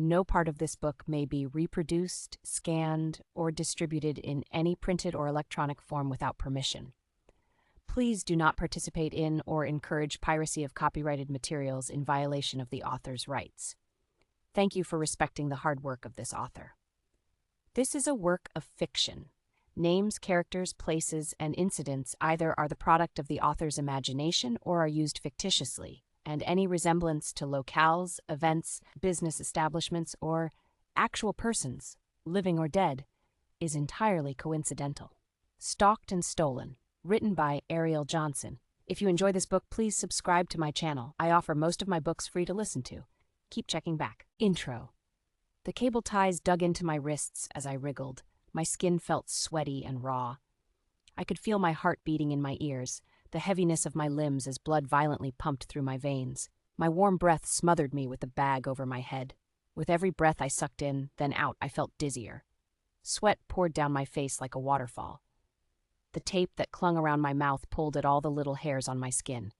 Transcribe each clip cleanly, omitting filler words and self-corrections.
No part of this book may be reproduced, scanned, or distributed in any printed or electronic form without permission. Please do not participate in or encourage piracy of copyrighted materials in violation of the author's rights. Thank you for respecting the hard work of this author. This is a work of fiction. Names, characters, places, and incidents either are the product of the author's imagination or are used fictitiously, and any resemblance to locales, events, business establishments, or actual persons, living or dead, is entirely coincidental. Stalked and Stolen, written by Ariel Johnson. If you enjoy this book, please subscribe to my channel. I offer most of my books free to listen to. Keep checking back. Intro. The cable ties dug into my wrists as I wriggled. My skin felt sweaty and raw. I could feel my heart beating in my ears, the heaviness of my limbs as blood violently pumped through my veins. My warm breath smothered me with the bag over my head. With every breath I sucked in, then out, I felt dizzier. Sweat poured down my face like a waterfall. The tape that clung around my mouth pulled at all the little hairs on my skin.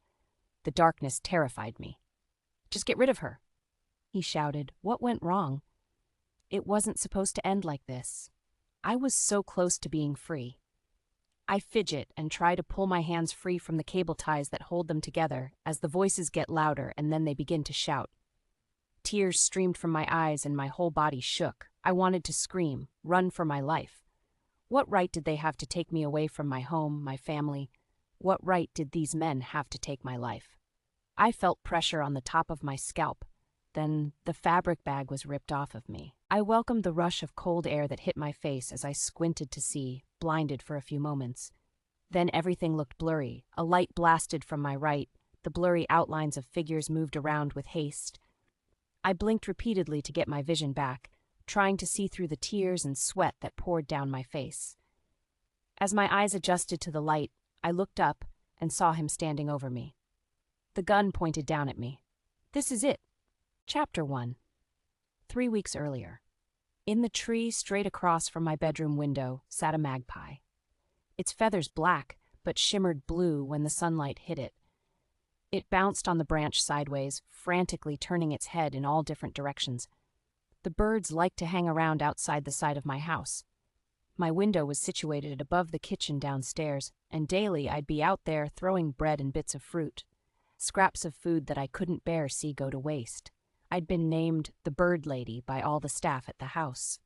The darkness terrified me. "Just get rid of her," he shouted. What went wrong? It wasn't supposed to end like this. I was so close to being free. I fidget and try to pull my hands free from the cable ties that hold them together as the voices get louder and then they begin to shout. Tears streamed from my eyes and my whole body shook. I wanted to scream, run for my life. What right did they have to take me away from my home, my family? What right did these men have to take my life? I felt pressure on the top of my scalp. Then the fabric bag was ripped off of me. I welcomed the rush of cold air that hit my face as I squinted to see, blinded for a few moments. Then everything looked blurry. A light blasted from my right. The blurry outlines of figures moved around with haste. I blinked repeatedly to get my vision back, trying to see through the tears and sweat that poured down my face. As my eyes adjusted to the light, I looked up and saw him standing over me. The gun pointed down at me. This is it. Chapter 1. 3 weeks earlier. In the tree straight across from my bedroom window sat a magpie. Its feathers black, but shimmered blue when the sunlight hit it. It bounced on the branch sideways, frantically turning its head in all different directions. The birds liked to hang around outside the side of my house. My window was situated above the kitchen downstairs, and daily I'd be out there throwing bread and bits of fruit, scraps of food that I couldn't bear see go to waste. I'd been named the Bird Lady by all the staff at the house.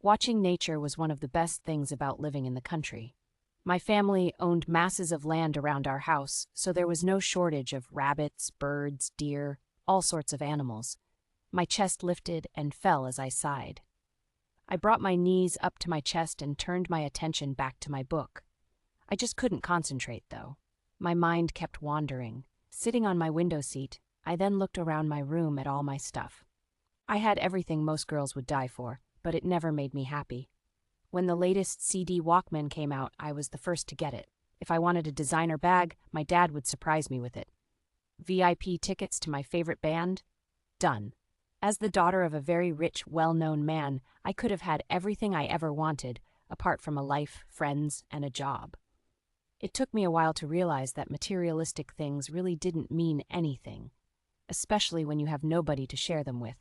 Watching nature was one of the best things about living in the country. My family owned masses of land around our house, so there was no shortage of rabbits, birds, deer, all sorts of animals. My chest lifted and fell as I sighed. I brought my knees up to my chest and turned my attention back to my book. I just couldn't concentrate, though. My mind kept wandering. Sitting on my window seat, I then looked around my room at all my stuff. I had everything most girls would die for, but it never made me happy. When the latest CD Walkman came out, I was the first to get it. If I wanted a designer bag, my dad would surprise me with it. VIP tickets to my favorite band? Done. As the daughter of a very rich, well-known man, I could have had everything I ever wanted, apart from a life, friends, and a job. It took me a while to realize that materialistic things really didn't mean anything, especially when you have nobody to share them with.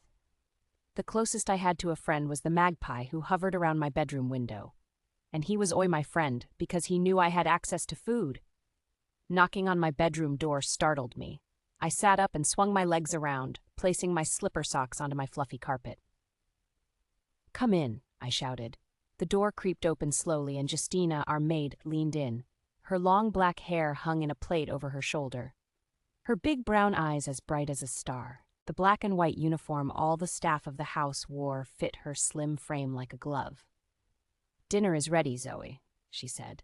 The closest I had to a friend was the magpie who hovered around my bedroom window. And he was my friend because he knew I had access to food. Knocking on my bedroom door startled me. I sat up and swung my legs around, placing my slipper socks onto my fluffy carpet. "Come in," I shouted. The door creaked open slowly and Justina, our maid, leaned in. Her long black hair hung in a plait over her shoulder. Her big brown eyes as bright as a star. The black and white uniform all the staff of the house wore fit her slim frame like a glove. "Dinner is ready, Zoe," she said.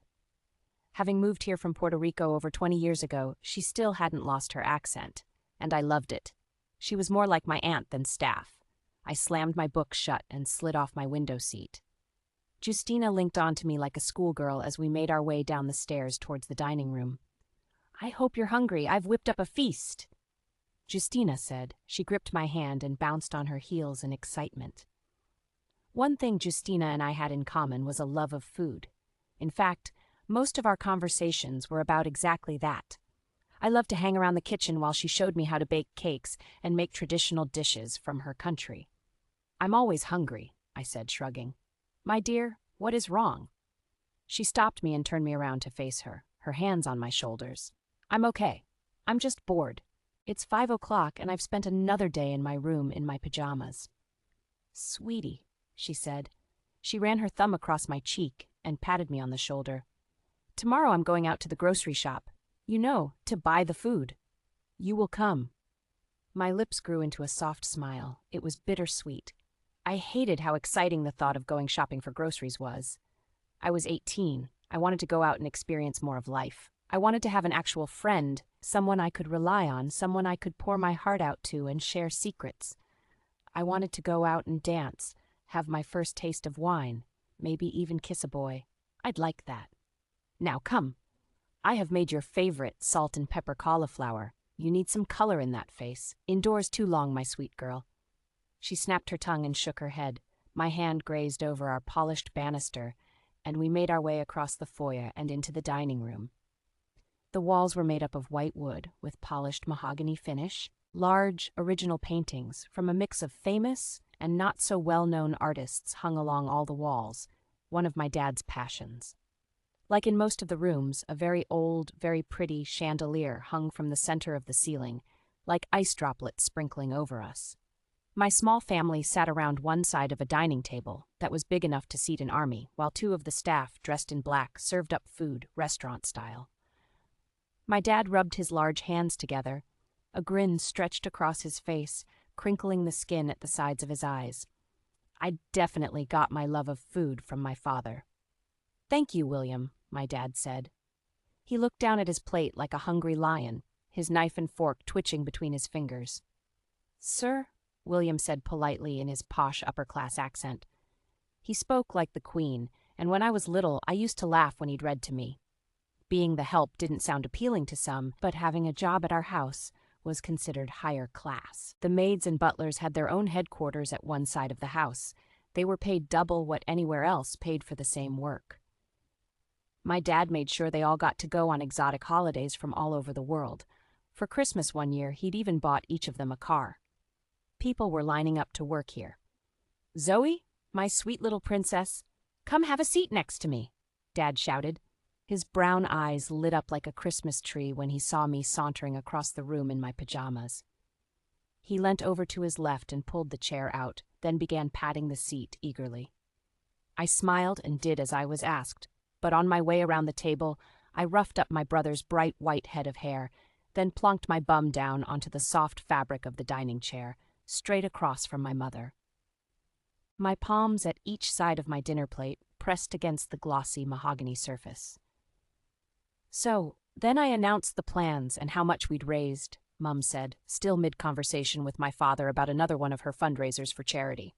Having moved here from Puerto Rico over 20 years ago, she still hadn't lost her accent, and I loved it. She was more like my aunt than staff. I slammed my book shut and slid off my window seat. Justina linked onto me like a schoolgirl as we made our way down the stairs towards the dining room. "I hope you're hungry. I've whipped up a feast," Justina said. She gripped my hand and bounced on her heels in excitement. One thing Justina and I had in common was a love of food. In fact, most of our conversations were about exactly that. I loved to hang around the kitchen while she showed me how to bake cakes and make traditional dishes from her country. I'm always hungry, I said, shrugging. My dear, what is wrong? She stopped me and turned me around to face her, her hands on my shoulders. I'm okay. I'm just bored. It's 5 o'clock and I've spent another day in my room in my pajamas. Sweetie, she said. She ran her thumb across my cheek and patted me on the shoulder. Tomorrow I'm going out to the grocery shop. You know, to buy the food. You will come. My lips grew into a soft smile. It was bittersweet. I hated how exciting the thought of going shopping for groceries was. I was 18. I wanted to go out and experience more of life. I wanted to have an actual friend, someone I could rely on, someone I could pour my heart out to and share secrets. I wanted to go out and dance, have my first taste of wine, maybe even kiss a boy. I'd like that. Now come. I have made your favorite salt and pepper cauliflower. You need some color in that face. Indoors too long, my sweet girl. She snapped her tongue and shook her head. My hand grazed over our polished banister, and we made our way across the foyer and into the dining room. The walls were made up of white wood with polished mahogany finish. Large, original paintings from a mix of famous and not-so-well-known artists hung along all the walls, one of my dad's passions. Like in most of the rooms, a very old, very pretty chandelier hung from the center of the ceiling, like ice droplets sprinkling over us. My small family sat around one side of a dining table that was big enough to seat an army, while two of the staff, dressed in black, served up food, restaurant style. My dad rubbed his large hands together. A grin stretched across his face, crinkling the skin at the sides of his eyes. I definitely got my love of food from my father. Thank you, William, my dad said. He looked down at his plate like a hungry lion, his knife and fork twitching between his fingers. Sir, William said politely in his posh upper-class accent. He spoke like the Queen, and when I was little, I used to laugh when he'd read to me. Being the help didn't sound appealing to some, but having a job at our house was considered higher class. The maids and butlers had their own headquarters at one side of the house. They were paid double what anywhere else paid for the same work. My dad made sure they all got to go on exotic holidays from all over the world. For Christmas one year, he'd even bought each of them a car. People were lining up to work here. Zoe, my sweet little princess, come have a seat next to me, Dad shouted. His brown eyes lit up like a Christmas tree when he saw me sauntering across the room in my pajamas. He leant over to his left and pulled the chair out, then began patting the seat eagerly. I smiled and did as I was asked, but on my way around the table, I roughed up my brother's bright white head of hair, then plonked my bum down onto the soft fabric of the dining chair, straight across from my mother. My palms at each side of my dinner plate pressed against the glossy mahogany surface. So, then I announced the plans and how much we'd raised, Mum said, still mid-conversation with my father about another one of her fundraisers for charity.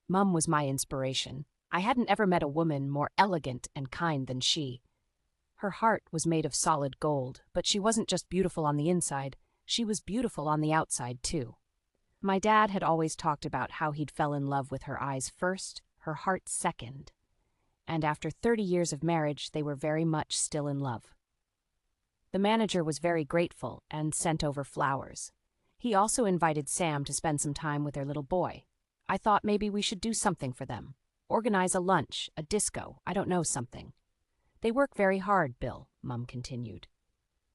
Mum was my inspiration. I hadn't ever met a woman more elegant and kind than she. Her heart was made of solid gold, but she wasn't just beautiful on the inside, she was beautiful on the outside, too. My dad had always talked about how he'd fell in love with her eyes first, her heart second. And after 30 years of marriage, they were very much still in love. The manager was very grateful and sent over flowers. He also invited Sam to spend some time with their little boy. I thought maybe we should do something for them. Organize a lunch, a disco, I don't know, something. They work very hard, Bill, Mum continued.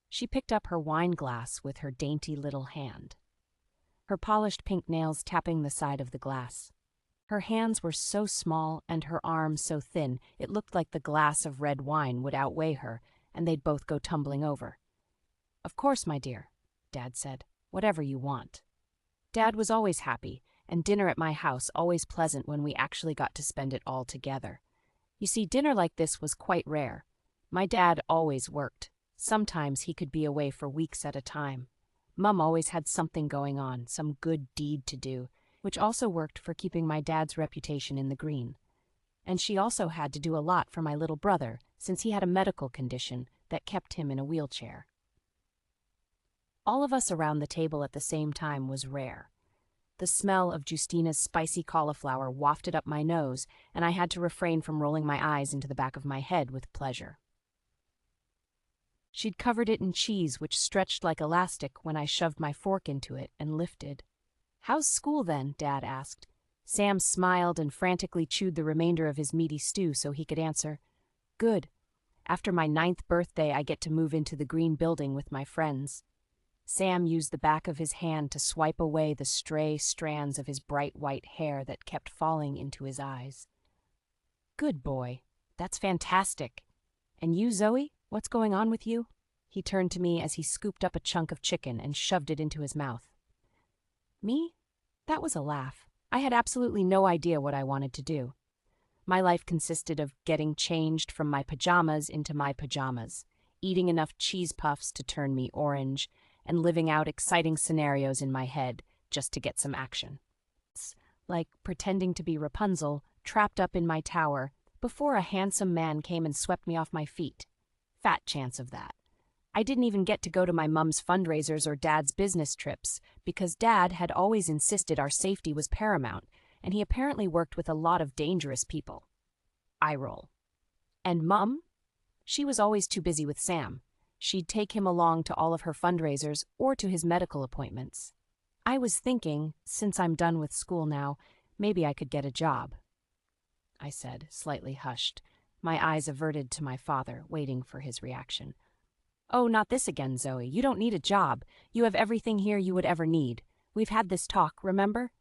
She picked up her wine glass with her dainty little hand, her polished pink nails tapping the side of the glass. Her hands were so small and her arms so thin, it looked like the glass of red wine would outweigh her, and they'd both go tumbling over. Of course, my dear, Dad said, whatever you want. Dad was always happy, and dinner at my house always pleasant when we actually got to spend it all together. You see, dinner like this was quite rare. My dad always worked. Sometimes he could be away for weeks at a time. Mum always had something going on, some good deed to do, which also worked for keeping my dad's reputation in the green. And she also had to do a lot for my little brother, since he had a medical condition that kept him in a wheelchair. All of us around the table at the same time was rare. The smell of Justina's spicy cauliflower wafted up my nose, and I had to refrain from rolling my eyes into the back of my head with pleasure. She'd covered it in cheese, which stretched like elastic when I shoved my fork into it and lifted. How's school then? Dad asked. Sam smiled and frantically chewed the remainder of his meaty stew so he could answer, "Good. After my 9th birthday, I get to move into the green building with my friends." Sam used the back of his hand to swipe away the stray strands of his bright white hair that kept falling into his eyes. "Good boy. That's fantastic. And you, Zoe, what's going on with you?" He turned to me as he scooped up a chunk of chicken and shoved it into his mouth. Me? That was a laugh. I had absolutely no idea what I wanted to do. My life consisted of getting changed from my pajamas into my pajamas, eating enough cheese puffs to turn me orange, and living out exciting scenarios in my head just to get some action. It's like pretending to be Rapunzel, trapped up in my tower, before a handsome man came and swept me off my feet. Fat chance of that. I didn't even get to go to my mum's fundraisers or dad's business trips, because dad had always insisted our safety was paramount, and he apparently worked with a lot of dangerous people. Eye roll. And Mum? She was always too busy with Sam. She'd take him along to all of her fundraisers or to his medical appointments. I was thinking, since I'm done with school now, maybe I could get a job, I said, slightly hushed, my eyes averted to my father, waiting for his reaction. "Oh, not this again, Zoe. You don't need a job. You have everything here you would ever need. We've had this talk, remember?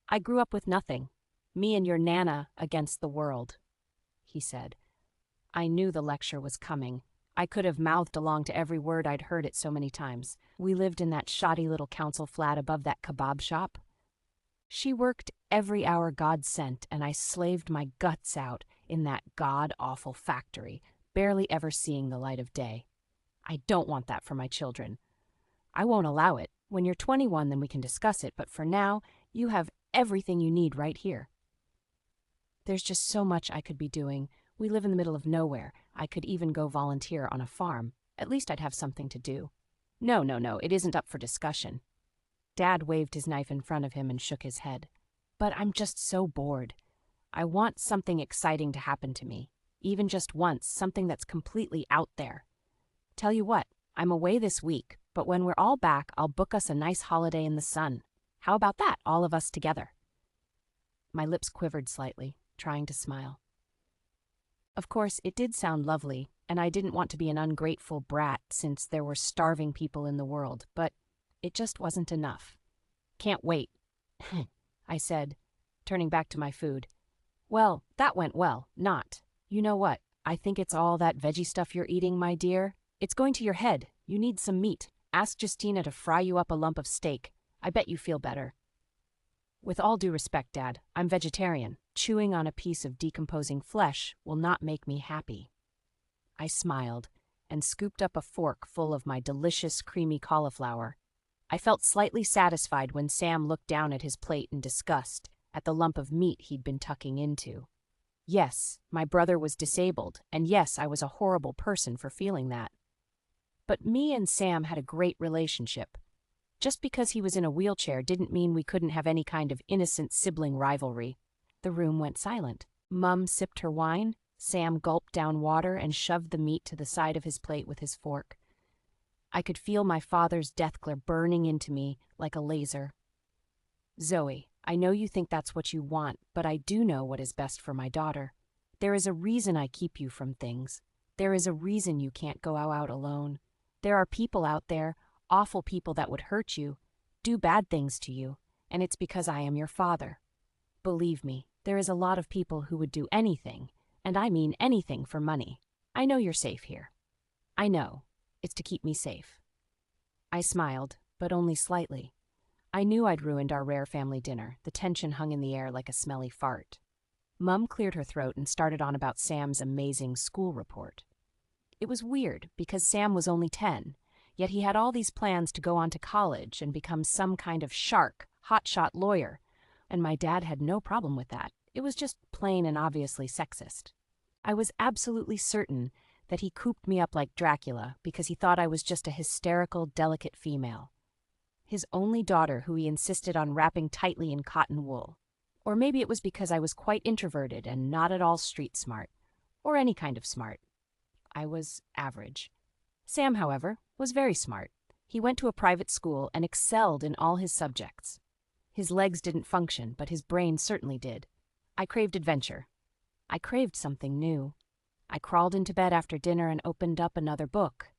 I grew up with nothing. Me and your Nana against the world," he said. I knew the lecture was coming. I could have mouthed along to every word I'd heard it so many times. We lived in that shoddy little council flat above that kebab shop. She worked every hour God sent, and I slaved my guts out in that god-awful factory, barely ever seeing the light of day. I don't want that for my children. I won't allow it. When you're 21, then we can discuss it, but for now, you have everything you need right here. There's just so much I could be doing. We live in the middle of nowhere. I could even go volunteer on a farm. At least I'd have something to do. No, it isn't up for discussion. Dad waved his knife in front of him and shook his head. But I'm just so bored. I want something exciting to happen to me. Even just once, something that's completely out there. Tell you what, I'm away this week, but when we're all back, I'll book us a nice holiday in the sun. How about that, all of us together? My lips quivered slightly, trying to smile. Of course, it did sound lovely, and I didn't want to be an ungrateful brat since there were starving people in the world, but it just wasn't enough. "Can't wait," I said, turning back to my food. "Well, that went well, not. You know what? I think it's all that veggie stuff you're eating, my dear. It's going to your head. You need some meat. Ask Justina to fry you up a lump of steak. I bet you feel better." "With all due respect, Dad, I'm vegetarian. Chewing on a piece of decomposing flesh will not make me happy." I smiled and scooped up a fork full of my delicious creamy cauliflower. I felt slightly satisfied when Sam looked down at his plate in disgust at the lump of meat he'd been tucking into. Yes, my brother was disabled, and yes, I was a horrible person for feeling that. But me and Sam had a great relationship. Just because he was in a wheelchair didn't mean we couldn't have any kind of innocent sibling rivalry. The room went silent. Mum sipped her wine, Sam gulped down water and shoved the meat to the side of his plate with his fork. I could feel my father's death glare burning into me like a laser. "Zoe, I know you think that's what you want, but I do know what is best for my daughter. There is a reason I keep you from things. There is a reason you can't go out alone. There are people out there, awful people that would hurt you, do bad things to you, and it's because I am your father. Believe me, there is a lot of people who would do anything, and I mean anything for money. I know you're safe here. I know. It's to keep me safe." I smiled, but only slightly. I knew I'd ruined our rare family dinner. The tension hung in the air like a smelly fart. Mum cleared her throat and started on about Sam's amazing school report. It was weird because Sam was only 10, yet he had all these plans to go on to college and become some kind of shark, hotshot lawyer, and my dad had no problem with that. It was just plain and obviously sexist. I was absolutely certain that he cooped me up like Dracula because he thought I was just a hysterical, delicate female. His only daughter who he insisted on wrapping tightly in cotton wool. Or maybe it was because I was quite introverted and not at all street smart, or any kind of smart. I was average. Sam, however, was very smart. He went to a private school and excelled in all his subjects. His legs didn't function, but his brain certainly did. I craved adventure. I craved something new. I crawled into bed after dinner and opened up another book.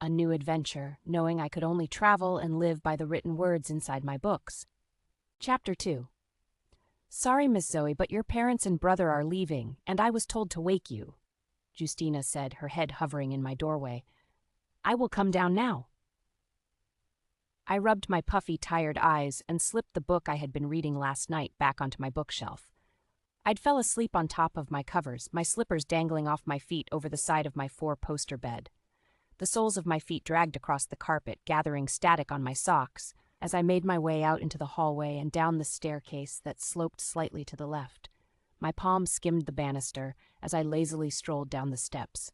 A new adventure, knowing I could only travel and live by the written words inside my books. Chapter 2. Sorry, Miss Zoe, but your parents and brother are leaving, and I was told to wake you, Justina said, her head hovering in my doorway. I will come down now. I rubbed my puffy, tired eyes and slipped the book I had been reading last night back onto my bookshelf. I'd fell asleep on top of my covers, my slippers dangling off my feet over the side of my four-poster bed. The soles of my feet dragged across the carpet, gathering static on my socks, as I made my way out into the hallway and down the staircase that sloped slightly to the left. My palms skimmed the banister as I lazily strolled down the steps.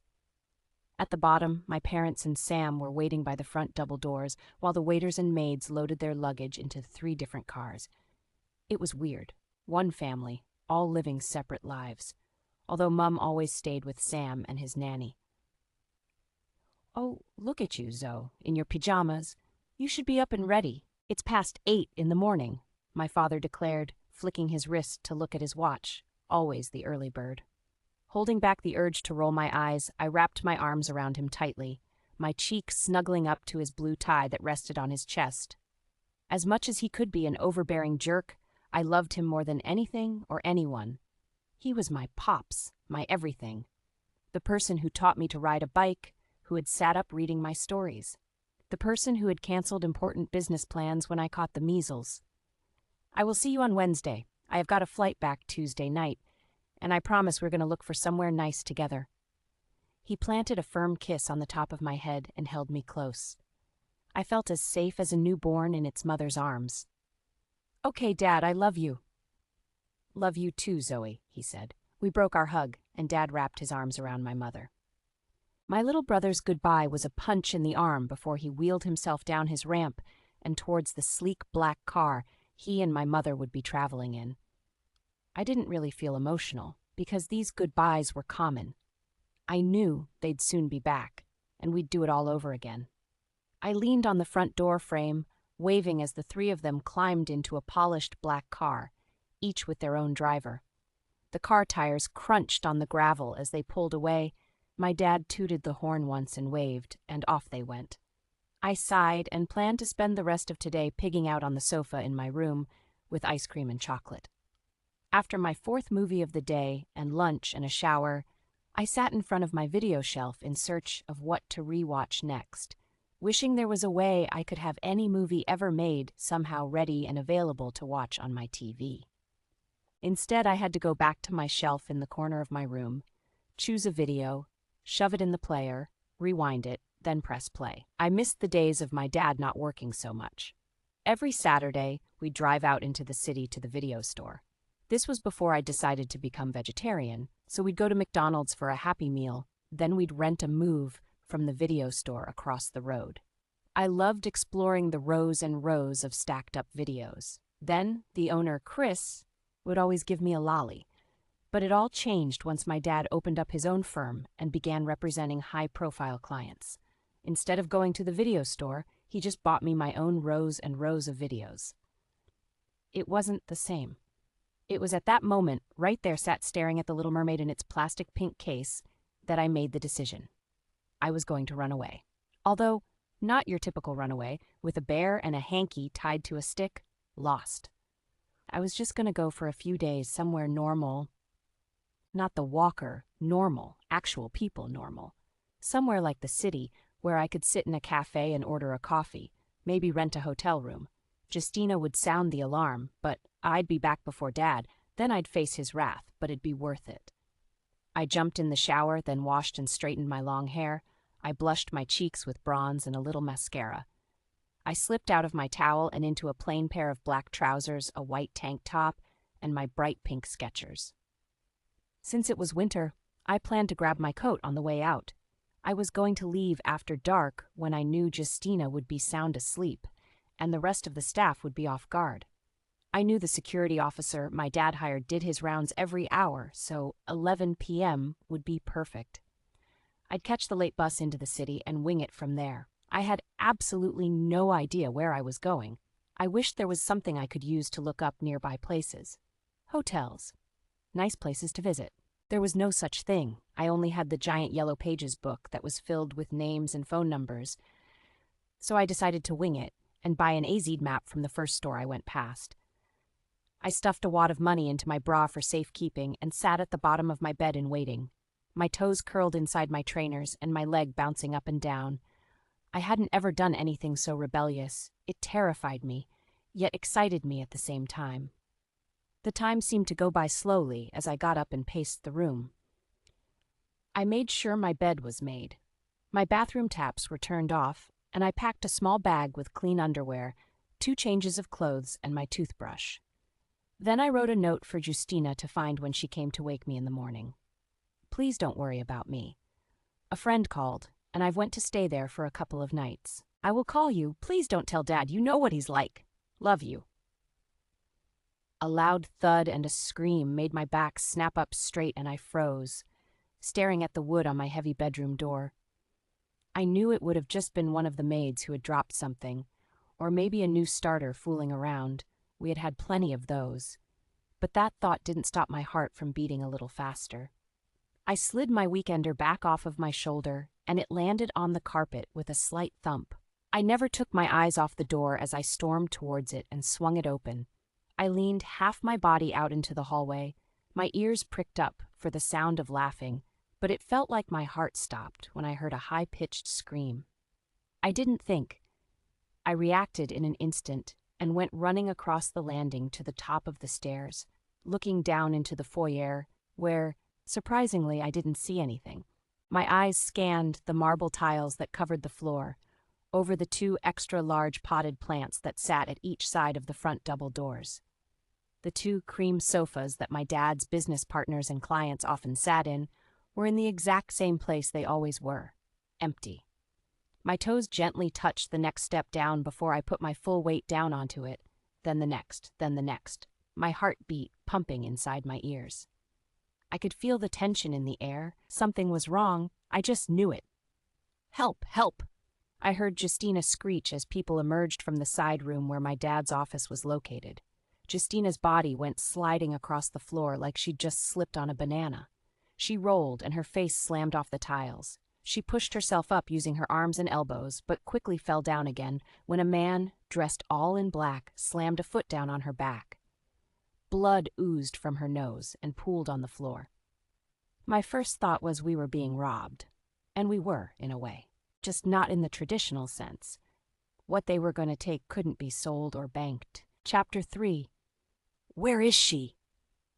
At the bottom, my parents and Sam were waiting by the front double doors while the waiters and maids loaded their luggage into 3 different cars. It was weird. One family, all living separate lives, although Mum always stayed with Sam and his nanny. Oh, look at you, Zoe, in your pajamas. You should be up and ready. It's past 8 in the morning, my father declared, flicking his wrist to look at his watch, always the early bird. Holding back the urge to roll my eyes, I wrapped my arms around him tightly, my cheek snuggling up to his blue tie that rested on his chest. As much as he could be an overbearing jerk, I loved him more than anything or anyone. He was my pops, my everything. The person who taught me to ride a bike, who had sat up reading my stories. The person who had canceled important business plans when I caught the measles. I will see you on Wednesday. I have got a flight back Tuesday night, and I promise we're going to look for somewhere nice together. He planted a firm kiss on the top of my head and held me close. I felt as safe as a newborn in its mother's arms. Okay, Dad, I love you. Love you too, Zoe, he said. We broke our hug, and Dad wrapped his arms around my mother. My little brother's goodbye was a punch in the arm before he wheeled himself down his ramp and towards the sleek black car he and my mother would be traveling in. I didn't really feel emotional, because these goodbyes were common. I knew they'd soon be back, and we'd do it all over again. I leaned on the front door frame, waving as the 3 of them climbed into a polished black car, each with their own driver. The car tires crunched on the gravel as they pulled away. My dad tooted the horn once and waved, and off they went. I sighed and planned to spend the rest of today pigging out on the sofa in my room with ice cream and chocolate. After my 4th movie of the day and lunch and a shower, I sat in front of my video shelf in search of what to rewatch next, wishing there was a way I could have any movie ever made somehow ready and available to watch on my TV. Instead, I had to go back to my shelf in the corner of my room, choose a video, shove it in the player, rewind it, then press play. I missed the days of my dad not working so much. Every Saturday, we'd drive out into the city to the video store. This was before I decided to become vegetarian, so we'd go to McDonald's for a Happy Meal, then we'd rent a Move from the video store across the road. I loved exploring the rows and rows of stacked-up videos. Then, the owner, Chris, would always give me a lolly. But it all changed once my dad opened up his own firm and began representing high-profile clients. Instead of going to the video store, he just bought me my own rows and rows of videos. It wasn't the same. It was at that moment, right there sat staring at the Little Mermaid in its plastic pink case, that I made the decision. I was going to run away. Although, not your typical runaway, with a bear and a hanky tied to a stick, lost. I was just going to go for a few days somewhere normal. Not the Walker, normal, actual people normal. Somewhere like the city, where I could sit in a cafe and order a coffee, maybe rent a hotel room. Justina would sound the alarm, but I'd be back before Dad, then I'd face his wrath, but it'd be worth it. I jumped in the shower, then washed and straightened my long hair. I blushed my cheeks with bronze and a little mascara. I slipped out of my towel and into a plain pair of black trousers, a white tank top, and my bright pink Skechers. Since it was winter, I planned to grab my coat on the way out. I was going to leave after dark when I knew Justina would be sound asleep, and the rest of the staff would be off guard. I knew the security officer my dad hired did his rounds every hour, so 11 p.m. would be perfect. I'd catch the late bus into the city and wing it from there. I had absolutely no idea where I was going. I wished there was something I could use to look up nearby places. Hotels. Nice places to visit. There was no such thing. I only had the giant Yellow Pages book that was filled with names and phone numbers. So I decided to wing it and buy an AZ map from the first store I went past. I stuffed a wad of money into my bra for safekeeping and sat at the bottom of my bed in waiting, my toes curled inside my trainers and my leg bouncing up and down. I hadn't ever done anything so rebellious. It terrified me, yet excited me at the same time. The time seemed to go by slowly as I got up and paced the room. I made sure my bed was made. My bathroom taps were turned off, and I packed a small bag with clean underwear, 2 changes of clothes, and my toothbrush. Then I wrote a note for Justina to find when she came to wake me in the morning. Please don't worry about me. A friend called, and I've went to stay there for a couple of nights. I will call you. Please don't tell Dad. You know what he's like. Love you. A loud thud and a scream made my back snap up straight and I froze, staring at the wood on my heavy bedroom door. I knew it would have just been one of the maids who had dropped something, or maybe a new starter fooling around. We had had plenty of those. But that thought didn't stop my heart from beating a little faster. I slid my weekender back off of my shoulder, and it landed on the carpet with a slight thump. I never took my eyes off the door as I stormed towards it and swung it open. I leaned half my body out into the hallway, my ears pricked up for the sound of laughing, but it felt like my heart stopped when I heard a high-pitched scream. I didn't think. I reacted in an instant and went running across the landing to the top of the stairs, looking down into the foyer, where, surprisingly, I didn't see anything. My eyes scanned the marble tiles that covered the floor, over the 2 extra-large potted plants that sat at each side of the front double doors. The 2 cream sofas that my dad's business partners and clients often sat in were in the exact same place they always were, empty. My toes gently touched the next step down before I put my full weight down onto it, then the next, my heartbeat pumping inside my ears. I could feel the tension in the air. Something was wrong. I just knew it. Help, help! I heard Justina screech as people emerged from the side room where my dad's office was located. Justina's body went sliding across the floor like she'd just slipped on a banana. She rolled and her face slammed off the tiles. She pushed herself up using her arms and elbows, but quickly fell down again when a man, dressed all in black, slammed a foot down on her back. Blood oozed from her nose and pooled on the floor. My first thought was we were being robbed. And we were, in a way. Just not in the traditional sense. What they were going to take couldn't be sold or banked. Chapter 3. Where is she?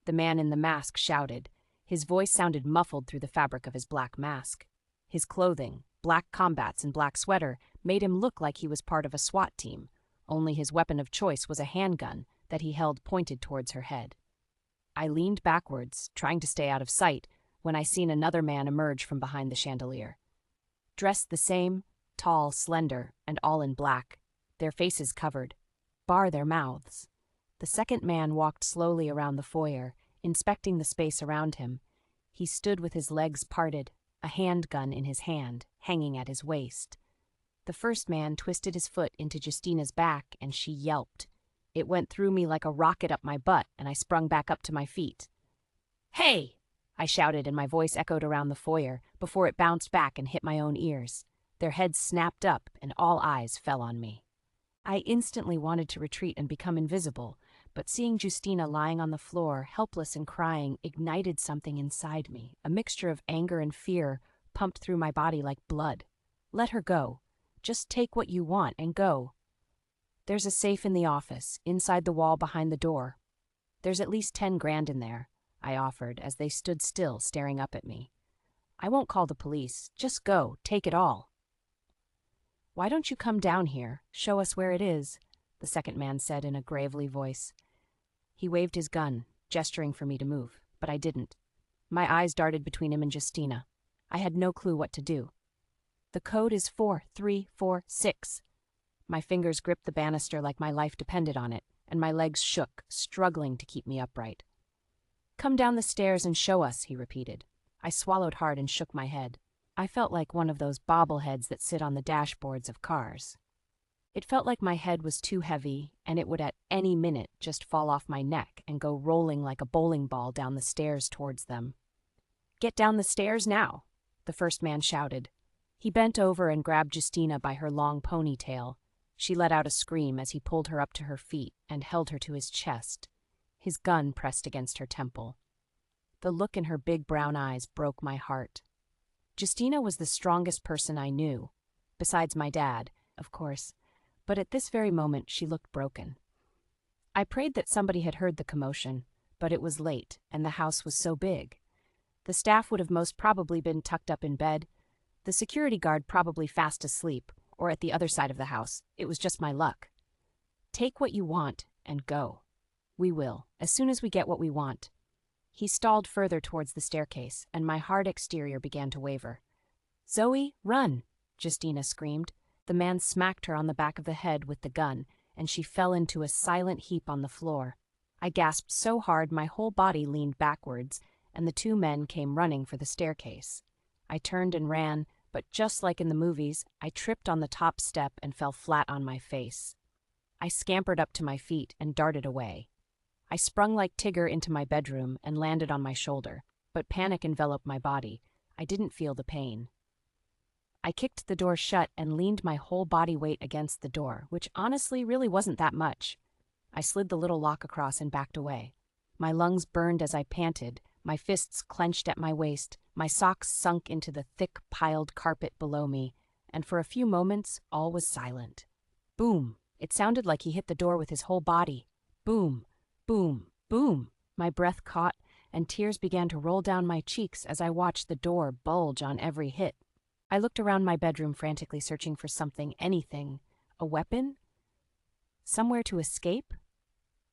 The man in the mask shouted. His voice sounded muffled through the fabric of his black mask. His clothing, black combats and black sweater, made him look like he was part of a SWAT team, only his weapon of choice was a handgun that he held pointed towards her head. I leaned backwards, trying to stay out of sight, when I seen another man emerge from behind the chandelier. Dressed the same, tall, slender, and all in black, their faces covered, bar their mouths. The second man walked slowly around the foyer, inspecting the space around him. He stood with his legs parted, a handgun in his hand, hanging at his waist. The first man twisted his foot into Justina's back, and she yelped. It went through me like a rocket up my butt, and I sprung back up to my feet. "Hey!" I shouted, and my voice echoed around the foyer before it bounced back and hit my own ears. Their heads snapped up, and all eyes fell on me. I instantly wanted to retreat and become invisible, but seeing Justina lying on the floor, helpless and crying, ignited something inside me. A mixture of anger and fear pumped through my body like blood. Let her go. Just take what you want and go. There's a safe in the office, inside the wall behind the door. There's at least 10 grand in there, I offered as they stood still, staring up at me. I won't call the police. Just go. Take it all. Why don't you come down here? Show us where it is, the second man said in a gravely voice. He waved his gun, gesturing for me to move, but I didn't. My eyes darted between him and Justina. I had no clue what to do. The code is 4346. My fingers gripped the banister like my life depended on it, and my legs shook, struggling to keep me upright. Come down the stairs and show us, he repeated. I swallowed hard and shook my head. I felt like one of those bobbleheads that sit on the dashboards of cars. It felt like my head was too heavy, and it would at any minute just fall off my neck and go rolling like a bowling ball down the stairs towards them. "Get down the stairs now," the first man shouted. He bent over and grabbed Justina by her long ponytail. She let out a scream as he pulled her up to her feet and held her to his chest, his gun pressed against her temple. The look in her big brown eyes broke my heart. Justina was the strongest person I knew, besides my dad, of course, but at this very moment she looked broken. I prayed that somebody had heard the commotion, but it was late, and the house was so big. The staff would have most probably been tucked up in bed, the security guard probably fast asleep, or at the other side of the house. It was just my luck. "Take what you want and go. We will, as soon as we get what we want." He stalled further towards the staircase, and my hard exterior began to waver. "Zoe, run!" Justina screamed. The man smacked her on the back of the head with the gun, and she fell into a silent heap on the floor. I gasped so hard my whole body leaned backwards, and the two men came running for the staircase. I turned and ran, but just like in the movies, I tripped on the top step and fell flat on my face. I scampered up to my feet and darted away. I sprung like Tigger into my bedroom and landed on my shoulder, but panic enveloped my body. I didn't feel the pain. I kicked the door shut and leaned my whole body weight against the door, which honestly really wasn't that much. I slid the little lock across and backed away. My lungs burned as I panted, my fists clenched at my waist, my socks sunk into the thick, piled carpet below me, and for a few moments all was silent. Boom! It sounded like he hit the door with his whole body. Boom! Boom! Boom! My breath caught, and tears began to roll down my cheeks as I watched the door bulge on every hit. I looked around my bedroom frantically searching for something, anything. A weapon? Somewhere to escape?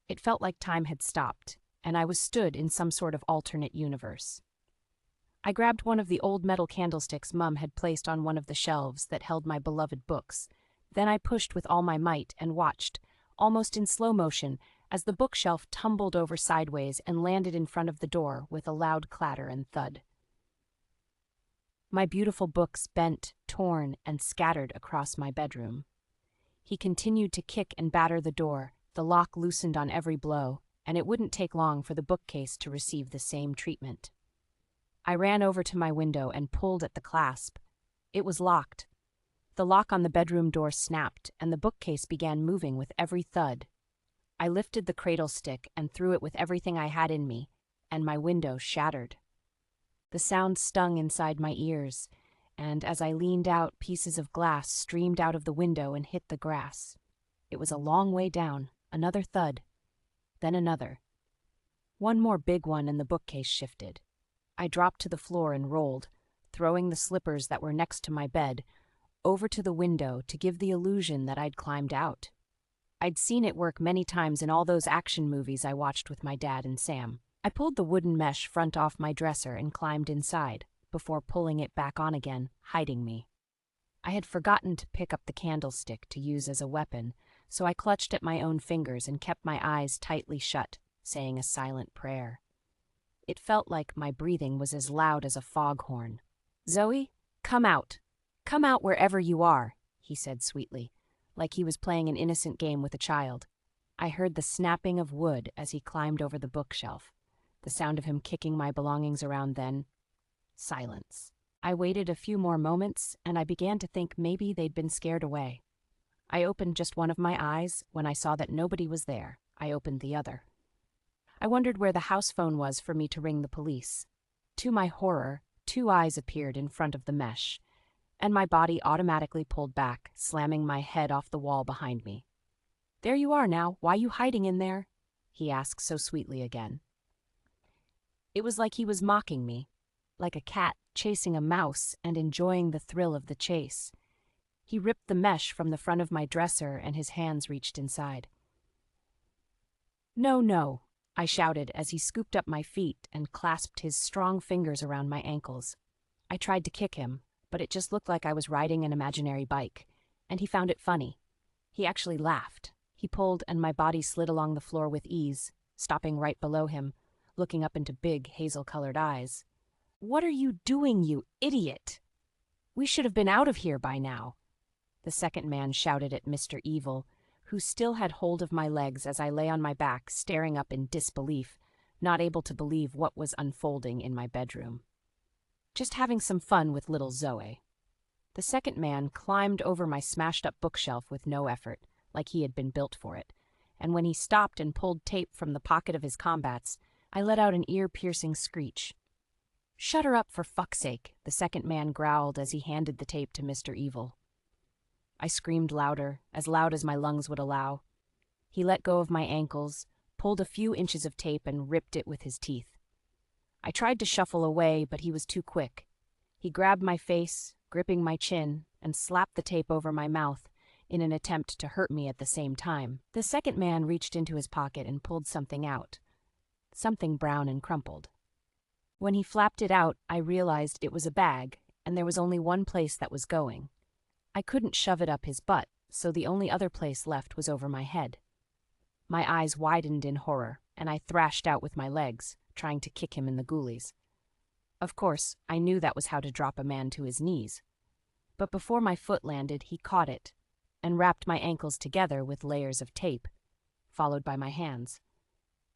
It felt like time had stopped, and I was stood in some sort of alternate universe. I grabbed one of the old metal candlesticks Mum had placed on one of the shelves that held my beloved books. Then I pushed with all my might and watched, almost in slow motion, as the bookshelf tumbled over sideways and landed in front of the door with a loud clatter and thud. My beautiful books bent, torn, and scattered across my bedroom. He continued to kick and batter the door, the lock loosened on every blow, and it wouldn't take long for the bookcase to receive the same treatment. I ran over to my window and pulled at the clasp. It was locked. The lock on the bedroom door snapped, and the bookcase began moving with every thud. I lifted the cradle stick and threw it with everything I had in me, and my window shattered. The sound stung inside my ears, and as I leaned out, pieces of glass streamed out of the window and hit the grass. It was a long way down, another thud, then another. One more big one and the bookcase shifted. I dropped to the floor and rolled, throwing the slippers that were next to my bed over to the window to give the illusion that I'd climbed out. I'd seen it work many times in all those action movies I watched with my dad and Sam. I pulled the wooden mesh front off my dresser and climbed inside, before pulling it back on again, hiding me. I had forgotten to pick up the candlestick to use as a weapon, so I clutched at my own fingers and kept my eyes tightly shut, saying a silent prayer. It felt like my breathing was as loud as a foghorn. "Zoe, come out. Come out wherever you are," he said sweetly, like he was playing an innocent game with a child. I heard the snapping of wood as he climbed over the bookshelf. The sound of him kicking my belongings around then. Silence. I waited a few more moments, and I began to think maybe they'd been scared away. I opened just one of my eyes. When I saw that nobody was there, I opened the other. I wondered where the house phone was for me to ring the police. To my horror, 2 eyes appeared in front of the mesh, and my body automatically pulled back, slamming my head off the wall behind me. "There you are now. Why you hiding in there?" he asked so sweetly again. It was like he was mocking me, like a cat chasing a mouse and enjoying the thrill of the chase. He ripped the mesh from the front of my dresser and his hands reached inside. "No, no," I shouted as he scooped up my feet and clasped his strong fingers around my ankles. I tried to kick him, but it just looked like I was riding an imaginary bike, and he found it funny. He actually laughed. He pulled and my body slid along the floor with ease, stopping right below him, looking up into big, hazel-colored eyes. "What are you doing, you idiot? We should have been out of here by now." the second man shouted at Mr. Evil, who still had hold of my legs as I lay on my back, staring up in disbelief, not able to believe what was unfolding in my bedroom. Just having some fun with little Zoe. The second man climbed over my smashed-up bookshelf with no effort, like he had been built for it, and when he stopped and pulled tape from the pocket of his combats, I let out an ear-piercing screech. "Shut her up, for fuck's sake," the second man growled as he handed the tape to Mr. Evil. I screamed louder, as loud as my lungs would allow. He let go of my ankles, pulled a few inches of tape, and ripped it with his teeth. I tried to shuffle away, but he was too quick. He grabbed my face, gripping my chin, and slapped the tape over my mouth in an attempt to hurt me at the same time. The second man reached into his pocket and pulled something out, something brown and crumpled. When he flapped it out, I realized it was a bag, and there was only one place that was going. I couldn't shove it up his butt, so the only other place left was over my head. My eyes widened in horror, and I thrashed out with my legs, trying to kick him in the ghoulies. Of course, I knew that was how to drop a man to his knees. But before my foot landed, he caught it, and wrapped my ankles together with layers of tape, followed by my hands.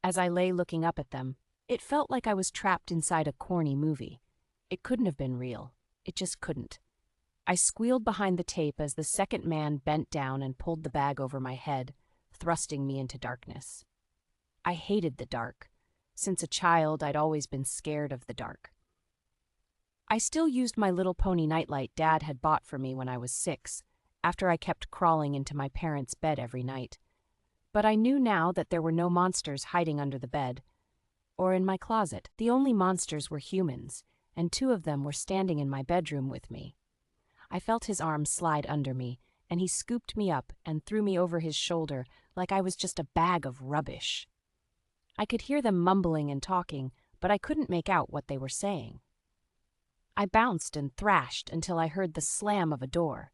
As I lay looking up at them, it felt like I was trapped inside a corny movie. It couldn't have been real. It just couldn't. I squealed behind the tape as the second man bent down and pulled the bag over my head, thrusting me into darkness. I hated the dark. Since a child, I'd always been scared of the dark. I still used my little pony nightlight Dad had bought for me when I was 6, after I kept crawling into my parents' bed every night. But I knew now that there were no monsters hiding under the bed, or in my closet. The only monsters were humans, and 2 of them were standing in my bedroom with me. I felt his arm slide under me, and he scooped me up and threw me over his shoulder like I was just a bag of rubbish. I could hear them mumbling and talking, but I couldn't make out what they were saying. I bounced and thrashed until I heard the slam of a door,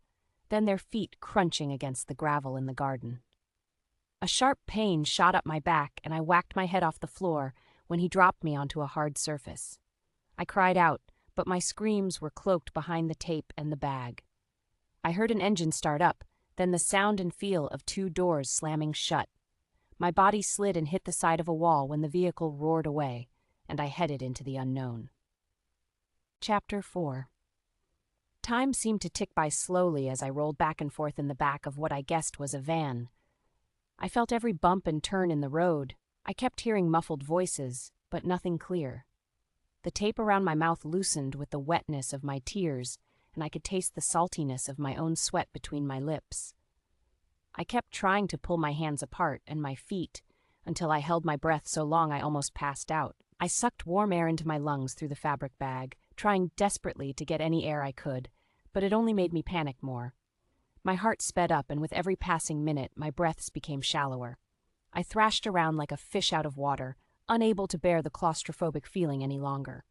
then their feet crunching against the gravel in the garden. A sharp pain shot up my back, and I whacked my head off the floor when he dropped me onto a hard surface. I cried out, but my screams were cloaked behind the tape and the bag. I heard an engine start up, then the sound and feel of 2 doors slamming shut. My body slid and hit the side of a wall when the vehicle roared away, and I headed into the unknown. Chapter 4. Time seemed to tick by slowly as I rolled back and forth in the back of what I guessed was a van. I felt every bump and turn in the road. I kept hearing muffled voices, but nothing clear. The tape around my mouth loosened with the wetness of my tears, and I could taste the saltiness of my own sweat between my lips. I kept trying to pull my hands apart and my feet until I held my breath so long I almost passed out. I sucked warm air into my lungs through the fabric bag, trying desperately to get any air I could, but it only made me panic more. My heart sped up, and with every passing minute, my breaths became shallower. I thrashed around like a fish out of water, unable to bear the claustrophobic feeling any longer.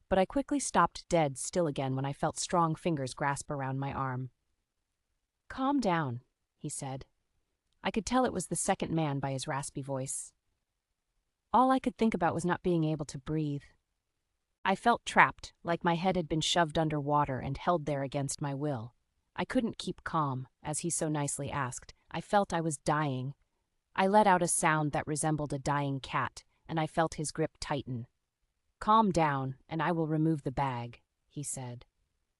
But I quickly stopped dead still again when I felt strong fingers grasp around my arm. "Calm down," he said. I could tell it was the second man by his raspy voice. All I could think about was not being able to breathe. I felt trapped, like my head had been shoved under water and held there against my will. I couldn't keep calm, as he so nicely asked. I felt I was dying. I let out a sound that resembled a dying cat, and I felt his grip tighten. "Calm down, and I will remove the bag," he said.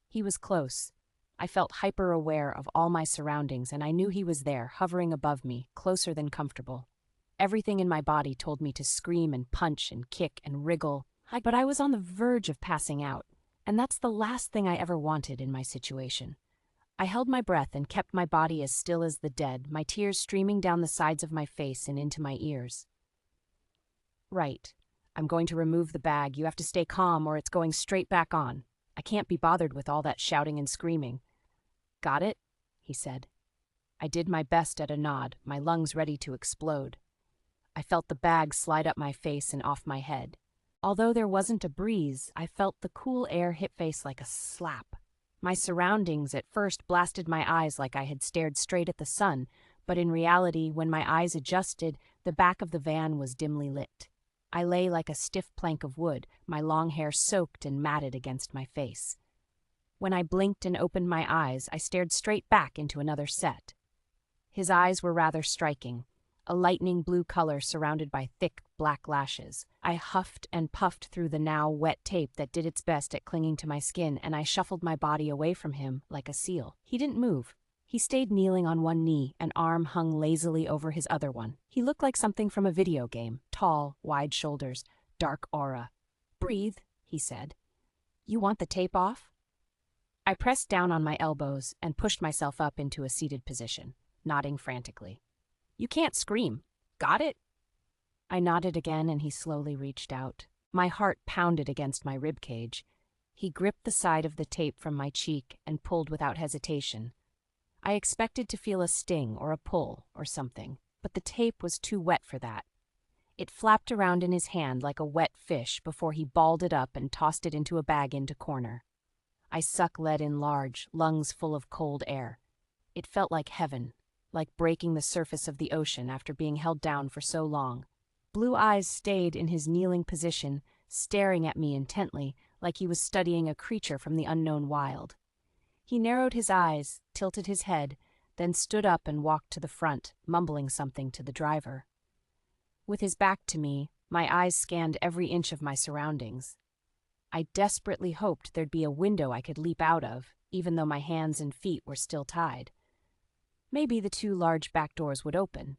He was close. I felt hyper-aware of all my surroundings, and I knew he was there, hovering above me, closer than comfortable. Everything in my body told me to scream and punch and kick and wriggle, but I was on the verge of passing out, and that's the last thing I ever wanted in my situation. I held my breath and kept my body as still as the dead, my tears streaming down the sides of my face and into my ears. "Right. I'm going to remove the bag. You have to stay calm or it's going straight back on. I can't be bothered with all that shouting and screaming." "Got it?" he said. I did my best at a nod, my lungs ready to explode. I felt the bag slide up my face and off my head. Although there wasn't a breeze, I felt the cool air hit face like a slap. My surroundings at first blasted my eyes like I had stared straight at the sun, but in reality, when my eyes adjusted, the back of the van was dimly lit. I lay like a stiff plank of wood, my long hair soaked and matted against my face. When I blinked and opened my eyes, I stared straight back into another set. His eyes were rather striking, a lightning blue color surrounded by thick black lashes. I huffed and puffed through the now wet tape that did its best at clinging to my skin, and I shuffled my body away from him like a seal. He didn't move. He stayed kneeling on one knee, an arm hung lazily over his other one. He looked like something from a video game, tall, wide shoulders, dark aura. "Breathe," he said. "You want the tape off?" I pressed down on my elbows and pushed myself up into a seated position, nodding frantically. "You can't scream. Got it?" I nodded again, and he slowly reached out. My heart pounded against my ribcage. He gripped the side of the tape from my cheek and pulled without hesitation. I expected to feel a sting or a pull or something, but the tape was too wet for that. It flapped around in his hand like a wet fish before he balled it up and tossed it into a bag into corner. I let in large, lungs full of cold air. It felt like heaven, like breaking the surface of the ocean after being held down for so long. Blue Eyes stayed in his kneeling position, staring at me intently, like he was studying a creature from the unknown wild. He narrowed his eyes, tilted his head, then stood up and walked to the front, mumbling something to the driver. With his back to me, my eyes scanned every inch of my surroundings. I desperately hoped there'd be a window I could leap out of, even though my hands and feet were still tied. Maybe the two large back doors would open.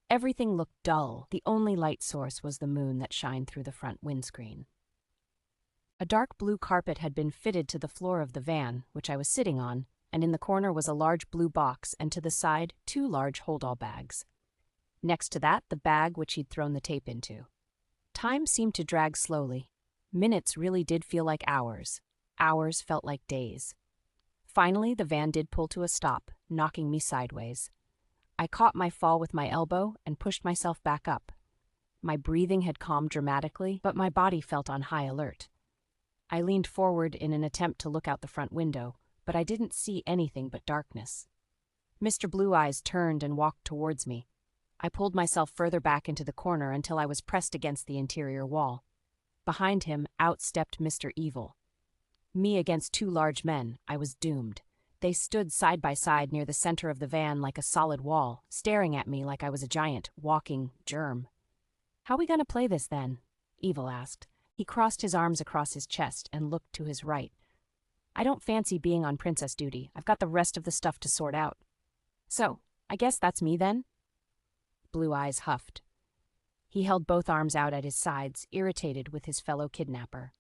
Everything looked dull. The only light source was the moon that shined through the front windscreen. A dark blue carpet had been fitted to the floor of the van, which I was sitting on, and in the corner was a large blue box, and to the side, 2 large hold-all bags. Next to that, the bag which he'd thrown the tape into. Time seemed to drag slowly. Minutes really did feel like hours. Hours felt like days. Finally, the van did pull to a stop, knocking me sideways. I caught my fall with my elbow and pushed myself back up. My breathing had calmed dramatically, but my body felt on high alert. I leaned forward in an attempt to look out the front window, but I didn't see anything but darkness. Mr. Blue Eyes turned and walked towards me. I pulled myself further back into the corner until I was pressed against the interior wall. Behind him, out stepped Mr. Evil. Me against 2 large men, I was doomed. They stood side by side near the center of the van like a solid wall, staring at me like I was a giant, walking germ. "How we gonna play this, then?" Evil asked. He crossed his arms across his chest and looked to his right. "I don't fancy being on princess duty. I've got the rest of the stuff to sort out." "So, I guess that's me, then?" Blue Eyes huffed. He held both arms out at his sides, irritated with his fellow kidnapper.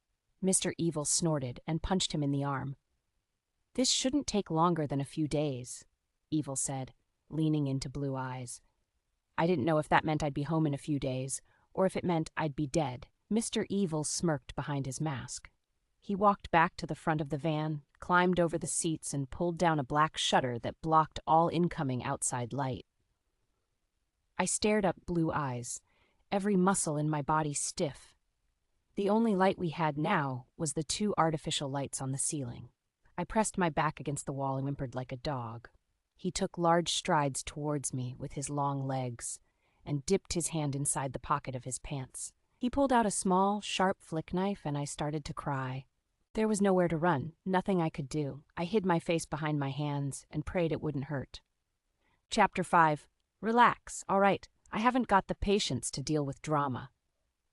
Mr. Evil snorted and punched him in the arm. "This shouldn't take longer than a few days," Evil said, leaning into Blue Eyes. I didn't know if that meant I'd be home in a few days, or if it meant I'd be dead. Mr. Evil smirked behind his mask. He walked back to the front of the van, climbed over the seats, and pulled down a black shutter that blocked all incoming outside light. I stared up Blue Eyes, every muscle in my body stiff. The only light we had now was the 2 artificial lights on the ceiling. I pressed my back against the wall and whimpered like a dog. He took large strides towards me with his long legs and dipped his hand inside the pocket of his pants. He pulled out a small, sharp flick knife, and I started to cry. There was nowhere to run, nothing I could do. I hid my face behind my hands and prayed it wouldn't hurt. Chapter 5. Relax, all right. I haven't got the patience to deal with drama.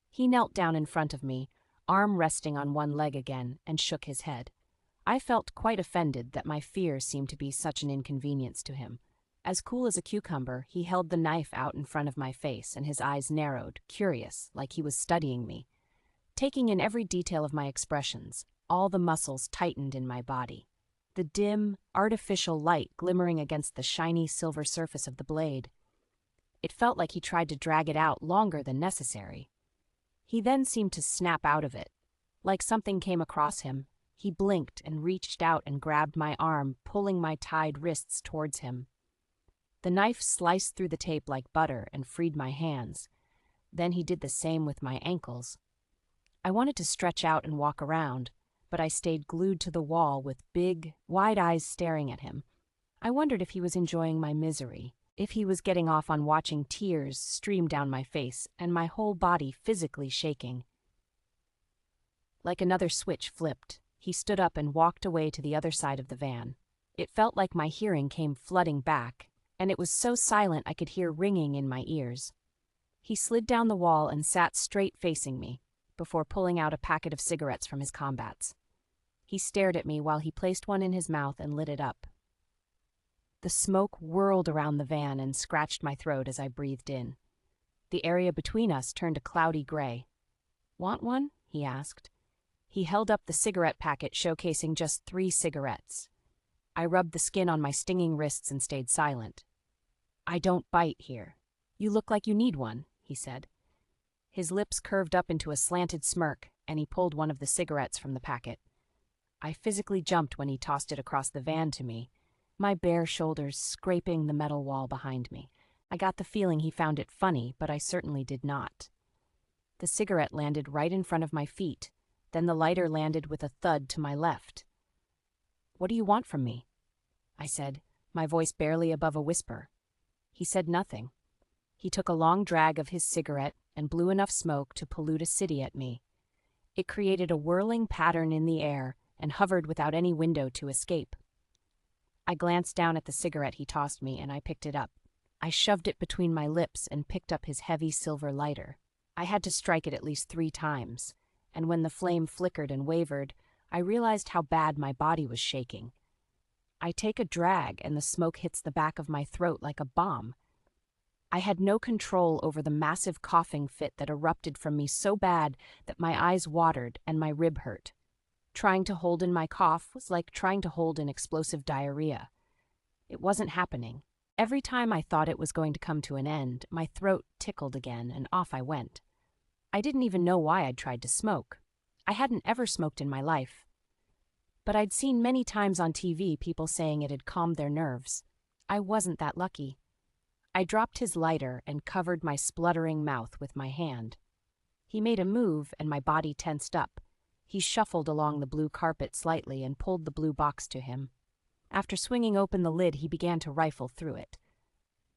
He knelt down in front of me, arm resting on one leg again, and shook his head. I felt quite offended that my fear seemed to be such an inconvenience to him. As cool as a cucumber, he held the knife out in front of my face, and his eyes narrowed, curious, like he was studying me. Taking in every detail of my expressions, all the muscles tightened in my body. The dim, artificial light glimmering against the shiny silver surface of the blade. It felt like he tried to drag it out longer than necessary. He then seemed to snap out of it. Like something came across him, he blinked and reached out and grabbed my arm, pulling my tied wrists towards him. The knife sliced through the tape like butter and freed my hands. Then he did the same with my ankles. I wanted to stretch out and walk around, but I stayed glued to the wall with big, wide eyes staring at him. I wondered if he was enjoying my misery, if he was getting off on watching tears stream down my face and my whole body physically shaking. Like another switch flipped. He stood up and walked away to the other side of the van. It felt like my hearing came flooding back, and it was so silent I could hear ringing in my ears. He slid down the wall and sat straight facing me, before pulling out a packet of cigarettes from his combats. He stared at me while he placed one in his mouth and lit it up. The smoke whirled around the van and scratched my throat as I breathed in. The area between us turned a cloudy gray. "Want one?" he asked. He held up the cigarette packet showcasing just 3 cigarettes. I rubbed the skin on my stinging wrists and stayed silent. "I don't bite here. You look like you need one," he said. His lips curved up into a slanted smirk, and he pulled one of the cigarettes from the packet. I physically jumped when he tossed it across the van to me, my bare shoulders scraping the metal wall behind me. I got the feeling he found it funny, but I certainly did not. The cigarette landed right in front of my feet, then the lighter landed with a thud to my left. "What do you want from me?" I said, my voice barely above a whisper. He said nothing. He took a long drag of his cigarette and blew enough smoke to pollute a city at me. It created a whirling pattern in the air and hovered without any window to escape. I glanced down at the cigarette he tossed me, and I picked it up. I shoved it between my lips and picked up his heavy silver lighter. I had to strike it at least 3 times, and when the flame flickered and wavered, I realized how bad my body was shaking. I take a drag, and the smoke hits the back of my throat like a bomb. I had no control over the massive coughing fit that erupted from me so bad that my eyes watered and my rib hurt. Trying to hold in my cough was like trying to hold in explosive diarrhea. It wasn't happening. Every time I thought it was going to come to an end, my throat tickled again, and off I went. I didn't even know why I'd tried to smoke. I hadn't ever smoked in my life. But I'd seen many times on TV people saying it had calmed their nerves. I wasn't that lucky. I dropped his lighter and covered my spluttering mouth with my hand. He made a move, and my body tensed up. He shuffled along the blue carpet slightly and pulled the blue box to him. After swinging open the lid, he began to rifle through it.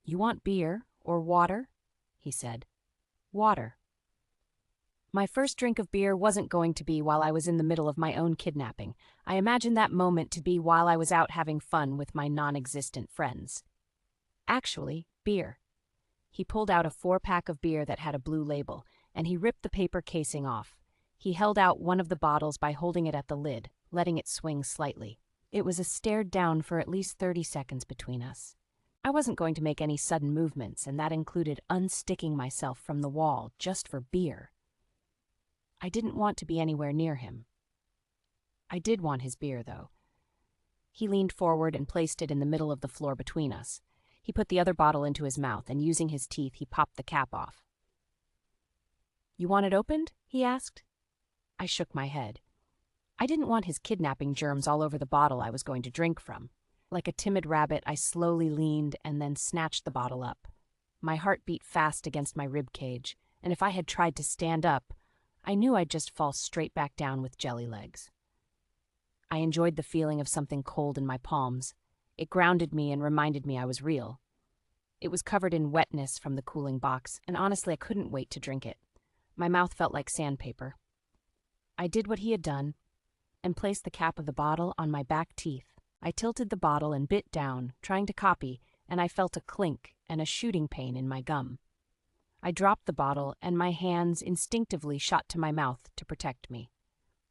"You want beer or water?" he said. "Water." My first drink of beer wasn't going to be while I was in the middle of my own kidnapping. I imagined that moment to be while I was out having fun with my non-existent friends. Actually, beer. He pulled out a 4-pack of beer that had a blue label, and he ripped the paper casing off. He held out one of the bottles by holding it at the lid, letting it swing slightly. It was a stared down for at least 30 seconds between us. I wasn't going to make any sudden movements, and that included unsticking myself from the wall just for beer. I didn't want to be anywhere near him. I did want his beer, though. He leaned forward and placed it in the middle of the floor between us. He put the other bottle into his mouth, and using his teeth, he popped the cap off. "You want it opened?" he asked. I shook my head. I didn't want his kidnapping germs all over the bottle I was going to drink from. Like a timid rabbit, I slowly leaned and then snatched the bottle up. My heart beat fast against my rib cage, and if I had tried to stand up, I knew I'd just fall straight back down with jelly legs. I enjoyed the feeling of something cold in my palms. It grounded me and reminded me I was real. It was covered in wetness from the cooling box, and honestly I couldn't wait to drink it. My mouth felt like sandpaper. I did what he had done, and placed the cap of the bottle on my back teeth. I tilted the bottle and bit down, trying to copy, and I felt a clink and a shooting pain in my gum. I dropped the bottle, and my hands instinctively shot to my mouth to protect me.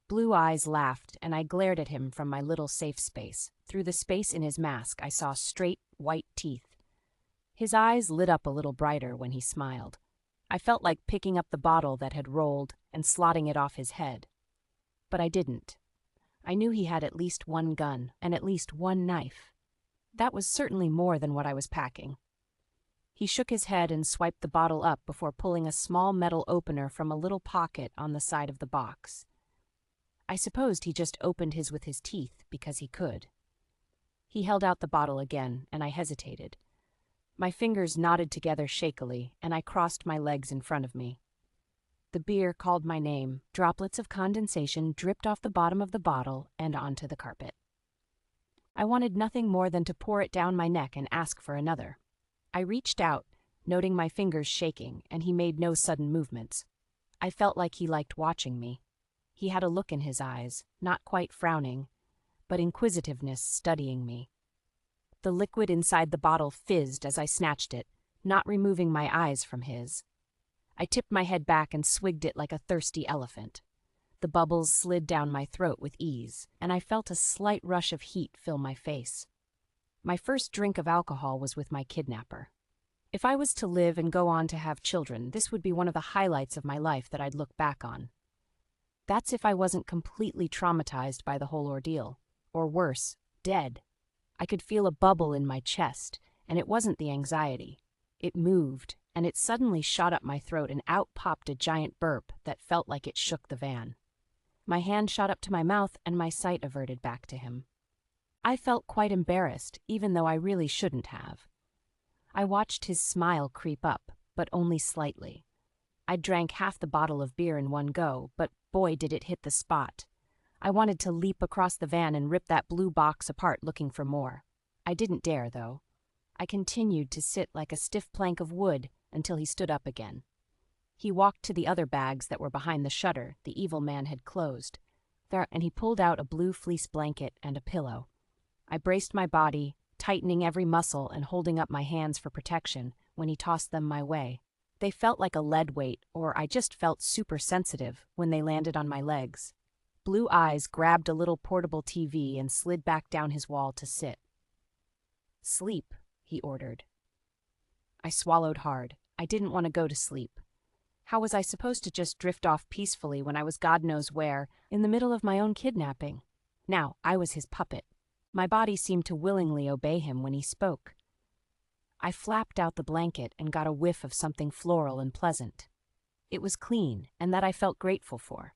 Blue eyes laughed, and I glared at him from my little safe space. Through the space in his mask, I saw straight, white teeth. His eyes lit up a little brighter when he smiled. I felt like picking up the bottle that had rolled and slotting it off his head. But I didn't. I knew he had at least 1 gun and at least 1 knife. That was certainly more than what I was packing. He shook his head and swiped the bottle up before pulling a small metal opener from a little pocket on the side of the box. I supposed he just opened his with his teeth because he could. He held out the bottle again, and I hesitated. My fingers knotted together shakily, and I crossed my legs in front of me. The beer called my name. Droplets of condensation dripped off the bottom of the bottle and onto the carpet. I wanted nothing more than to pour it down my neck and ask for another. I reached out, noting my fingers shaking, and he made no sudden movements. I felt like he liked watching me. He had a look in his eyes, not quite frowning, but inquisitiveness studying me. The liquid inside the bottle fizzed as I snatched it, not removing my eyes from his. I tipped my head back and swigged it like a thirsty elephant. The bubbles slid down my throat with ease, and I felt a slight rush of heat fill my face. My first drink of alcohol was with my kidnapper. If I was to live and go on to have children, this would be one of the highlights of my life that I'd look back on. That's if I wasn't completely traumatized by the whole ordeal. Or worse, dead. I could feel a bubble in my chest, and it wasn't the anxiety. It moved, and it suddenly shot up my throat and out popped a giant burp that felt like it shook the van. My hand shot up to my mouth and my sight averted back to him. I felt quite embarrassed, even though I really shouldn't have. I watched his smile creep up, but only slightly. I drank half the bottle of beer in one go, but boy did it hit the spot. I wanted to leap across the van and rip that blue box apart looking for more. I didn't dare, though. I continued to sit like a stiff plank of wood until he stood up again. He walked to the other bags that were behind the shutter the evil man had closed, and he pulled out a blue fleece blanket and a pillow. I braced my body, tightening every muscle and holding up my hands for protection when he tossed them my way. They felt like a lead weight, or I just felt super sensitive when they landed on my legs. Blue Eyes grabbed a little portable TV and slid back down his wall to sit. "Sleep," he ordered. I swallowed hard. I didn't want to go to sleep. How was I supposed to just drift off peacefully when I was God knows where, in the middle of my own kidnapping? Now, I was his puppet. My body seemed to willingly obey him when he spoke. I flapped out the blanket and got a whiff of something floral and pleasant. It was clean, and that I felt grateful for.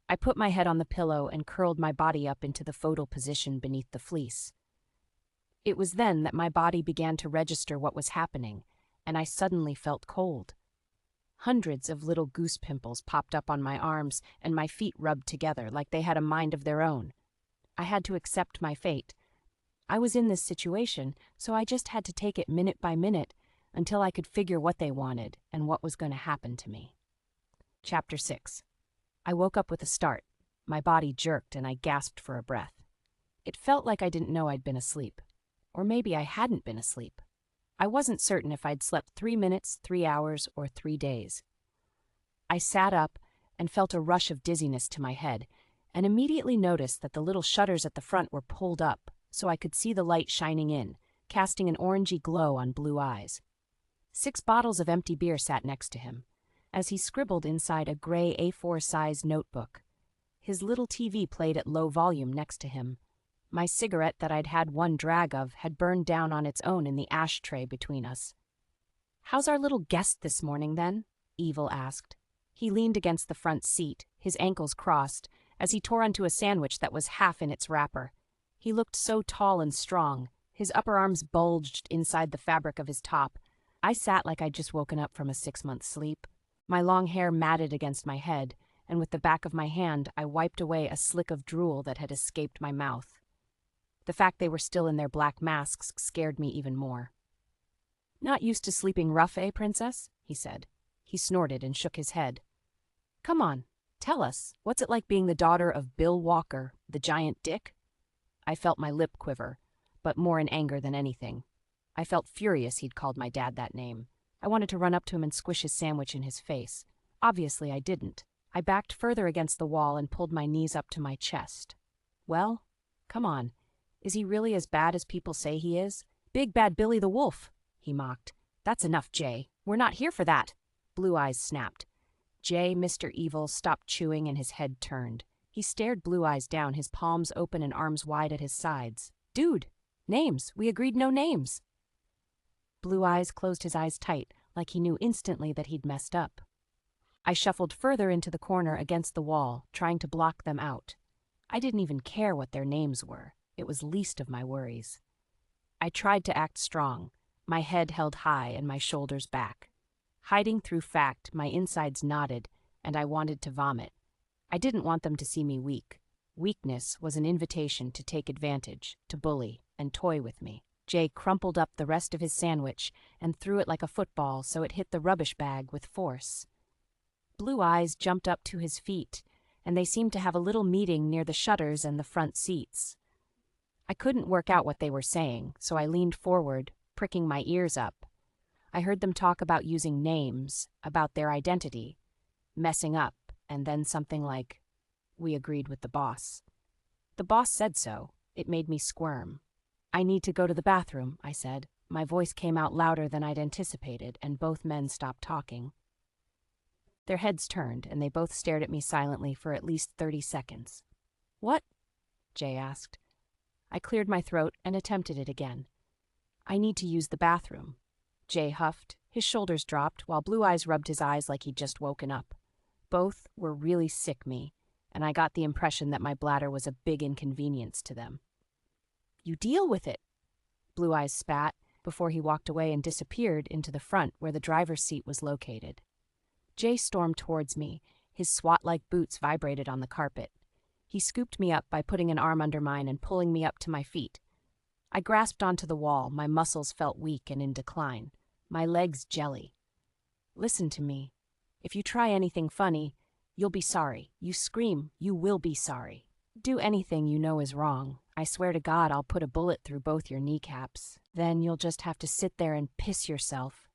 I put my head on the pillow and curled my body up into the fetal position beneath the fleece. It was then that my body began to register what was happening, and I suddenly felt cold. Hundreds of little goose pimples popped up on my arms, and my feet rubbed together like they had a mind of their own. I had to accept my fate. I was in this situation, so I just had to take it minute by minute until I could figure what they wanted and what was going to happen to me. Chapter 6. I woke up with a start. My body jerked and I gasped for a breath. It felt like I didn't know I'd been asleep. Or maybe I hadn't been asleep. I wasn't certain if I'd slept 3 minutes, 3 hours, or 3 days. I sat up and felt a rush of dizziness to my head, and immediately noticed that the little shutters at the front were pulled up so I could see the light shining in, casting an orangey glow on Blue Eyes. 6 bottles of empty beer sat next to him, as he scribbled inside a gray A4-size notebook. His little TV played at low volume next to him. My cigarette that I'd had one drag of had burned down on its own in the ashtray between us. "How's our little guest this morning, then?" Evil asked. He leaned against the front seat, his ankles crossed, as he tore onto a sandwich that was half in its wrapper. He looked so tall and strong. His upper arms bulged inside the fabric of his top. I sat like I'd just woken up from a 6-month sleep. My long hair matted against my head, and with the back of my hand I wiped away a slick of drool that had escaped my mouth. The fact they were still in their black masks scared me even more. "Not used to sleeping rough, eh, Princess?" he said. He snorted and shook his head. "Come on, tell us, what's it like being the daughter of Bill Walker, the giant dick?" I felt my lip quiver, but more in anger than anything. I felt furious he'd called my dad that name. I wanted to run up to him and squish his sandwich in his face. Obviously, I didn't. I backed further against the wall and pulled my knees up to my chest. "Well, come on. Is he really as bad as people say he is? Big bad Billy the Wolf," he mocked. "That's enough, Jay. We're not here for that." Blue Eyes snapped. Jay, Mr. Evil, stopped chewing and his head turned. He stared Blue Eyes down, his palms open and arms wide at his sides. "Dude, names. We agreed no names." Blue Eyes closed his eyes tight, like he knew instantly that he'd messed up. I shuffled further into the corner against the wall, trying to block them out. I didn't even care what their names were. It was least of my worries. I tried to act strong, my head held high and my shoulders back. Hiding through fact, my insides knotted, and I wanted to vomit. I didn't want them to see me weak. Weakness was an invitation to take advantage, to bully, and toy with me. Jay crumpled up the rest of his sandwich and threw it like a football so it hit the rubbish bag with force. Blue Eyes jumped up to his feet, and they seemed to have a little meeting near the shutters and the front seats. I couldn't work out what they were saying, so I leaned forward, pricking my ears up. I heard them talk about using names, about their identity, messing up, and then something like, "We agreed with the boss." The boss said so. It made me squirm. "I need to go to the bathroom," I said. My voice came out louder than I'd anticipated, and both men stopped talking. Their heads turned, and they both stared at me silently for at least 30 seconds. "What?" Jay asked. I cleared my throat and attempted it again. "I need to use the bathroom." Jay huffed. His shoulders dropped, while Blue Eyes rubbed his eyes like he'd just woken up. Both were really sick-me, and I got the impression that my bladder was a big inconvenience to them. "You deal with it," Blue Eyes spat, before he walked away and disappeared into the front where the driver's seat was located. Jay stormed towards me. His SWAT-like boots vibrated on the carpet. He scooped me up by putting an arm under mine and pulling me up to my feet. I grasped onto the wall. My muscles felt weak and in decline. My legs jelly. "Listen to me. If you try anything funny, you'll be sorry. You scream, you will be sorry. Do anything you know is wrong. I swear to God I'll put a bullet through both your kneecaps. Then you'll just have to sit there and piss yourself."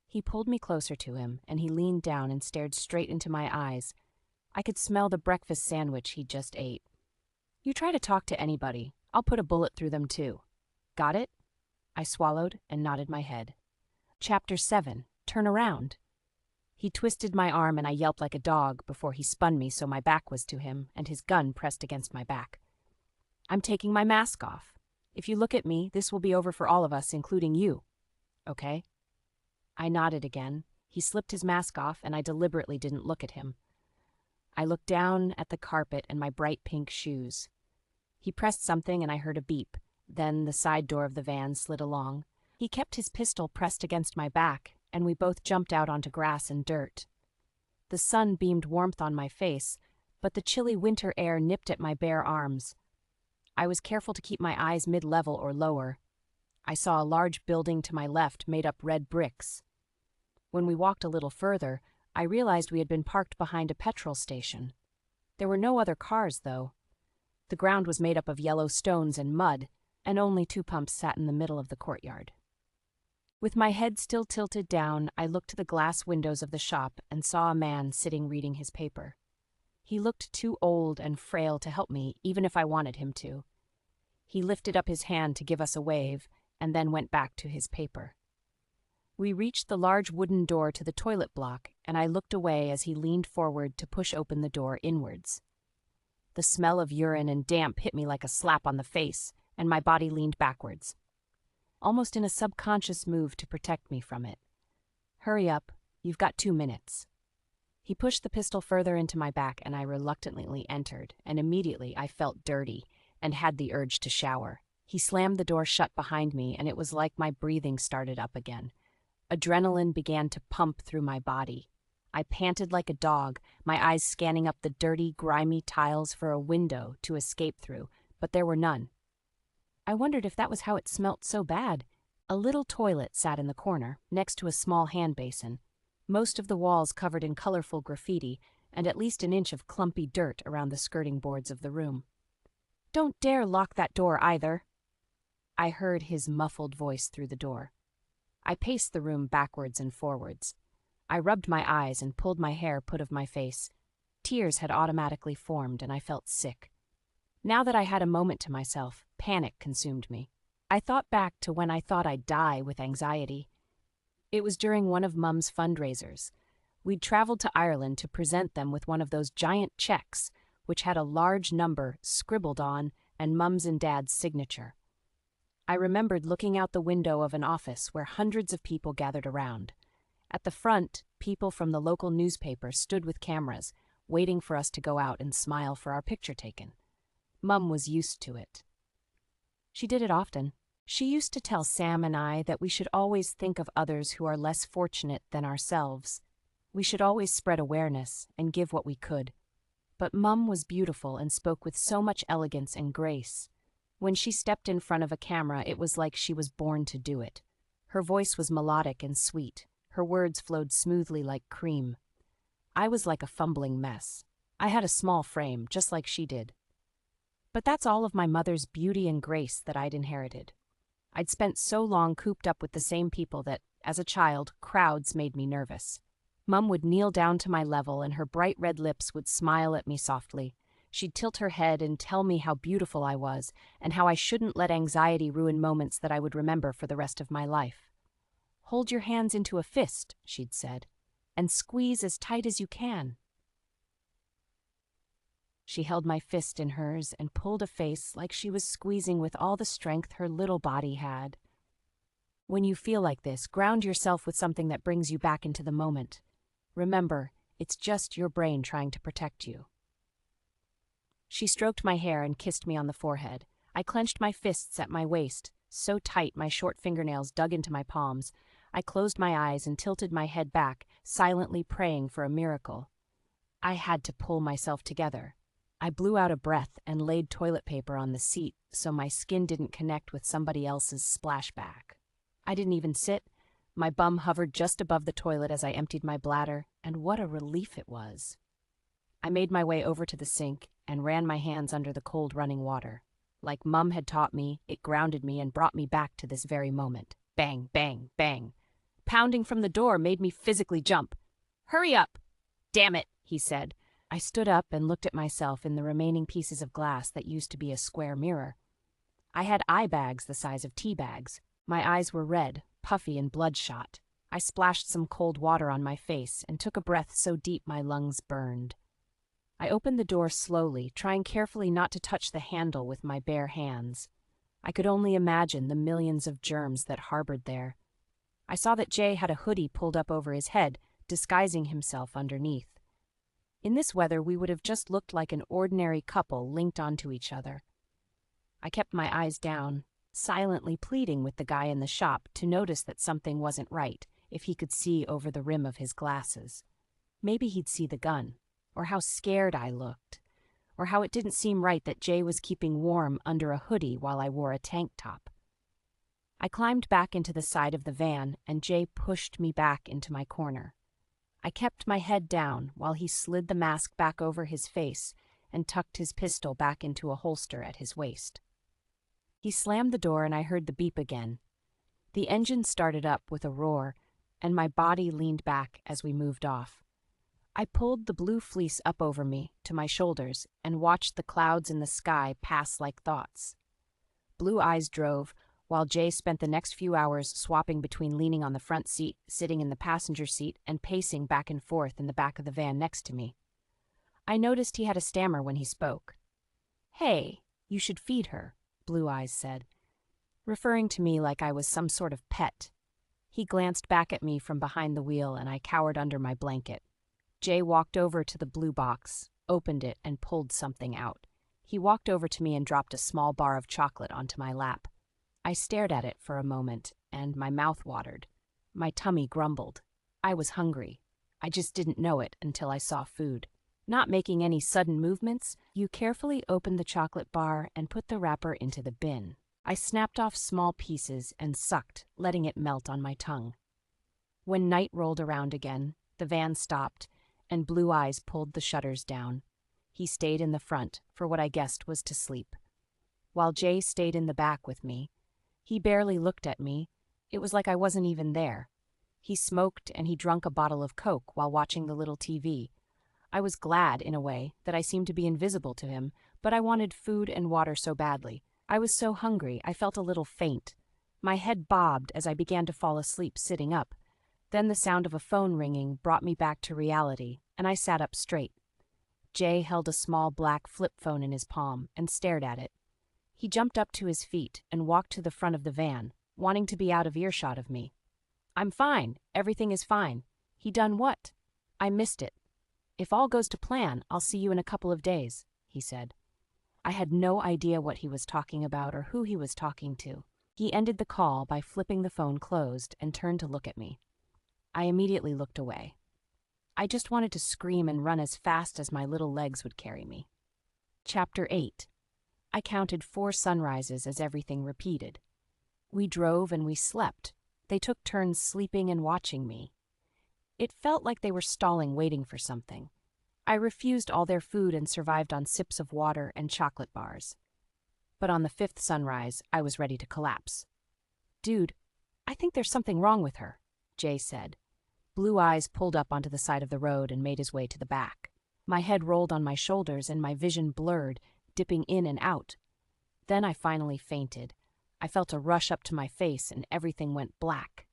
He pulled me closer to him, and he leaned down and stared straight into my eyes. I could smell the breakfast sandwich he just ate. "You try to talk to anybody, I'll put a bullet through them too. Got it?" I swallowed and nodded my head. Chapter 7. Turn around. He twisted my arm and I yelped like a dog before he spun me so my back was to him and his gun pressed against my back. "I'm taking my mask off. If you look at me, this will be over for all of us, including you. Okay?" I nodded again. He slipped his mask off and I deliberately didn't look at him. I looked down at the carpet and my bright pink shoes. He pressed something and I heard a beep. Then the side door of the van slid along. He kept his pistol pressed against my back, and we both jumped out onto grass and dirt. The sun beamed warmth on my face, but the chilly winter air nipped at my bare arms. I was careful to keep my eyes mid-level or lower. I saw a large building to my left made up red bricks. When we walked a little further, I realized we had been parked behind a petrol station. There were no other cars, though. The ground was made up of yellow stones and mud, and only 2 pumps sat in the middle of the courtyard. With my head still tilted down, I looked to the glass windows of the shop and saw a man sitting reading his paper. He looked too old and frail to help me, even if I wanted him to. He lifted up his hand to give us a wave, and then went back to his paper. We reached the large wooden door to the toilet block, and I looked away as he leaned forward to push open the door inwards. The smell of urine and damp hit me like a slap on the face, and my body leaned backwards, almost in a subconscious move to protect me from it. "Hurry up, you've got 2 minutes. He pushed the pistol further into my back, and I reluctantly entered, and immediately I felt dirty and had the urge to shower. He slammed the door shut behind me, and it was like my breathing started up again. Adrenaline began to pump through my body. I panted like a dog, my eyes scanning up the dirty, grimy tiles for a window to escape through, but there were none. I wondered if that was how it smelt so bad. A little toilet sat in the corner, next to a small hand basin, most of the walls covered in colorful graffiti, and at least an inch of clumpy dirt around the skirting boards of the room. "Don't dare lock that door either," I heard his muffled voice through the door. I paced the room backwards and forwards. I rubbed my eyes and pulled my hair put of my face. Tears had automatically formed, and I felt sick. Now that I had a moment to myself, panic consumed me. I thought back to when I thought I'd die with anxiety. It was during one of Mum's fundraisers. We'd traveled to Ireland to present them with one of those giant checks, which had a large number scribbled on and Mum's and Dad's signature. I remembered looking out the window of an office where hundreds of people gathered around. At the front, people from the local newspaper stood with cameras, waiting for us to go out and smile for our picture taken. Mum was used to it. She did it often. She used to tell Sam and I that we should always think of others who are less fortunate than ourselves. We should always spread awareness and give what we could. But Mum was beautiful and spoke with so much elegance and grace. When she stepped in front of a camera, it was like she was born to do it. Her voice was melodic and sweet. Her words flowed smoothly like cream. I was like a fumbling mess. I had a small frame, just like she did. But that's all of my mother's beauty and grace that I'd inherited. I'd spent so long cooped up with the same people that, as a child, crowds made me nervous. Mum would kneel down to my level and her bright red lips would smile at me softly. She'd tilt her head and tell me how beautiful I was and how I shouldn't let anxiety ruin moments that I would remember for the rest of my life. "Hold your hands into a fist," she'd said, "and squeeze as tight as you can." She held my fist in hers and pulled a face like she was squeezing with all the strength her little body had. When you feel like this, ground yourself with something that brings you back into the moment. Remember, it's just your brain trying to protect you. She stroked my hair and kissed me on the forehead. I clenched my fists at my waist, so tight my short fingernails dug into my palms. I closed my eyes and tilted my head back, silently praying for a miracle. I had to pull myself together. I blew out a breath and laid toilet paper on the seat so my skin didn't connect with somebody else's splashback. I didn't even sit. My bum hovered just above the toilet as I emptied my bladder, and what a relief it was. I made my way over to the sink and ran my hands under the cold running water. Like Mum had taught me, it grounded me and brought me back to this very moment. Bang, bang, bang. Pounding from the door made me physically jump. "Hurry up!" "Damn it," he said. I stood up and looked at myself in the remaining pieces of glass that used to be a square mirror. I had eye bags the size of tea bags. My eyes were red, puffy and bloodshot. I splashed some cold water on my face and took a breath so deep my lungs burned. I opened the door slowly, trying carefully not to touch the handle with my bare hands. I could only imagine the millions of germs that harbored there. I saw that Jay had a hoodie pulled up over his head, disguising himself underneath. In this weather, we would have just looked like an ordinary couple linked onto each other. I kept my eyes down, silently pleading with the guy in the shop to notice that something wasn't right if he could see over the rim of his glasses. Maybe he'd see the gun, or how scared I looked, or how it didn't seem right that Jay was keeping warm under a hoodie while I wore a tank top. I climbed back into the side of the van, and Jay pushed me back into my corner. I kept my head down while he slid the mask back over his face and tucked his pistol back into a holster at his waist. He slammed the door and I heard the beep again. The engine started up with a roar, and my body leaned back as we moved off. I pulled the blue fleece up over me to my shoulders and watched the clouds in the sky pass like thoughts. Blue Eyes drove, while Jay spent the next few hours swapping between leaning on the front seat, sitting in the passenger seat, and pacing back and forth in the back of the van next to me. I noticed he had a stammer when he spoke. "Hey, you should feed her," Blue Eyes said, referring to me like I was some sort of pet. He glanced back at me from behind the wheel and I cowered under my blanket. Jay walked over to the blue box, opened it, and pulled something out. He walked over to me and dropped a small bar of chocolate onto my lap. I stared at it for a moment, and my mouth watered. My tummy grumbled. I was hungry. I just didn't know it until I saw food. Not making any sudden movements, you carefully opened the chocolate bar and put the wrapper into the bin. I snapped off small pieces and sucked, letting it melt on my tongue. When night rolled around again, the van stopped, and Blue Eyes pulled the shutters down. He stayed in the front for what I guessed was to sleep, while Jay stayed in the back with me. He barely looked at me. It was like I wasn't even there. He smoked and he drank a bottle of Coke while watching the little TV. I was glad, in a way, that I seemed to be invisible to him, but I wanted food and water so badly. I was so hungry, I felt a little faint. My head bobbed as I began to fall asleep sitting up. Then the sound of a phone ringing brought me back to reality, and I sat up straight. Jay held a small black flip phone in his palm and stared at it. He jumped up to his feet and walked to the front of the van, wanting to be out of earshot of me. "I'm fine. Everything is fine." "He done what?" "I missed it." "If all goes to plan, I'll see you in a couple of days," he said. I had no idea what he was talking about or who he was talking to. He ended the call by flipping the phone closed and turned to look at me. I immediately looked away. I just wanted to scream and run as fast as my little legs would carry me. Chapter 8. I counted 4 sunrises as everything repeated. We drove and we slept. They took turns sleeping and watching me. It felt like they were stalling, waiting for something. I refused all their food and survived on sips of water and chocolate bars. But on the fifth sunrise, I was ready to collapse. "Dude, I think there's something wrong with her," Jay said. Blue Eyes pulled up onto the side of the road and made his way to the back. My head rolled on my shoulders and my vision blurred, dipping in and out. Then I finally fainted. I felt a rush up to my face and everything went black.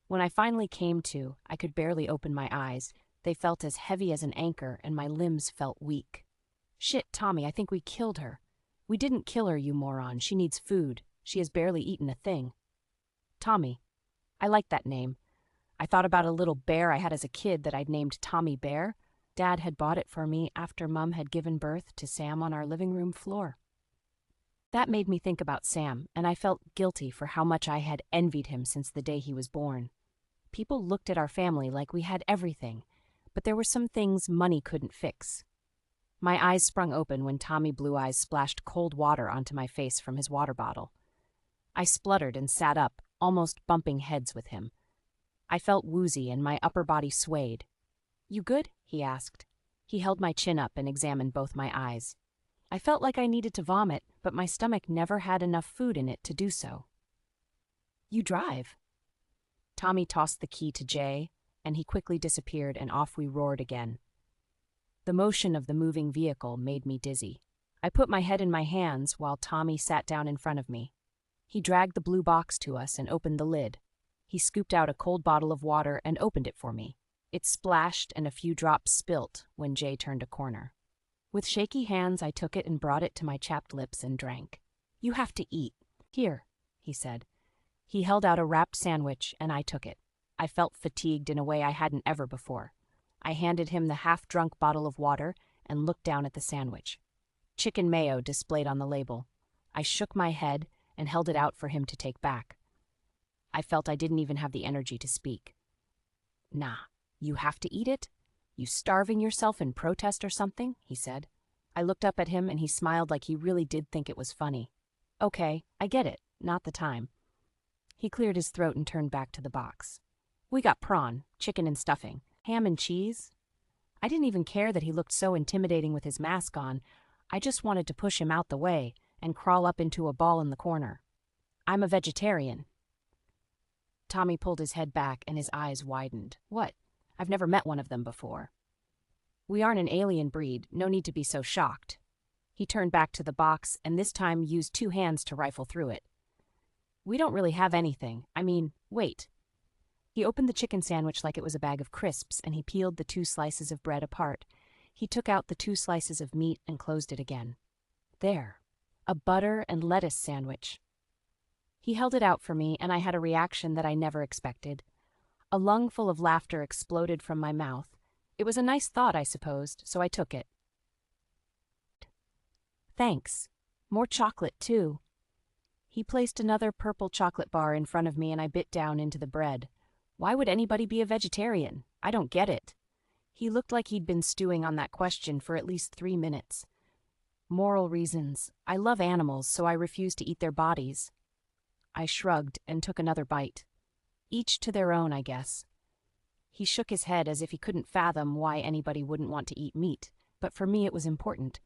When I finally came to, I could barely open my eyes. They felt as heavy as an anchor and my limbs felt weak. "Shit, Tommy, I think we killed her." "We didn't kill her, you moron. She needs food. She has barely eaten a thing." Tommy. I liked that name. I thought about a little bear I had as a kid that I'd named Tommy Bear. Dad had bought it for me after Mum had given birth to Sam on our living room floor. That made me think about Sam, and I felt guilty for how much I had envied him since the day he was born. People looked at our family like we had everything, but there were some things money couldn't fix. My eyes sprung open when Tommy Blue Eyes splashed cold water onto my face from his water bottle. I spluttered and sat up, almost bumping heads with him. I felt woozy and my upper body swayed. "You good?" he asked. He held my chin up and examined both my eyes. I felt like I needed to vomit, but my stomach never had enough food in it to do so. "You drive." Tommy tossed the key to Jay, and he quickly disappeared and off we roared again. The motion of the moving vehicle made me dizzy. I put my head in my hands while Tommy sat down in front of me. He dragged the blue box to us and opened the lid. He scooped out a cold bottle of water and opened it for me. It splashed and a few drops spilt when Jay turned a corner. With shaky hands, I took it and brought it to my chapped lips and drank. "You have to eat." "Here," he said. He held out a wrapped sandwich and I took it. I felt fatigued in a way I hadn't ever before. I handed him the half-drunk bottle of water and looked down at the sandwich. Chicken mayo displayed on the label. I shook my head and held it out for him to take back. I felt I didn't even have the energy to speak. "Nah, you have to eat it? You starving yourself in protest or something?" he said. I looked up at him and he smiled like he really did think it was funny. "Okay, I get it. Not the time." He cleared his throat and turned back to the box. "We got prawn, chicken and stuffing, ham and cheese." I didn't even care that he looked so intimidating with his mask on. I just wanted to push him out the way and crawl up into a ball in the corner. "I'm a vegetarian." Tommy pulled his head back and his eyes widened. "What? I've never met one of them before." "We aren't an alien breed, no need to be so shocked." He turned back to the box and this time used 2 hands to rifle through it. "We don't really have anything. Wait." He opened the chicken sandwich like it was a bag of crisps and he peeled the 2 slices of bread apart. He took out the 2 slices of meat and closed it again. "There. A butter and lettuce sandwich." He held it out for me and I had a reaction that I never expected. A lungful of laughter exploded from my mouth. It was a nice thought, I supposed, so I took it. "Thanks. More chocolate, too." He placed another purple chocolate bar in front of me and I bit down into the bread. Why would anybody be a vegetarian? I don't get it. He looked like he'd been stewing on that question for at least 3 minutes. "Moral reasons. I love animals, so I refuse to eat their bodies." I shrugged and took another bite. "Each to their own, I guess." He shook his head as if he couldn't fathom why anybody wouldn't want to eat meat, but for me it was important.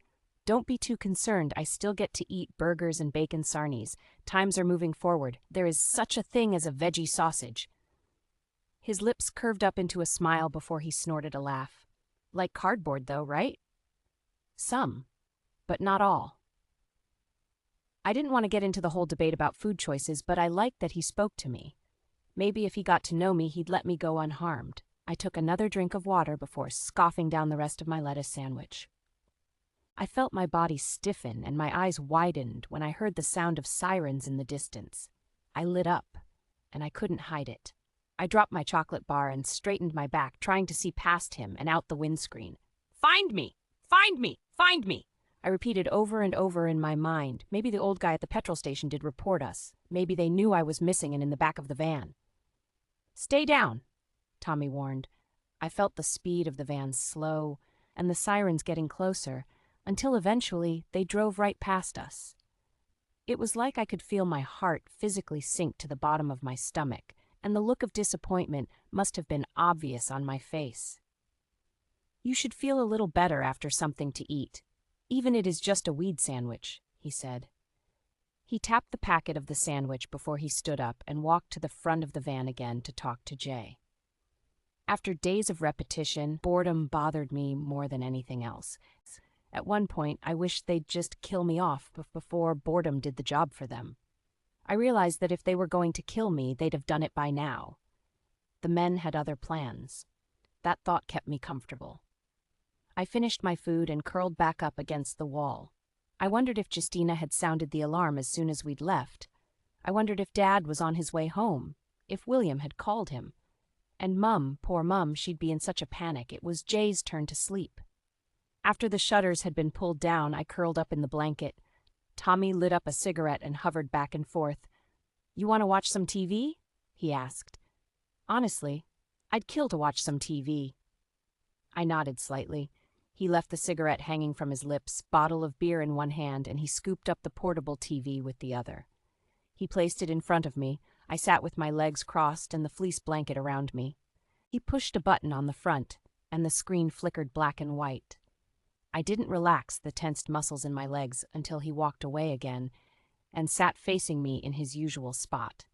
"Don't be too concerned, I still get to eat burgers and bacon sarnies. Times are moving forward. There is such a thing as a veggie sausage." His lips curved up into a smile before he snorted a laugh. "Like cardboard though, right?" "Some, but not all." I didn't want to get into the whole debate about food choices, but I liked that he spoke to me. Maybe if he got to know me, he'd let me go unharmed. I took another drink of water before scoffing down the rest of my lettuce sandwich. I felt my body stiffen and my eyes widened when I heard the sound of sirens in the distance. I lit up, and I couldn't hide it. I dropped my chocolate bar and straightened my back, trying to see past him and out the windscreen. "Find me! Find me! Find me!" I repeated over and over in my mind. Maybe the old guy at the petrol station did report us. Maybe they knew I was missing and in the back of the van. "Stay down," Tommy warned. I felt the speed of the van slow and the sirens getting closer, until eventually they drove right past us. It was like I could feel my heart physically sink to the bottom of my stomach, and the look of disappointment must have been obvious on my face. You should feel a little better after something to eat. Even it is just a weed sandwich, he said. He tapped the packet of the sandwich before he stood up and walked to the front of the van again to talk to Jay. After days of repetition, boredom bothered me more than anything else. At one point, I wished they'd just kill me off before boredom did the job for them. I realized that if they were going to kill me, they'd have done it by now. The men had other plans. That thought kept me comfortable. I finished my food and curled back up against the wall. I wondered if Justina had sounded the alarm as soon as we'd left. I wondered if Dad was on his way home, if William had called him. And Mum, poor Mum, she'd be in such a panic. It was Jay's turn to sleep. After the shutters had been pulled down, I curled up in the blanket. Tommy lit up a cigarette and hovered back and forth. "You want to watch some TV?" he asked. Honestly, I'd kill to watch some TV. I nodded slightly. He left the cigarette hanging from his lips, bottle of beer in one hand, and he scooped up the portable TV with the other. He placed it in front of me. I sat with my legs crossed and the fleece blanket around me. He pushed a button on the front, and the screen flickered black and white. I didn't relax the tensed muscles in my legs until he walked away again and sat facing me in his usual spot.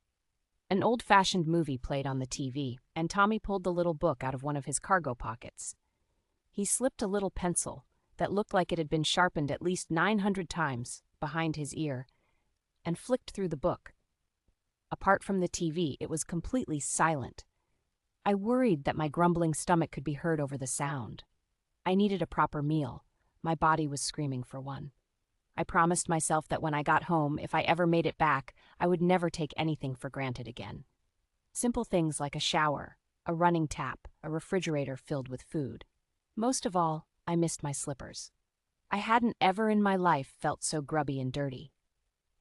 An old-fashioned movie played on the TV, and Tommy pulled the little book out of one of his cargo pockets. He slipped a little pencil that looked like it had been sharpened at least 900 times behind his ear and flicked through the book. Apart from the TV, it was completely silent. I worried that my grumbling stomach could be heard over the sound. I needed a proper meal. My body was screaming for one. I promised myself that when I got home, if I ever made it back, I would never take anything for granted again. Simple things like a shower, a running tap, a refrigerator filled with food. Most of all, I missed my slippers. I hadn't ever in my life felt so grubby and dirty.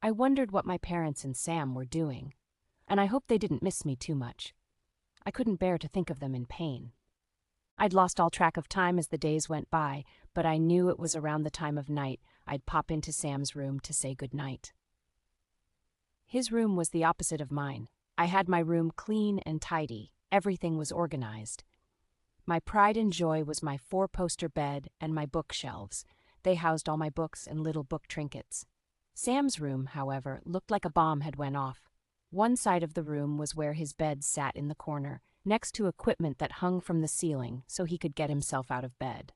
I wondered what my parents and Sam were doing, and I hoped they didn't miss me too much. I couldn't bear to think of them in pain. I'd lost all track of time as the days went by, but I knew it was around the time of night I'd pop into Sam's room to say goodnight. His room was the opposite of mine. I had my room clean and tidy. Everything was organized. My pride and joy was my 4-poster bed and my bookshelves. They housed all my books and little book trinkets. Sam's room, however, looked like a bomb had went off. One side of the room was where his bed sat in the corner, next to equipment that hung from the ceiling so he could get himself out of bed.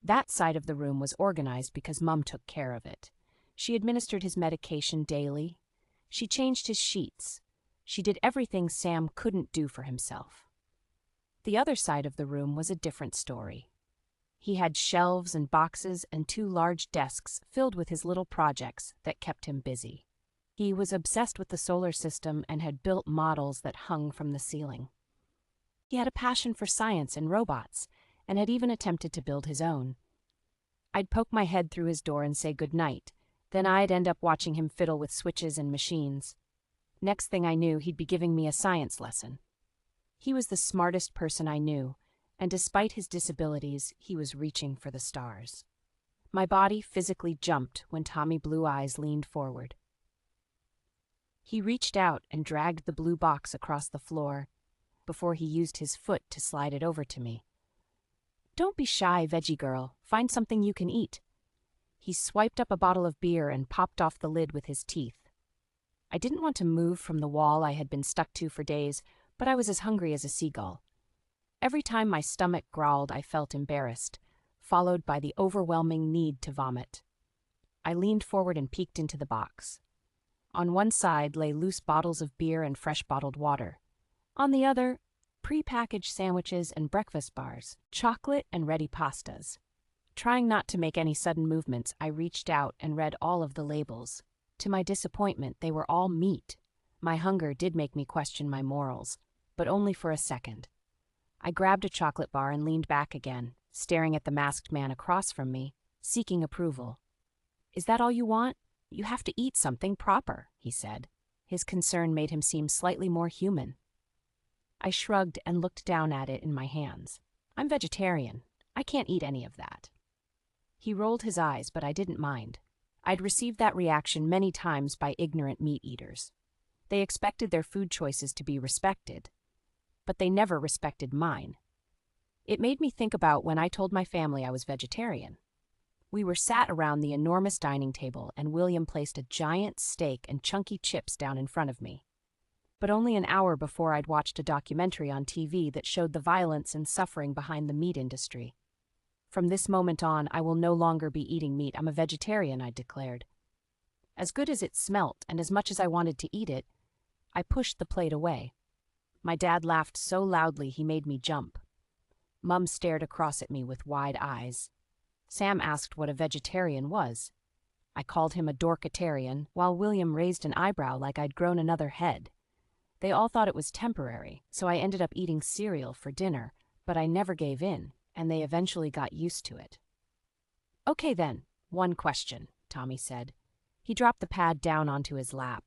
That side of the room was organized because Mum took care of it. She administered his medication daily. She changed his sheets. She did everything Sam couldn't do for himself. The other side of the room was a different story. He had shelves and boxes and 2 large desks filled with his little projects that kept him busy. He was obsessed with the solar system and had built models that hung from the ceiling. He had a passion for science and robots, and had even attempted to build his own. I'd poke my head through his door and say goodnight, then I'd end up watching him fiddle with switches and machines. Next thing I knew, he'd be giving me a science lesson. He was the smartest person I knew, and despite his disabilities, he was reaching for the stars. My body physically jumped when Tommy Blue Eyes leaned forward. He reached out and dragged the blue box across the floor before he used his foot to slide it over to me. "Don't be shy, veggie girl. Find something you can eat." He swiped up a bottle of beer and popped off the lid with his teeth. I didn't want to move from the wall I had been stuck to for days, but I was as hungry as a seagull. Every time my stomach growled, I felt embarrassed, followed by the overwhelming need to vomit. I leaned forward and peeked into the box. On one side lay loose bottles of beer and fresh bottled water. On the other, pre-packaged sandwiches and breakfast bars, chocolate and ready pastas. Trying not to make any sudden movements, I reached out and read all of the labels. To my disappointment, they were all meat. My hunger did make me question my morals, but only for a second. I grabbed a chocolate bar and leaned back again, staring at the masked man across from me, seeking approval. "Is that all you want? You have to eat something proper," he said. His concern made him seem slightly more human. I shrugged and looked down at it in my hands. "I'm vegetarian. I can't eat any of that." He rolled his eyes, but I didn't mind. I'd received that reaction many times by ignorant meat eaters. They expected their food choices to be respected, but they never respected mine. It made me think about when I told my family I was vegetarian. We were sat around the enormous dining table, and William placed a giant steak and chunky chips down in front of me. But only an hour before I'd watched a documentary on TV that showed the violence and suffering behind the meat industry. From this moment on, I will no longer be eating meat. I'm a vegetarian, I declared. As good as it smelt, and as much as I wanted to eat it, I pushed the plate away. My dad laughed so loudly he made me jump. Mum stared across at me with wide eyes. Sam asked what a vegetarian was. I called him a dorkitarian, while William raised an eyebrow like I'd grown another head. They all thought it was temporary, so I ended up eating cereal for dinner, but I never gave in, and they eventually got used to it. Okay then, one question, Tommy said. He dropped the pad down onto his lap.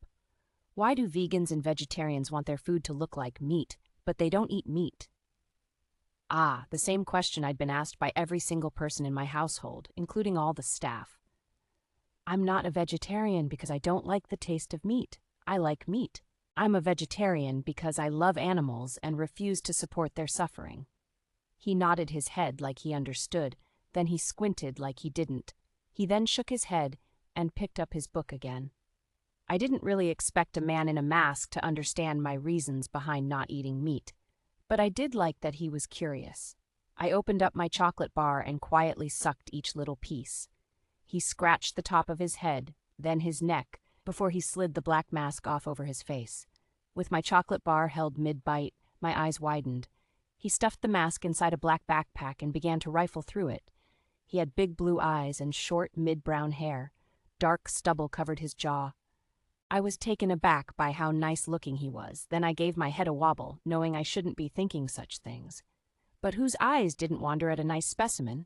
Why do vegans and vegetarians want their food to look like meat, but they don't eat meat? Ah, the same question I'd been asked by every single person in my household, including all the staff. I'm not a vegetarian because I don't like the taste of meat. I like meat. I'm a vegetarian because I love animals and refuse to support their suffering. He nodded his head like he understood, then he squinted like he didn't. He then shook his head and picked up his book again. I didn't really expect a man in a mask to understand my reasons behind not eating meat, but I did like that he was curious. I opened up my chocolate bar and quietly sucked each little piece. He scratched the top of his head, then his neck, before he slid the black mask off over his face. With my chocolate bar held mid-bite, my eyes widened. He stuffed the mask inside a black backpack and began to rifle through it. He had big blue eyes and short mid-brown hair. Dark stubble covered his jaw. I was taken aback by how nice-looking he was. Then I gave my head a wobble, knowing I shouldn't be thinking such things. But whose eyes didn't wander at a nice specimen?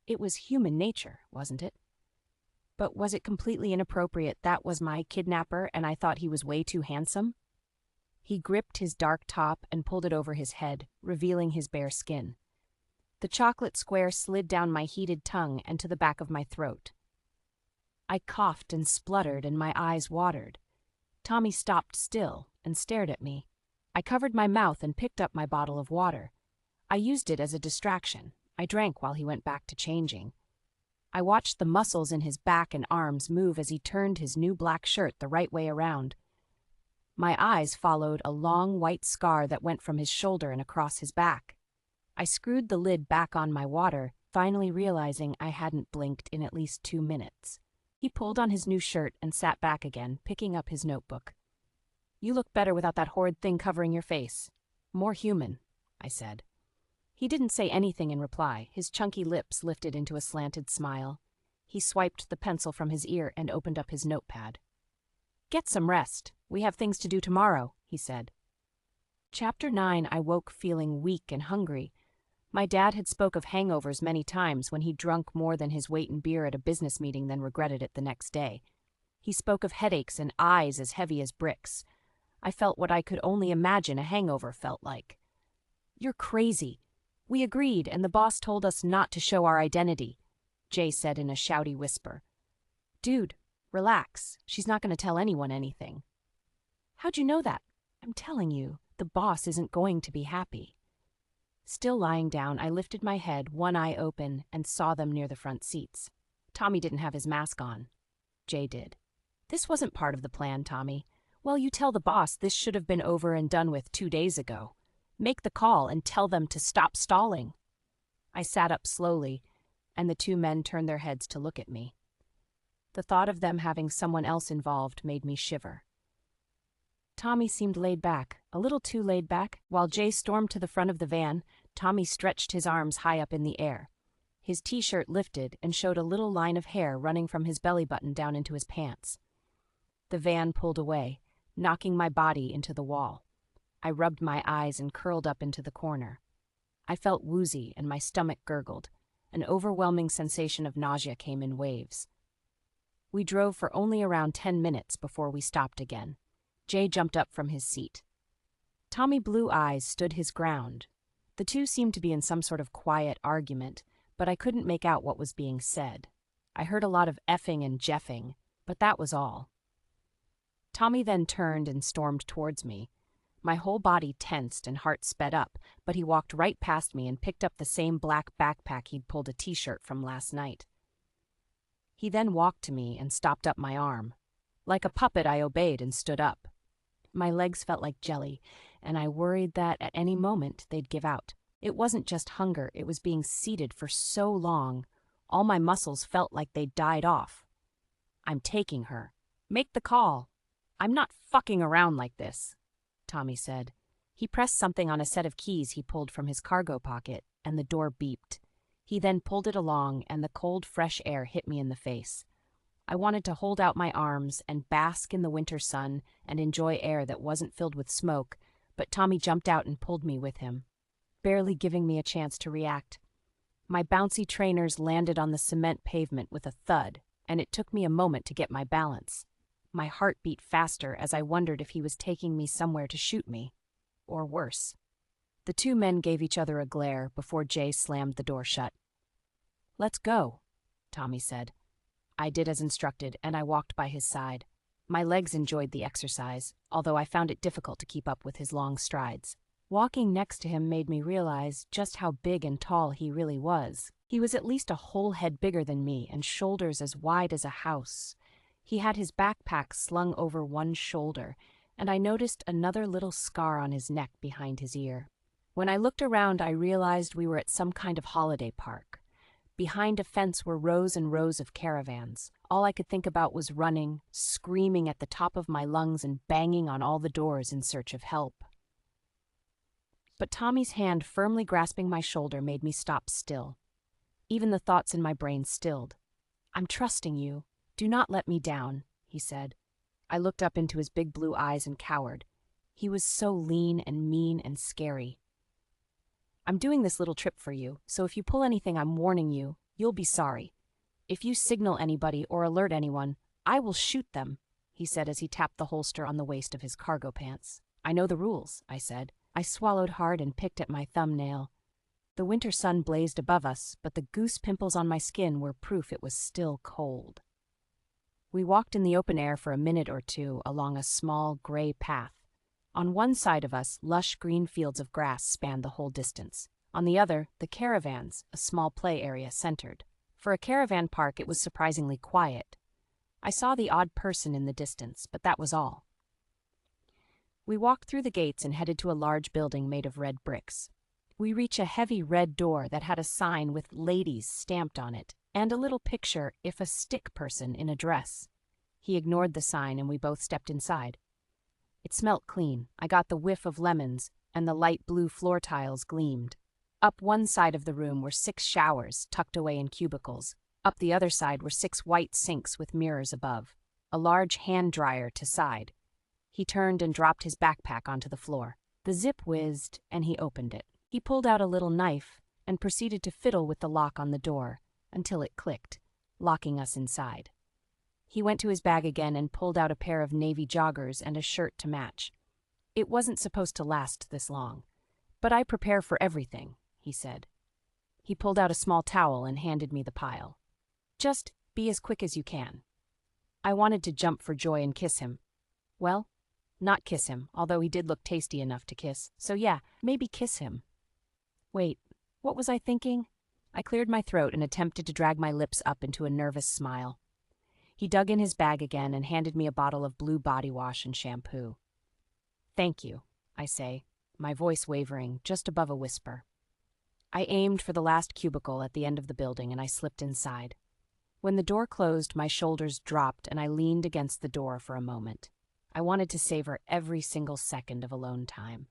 It was human nature, wasn't it? But was it completely inappropriate that was my kidnapper and I thought he was way too handsome? He gripped his dark top and pulled it over his head, revealing his bare skin. The chocolate square slid down my heated tongue and to the back of my throat. I coughed and spluttered and my eyes watered. Tommy stopped still and stared at me. I covered my mouth and picked up my bottle of water. I used it as a distraction. I drank while he went back to changing. I watched the muscles in his back and arms move as he turned his new black shirt the right way around. My eyes followed a long white scar that went from his shoulder and across his back. I screwed the lid back on my water, finally realizing I hadn't blinked in at least 2 minutes. He pulled on his new shirt and sat back again, picking up his notebook. You look better without that horrid thing covering your face. More human, I said. He didn't say anything in reply. His chunky lips lifted into a slanted smile. He swiped the pencil from his ear and opened up his notepad. Get some rest. We have things to do tomorrow, he said. Chapter 9. I woke feeling weak and hungry. My dad had spoke of hangovers many times when he drunk more than his weight in beer at a business meeting then regretted it the next day. He spoke of headaches and eyes as heavy as bricks. I felt what I could only imagine a hangover felt like. You're crazy. We agreed, and the boss told us not to show our identity, Jay said in a shouty whisper. Dude, relax. She's not going to tell anyone anything. How'd you know that? I'm telling you, the boss isn't going to be happy. Still lying down, I lifted my head, one eye open, and saw them near the front seats. Tommy didn't have his mask on. Jay did. This wasn't part of the plan, Tommy. Well, you tell the boss this should have been over and done with 2 days ago. Make the call and tell them to stop stalling. I sat up slowly, and the 2 men turned their heads to look at me. The thought of them having someone else involved made me shiver. Tommy seemed laid back, a little too laid back. While Jay stormed to the front of the van, Tommy stretched his arms high up in the air. His t-shirt lifted and showed a little line of hair running from his belly button down into his pants. The van pulled away, knocking my body into the wall. I rubbed my eyes and curled up into the corner. I felt woozy and my stomach gurgled. An overwhelming sensation of nausea came in waves. We drove for only around 10 minutes before we stopped again. Jay jumped up from his seat. Tommy Blue Eyes stood his ground. The two seemed to be in some sort of quiet argument, but I couldn't make out what was being said. I heard a lot of effing and jeffing, but that was all. Tommy then turned and stormed towards me. My whole body tensed and heart sped up, but he walked right past me and picked up the same black backpack he'd pulled a t-shirt from last night. He then walked to me and stopped up my arm. Like a puppet, I obeyed and stood up. My legs felt like jelly, and I worried that at any moment they'd give out. It wasn't just hunger, it was being seated for so long. All my muscles felt like they'd died off. I'm taking her. Make the call. I'm not fucking around like this, Tommy said. He pressed something on a set of keys he pulled from his cargo pocket, and the door beeped. He then pulled it along, and the cold, fresh air hit me in the face. I wanted to hold out my arms and bask in the winter sun and enjoy air that wasn't filled with smoke, but Tommy jumped out and pulled me with him, barely giving me a chance to react. My bouncy trainers landed on the cement pavement with a thud, and it took me a moment to get my balance. My heart beat faster as I wondered if he was taking me somewhere to shoot me, or worse. The two men gave each other a glare before Jay slammed the door shut. "Let's go," Tommy said. I did as instructed, and I walked by his side. My legs enjoyed the exercise, although I found it difficult to keep up with his long strides. Walking next to him made me realize just how big and tall he really was. He was at least a whole head bigger than me and shoulders as wide as a house. He had his backpack slung over one shoulder, and I noticed another little scar on his neck behind his ear. When I looked around, I realized we were at some kind of holiday park. Behind a fence were rows and rows of caravans. All I could think about was running, screaming at the top of my lungs and banging on all the doors in search of help. But Tommy's hand firmly grasping my shoulder made me stop still. Even the thoughts in my brain stilled. "I'm trusting you. Do not let me down," he said. I looked up into his big blue eyes and cowered. He was so lean and mean and scary. "I'm doing this little trip for you, so if you pull anything, I'm warning you, you'll be sorry. If you signal anybody or alert anyone, I will shoot them," he said as he tapped the holster on the waist of his cargo pants. "I know the rules," I said. I swallowed hard and picked at my thumbnail. The winter sun blazed above us, but the goose pimples on my skin were proof it was still cold. We walked in the open air for a minute or two along a small, gray path. On one side of us, lush green fields of grass spanned the whole distance. On the other, the caravans, a small play area, centered. For a caravan park, it was surprisingly quiet. I saw the odd person in the distance, but that was all. We walked through the gates and headed to a large building made of red bricks. We reached a heavy red door that had a sign with "ladies" stamped on it, and a little picture, if a stick person, in a dress. He ignored the sign and we both stepped inside. It smelt clean. I got the whiff of lemons, and the light blue floor tiles gleamed. Up one side of the room were 6 showers tucked away in cubicles. Up the other side were 6 white sinks with mirrors above. A large hand dryer to side. He turned and dropped his backpack onto the floor. The zip whizzed, and he opened it. He pulled out a little knife and proceeded to fiddle with the lock on the door until it clicked, locking us inside. He went to his bag again and pulled out a pair of navy joggers and a shirt to match. "It wasn't supposed to last this long, but I prepare for everything," he said. He pulled out a small towel and handed me the pile. "Just be as quick as you can." I wanted to jump for joy and kiss him. Well, not kiss him, although he did look tasty enough to kiss, so yeah, maybe kiss him. Wait, what was I thinking? I cleared my throat and attempted to drag my lips up into a nervous smile. He dug in his bag again and handed me a bottle of blue body wash and shampoo. "Thank you," I say, my voice wavering just above a whisper. I aimed for the last cubicle at the end of the building and I slipped inside. When the door closed, my shoulders dropped and I leaned against the door for a moment. I wanted to savor every single second of alone time.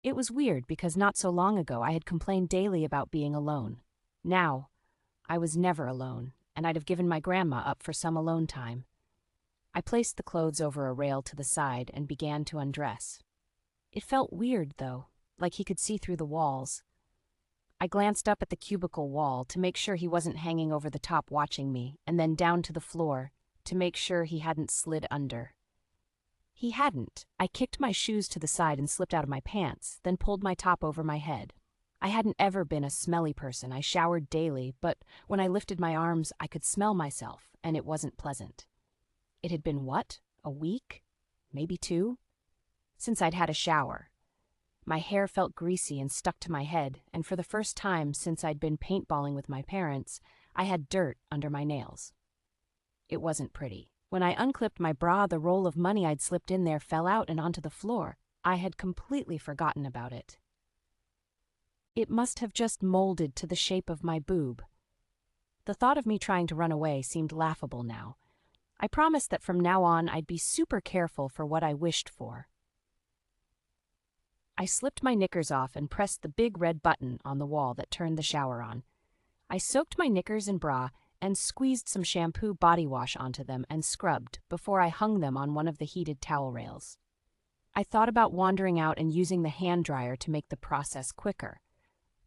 It was weird because not so long ago I had complained daily about being alone. Now, I was never alone, and I'd have given my grandma up for some alone time. I placed the clothes over a rail to the side and began to undress. It felt weird, though, like he could see through the walls. I glanced up at the cubicle wall to make sure he wasn't hanging over the top watching me, and then down to the floor to make sure he hadn't slid under. He hadn't. I kicked my shoes to the side and slipped out of my pants, then pulled my top over my head. I hadn't ever been a smelly person. I showered daily, but when I lifted my arms, I could smell myself, and it wasn't pleasant. It had been what? A week? Maybe 2? since I'd had a shower. My hair felt greasy and stuck to my head, and for the first time since I'd been paintballing with my parents, I had dirt under my nails. It wasn't pretty. When I unclipped my bra, the roll of money I'd slipped in there fell out and onto the floor. I had completely forgotten about it. It must have just molded to the shape of my boob. The thought of me trying to run away seemed laughable now. I promised that from now on I'd be super careful for what I wished for. I slipped my knickers off and pressed the big red button on the wall that turned the shower on. I soaked my knickers and bra and squeezed some shampoo body wash onto them and scrubbed before I hung them on one of the heated towel rails. I thought about wandering out and using the hand dryer to make the process quicker,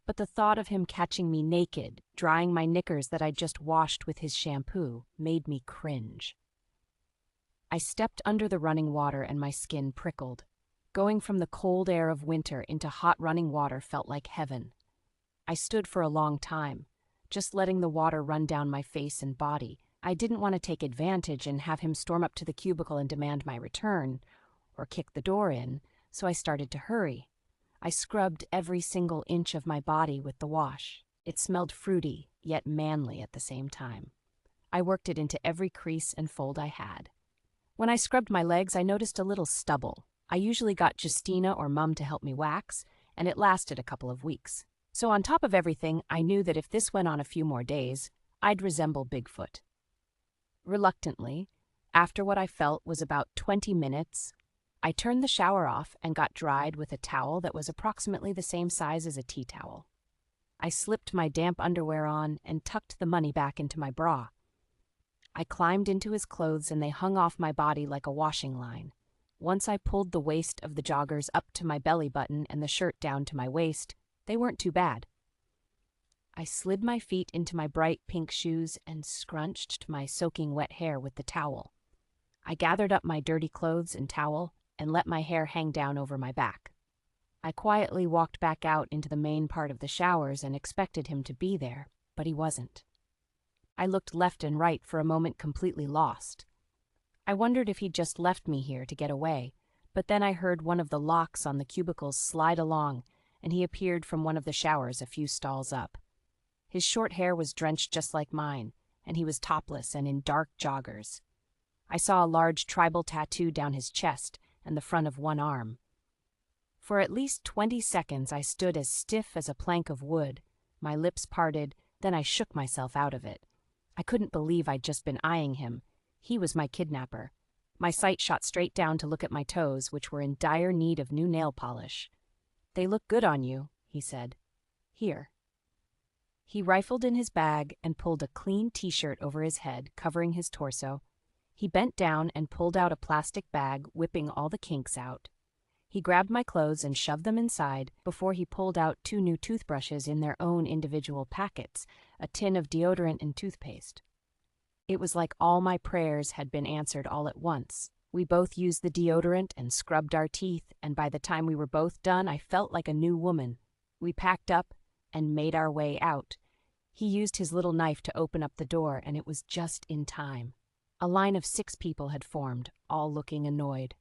but the thought of him catching me naked, drying my knickers that I'd just washed with his shampoo, made me cringe. I stepped under the running water and my skin prickled. Going from the cold air of winter into hot running water felt like heaven. I stood for a long time, just letting the water run down my face and body. I didn't want to take advantage and have him storm up to the cubicle and demand my return, or kick the door in, so I started to hurry. I scrubbed every single inch of my body with the wash. It smelled fruity, yet manly at the same time. I worked it into every crease and fold I had. When I scrubbed my legs, I noticed a little stubble. I usually got Justina or Mum to help me wax, and it lasted a couple of weeks. So on top of everything, I knew that if this went on a few more days, I'd resemble Bigfoot. Reluctantly, after what I felt was about 20 minutes, I turned the shower off and got dried with a towel that was approximately the same size as a tea towel. I slipped my damp underwear on and tucked the money back into my bra. I climbed into his clothes and they hung off my body like a washing line. Once I pulled the waist of the joggers up to my belly button and the shirt down to my waist, they weren't too bad. I slid my feet into my bright pink shoes and scrunched my soaking wet hair with the towel. I gathered up my dirty clothes and towel and let my hair hang down over my back. I quietly walked back out into the main part of the showers and expected him to be there, but he wasn't. I looked left and right for a moment, completely lost. I wondered if he'd just left me here to get away, but then I heard one of the locks on the cubicles slide along, and he appeared from one of the showers a few stalls up. His short hair was drenched just like mine, and he was topless and in dark joggers. I saw a large tribal tattoo down his chest and the front of one arm. For at least 20 seconds I stood as stiff as a plank of wood, my lips parted, then I shook myself out of it. I couldn't believe I'd just been eyeing him. He was my kidnapper. My sight shot straight down to look at my toes, which were in dire need of new nail polish. "They look good on you," he said. "Here." He rifled in his bag and pulled a clean t-shirt over his head, covering his torso. He bent down and pulled out a plastic bag, whipping all the kinks out. He grabbed my clothes and shoved them inside before he pulled out 2 new toothbrushes in their own individual packets, a tin of deodorant and toothpaste. It was like all my prayers had been answered all at once. We both used the deodorant and scrubbed our teeth, and by the time we were both done, I felt like a new woman. We packed up and made our way out. He used his little knife to open up the door, and it was just in time. A line of 6 people had formed, all looking annoyed.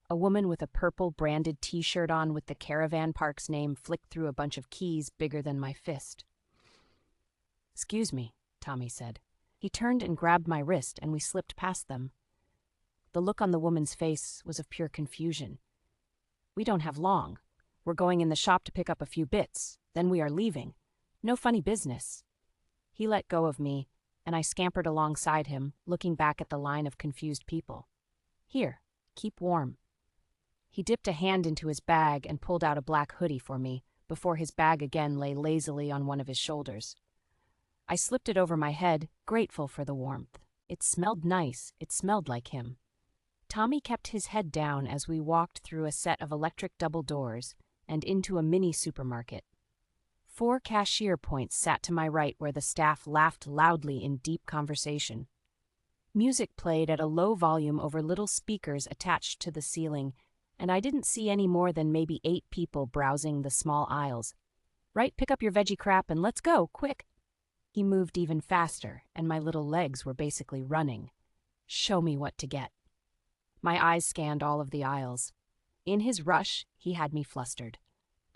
A woman with a purple branded t-shirt on with the caravan park's name flicked through a bunch of keys bigger than my fist. "Excuse me," Tommy said. He turned and grabbed my wrist, and we slipped past them. The look on the woman's face was of pure confusion. "We don't have long. We're going in the shop to pick up a few bits. Then we are leaving. No funny business." He let go of me, and I scampered alongside him, looking back at the line of confused people. "Here, keep warm." He dipped a hand into his bag and pulled out a black hoodie for me, before his bag again lay lazily on one of his shoulders. I slipped it over my head, grateful for the warmth. It smelled nice. It smelled like him. Tommy kept his head down as we walked through a set of electric double doors and into a mini supermarket. 4 cashier points sat to my right where the staff laughed loudly in deep conversation. Music played at a low volume over little speakers attached to the ceiling, and I didn't see any more than maybe 8 people browsing the small aisles. "Right, pick up your veggie crap and let's go, quick." He moved even faster, and my little legs were basically running. Show me what to get. My eyes scanned all of the aisles. In his rush, he had me flustered.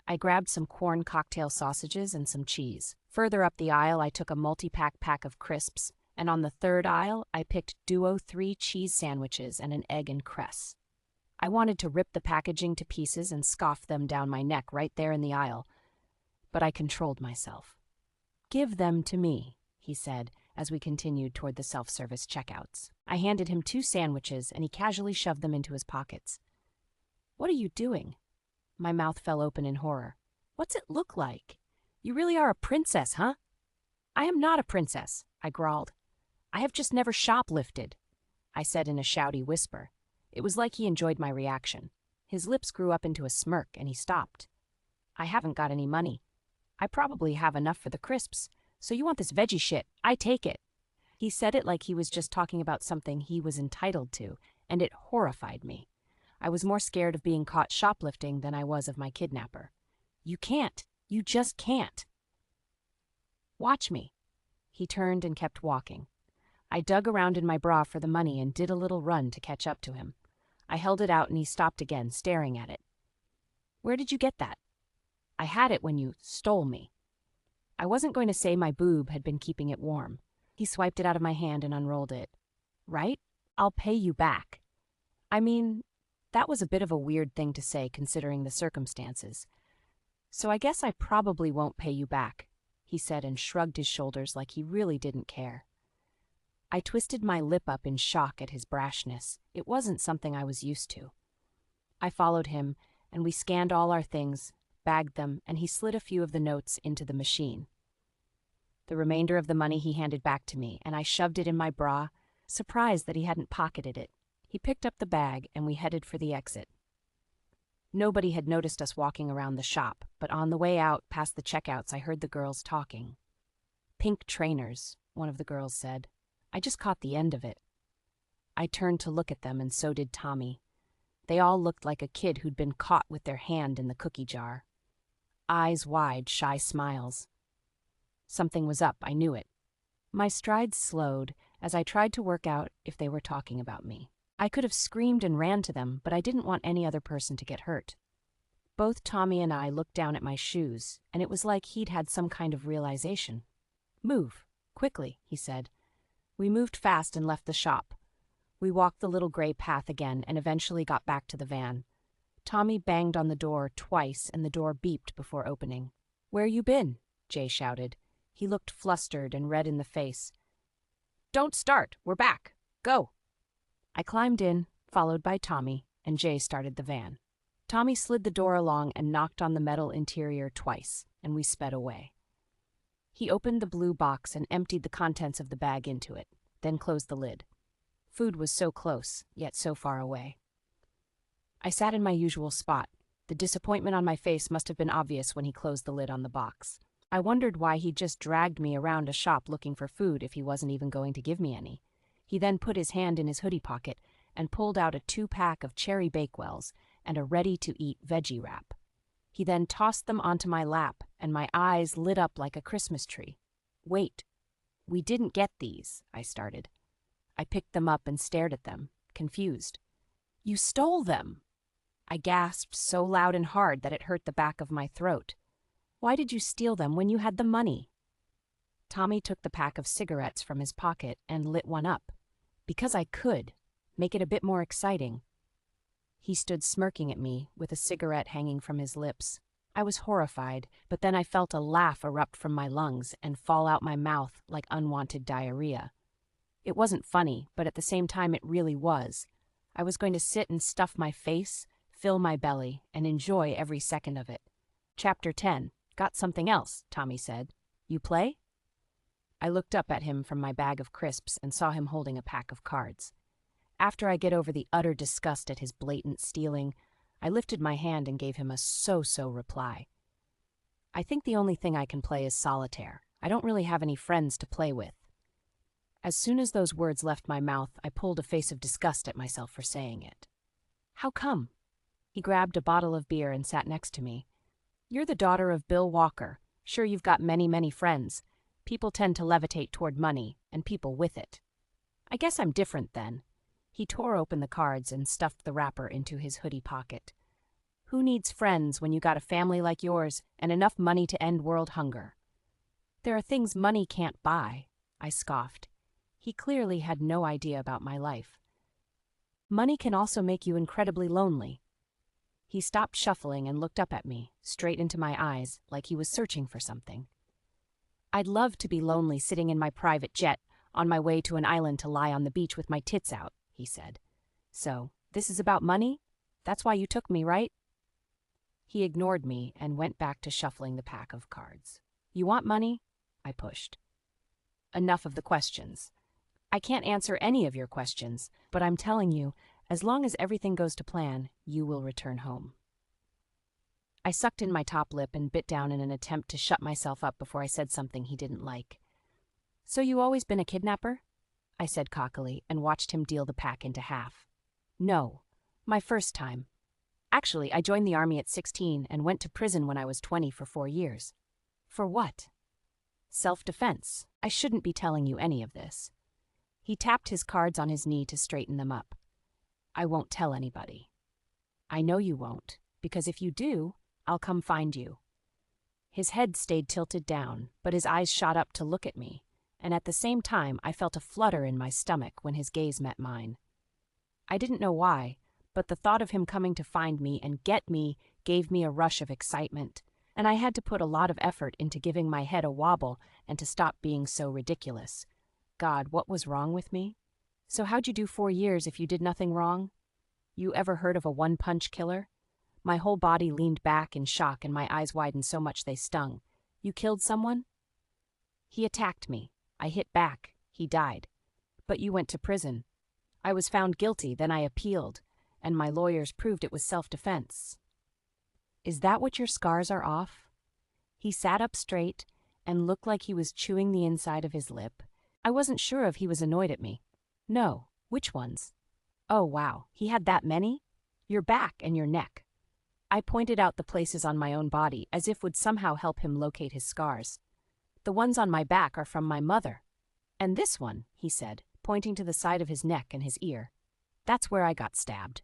I grabbed some corn cocktail sausages and some cheese. Further up the aisle, I took a multi-pack pack of crisps, and on the third aisle, I picked Duo 3 cheese sandwiches and an egg and cress. I wanted to rip the packaging to pieces and scoff them down my neck right there in the aisle, but I controlled myself. "Give them to me," he said as we continued toward the self-service checkouts. I handed him 2 sandwiches, and he casually shoved them into his pockets. "What are you doing?" My mouth fell open in horror. "What's it look like? You really are a princess, huh?" "I am not a princess," I growled. "I have just never shoplifted," I said in a shouty whisper. It was like he enjoyed my reaction. His lips grew up into a smirk, and he stopped. "I haven't got any money. I probably have enough for the crisps, so you want this veggie shit, I take it." He said it like he was just talking about something he was entitled to, and it horrified me. I was more scared of being caught shoplifting than I was of my kidnapper. "You can't. You just can't." "Watch me." He turned and kept walking. I dug around in my bra for the money and did a little run to catch up to him. I held it out and he stopped again, staring at it. "Where did you get that?" "I had it when you stole me." I wasn't going to say my boob had been keeping it warm. He swiped it out of my hand and unrolled it. "Right? I'll pay you back." I mean, that was a bit of a weird thing to say considering the circumstances. "So I guess I probably won't pay you back," he said and shrugged his shoulders like he really didn't care. I twisted my lip up in shock at his brashness. It wasn't something I was used to. I followed him, and we scanned all our things, bagged them, and he slid a few of the notes into the machine. The remainder of the money he handed back to me, and I shoved it in my bra, surprised that he hadn't pocketed it. He picked up the bag, and we headed for the exit. Nobody had noticed us walking around the shop, but on the way out past the checkouts I heard the girls talking. "Pink trainers," one of the girls said. I just caught the end of it. I turned to look at them, and so did Tommy. They all looked like a kid who'd been caught with their hand in the cookie jar. Eyes wide, shy smiles. Something was up, I knew it. My strides slowed as I tried to work out if they were talking about me. I could have screamed and ran to them, but I didn't want any other person to get hurt. Both Tommy and I looked down at my shoes, and it was like he'd had some kind of realization. "Move, quickly," he said. We moved fast and left the shop. We walked the little gray path again and eventually got back to the van. Tommy banged on the door twice and the door beeped before opening. "Where you been?" Jay shouted. He looked flustered and red in the face. "Don't start, we're back. Go." I climbed in, followed by Tommy, and Jay started the van. Tommy slid the door along and knocked on the metal interior twice, and we sped away. He opened the blue box and emptied the contents of the bag into it, then closed the lid. Food was so close, yet so far away. I sat in my usual spot. The disappointment on my face must have been obvious when he closed the lid on the box. I wondered why he just dragged me around a shop looking for food if he wasn't even going to give me any. He then put his hand in his hoodie pocket and pulled out a 2-pack of cherry Bakewells and a ready-to-eat veggie wrap. He then tossed them onto my lap, and my eyes lit up like a Christmas tree. "Wait, we didn't get these," I started. I picked them up and stared at them, confused. "You stole them!" I gasped so loud and hard that it hurt the back of my throat. "Why did you steal them when you had the money?" Tommy took the pack of cigarettes from his pocket and lit one up. "Because I could. Make it a bit more exciting." He stood smirking at me, with a cigarette hanging from his lips. I was horrified, but then I felt a laugh erupt from my lungs and fall out my mouth like unwanted diarrhea. It wasn't funny, but at the same time it really was. I was going to sit and stuff my face, fill my belly, and enjoy every second of it. Chapter 10. "Got something else," Tommy said. "You play?" I looked up at him from my bag of crisps and saw him holding a pack of cards. After I get over the utter disgust at his blatant stealing, I lifted my hand and gave him a so-so reply. "I think the only thing I can play is solitaire. I don't really have any friends to play with." As soon as those words left my mouth, I pulled a face of disgust at myself for saying it. "How come?" He grabbed a bottle of beer and sat next to me. "You're the daughter of Bill Walker. Sure, you've got many, many friends. People tend to levitate toward money, and people with it. I guess I'm different then." He tore open the cards and stuffed the wrapper into his hoodie pocket. Who needs friends when you got a family like yours and enough money to end world hunger? There are things money can't buy, I scoffed. He clearly had no idea about my life. Money can also make you incredibly lonely. He stopped shuffling and looked up at me, straight into my eyes, like he was searching for something. I'd love to be lonely sitting in my private jet on my way to an island to lie on the beach with my tits out, he said. So, this is about money? That's why you took me, right? He ignored me and went back to shuffling the pack of cards. You want money? I pushed. Enough of the questions. I can't answer any of your questions, but I'm telling you, as long as everything goes to plan, you will return home. I sucked in my top lip and bit down in an attempt to shut myself up before I said something he didn't like. So you always been a kidnapper? I said cockily and watched him deal the pack into half. No, my first time. Actually, I joined the army at 16 and went to prison when I was 20 for 4 years. For what? Self-defense. I shouldn't be telling you any of this. He tapped his cards on his knee to straighten them up. I won't tell anybody. I know you won't, because if you do, I'll come find you. His head stayed tilted down, but his eyes shot up to look at me, and at the same time I felt a flutter in my stomach when his gaze met mine. I didn't know why, but the thought of him coming to find me and get me gave me a rush of excitement, and I had to put a lot of effort into giving my head a wobble and to stop being so ridiculous. God, what was wrong with me? So how'd you do 4 years if you did nothing wrong? You ever heard of a one-punch killer? My whole body leaned back in shock and my eyes widened so much they stung. You killed someone? He attacked me. I hit back. He died. But you went to prison. I was found guilty, then I appealed, and my lawyers proved it was self-defense. Is that what your scars are off? He sat up straight and looked like he was chewing the inside of his lip. I wasn't sure if he was annoyed at me. No, which ones? Oh, wow, he had that many? Your back and your neck. I pointed out the places on my own body as if would somehow help him locate his scars. The ones on my back are from my mother. And this one, he said, pointing to the side of his neck and his ear. That's where I got stabbed.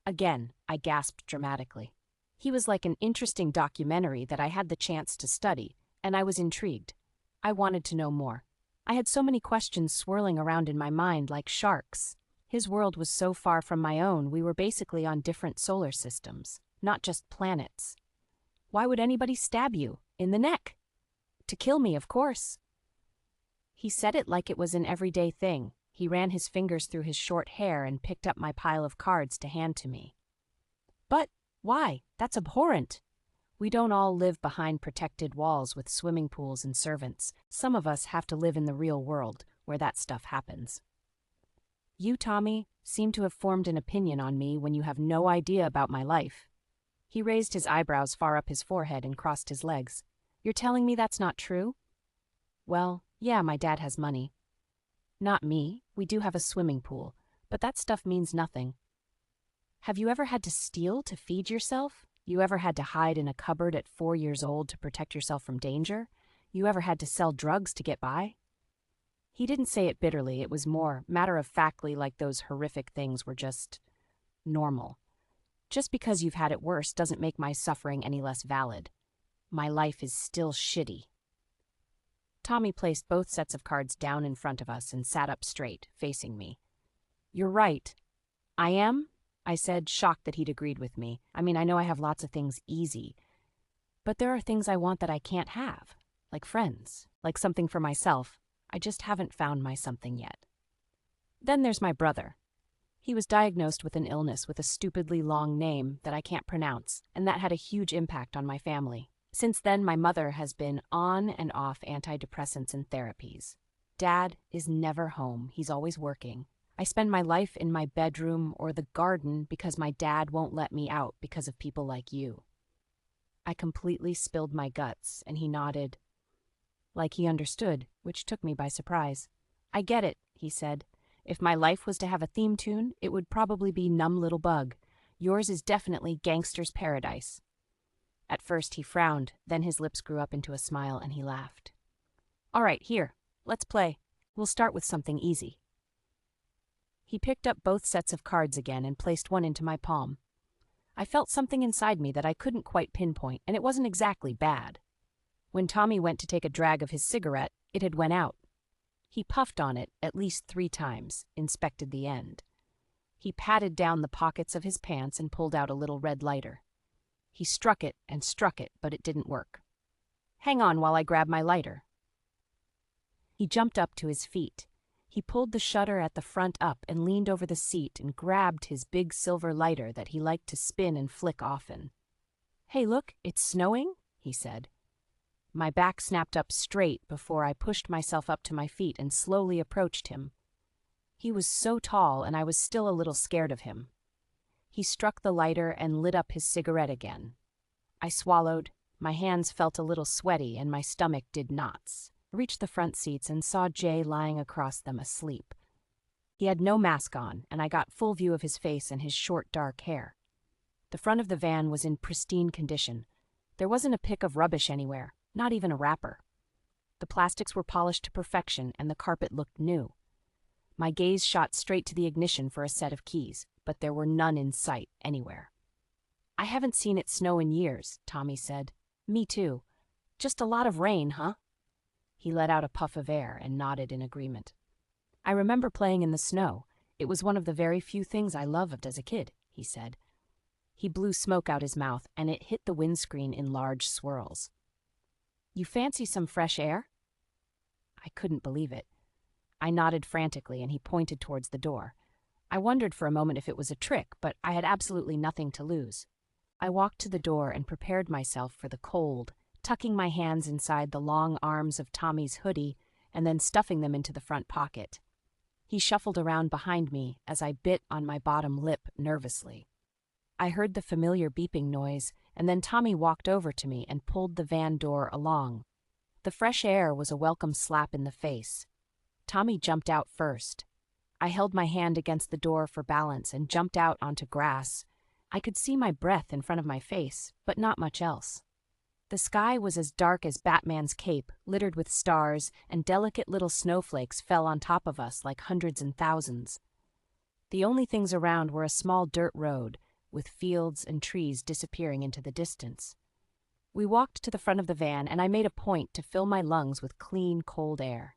Again, I gasped dramatically. He was like an interesting documentary that I had the chance to study, and I was intrigued. I wanted to know more. I had so many questions swirling around in my mind like sharks. His world was so far from my own, we were basically on different solar systems, not just planets. Why would anybody stab you? In the neck? To kill me, of course. He said it like it was an everyday thing. He ran his fingers through his short hair and picked up my pile of cards to hand to me. But why? That's abhorrent. We don't all live behind protected walls with swimming pools and servants. Some of us have to live in the real world, where that stuff happens. You, Tommy, seem to have formed an opinion on me when you have no idea about my life. He raised his eyebrows far up his forehead and crossed his legs. You're telling me that's not true? Well, yeah, my dad has money. Not me. We do have a swimming pool, but that stuff means nothing. Have you ever had to steal to feed yourself? You ever had to hide in a cupboard at 4 years old to protect yourself from danger? You ever had to sell drugs to get by? He didn't say it bitterly. It was more matter-of-factly, like those horrific things were just normal. Just because you've had it worse doesn't make my suffering any less valid. My life is still shitty. Tommy placed both sets of cards down in front of us and sat up straight, facing me. You're right. I am? I said, shocked that he'd agreed with me. I mean, I know I have lots of things easy, but there are things I want that I can't have, like friends, like something for myself. I just haven't found my something yet. Then there's my brother. He was diagnosed with an illness with a stupidly long name that I can't pronounce, and that had a huge impact on my family. Since then, my mother has been on and off antidepressants and therapies. Dad is never home. He's always working. I spend my life in my bedroom or the garden because my dad won't let me out because of people like you. I completely spilled my guts, and he nodded, like he understood, which took me by surprise. I get it, he said. If my life was to have a theme tune, it would probably be Numb Little Bug. Yours is definitely Gangster's Paradise. At first he frowned, then his lips grew up into a smile and he laughed. All right, here, let's play. We'll start with something easy. He picked up both sets of cards again and placed one into my palm. I felt something inside me that I couldn't quite pinpoint, and it wasn't exactly bad. When Tommy went to take a drag of his cigarette, it had went out. He puffed on it at least 3 times, inspected the end. He patted down the pockets of his pants and pulled out a little red lighter. He struck it, but it didn't work. "Hang on while I grab my lighter." He jumped up to his feet. He pulled the shutter at the front up and leaned over the seat and grabbed his big silver lighter that he liked to spin and flick often. "Hey, look, it's snowing," he said. My back snapped up straight before I pushed myself up to my feet and slowly approached him. He was so tall, and I was still a little scared of him. He struck the lighter and lit up his cigarette again. I swallowed, my hands felt a little sweaty, and my stomach did knots. I reached the front seats and saw Jay lying across them asleep. He had no mask on, and I got full view of his face and his short dark hair. The front of the van was in pristine condition. There wasn't a pick of rubbish anywhere, not even a wrapper. The plastics were polished to perfection, and the carpet looked new. My gaze shot straight to the ignition for a set of keys, but there were none in sight anywhere. "I haven't seen it snow in years," Tommy said. "Me too. Just a lot of rain, huh?" He let out a puff of air and nodded in agreement. "I remember playing in the snow. It was one of the very few things I loved as a kid," he said. He blew smoke out his mouth, and it hit the windscreen in large swirls. "You fancy some fresh air?" I couldn't believe it. I nodded frantically, and he pointed towards the door. I wondered for a moment if it was a trick, but I had absolutely nothing to lose. I walked to the door and prepared myself for the cold, tucking my hands inside the long arms of Tommy's hoodie and then stuffing them into the front pocket. He shuffled around behind me as I bit on my bottom lip nervously. I heard the familiar beeping noise, and then Tommy walked over to me and pulled the van door along. The fresh air was a welcome slap in the face. Tommy jumped out first. I held my hand against the door for balance and jumped out onto grass. I could see my breath in front of my face, but not much else. The sky was as dark as Batman's cape, littered with stars, and delicate little snowflakes fell on top of us like hundreds and thousands. The only things around were a small dirt road, with fields and trees disappearing into the distance. We walked to the front of the van, and I made a point to fill my lungs with clean, cold air.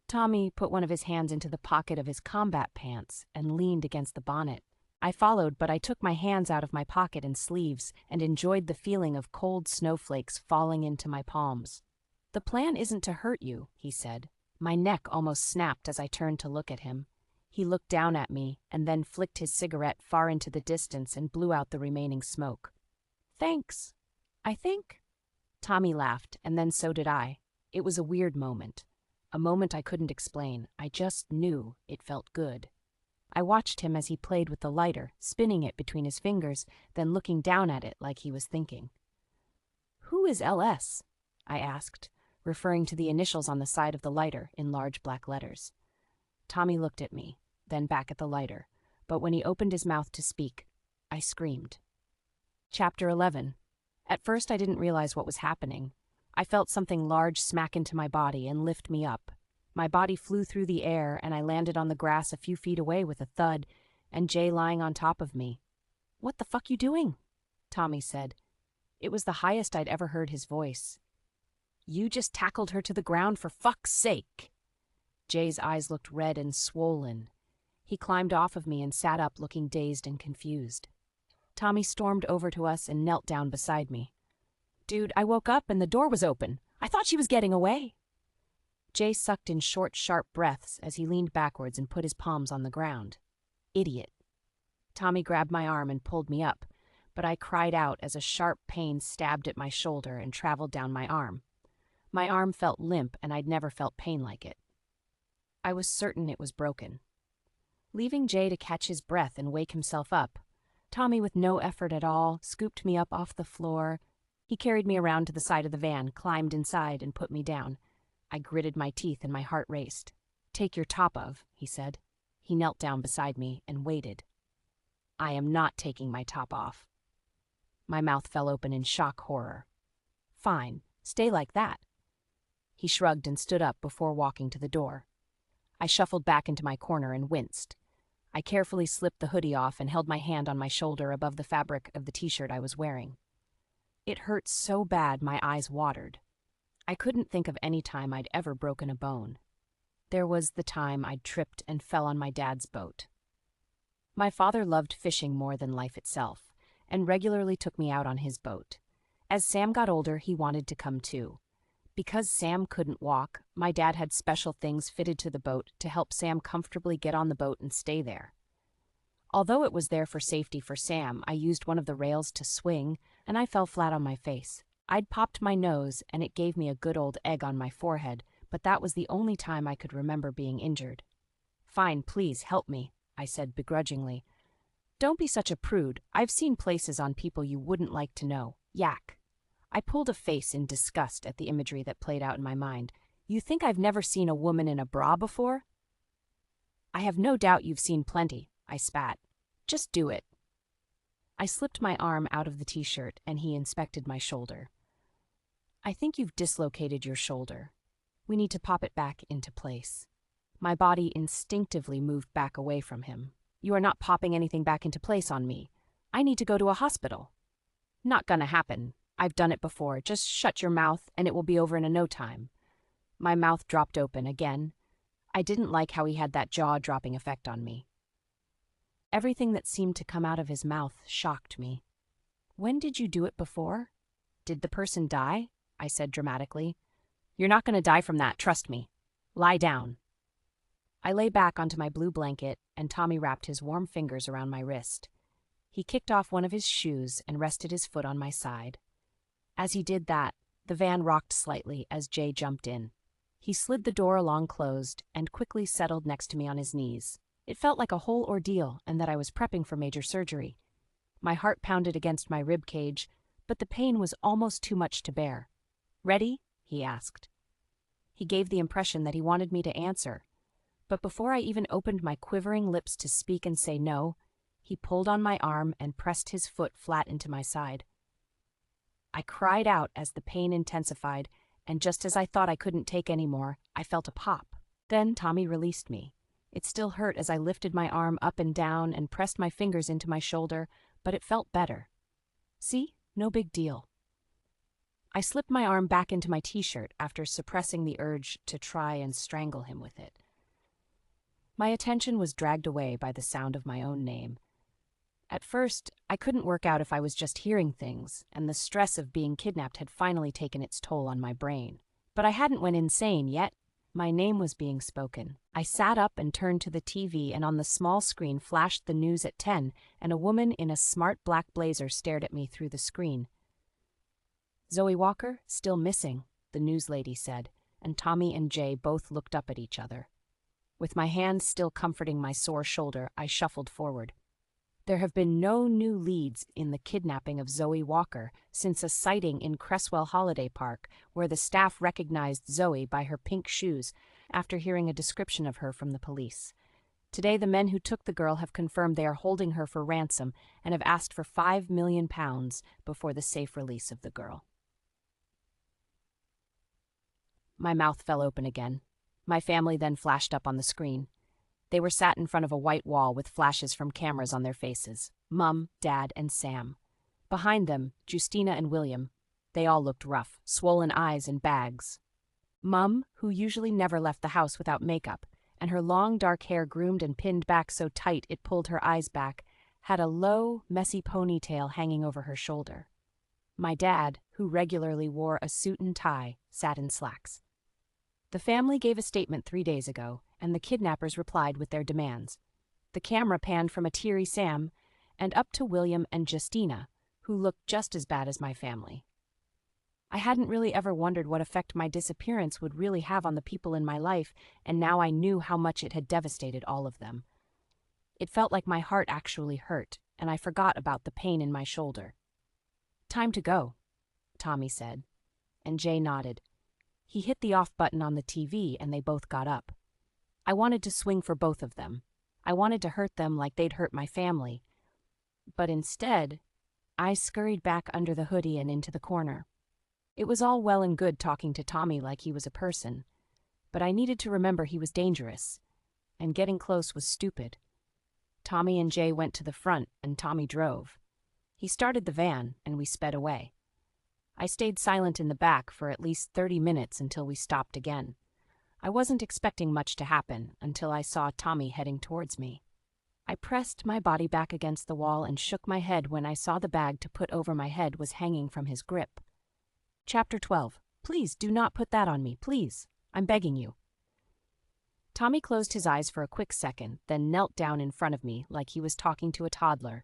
Tommy put one of his hands into the pocket of his combat pants and leaned against the bonnet. I followed, but I took my hands out of my pocket and sleeves and enjoyed the feeling of cold snowflakes falling into my palms. "The plan isn't to hurt you," he said. My neck almost snapped as I turned to look at him. He looked down at me and then flicked his cigarette far into the distance and blew out the remaining smoke. "Thanks, I think." Tommy laughed, and then so did I. It was a weird moment. A moment I couldn't explain. I just knew it felt good. I watched him as he played with the lighter, spinning it between his fingers, then looking down at it like he was thinking. "Who is LS?" I asked, referring to the initials on the side of the lighter in large black letters. Tommy looked at me, then back at the lighter, but when he opened his mouth to speak, I screamed. Chapter 11. At first I didn't realize what was happening. I felt something large smack into my body and lift me up. My body flew through the air, and I landed on the grass a few feet away with a thud, and Jay lying on top of me. "What the fuck you doing?" Tommy said. It was the highest I'd ever heard his voice. "You just tackled her to the ground, for fuck's sake." Jay's eyes looked red and swollen. He climbed off of me and sat up looking dazed and confused. Tommy stormed over to us and knelt down beside me. "Dude, I woke up and the door was open. I thought she was getting away." Jay sucked in short, sharp breaths as he leaned backwards and put his palms on the ground. "Idiot." Tommy grabbed my arm and pulled me up, but I cried out as a sharp pain stabbed at my shoulder and traveled down my arm. My arm felt limp, and I'd never felt pain like it. I was certain it was broken. Leaving Jay to catch his breath and wake himself up, Tommy, with no effort at all, scooped me up off the floor. He carried me around to the side of the van, climbed inside, and put me down. I gritted my teeth and my heart raced. "Take your top off," he said. He knelt down beside me and waited. "I am not taking my top off." My mouth fell open in shock horror. "Fine, stay like that." He shrugged and stood up before walking to the door. I shuffled back into my corner and winced. I carefully slipped the hoodie off and held my hand on my shoulder above the fabric of the t-shirt I was wearing. It hurt so bad my eyes watered. I couldn't think of any time I'd ever broken a bone. There was the time I'd tripped and fell on my dad's boat. My father loved fishing more than life itself, and regularly took me out on his boat. As Sam got older, he wanted to come too. Because Sam couldn't walk, my dad had special things fitted to the boat to help Sam comfortably get on the boat and stay there. Although it was there for safety for Sam, I used one of the rails to swing, and I fell flat on my face. I'd popped my nose, and it gave me a good old egg on my forehead, but that was the only time I could remember being injured. "Fine, please, help me," I said begrudgingly. "Don't be such a prude. I've seen places on people you wouldn't like to know. Yak." I pulled a face in disgust at the imagery that played out in my mind. "You think I've never seen a woman in a bra before?" "I have no doubt you've seen plenty," I spat. "Just do it." I slipped my arm out of the t-shirt, and he inspected my shoulder. "I think you've dislocated your shoulder. We need to pop it back into place." My body instinctively moved back away from him. "You are not popping anything back into place on me. I need to go to a hospital." "Not gonna happen. I've done it before. Just shut your mouth, and it will be over in no time." My mouth dropped open again. I didn't like how he had that jaw-dropping effect on me. Everything that seemed to come out of his mouth shocked me. "When did you do it before?" "Did the person die?" I said dramatically. "You're not going to die from that, trust me. Lie down." I lay back onto my blue blanket, and Tommy wrapped his warm fingers around my wrist. He kicked off one of his shoes and rested his foot on my side. As he did that, the van rocked slightly as Jay jumped in. He slid the door along closed and quickly settled next to me on his knees. It felt like a whole ordeal and that I was prepping for major surgery. My heart pounded against my rib cage, but the pain was almost too much to bear. "Ready?" he asked. He gave the impression that he wanted me to answer, but before I even opened my quivering lips to speak and say no, he pulled on my arm and pressed his foot flat into my side. I cried out as the pain intensified, and just as I thought I couldn't take any more, I felt a pop. Then Tommy released me. It still hurt as I lifted my arm up and down and pressed my fingers into my shoulder, but it felt better. "See? No big deal." I slipped my arm back into my t-shirt after suppressing the urge to try and strangle him with it. My attention was dragged away by the sound of my own name. At first, I couldn't work out if I was just hearing things, and the stress of being kidnapped had finally taken its toll on my brain. But I hadn't went insane yet. My name was being spoken. I sat up and turned to the TV, and on the small screen flashed the news at 10, and a woman in a smart black blazer stared at me through the screen. "Zoe Walker, still missing," the news lady said, and Tommy and Jay both looked up at each other. With my hand still comforting my sore shoulder, I shuffled forward. There have been no new leads in the kidnapping of Zoe Walker since a sighting in Cresswell Holiday Park, where the staff recognized Zoe by her pink shoes after hearing a description of her from the police. Today, the men who took the girl have confirmed they are holding her for ransom and have asked for £5 million before the safe release of the girl. My mouth fell open again. My family then flashed up on the screen. They were sat in front of a white wall with flashes from cameras on their faces. Mum, Dad, and Sam. Behind them, Justina and William. They all looked rough, swollen eyes and bags. Mum, who usually never left the house without makeup, and her long dark hair groomed and pinned back so tight it pulled her eyes back, had a low, messy ponytail hanging over her shoulder. My dad, who regularly wore a suit and tie, sat in slacks. The family gave a statement 3 days ago, and the kidnappers replied with their demands. The camera panned from a teary Sam and up to William and Justina, who looked just as bad as my family. I hadn't really ever wondered what effect my disappearance would really have on the people in my life, and now I knew how much it had devastated all of them. It felt like my heart actually hurt, and I forgot about the pain in my shoulder. "Time to go," Tommy said, and Jay nodded. He hit the off button on the TV, and they both got up. I wanted to swing for both of them. I wanted to hurt them like they'd hurt my family. But instead, I scurried back under the hoodie and into the corner. It was all well and good talking to Tommy like he was a person, but I needed to remember he was dangerous, and getting close was stupid. Tommy and Jay went to the front, and Tommy drove. He started the van, and we sped away. I stayed silent in the back for at least 30 minutes until we stopped again. I wasn't expecting much to happen until I saw Tommy heading towards me. I pressed my body back against the wall and shook my head when I saw the bag to put over my head was hanging from his grip. Chapter 12. Please do not put that on me, please. I'm begging you. Tommy closed his eyes for a quick second, then knelt down in front of me like he was talking to a toddler.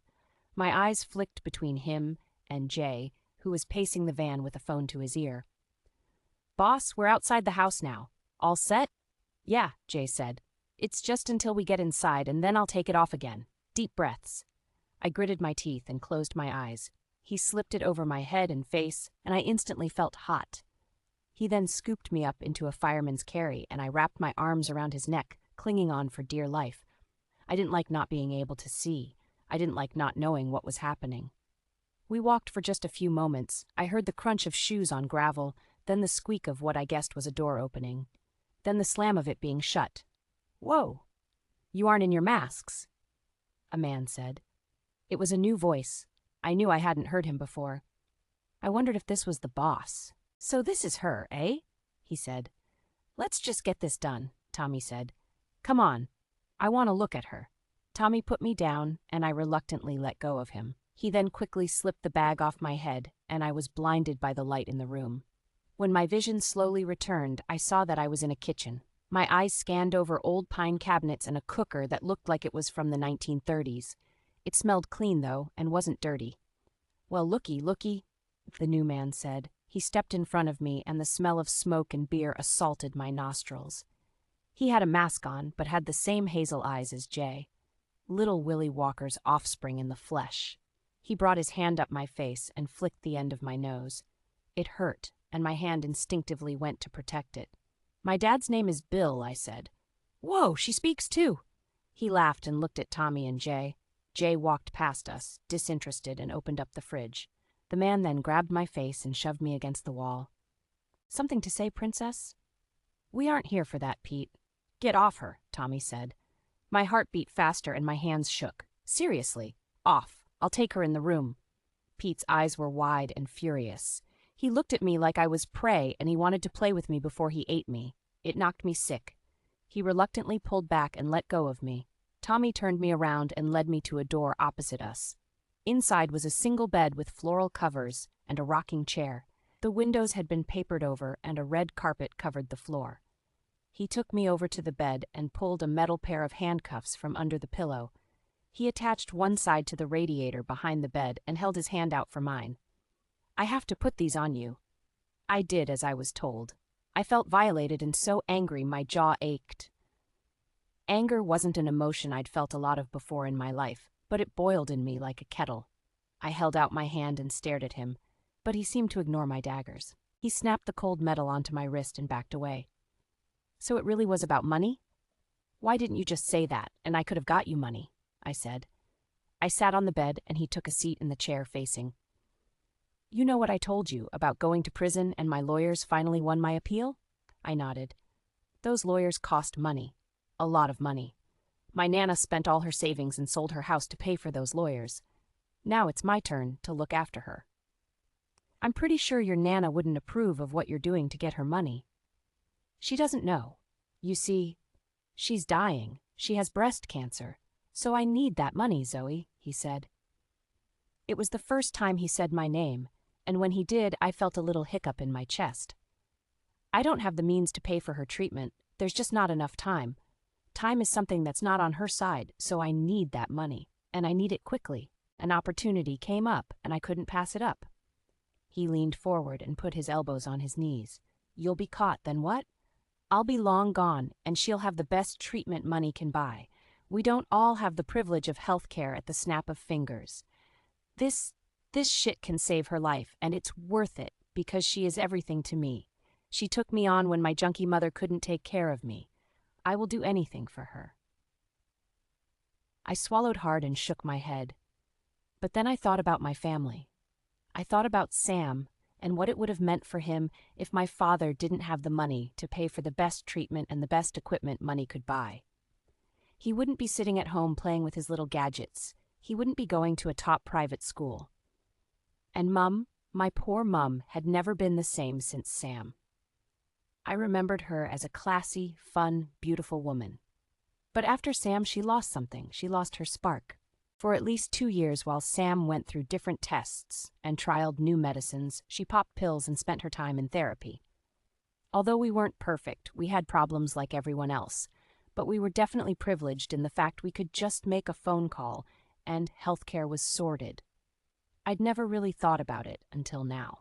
My eyes flicked between him and Jay, who was pacing the van with a phone to his ear. Boss, we're outside the house now. All set? Yeah, Jay said. It's just until we get inside, and then I'll take it off again. Deep breaths. I gritted my teeth and closed my eyes. He slipped it over my head and face, and I instantly felt hot. He then scooped me up into a fireman's carry, and I wrapped my arms around his neck, clinging on for dear life. I didn't like not being able to see. I didn't like not knowing what was happening. We walked for just a few moments. I heard the crunch of shoes on gravel, then the squeak of what I guessed was a door opening, then the slam of it being shut. Whoa! You aren't in your masks, a man said. It was a new voice. I knew I hadn't heard him before. I wondered if this was the boss. So this is her, eh? He said. Let's just get this done, Tommy said. Come on. I want to look at her. Tommy put me down, and I reluctantly let go of him. He then quickly slipped the bag off my head, and I was blinded by the light in the room. When my vision slowly returned, I saw that I was in a kitchen. My eyes scanned over old pine cabinets and a cooker that looked like it was from the 1930s. It smelled clean, though, and wasn't dirty. Well, looky, the new man said. He stepped in front of me, and the smell of smoke and beer assaulted my nostrils. He had a mask on, but had the same hazel eyes as Jay. Little Willie Walker's offspring in the flesh. He brought his hand up my face and flicked the end of my nose. It hurt, and my hand instinctively went to protect it. My dad's name is Bill, I said. Whoa, she speaks too. He laughed and looked at Tommy and Jay. Jay walked past us, disinterested, and opened up the fridge. The man then grabbed my face and shoved me against the wall. Something to say, Princess? We aren't here for that, Pete. Get off her, Tommy said. My heart beat faster and my hands shook. Seriously, off. I'll take her in the room. Pete's eyes were wide and furious. He looked at me like I was prey, and he wanted to play with me before he ate me. It knocked me sick. He reluctantly pulled back and let go of me. Tommy turned me around and led me to a door opposite us. Inside was a single bed with floral covers and a rocking chair. The windows had been papered over, and a red carpet covered the floor. He took me over to the bed and pulled a metal pair of handcuffs from under the pillow. He attached one side to the radiator behind the bed and held his hand out for mine. I have to put these on you. I did as I was told. I felt violated and so angry my jaw ached. Anger wasn't an emotion I'd felt a lot of before in my life, but it boiled in me like a kettle. I held out my hand and stared at him, but he seemed to ignore my daggers. He snapped the cold metal onto my wrist and backed away. So it really was about money? Why didn't you just say that, and I could have got you money? I said. I sat on the bed, and he took a seat in the chair facing. You know what I told you about going to prison and my lawyers finally won my appeal? I nodded. Those lawyers cost money. A lot of money. My Nana spent all her savings and sold her house to pay for those lawyers. Now it's my turn to look after her. I'm pretty sure your Nana wouldn't approve of what you're doing to get her money. She doesn't know. You see, she's dying. She has breast cancer. So I need that money, Zoe, he said. It was the first time he said my name, and when he did, I felt a little hiccup in my chest. I don't have the means to pay for her treatment. There's just not enough time. Time is something that's not on her side, so I need that money, and I need it quickly. An opportunity came up, and I couldn't pass it up. He leaned forward and put his elbows on his knees. You'll be caught, then what? I'll be long gone, and she'll have the best treatment money can buy. We don't all have the privilege of health care at the snap of fingers. This shit can save her life, and it's worth it, because she is everything to me. She took me on when my junkie mother couldn't take care of me. I will do anything for her. I swallowed hard and shook my head. But then I thought about my family. I thought about Sam and what it would have meant for him if my father didn't have the money to pay for the best treatment and the best equipment money could buy. He wouldn't be sitting at home playing with his little gadgets. He wouldn't be going to a top private school. And Mum, my poor Mum, had never been the same since Sam. I remembered her as a classy, fun, beautiful woman. But after Sam, she lost something. She lost her spark. For at least 2 years, while Sam went through different tests and trialed new medicines, she popped pills and spent her time in therapy. Although we weren't perfect, we had problems like everyone else, but we were definitely privileged in the fact we could just make a phone call, and healthcare was sorted. I'd never really thought about it until now.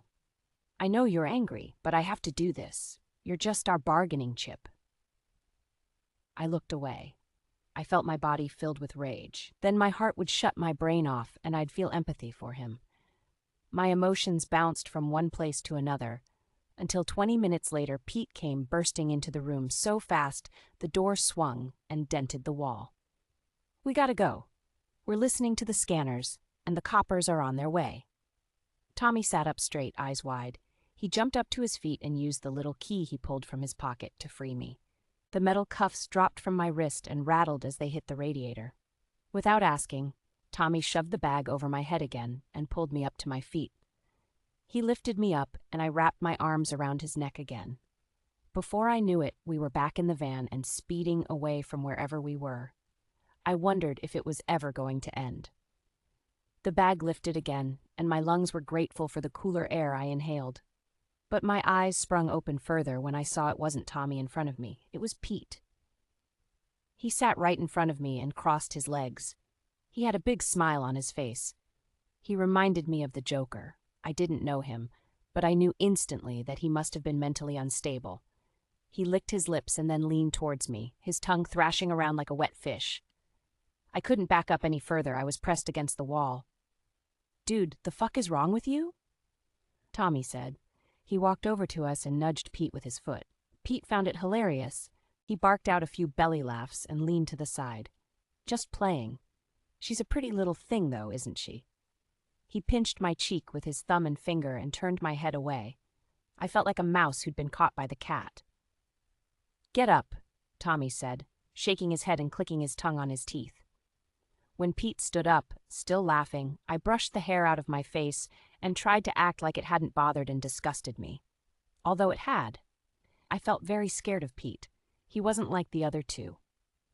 I know you're angry, but I have to do this. You're just our bargaining chip. I looked away. I felt my body filled with rage. Then my heart would shut my brain off, and I'd feel empathy for him. My emotions bounced from one place to another, until 20 minutes later Pete came bursting into the room so fast the door swung and dented the wall. "We gotta go. We're listening to the scanners, and the coppers are on their way." Tommy sat up straight, eyes wide. He jumped up to his feet and used the little key he pulled from his pocket to free me. The metal cuffs dropped from my wrist and rattled as they hit the radiator. Without asking, Tommy shoved the bag over my head again and pulled me up to my feet. He lifted me up, and I wrapped my arms around his neck again. Before I knew it, we were back in the van and speeding away from wherever we were. I wondered if it was ever going to end. The bag lifted again, and my lungs were grateful for the cooler air I inhaled. But my eyes sprung open further when I saw it wasn't Tommy in front of me. It was Pete. He sat right in front of me and crossed his legs. He had a big smile on his face. He reminded me of the Joker. I didn't know him, but I knew instantly that he must have been mentally unstable. He licked his lips and then leaned towards me, his tongue thrashing around like a wet fish. I couldn't back up any further. I was pressed against the wall. "Dude, the fuck is wrong with you?" Tommy said. He walked over to us and nudged Pete with his foot. Pete found it hilarious. He barked out a few belly laughs and leaned to the side. "Just playing. She's a pretty little thing, though, isn't she?" He pinched my cheek with his thumb and finger and turned my head away. I felt like a mouse who'd been caught by the cat. "Get up," Tommy said, shaking his head and clicking his tongue on his teeth. When Pete stood up, still laughing, I brushed the hair out of my face and tried to act like it hadn't bothered and disgusted me. Although it had. I felt very scared of Pete. He wasn't like the other two.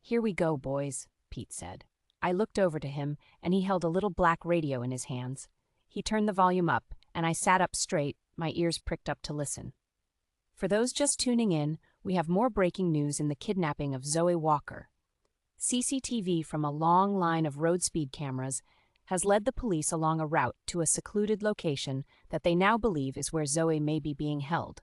"Here we go, boys," Pete said. I looked over to him, and he held a little black radio in his hands. He turned the volume up, and I sat up straight, my ears pricked up to listen. For those just tuning in, we have more breaking news in the kidnapping of Zoe Walker. CCTV from a long line of road speed cameras has led the police along a route to a secluded location that they now believe is where Zoe may be being held.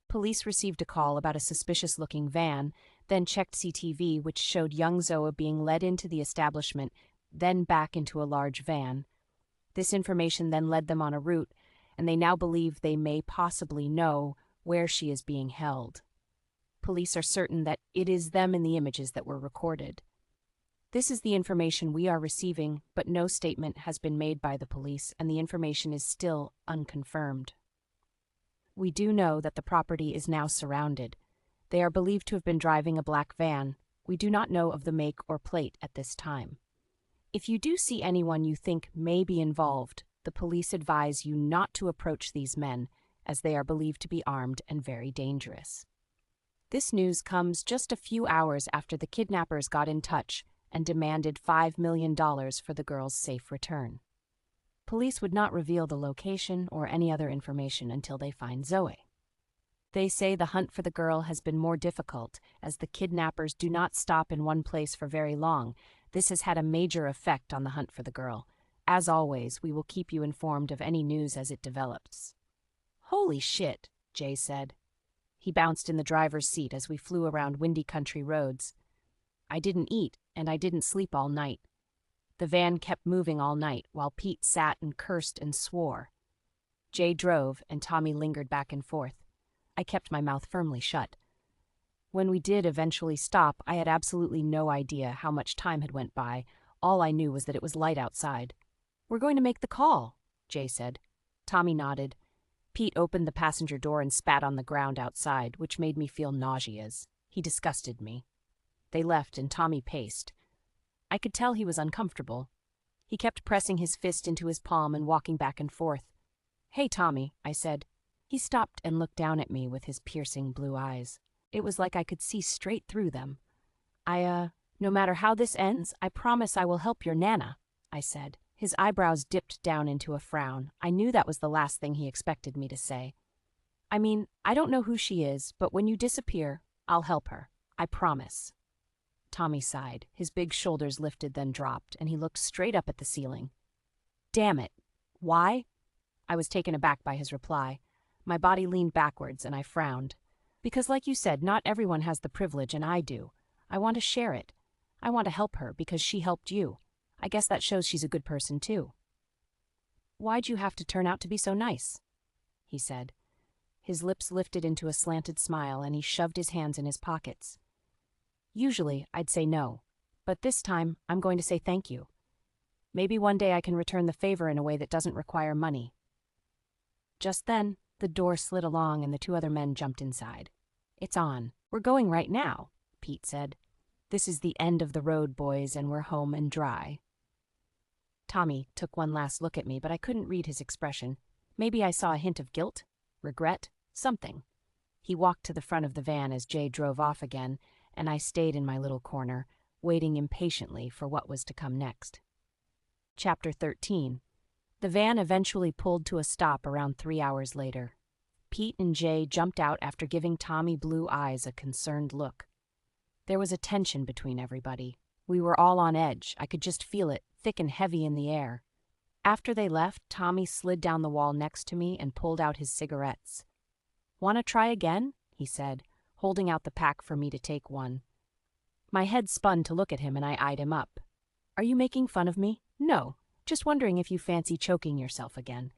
Police received a call about a suspicious-looking van, then checked CCTV, which showed young Zoe being led into the establishment, then back into a large van. This information then led them on a route, and they now believe they may possibly know where she is being held. Police are certain that it is them in the images that were recorded. This is the information we are receiving, but no statement has been made by the police, and the information is still unconfirmed. We do know that the property is now surrounded. They are believed to have been driving a black van. We do not know of the make or plate at this time. If you do see anyone you think may be involved, the police advise you not to approach these men, as they are believed to be armed and very dangerous. This news comes just a few hours after the kidnappers got in touch and demanded $5 million for the girl's safe return. Police would not reveal the location or any other information until they find Zoe. They say the hunt for the girl has been more difficult, as the kidnappers do not stop in one place for very long. This has had a major effect on the hunt for the girl. As always, we will keep you informed of any news as it develops. "Holy shit," Jay said. He bounced in the driver's seat as we flew around windy country roads. I didn't eat, and I didn't sleep all night. The van kept moving all night, while Pete sat and cursed and swore. Jay drove, and Tommy lingered back and forth. I kept my mouth firmly shut. When we did eventually stop, I had absolutely no idea how much time had went by. All I knew was that it was light outside. "We're going to make the call," Jay said. Tommy nodded. Pete opened the passenger door and spat on the ground outside, which made me feel nauseous. He disgusted me. They left and Tommy paced. I could tell he was uncomfortable. He kept pressing his fist into his palm and walking back and forth. "Hey, Tommy," I said. He stopped and looked down at me with his piercing blue eyes. It was like I could see straight through them. No matter how this ends, I promise I will help your Nana," I said. His eyebrows dipped down into a frown. I knew that was the last thing he expected me to say. "I mean, I don't know who she is, but when you disappear, I'll help her. I promise." Tommy sighed. His big shoulders lifted then dropped, and he looked straight up at the ceiling. "Damn it. Why?" I was taken aback by his reply. My body leaned backwards, and I frowned. "Because like you said, not everyone has the privilege, and I do. I want to share it. I want to help her because she helped you. I guess that shows she's a good person, too." "Why'd you have to turn out to be so nice?" he said. His lips lifted into a slanted smile, and he shoved his hands in his pockets. "Usually, I'd say no, but this time, I'm going to say thank you. Maybe one day I can return the favor in a way that doesn't require money." Just then, the door slid along and the two other men jumped inside. "It's on. We're going right now," Pete said. "This is the end of the road, boys, and we're home and dry." Tommy took one last look at me, but I couldn't read his expression. Maybe I saw a hint of guilt, regret, something. He walked to the front of the van as Jay drove off again, and I stayed in my little corner, waiting impatiently for what was to come next. Chapter 13. The van eventually pulled to a stop around 3 hours later. Pete and Jay jumped out after giving Tommy Blue Eyes a concerned look. There was a tension between everybody. We were all on edge. I could just feel it, thick and heavy in the air. After they left, Tommy slid down the wall next to me and pulled out his cigarettes. "Want to try again?" he said, holding out the pack for me to take one. My head spun to look at him and I eyed him up. "Are you making fun of me?" "No, just wondering if you fancy choking yourself again."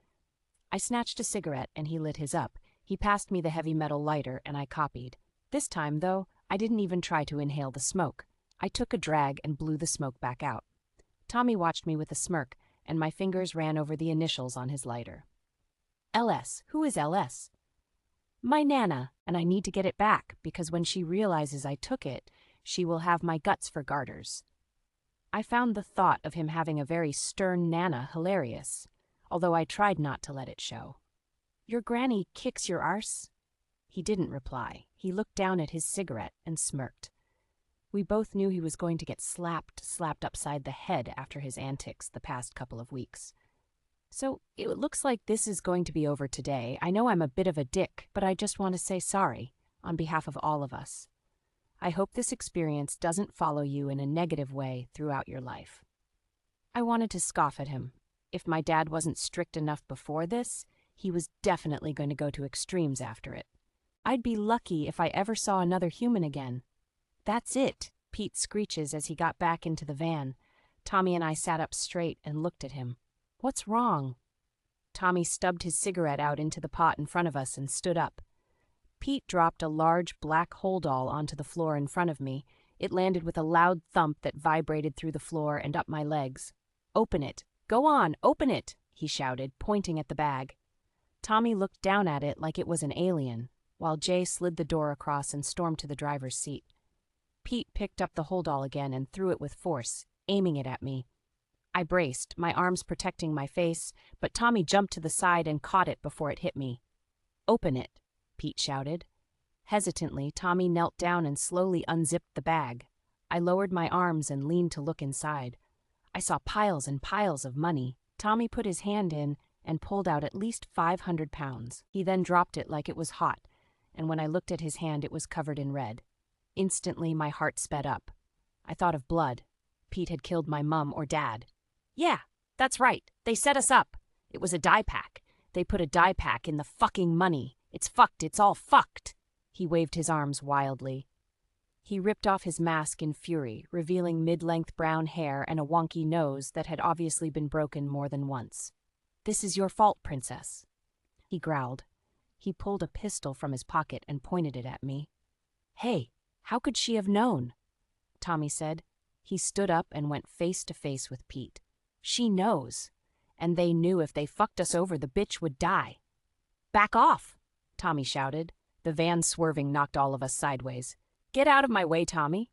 I snatched a cigarette and he lit his up. He passed me the heavy metal lighter and I copied. This time, though, I didn't even try to inhale the smoke. I took a drag and blew the smoke back out. Tommy watched me with a smirk, and my fingers ran over the initials on his lighter. "LS. Who is LS?" "My Nana, and I need to get it back, because when she realizes I took it, she will have my guts for garters." I found the thought of him having a very stern Nana hilarious, although I tried not to let it show. "Your granny kicks your arse?" He didn't reply. He looked down at his cigarette and smirked. We both knew he was going to get slapped upside the head after his antics the past couple of weeks. "So, it looks like this is going to be over today. I know I'm a bit of a dick, but I just want to say sorry, on behalf of all of us. I hope this experience doesn't follow you in a negative way throughout your life." I wanted to scoff at him. If my dad wasn't strict enough before this, he was definitely going to go to extremes after it. I'd be lucky if I ever saw another human again. "That's it," Pete screeches as he got back into the van. Tommy and I sat up straight and looked at him. "What's wrong?" Tommy stubbed his cigarette out into the pot in front of us and stood up. Pete dropped a large black holdall onto the floor in front of me. It landed with a loud thump that vibrated through the floor and up my legs. "Open it. Go on, open it," he shouted, pointing at the bag. Tommy looked down at it like it was an alien, while Jay slid the door across and stormed to the driver's seat. Pete picked up the holdall again and threw it with force, aiming it at me. I braced, my arms protecting my face, but Tommy jumped to the side and caught it before it hit me. "Open it," Pete shouted. Hesitantly, Tommy knelt down and slowly unzipped the bag. I lowered my arms and leaned to look inside. I saw piles and piles of money. Tommy put his hand in and pulled out at least 500 pounds. He then dropped it like it was hot, and when I looked at his hand, it was covered in red. Instantly, my heart sped up. I thought of blood. Pete had killed my mum or dad. "Yeah, that's right. They set us up. It was a dye pack. They put a dye pack in the fucking money. It's fucked. It's all fucked." He waved his arms wildly. He ripped off his mask in fury, revealing mid-length brown hair and a wonky nose that had obviously been broken more than once. "This is your fault, Princess," he growled. He pulled a pistol from his pocket and pointed it at me. "Hey, how could she have known?" Tommy said. He stood up and went face to face with Pete. "She knows. And they knew if they fucked us over, the bitch would die." "Back off," Tommy shouted. The van swerving knocked all of us sideways. "Get out of my way, Tommy."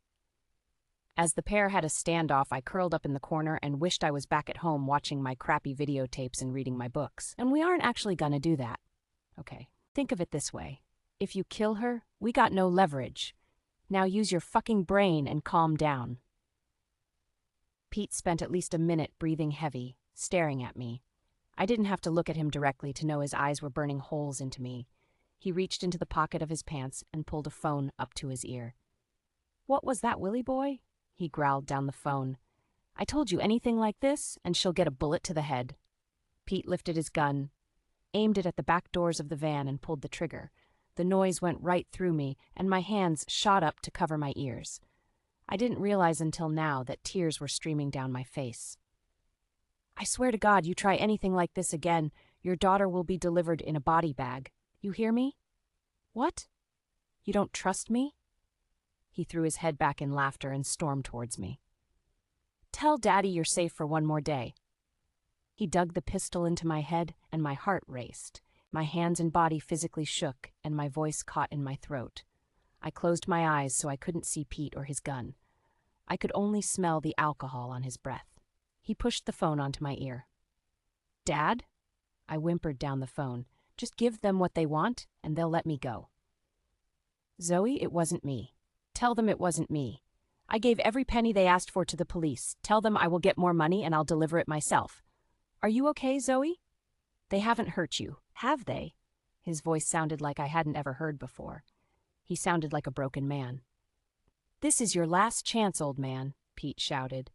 As the pair had a standoff, I curled up in the corner and wished I was back at home watching my crappy videotapes and reading my books. And we aren't actually gonna do that. Okay, think of it this way. If you kill her, we got no leverage. Now use your fucking brain and calm down. Pete spent at least a minute breathing heavy, staring at me. I didn't have to look at him directly to know his eyes were burning holes into me. He reached into the pocket of his pants and pulled a phone up to his ear. "What was that, Willie boy?" he growled down the phone. "I told you anything like this, and she'll get a bullet to the head." Pete lifted his gun, aimed it at the back doors of the van, and pulled the trigger. The noise went right through me, and my hands shot up to cover my ears. I didn't realize until now that tears were streaming down my face. "I swear to God, you try anything like this again, your daughter will be delivered in a body bag. You hear me?" "What? You don't trust me?" He threw his head back in laughter and stormed towards me. "Tell Daddy you're safe for one more day." He dug the pistol into my head, and my heart raced. My hands and body physically shook, and my voice caught in my throat. I closed my eyes so I couldn't see Pete or his gun. I could only smell the alcohol on his breath. He pushed the phone onto my ear. "Dad?" I whimpered down the phone. "Just give them what they want, and they'll let me go." "Zoe, it wasn't me. Tell them it wasn't me. I gave every penny they asked for to the police. Tell them I will get more money and I'll deliver it myself. Are you okay, Zoe? They haven't hurt you, have they?" His voice sounded like I hadn't ever heard before. He sounded like a broken man. "This is your last chance, old man," Pete shouted.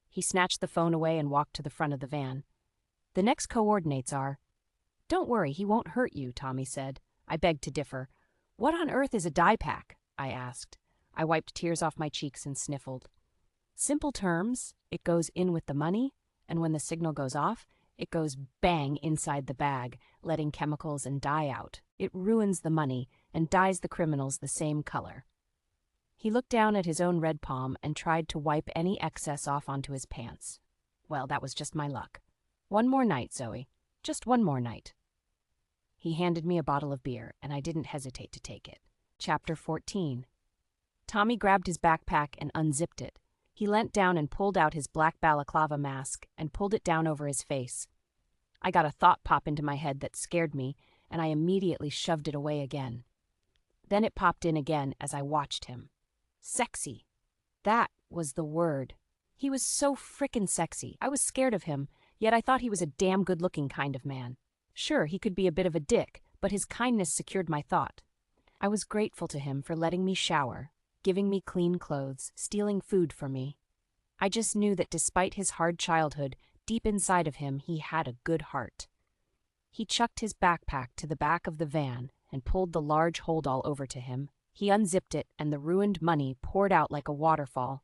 He snatched the phone away and walked to the front of the van. "The next coordinates are—" "Don't worry, he won't hurt you," Tommy said. I begged to differ. "What on earth is a dye pack?" I asked. I wiped tears off my cheeks and sniffled. "Simple terms, it goes in with the money, and when the signal goes off, it goes bang inside the bag, letting chemicals and dye out. It ruins the money and dyes the criminals the same color." He looked down at his own red palm and tried to wipe any excess off onto his pants. Well, that was just my luck. "One more night, Zoe. Just one more night." He handed me a bottle of beer, and I didn't hesitate to take it. Chapter 14. Tommy grabbed his backpack and unzipped it. He leant down and pulled out his black balaclava mask and pulled it down over his face. I got a thought pop into my head that scared me, and I immediately shoved it away again. Then it popped in again as I watched him. Sexy. That was the word. He was so frickin' sexy. I was scared of him, yet I thought he was a damn good-looking kind of man. Sure, he could be a bit of a dick, but his kindness secured my thought. I was grateful to him for letting me shower, giving me clean clothes, stealing food for me. I just knew that despite his hard childhood, deep inside of him, he had a good heart. He chucked his backpack to the back of the van and pulled the large holdall over to him. He unzipped it, and the ruined money poured out like a waterfall.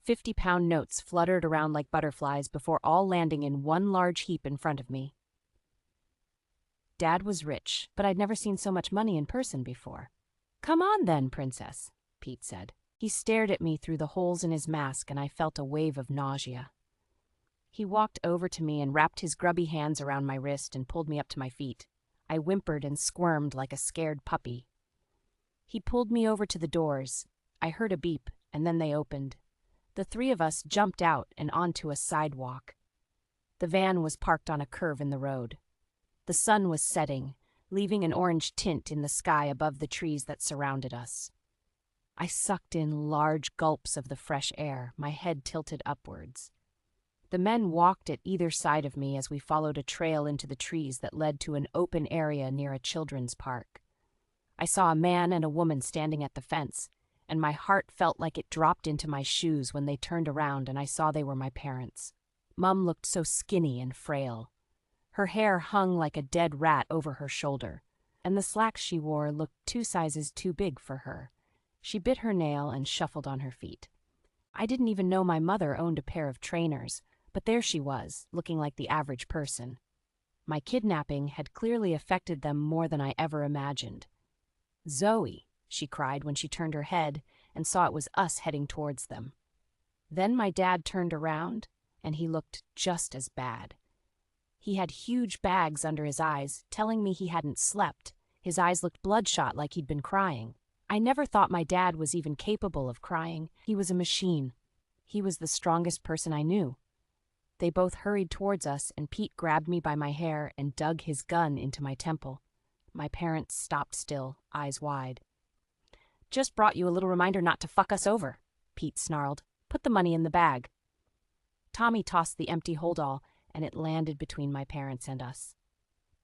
50-pound notes fluttered around like butterflies before all landing in one large heap in front of me. Dad was rich, but I'd never seen so much money in person before. "Come on then, princess," Pete said. He stared at me through the holes in his mask, and I felt a wave of nausea. He walked over to me and wrapped his grubby hands around my wrist and pulled me up to my feet. I whimpered and squirmed like a scared puppy. He pulled me over to the doors. I heard a beep, and then they opened. The three of us jumped out and onto a sidewalk. The van was parked on a curve in the road. The sun was setting, leaving an orange tint in the sky above the trees that surrounded us. I sucked in large gulps of the fresh air, my head tilted upwards. The men walked at either side of me as we followed a trail into the trees that led to an open area near a children's park. I saw a man and a woman standing at the fence, and my heart felt like it dropped into my shoes when they turned around and I saw they were my parents. Mum looked so skinny and frail. Her hair hung like a dead rat over her shoulder, and the slacks she wore looked 2 sizes too big for her. She bit her nail and shuffled on her feet. I didn't even know my mother owned a pair of trainers, but there she was, looking like the average person. My kidnapping had clearly affected them more than I ever imagined. "Zoe," she cried when she turned her head and saw it was us heading towards them. Then my dad turned around, and he looked just as bad. He had huge bags under his eyes, telling me he hadn't slept. His eyes looked bloodshot like he'd been crying. I never thought my dad was even capable of crying. He was a machine. He was the strongest person I knew. They both hurried towards us, and Pete grabbed me by my hair and dug his gun into my temple. My parents stopped still, eyes wide. "Just brought you a little reminder not to fuck us over," Pete snarled. "Put the money in the bag." Tommy tossed the empty holdall, and it landed between my parents and us.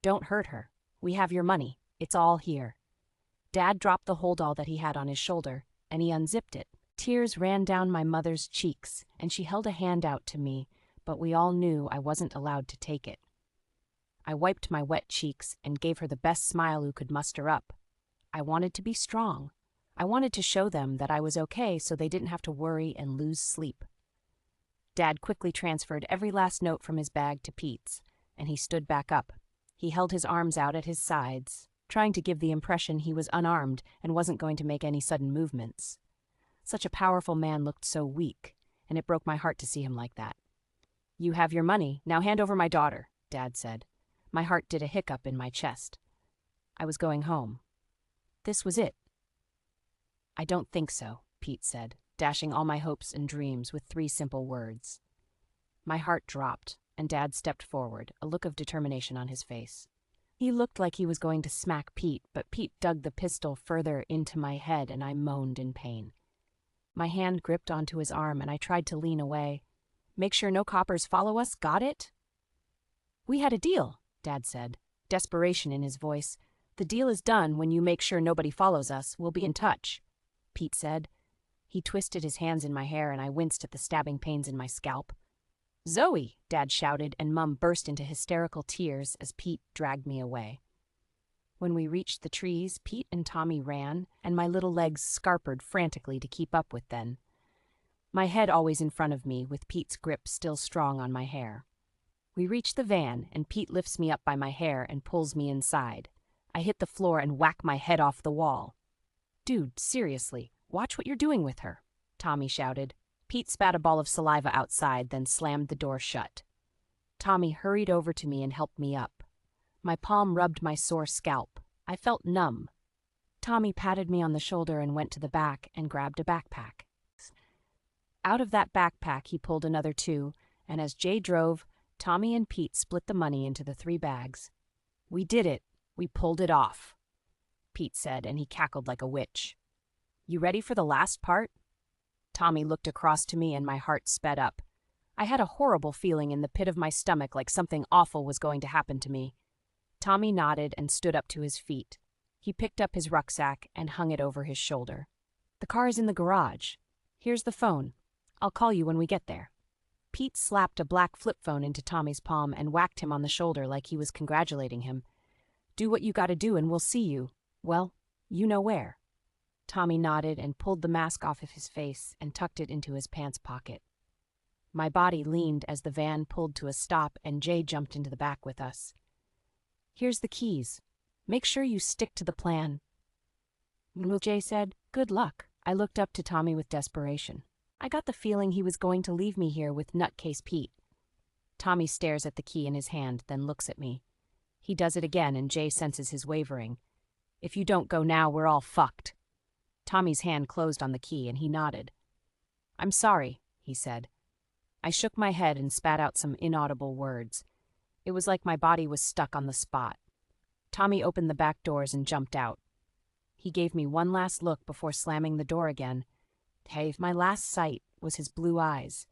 "Don't hurt her. We have your money. It's all here." Dad dropped the holdall that he had on his shoulder, and he unzipped it. Tears ran down my mother's cheeks, and she held a hand out to me, but we all knew I wasn't allowed to take it. I wiped my wet cheeks and gave her the best smile you could muster up. I wanted to be strong. I wanted to show them that I was okay so they didn't have to worry and lose sleep. Dad quickly transferred every last note from his bag to Pete's, and he stood back up. He held his arms out at his sides, trying to give the impression he was unarmed and wasn't going to make any sudden movements. Such a powerful man looked so weak, and it broke my heart to see him like that. "You have your money, now hand over my daughter," Dad said. My heart did a hiccup in my chest. I was going home. This was it. "I don't think so," Pete said, dashing all my hopes and dreams with 3 simple words. My heart dropped, and Dad stepped forward, a look of determination on his face. He looked like he was going to smack Pete, but Pete dug the pistol further into my head, and I moaned in pain. My hand gripped onto his arm, and I tried to lean away. "Make sure no coppers follow us, got it?" "We had a deal," Dad said, desperation in his voice. "The deal is done when you make sure nobody follows us. We'll be in touch," Pete said. He twisted his hands in my hair, and I winced at the stabbing pains in my scalp. "Zoe!" Dad shouted, and Mum burst into hysterical tears as Pete dragged me away. When we reached the trees, Pete and Tommy ran, and my little legs scarpered frantically to keep up with them. My head always in front of me, with Pete's grip still strong on my hair. We reach the van, and Pete lifts me up by my hair and pulls me inside. I hit the floor and whack my head off the wall. "Dude, seriously, watch what you're doing with her," Tommy shouted. Pete spat a ball of saliva outside, then slammed the door shut. Tommy hurried over to me and helped me up. My palm rubbed my sore scalp. I felt numb. Tommy patted me on the shoulder and went to the back and grabbed a backpack. Out of that backpack he pulled another 2, and as Jay drove, Tommy and Pete split the money into the 3 bags. "We did it. We pulled it off," Pete said, and he cackled like a witch. "You ready for the last part?" Tommy looked across to me, and my heart sped up. I had a horrible feeling in the pit of my stomach, like something awful was going to happen to me. Tommy nodded and stood up to his feet. He picked up his rucksack and hung it over his shoulder. "The car is in the garage. Here's the phone. I'll call you when we get there." Pete slapped a black flip phone into Tommy's palm and whacked him on the shoulder like he was congratulating him. "Do what you gotta do and we'll see you. Well, you know where." Tommy nodded and pulled the mask off of his face and tucked it into his pants pocket. My body leaned as the van pulled to a stop, and Jay jumped into the back with us. "Here's the keys. Make sure you stick to the plan." Jay said, "Good luck." I looked up to Tommy with desperation. I got the feeling he was going to leave me here with nutcase Pete. Tommy stares at the key in his hand, then looks at me. He does it again, and Jay senses his wavering. "If you don't go now, we're all fucked." Tommy's hand closed on the key, and he nodded. "I'm sorry," he said. I shook my head and spat out some inaudible words. It was like my body was stuck on the spot. Tommy opened the back doors and jumped out. He gave me one last look before slamming the door again. Hey, my last sight was his blue eyes.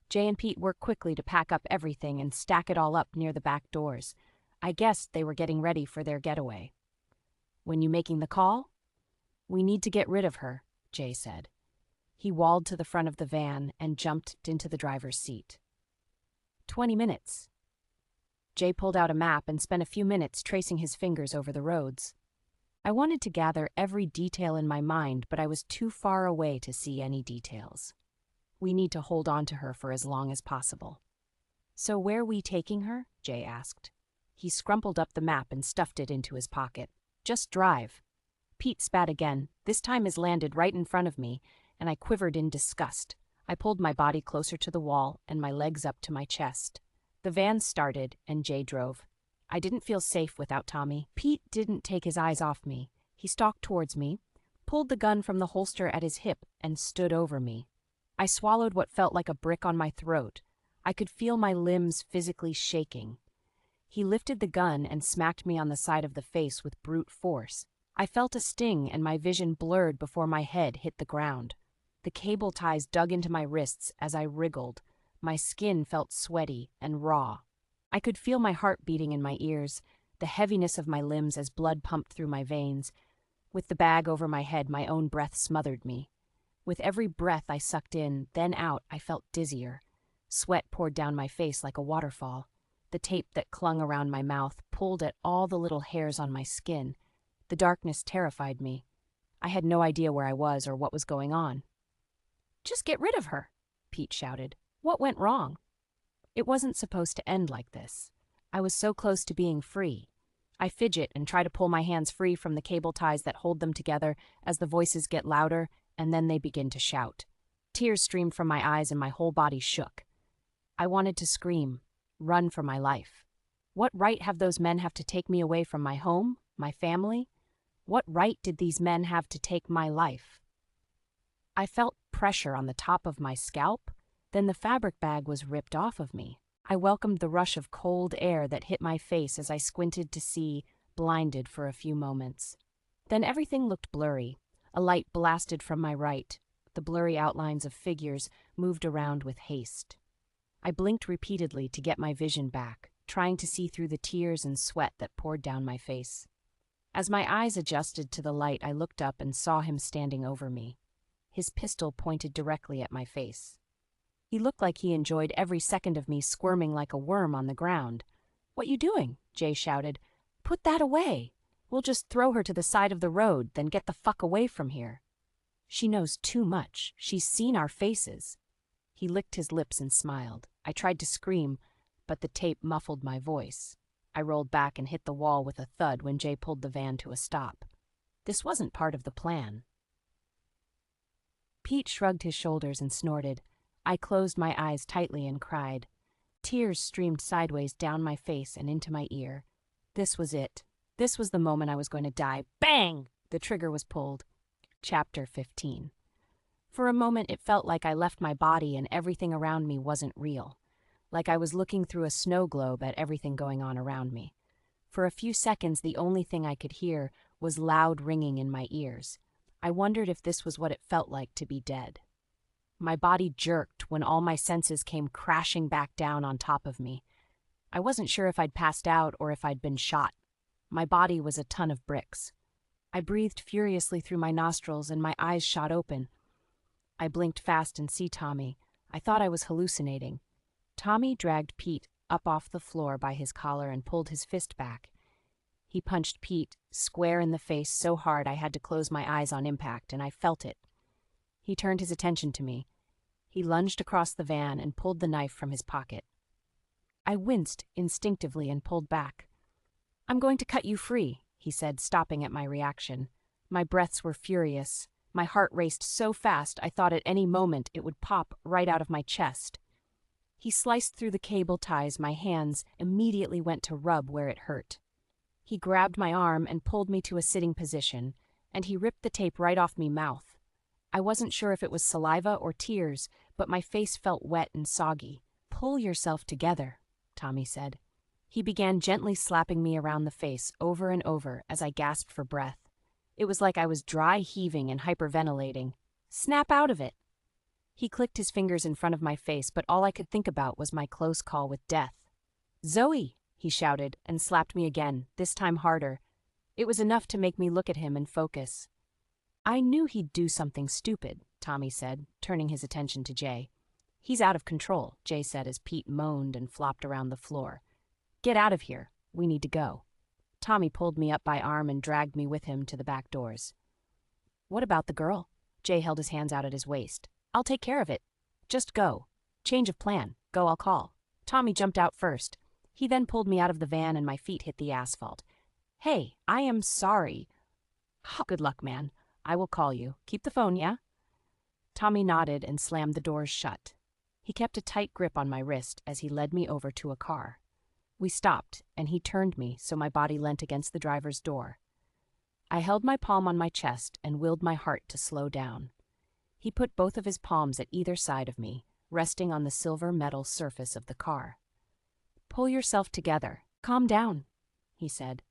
Jay and Pete worked quickly to pack up everything and stack it all up near the back doors. I guessed they were getting ready for their getaway. "When you making the call?" "We need to get rid of her," Jay said. He walled to the front of the van and jumped into the driver's seat. 20 minutes. Jay pulled out a map and spent a few minutes tracing his fingers over the roads. I wanted to gather every detail in my mind, but I was too far away to see any details. "We need to hold on to her for as long as possible." "So where are we taking her?" Jay asked. He scrumpled up the map and stuffed it into his pocket. "Just drive." Pete spat again. This time his landed right in front of me, and I quivered in disgust. I pulled my body closer to the wall and my legs up to my chest. The van started, and Jay drove. I didn't feel safe without Tommy. Pete didn't take his eyes off me. He stalked towards me, pulled the gun from the holster at his hip, and stood over me. I swallowed what felt like a brick on my throat. I could feel my limbs physically shaking. He lifted the gun and smacked me on the side of the face with brute force. I felt a sting and my vision blurred before my head hit the ground. The cable ties dug into my wrists as I wriggled. My skin felt sweaty and raw. I could feel my heart beating in my ears, the heaviness of my limbs as blood pumped through my veins. With the bag over my head, my own breath smothered me. With every breath I sucked in, then out, I felt dizzier. Sweat poured down my face like a waterfall. The tape that clung around my mouth pulled at all the little hairs on my skin. The darkness terrified me. I had no idea where I was or what was going on. "Just get rid of her," Pete shouted. "What went wrong?" It wasn't supposed to end like this. I was so close to being free. I fidget and try to pull my hands free from the cable ties that hold them together as the voices get louder, and then they begin to shout. Tears streamed from my eyes and my whole body shook. I wanted to scream, run for my life. What right have those men have to take me away from my home, my family? What right did these men have to take my life? I felt pressure on the top of my scalp. Then the fabric bag was ripped off of me. I welcomed the rush of cold air that hit my face as I squinted to see, blinded for a few moments. Then everything looked blurry. A light blasted from my right. The blurry outlines of figures moved around with haste. I blinked repeatedly to get my vision back, trying to see through the tears and sweat that poured down my face. As my eyes adjusted to the light, I looked up and saw him standing over me. His pistol pointed directly at my face. He looked like he enjoyed every second of me squirming like a worm on the ground. "What you doing?" Jay shouted. "Put that away. We'll just throw her to the side of the road, then get the fuck away from here. She knows too much. She's seen our faces." He licked his lips and smiled. I tried to scream, but the tape muffled my voice. I rolled back and hit the wall with a thud when Jay pulled the van to a stop. This wasn't part of the plan. Pete shrugged his shoulders and snorted. I closed my eyes tightly and cried. Tears streamed sideways down my face and into my ear. This was it. This was the moment I was going to die. Bang! The trigger was pulled. Chapter 15. For a moment it felt like I left my body and everything around me wasn't real. Like I was looking through a snow globe at everything going on around me. For a few seconds the only thing I could hear was loud ringing in my ears. I wondered if this was what it felt like to be dead. My body jerked when all my senses came crashing back down on top of me. I wasn't sure if I'd passed out or if I'd been shot. My body was a ton of bricks. I breathed furiously through my nostrils and my eyes shot open. I blinked fast and see Tommy. I thought I was hallucinating. Tommy dragged Pete up off the floor by his collar and pulled his fist back. He punched Pete square in the face so hard I had to close my eyes on impact, and I felt it. He turned his attention to me. He lunged across the van and pulled the knife from his pocket. I winced instinctively and pulled back. "I'm going to cut you free," he said, stopping at my reaction. My breaths were furious. My heart raced so fast I thought at any moment it would pop right out of my chest. He sliced through the cable ties. My hands immediately went to rub where it hurt. He grabbed my arm and pulled me to a sitting position, and he ripped the tape right off me mouth. I wasn't sure if it was saliva or tears, but my face felt wet and soggy. "Pull yourself together," Tommy said. He began gently slapping me around the face over and over as I gasped for breath. It was like I was dry heaving and hyperventilating. "Snap out of it." He clicked his fingers in front of my face, but all I could think about was my close call with death. "Zoe!" he shouted and slapped me again, this time harder. It was enough to make me look at him and focus. "I knew he'd do something stupid," Tommy said, turning his attention to Jay. "He's out of control," Jay said as Pete moaned and flopped around the floor. "Get out of here. We need to go." Tommy pulled me up by arm and dragged me with him to the back doors. "What about the girl?" Jay held his hands out at his waist. "I'll take care of it. Just go. Change of plan. Go, I'll call." Tommy jumped out first. He then pulled me out of the van and my feet hit the asphalt. "Hey, I am sorry." "Good luck, man. I will call you. Keep the phone, yeah?" Tommy nodded and slammed the doors shut. He kept a tight grip on my wrist as he led me over to a car. We stopped, and he turned me so my body leant against the driver's door. I held my palm on my chest and willed my heart to slow down. He put both of his palms at either side of me, resting on the silver metal surface of the car. "Pull yourself together. Calm down," he said.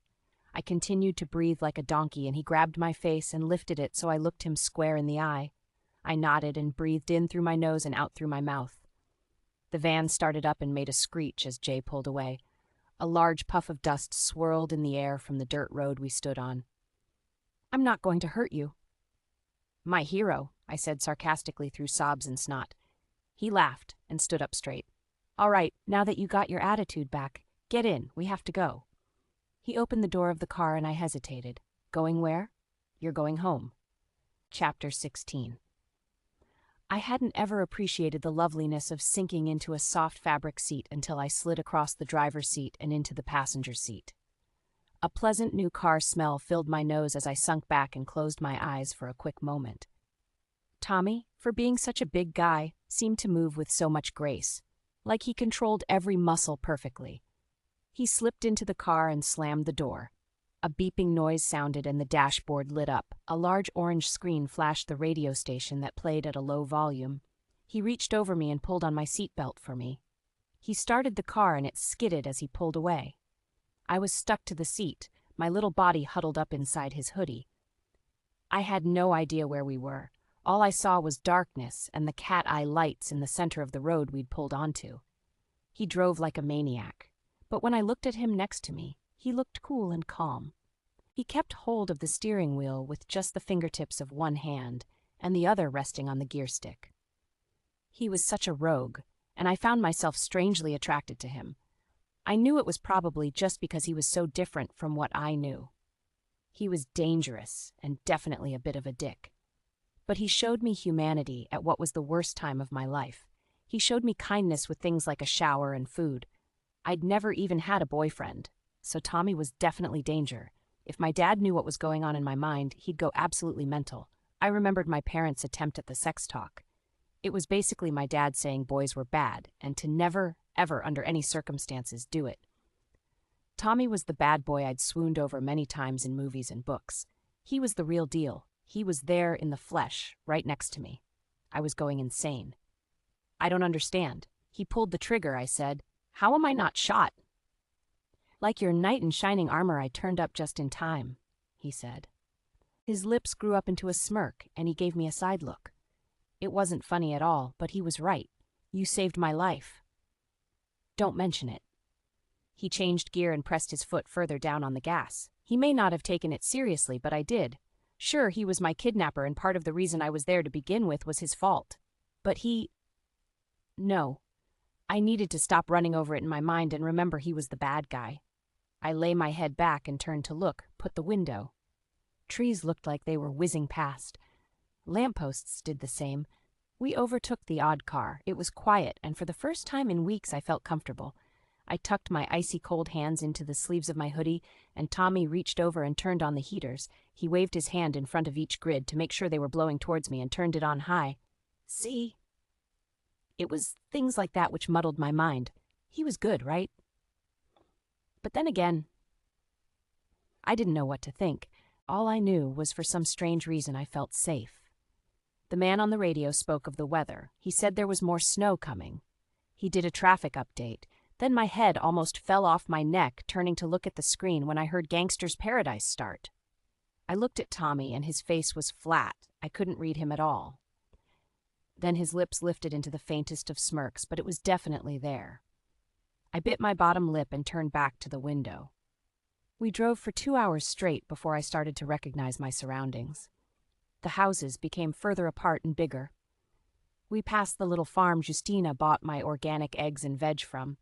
I continued to breathe like a donkey, and he grabbed my face and lifted it so I looked him square in the eye. I nodded and breathed in through my nose and out through my mouth. The van started up and made a screech as Jay pulled away. A large puff of dust swirled in the air from the dirt road we stood on. "I'm not going to hurt you." "My hero," I said sarcastically through sobs and snot. He laughed and stood up straight. "All right, now that you got your attitude back, get in, we have to go." He opened the door of the car and I hesitated. "Going where?" "You're going home." Chapter 16. I hadn't ever appreciated the loveliness of sinking into a soft fabric seat until I slid across the driver's seat and into the passenger seat. A pleasant new car smell filled my nose as I sunk back and closed my eyes for a quick moment. Tommy, for being such a big guy, seemed to move with so much grace, like he controlled every muscle perfectly. He slipped into the car and slammed the door. A beeping noise sounded and the dashboard lit up. A large orange screen flashed the radio station that played at a low volume. He reached over me and pulled on my seatbelt for me. He started the car and it skidded as he pulled away. I was stuck to the seat, my little body huddled up inside his hoodie. I had no idea where we were. All I saw was darkness and the cat-eye lights in the center of the road we'd pulled onto. He drove like a maniac, but when I looked at him next to me, he looked cool and calm. He kept hold of the steering wheel with just the fingertips of one hand and the other resting on the gear stick. He was such a rogue, and I found myself strangely attracted to him. I knew it was probably just because he was so different from what I knew. He was dangerous and definitely a bit of a dick. But he showed me humanity at what was the worst time of my life. He showed me kindness with things like a shower and food. I'd never even had a boyfriend, so Tommy was definitely danger. If my dad knew what was going on in my mind, he'd go absolutely mental. I remembered my parents' attempt at the sex talk. It was basically my dad saying boys were bad and to never, ever, under any circumstances, do it. Tommy was the bad boy I'd swooned over many times in movies and books. He was the real deal. He was there in the flesh, right next to me. I was going insane. "I don't understand." "He pulled the trigger," I said. "How am I not shot?" "Like your knight in shining armor, I turned up just in time," he said. His lips grew up into a smirk, and he gave me a side look. It wasn't funny at all, but he was right. "You saved my life." "Don't mention it." He changed gear and pressed his foot further down on the gas. He may not have taken it seriously, but I did. Sure, he was my kidnapper, and part of the reason I was there to begin with was his fault. But No. I needed to stop running over it in my mind and remember he was the bad guy. I lay my head back and turned to look, put the window. Trees looked like they were whizzing past. Lampposts did the same. We overtook the odd car. It was quiet, and for the first time in weeks I felt comfortable. I tucked my icy cold hands into the sleeves of my hoodie, and Tommy reached over and turned on the heaters. He waved his hand in front of each grid to make sure they were blowing towards me and turned it on high. "See?" It was things like that which muddled my mind. He was good, right? But then again, I didn't know what to think. All I knew was for some strange reason I felt safe. The man on the radio spoke of the weather. He said there was more snow coming. He did a traffic update. Then my head almost fell off my neck, turning to look at the screen when I heard Gangster's Paradise start. I looked at Tommy, and his face was flat. I couldn't read him at all. Then his lips lifted into the faintest of smirks, but it was definitely there. I bit my bottom lip and turned back to the window. We drove for 2 hours straight before I started to recognize my surroundings. The houses became further apart and bigger. We passed the little farm Justina bought my organic eggs and veg from.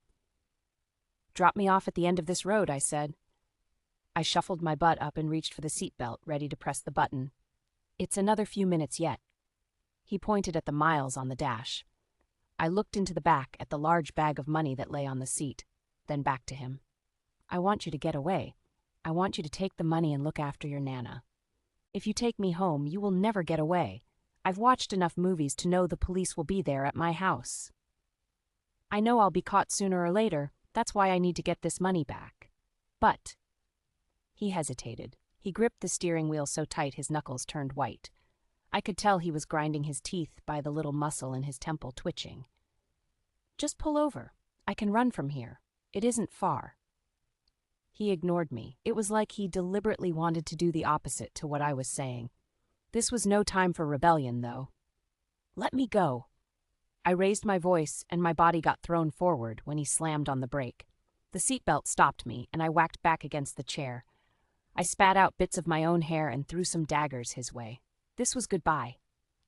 "Drop me off at the end of this road," I said. I shuffled my butt up and reached for the seatbelt, ready to press the button. "It's another few minutes yet." He pointed at the miles on the dash. I looked into the back at the large bag of money that lay on the seat, then back to him. "I want you to get away. I want you to take the money and look after your Nana. If you take me home, you will never get away. I've watched enough movies to know the police will be there at my house. I know I'll be caught sooner or later. That's why I need to get this money back. But..." He hesitated. He gripped the steering wheel so tight his knuckles turned white. I could tell he was grinding his teeth by the little muscle in his temple twitching. "Just pull over. I can run from here. It isn't far." He ignored me. It was like he deliberately wanted to do the opposite to what I was saying. This was no time for rebellion, though. "Let me go." I raised my voice, and my body got thrown forward when he slammed on the brake. The seatbelt stopped me, and I whacked back against the chair. I spat out bits of my own hair and threw some daggers his way. This was goodbye.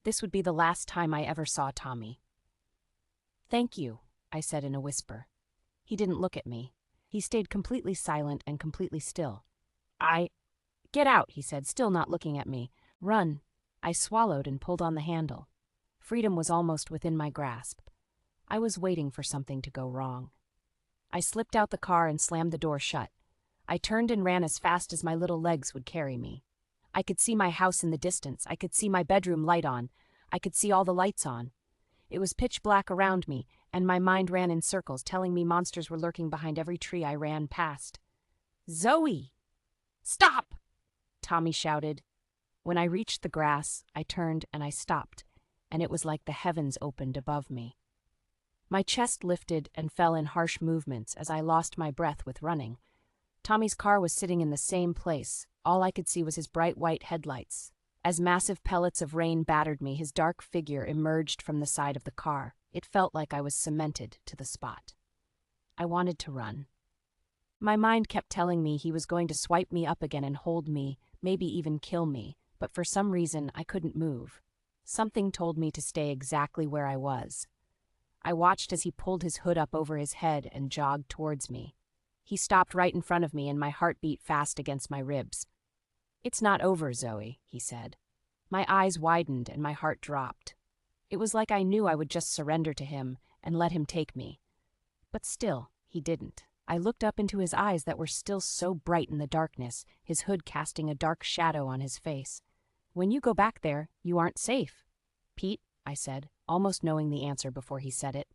This would be the last time I ever saw Tommy. "Thank you," I said in a whisper. He didn't look at me. He stayed completely silent and completely still. Get out," he said, still not looking at me. "Run." I swallowed and pulled on the handle. Freedom was almost within my grasp. I was waiting for something to go wrong. I slipped out the car and slammed the door shut. I turned and ran as fast as my little legs would carry me. I could see my house in the distance. I could see my bedroom light on. I could see all the lights on. It was pitch black around me, and my mind ran in circles, telling me monsters were lurking behind every tree I ran past. "Zoe!" "Stop!" Tommy shouted. When I reached the grass, I turned and I stopped, and it was like the heavens opened above me. My chest lifted and fell in harsh movements as I lost my breath with running. Tommy's car was sitting in the same place. All I could see was his bright white headlights. As massive pellets of rain battered me, his dark figure emerged from the side of the car. It felt like I was cemented to the spot. I wanted to run. My mind kept telling me he was going to swipe me up again and hold me, maybe even kill me, but for some reason I couldn't move. Something told me to stay exactly where I was. I watched as he pulled his hood up over his head and jogged towards me. He stopped right in front of me, and my heart beat fast against my ribs. "It's not over, Zoe," he said. My eyes widened and my heart dropped. It was like I knew I would just surrender to him and let him take me. But still, he didn't. I looked up into his eyes that were still so bright in the darkness, his hood casting a dark shadow on his face. "When you go back there, you aren't safe." "Pete," I said, almost knowing the answer before he said it.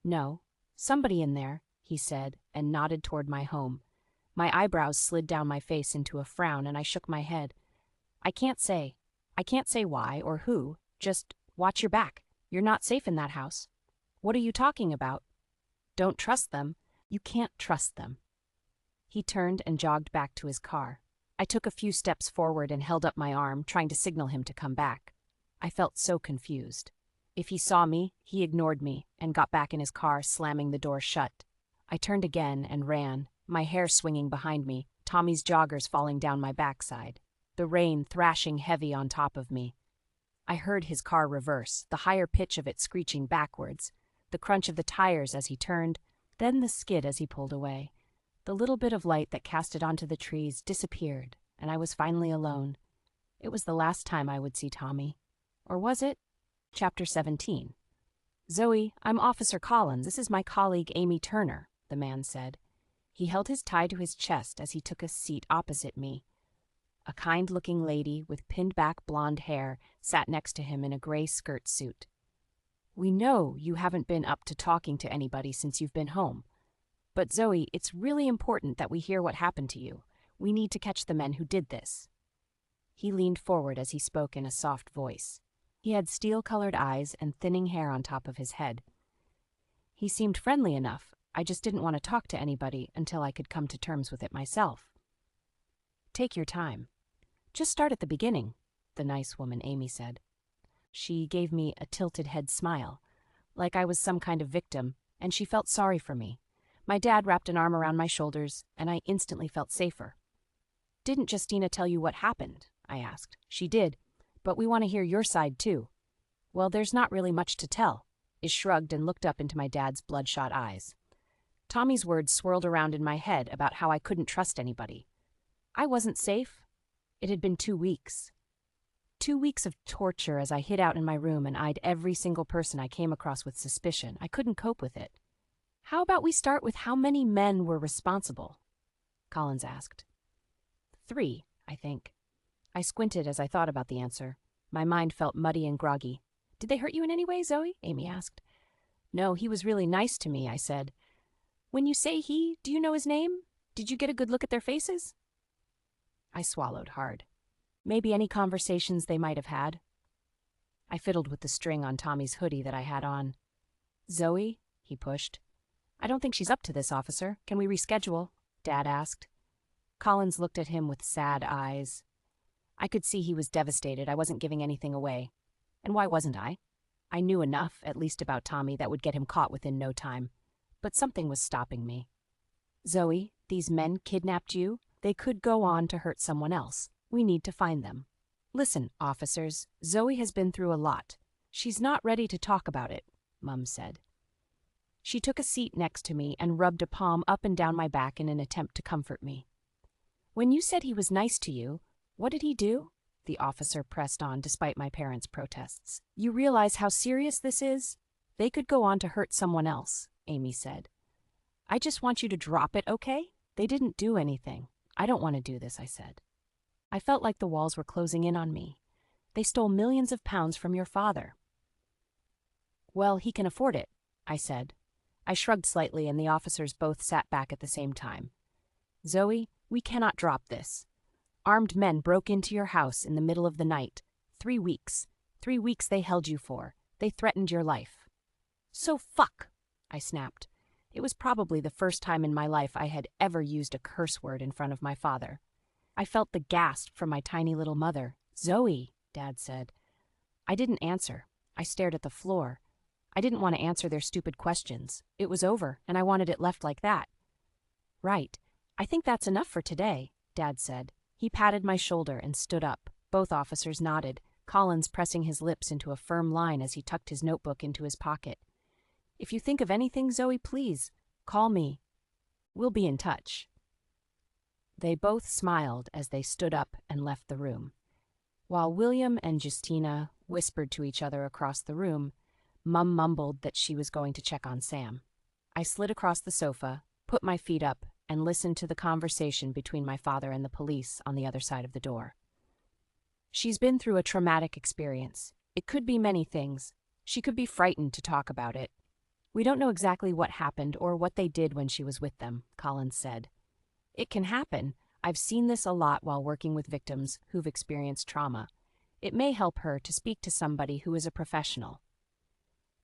"No, somebody in there," he said, and nodded toward my home. My eyebrows slid down my face into a frown, and I shook my head. I can't say why or who. Just watch your back. You're not safe in that house." "What are you talking about?" "Don't trust them. You can't trust them." He turned and jogged back to his car. I took a few steps forward and held up my arm, trying to signal him to come back. I felt so confused. If he saw me, he ignored me and got back in his car, slamming the door shut. I turned again and ran, my hair swinging behind me, Tommy's joggers falling down my backside, the rain thrashing heavy on top of me. I heard his car reverse, the higher pitch of it screeching backwards, the crunch of the tires as he turned, then the skid as he pulled away. The little bit of light that cast it onto the trees disappeared, and I was finally alone. It was the last time I would see Tommy. Or was it? Chapter 17. "Zoe, I'm Officer Collins. This is my colleague Amy Turner," the man said. He held his tie to his chest as he took a seat opposite me. A kind-looking lady with pinned-back blonde hair sat next to him in a gray skirt suit. "We know you haven't been up to talking to anybody since you've been home. But Zoe, it's really important that we hear what happened to you. We need to catch the men who did this." He leaned forward as he spoke in a soft voice. He had steel-colored eyes and thinning hair on top of his head. He seemed friendly enough. I just didn't want to talk to anybody until I could come to terms with it myself. "Take your time. Just start at the beginning," the nice woman Amy said. She gave me a tilted head smile, like I was some kind of victim, and she felt sorry for me. My dad wrapped an arm around my shoulders, and I instantly felt safer. "Didn't Justina tell you what happened?" I asked. "She did, but we want to hear your side too." "Well, there's not really much to tell." I shrugged and looked up into my dad's bloodshot eyes. Tommy's words swirled around in my head about how I couldn't trust anybody. I wasn't safe. It had been 2 weeks. 2 weeks of torture as I hid out in my room and eyed every single person I came across with suspicion. I couldn't cope with it. "How about we start with how many men were responsible?" Collins asked. 3, I think. I squinted as I thought about the answer. My mind felt muddy and groggy. "Did they hurt you in any way, Zoe?" Amy asked. "No, he was really nice to me," I said. "When you say he, do you know his name? Did you get a good look at their faces?" I swallowed hard. Maybe any conversations they might have had. I fiddled with the string on Tommy's hoodie that I had on. Zoe? He pushed. I don't think she's up to this, officer. Can we reschedule? Dad asked. Collins looked at him with sad eyes. I could see he was devastated. I wasn't giving anything away. And why wasn't I? I knew enough, at least about Tommy, that would get him caught within no time. But something was stopping me. Zoe, these men kidnapped you. They could go on to hurt someone else. We need to find them. Listen, officers, Zoe has been through a lot. She's not ready to talk about it, Mum said. She took a seat next to me and rubbed a palm up and down my back in an attempt to comfort me. When you said he was nice to you, what did he do? The officer pressed on despite my parents' protests. You realize how serious this is? They could go on to hurt someone else, Amy said. I just want you to drop it, okay? They didn't do anything. I don't want to do this, I said. I felt like the walls were closing in on me. They stole millions of pounds from your father. Well, he can afford it, I said. I shrugged slightly and the officers both sat back at the same time. Zoe, we cannot drop this. Armed men broke into your house in the middle of the night. 3 weeks. 3 weeks they held you for. They threatened your life. So fuck, I snapped. It was probably the first time in my life I had ever used a curse word in front of my father. I felt the gasp from my tiny little mother. Zoe, Dad said. I didn't answer. I stared at the floor. I didn't want to answer their stupid questions. It was over, and I wanted it left like that. Right. I think that's enough for today, Dad said. He patted my shoulder and stood up. Both officers nodded, Collins pressing his lips into a firm line as he tucked his notebook into his pocket. If you think of anything, Zoe, please, call me. We'll be in touch. They both smiled as they stood up and left the room. While William and Justina whispered to each other across the room, Mum mumbled that she was going to check on Sam. I slid across the sofa, put my feet up, and listened to the conversation between my father and the police on the other side of the door. She's been through a traumatic experience. It could be many things. She could be frightened to talk about it. We don't know exactly what happened or what they did when she was with them, Collins said. It can happen. I've seen this a lot while working with victims who've experienced trauma. It may help her to speak to somebody who is a professional.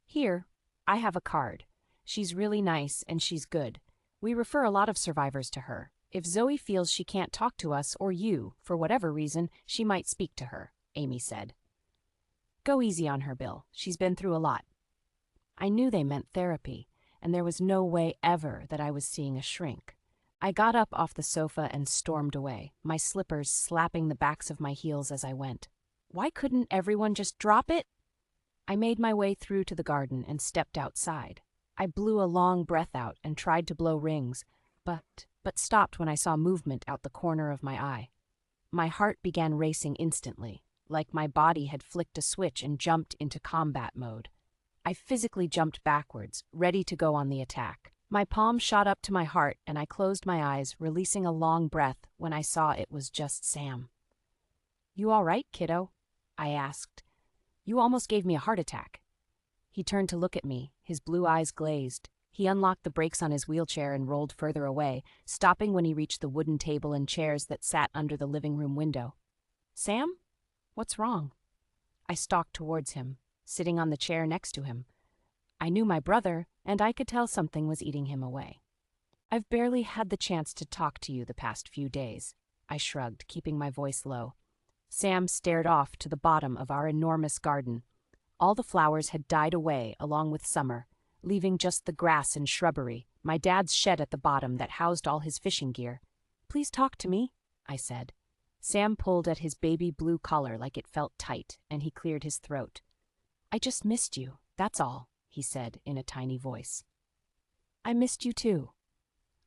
Here, I have a card. She's really nice and she's good. We refer a lot of survivors to her. If Zoe feels she can't talk to us or you, for whatever reason, she might speak to her, Amy said. Go easy on her, Bill. She's been through a lot. I knew they meant therapy, and there was no way ever that I was seeing a shrink. I got up off the sofa and stormed away, my slippers slapping the backs of my heels as I went. Why couldn't everyone just drop it? I made my way through to the garden and stepped outside. I blew a long breath out and tried to blow rings, but stopped when I saw movement out the corner of my eye. My heart began racing instantly, like my body had flicked a switch and jumped into combat mode. I physically jumped backwards, ready to go on the attack. My palm shot up to my heart and I closed my eyes, releasing a long breath when I saw it was just Sam. You all right, kiddo? I asked. You almost gave me a heart attack. He turned to look at me, his blue eyes glazed. He unlocked the brakes on his wheelchair and rolled further away, stopping when he reached the wooden table and chairs that sat under the living room window. Sam? What's wrong? I stalked towards him, sitting on the chair next to him. I knew my brother, and I could tell something was eating him away. I've barely had the chance to talk to you the past few days, I shrugged, keeping my voice low. Sam stared off to the bottom of our enormous garden. All the flowers had died away along with summer, leaving just the grass and shrubbery, my dad's shed at the bottom that housed all his fishing gear. Please talk to me, I said. Sam pulled at his baby blue collar like it felt tight, and he cleared his throat. I just missed you, that's all, he said in a tiny voice. I missed you too.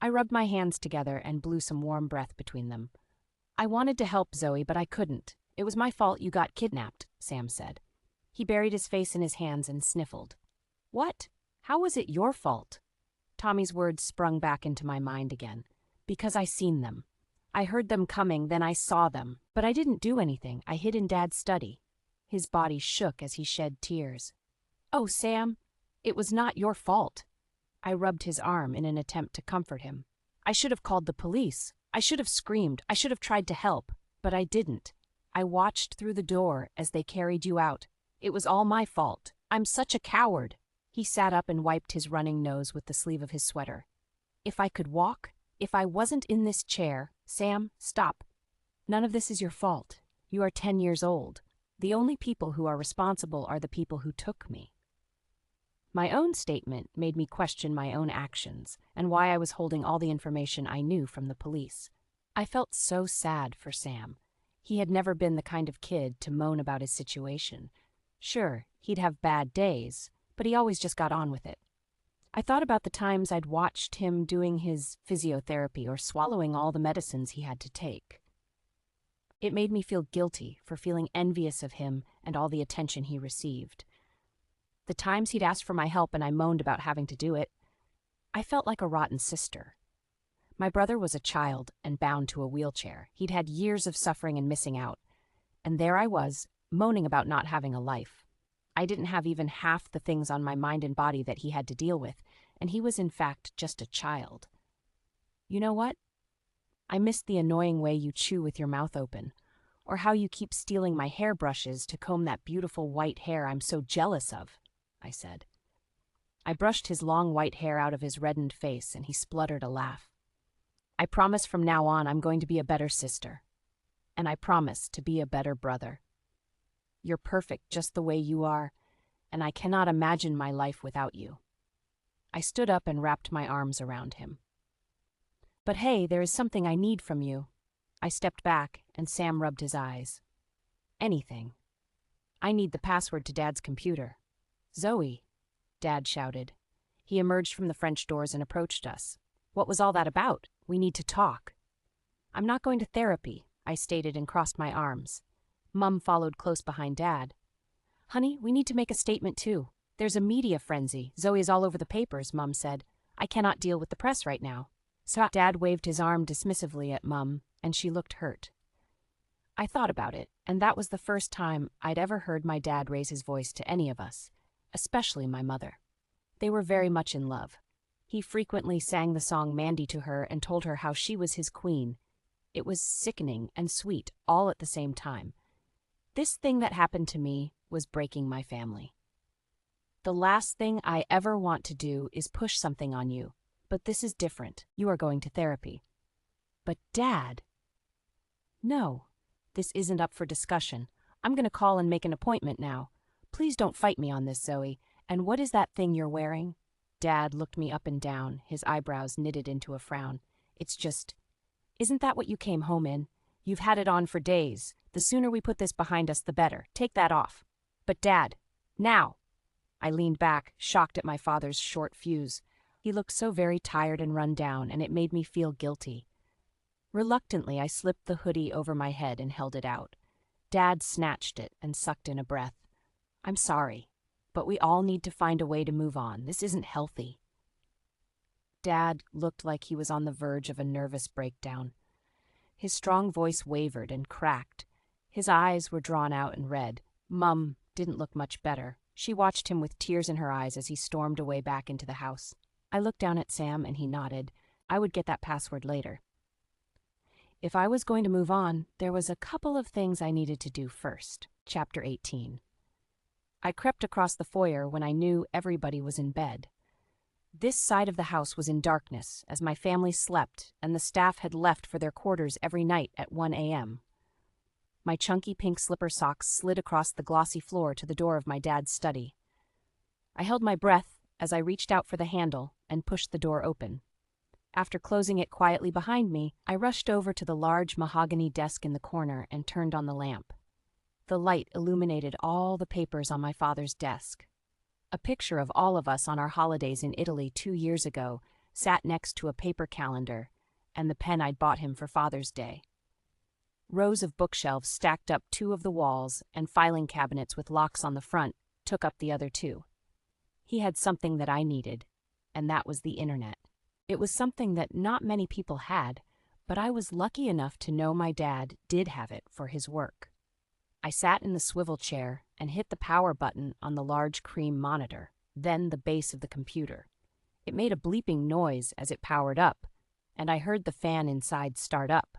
I rubbed my hands together and blew some warm breath between them. I wanted to help Zoe, but I couldn't. It was my fault you got kidnapped, Sam said. He buried his face in his hands and sniffled. What? How was it your fault? Tommy's words sprung back into my mind again. Because I seen them. I heard them coming, then I saw them. But I didn't do anything. I hid in Dad's study. His body shook as he shed tears. Oh, Sam, it was not your fault. I rubbed his arm in an attempt to comfort him. I should have called the police. I should have screamed. I should have tried to help. But I didn't. I watched through the door as they carried you out. It was all my fault. I'm such a coward. He sat up and wiped his running nose with the sleeve of his sweater. If I could walk, if I wasn't in this chair— Sam, stop. None of this is your fault. You are 10 years old. The only people who are responsible are the people who took me. My own statement made me question my own actions and why I was holding all the information I knew from the police. I felt so sad for Sam. He had never been the kind of kid to moan about his situation. Sure, he'd have bad days, but he always just got on with it. I thought about the times I'd watched him doing his physiotherapy or swallowing all the medicines he had to take. It made me feel guilty for feeling envious of him and all the attention he received. The times he'd asked for my help and I moaned about having to do it, I felt like a rotten sister. My brother was a child and bound to a wheelchair. He'd had years of suffering and missing out. And there I was, moaning about not having a life. I didn't have even half the things on my mind and body that he had to deal with, and he was in fact just a child. You know what? I missed the annoying way you chew with your mouth open, or how you keep stealing my hairbrushes to comb that beautiful white hair I'm so jealous of, I said. I brushed his long white hair out of his reddened face, and he spluttered a laugh. I promise from now on I'm going to be a better sister. And I promise to be a better brother. You're perfect just the way you are, and I cannot imagine my life without you. I stood up and wrapped my arms around him. But hey, there is something I need from you. I stepped back, and Sam rubbed his eyes. Anything. I need the password to Dad's computer. Zoe, Dad shouted. He emerged from the French doors and approached us. What was all that about? We need to talk. I'm not going to therapy, I stated and crossed my arms. Mum followed close behind Dad. Honey, we need to make a statement too. There's a media frenzy. Zoe is all over the papers, Mum said. I cannot deal with the press right now. So Dad waved his arm dismissively at Mum, and she looked hurt. I thought about it, and that was the first time I'd ever heard my dad raise his voice to any of us, especially my mother. They were very much in love. He frequently sang the song Mandy to her and told her how she was his queen. It was sickening and sweet all at the same time. This thing that happened to me was breaking my family. The last thing I ever want to do is push something on you, but this is different. You are going to therapy. But Dad... No, this isn't up for discussion. I'm going to call and make an appointment now. Please don't fight me on this, Zoe. And what is that thing you're wearing? Dad looked me up and down, his eyebrows knitted into a frown. It's just... Isn't that what you came home in? You've had it on for days. The sooner we put this behind us, the better. Take that off. But Dad, now! I leaned back, shocked at my father's short fuse. He looked so very tired and run down, and it made me feel guilty. Reluctantly, I slipped the hoodie over my head and held it out. Dad snatched it and sucked in a breath. I'm sorry, but we all need to find a way to move on. This isn't healthy. Dad looked like he was on the verge of a nervous breakdown. His strong voice wavered and cracked. His eyes were drawn out and red. Mum didn't look much better. She watched him with tears in her eyes as he stormed away back into the house. I looked down at Sam and he nodded. I would get that password later. If I was going to move on, there was a couple of things I needed to do first. Chapter 18. I crept across the foyer when I knew everybody was in bed. This side of the house was in darkness as my family slept and the staff had left for their quarters every night at 1 a.m. My chunky pink slipper socks slid across the glossy floor to the door of my dad's study. I held my breath as I reached out for the handle and pushed the door open. After closing it quietly behind me, I rushed over to the large mahogany desk in the corner and turned on the lamp. The light illuminated all the papers on my father's desk. A picture of all of us on our holidays in Italy 2 years ago sat next to a paper calendar and the pen I'd bought him for Father's Day. Rows of bookshelves stacked up 2 of the walls and filing cabinets with locks on the front took up the other 2. He had something that I needed, and that was the internet. It was something that not many people had, but I was lucky enough to know my dad did have it for his work. I sat in the swivel chair and hit the power button on the large cream monitor, then the base of the computer. It made a bleeping noise as it powered up, and I heard the fan inside start up.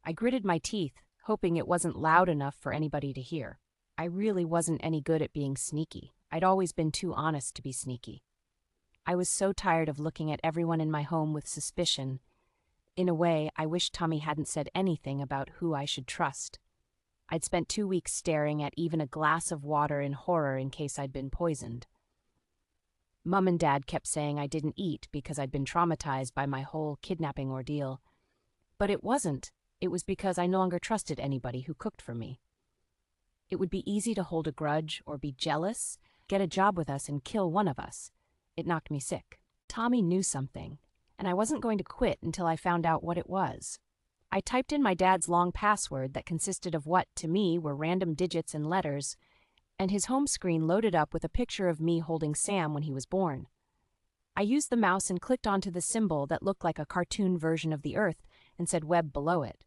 I gritted my teeth, hoping it wasn't loud enough for anybody to hear. I really wasn't any good at being sneaky. I'd always been too honest to be sneaky. I was so tired of looking at everyone in my home with suspicion. In a way, I wished Tommy hadn't said anything about who I should trust. I'd spent 2 weeks staring at even a glass of water in horror in case I'd been poisoned. Mum and Dad kept saying I didn't eat because I'd been traumatized by my whole kidnapping ordeal. But it wasn't. It was because I no longer trusted anybody who cooked for me. It would be easy to hold a grudge or be jealous, get a job with us and kill one of us. It knocked me sick. Tommy knew something, and I wasn't going to quit until I found out what it was. I typed in my dad's long password that consisted of what, to me, were random digits and letters, and his home screen loaded up with a picture of me holding Sam when he was born. I used the mouse and clicked onto the symbol that looked like a cartoon version of the Earth and said web below it.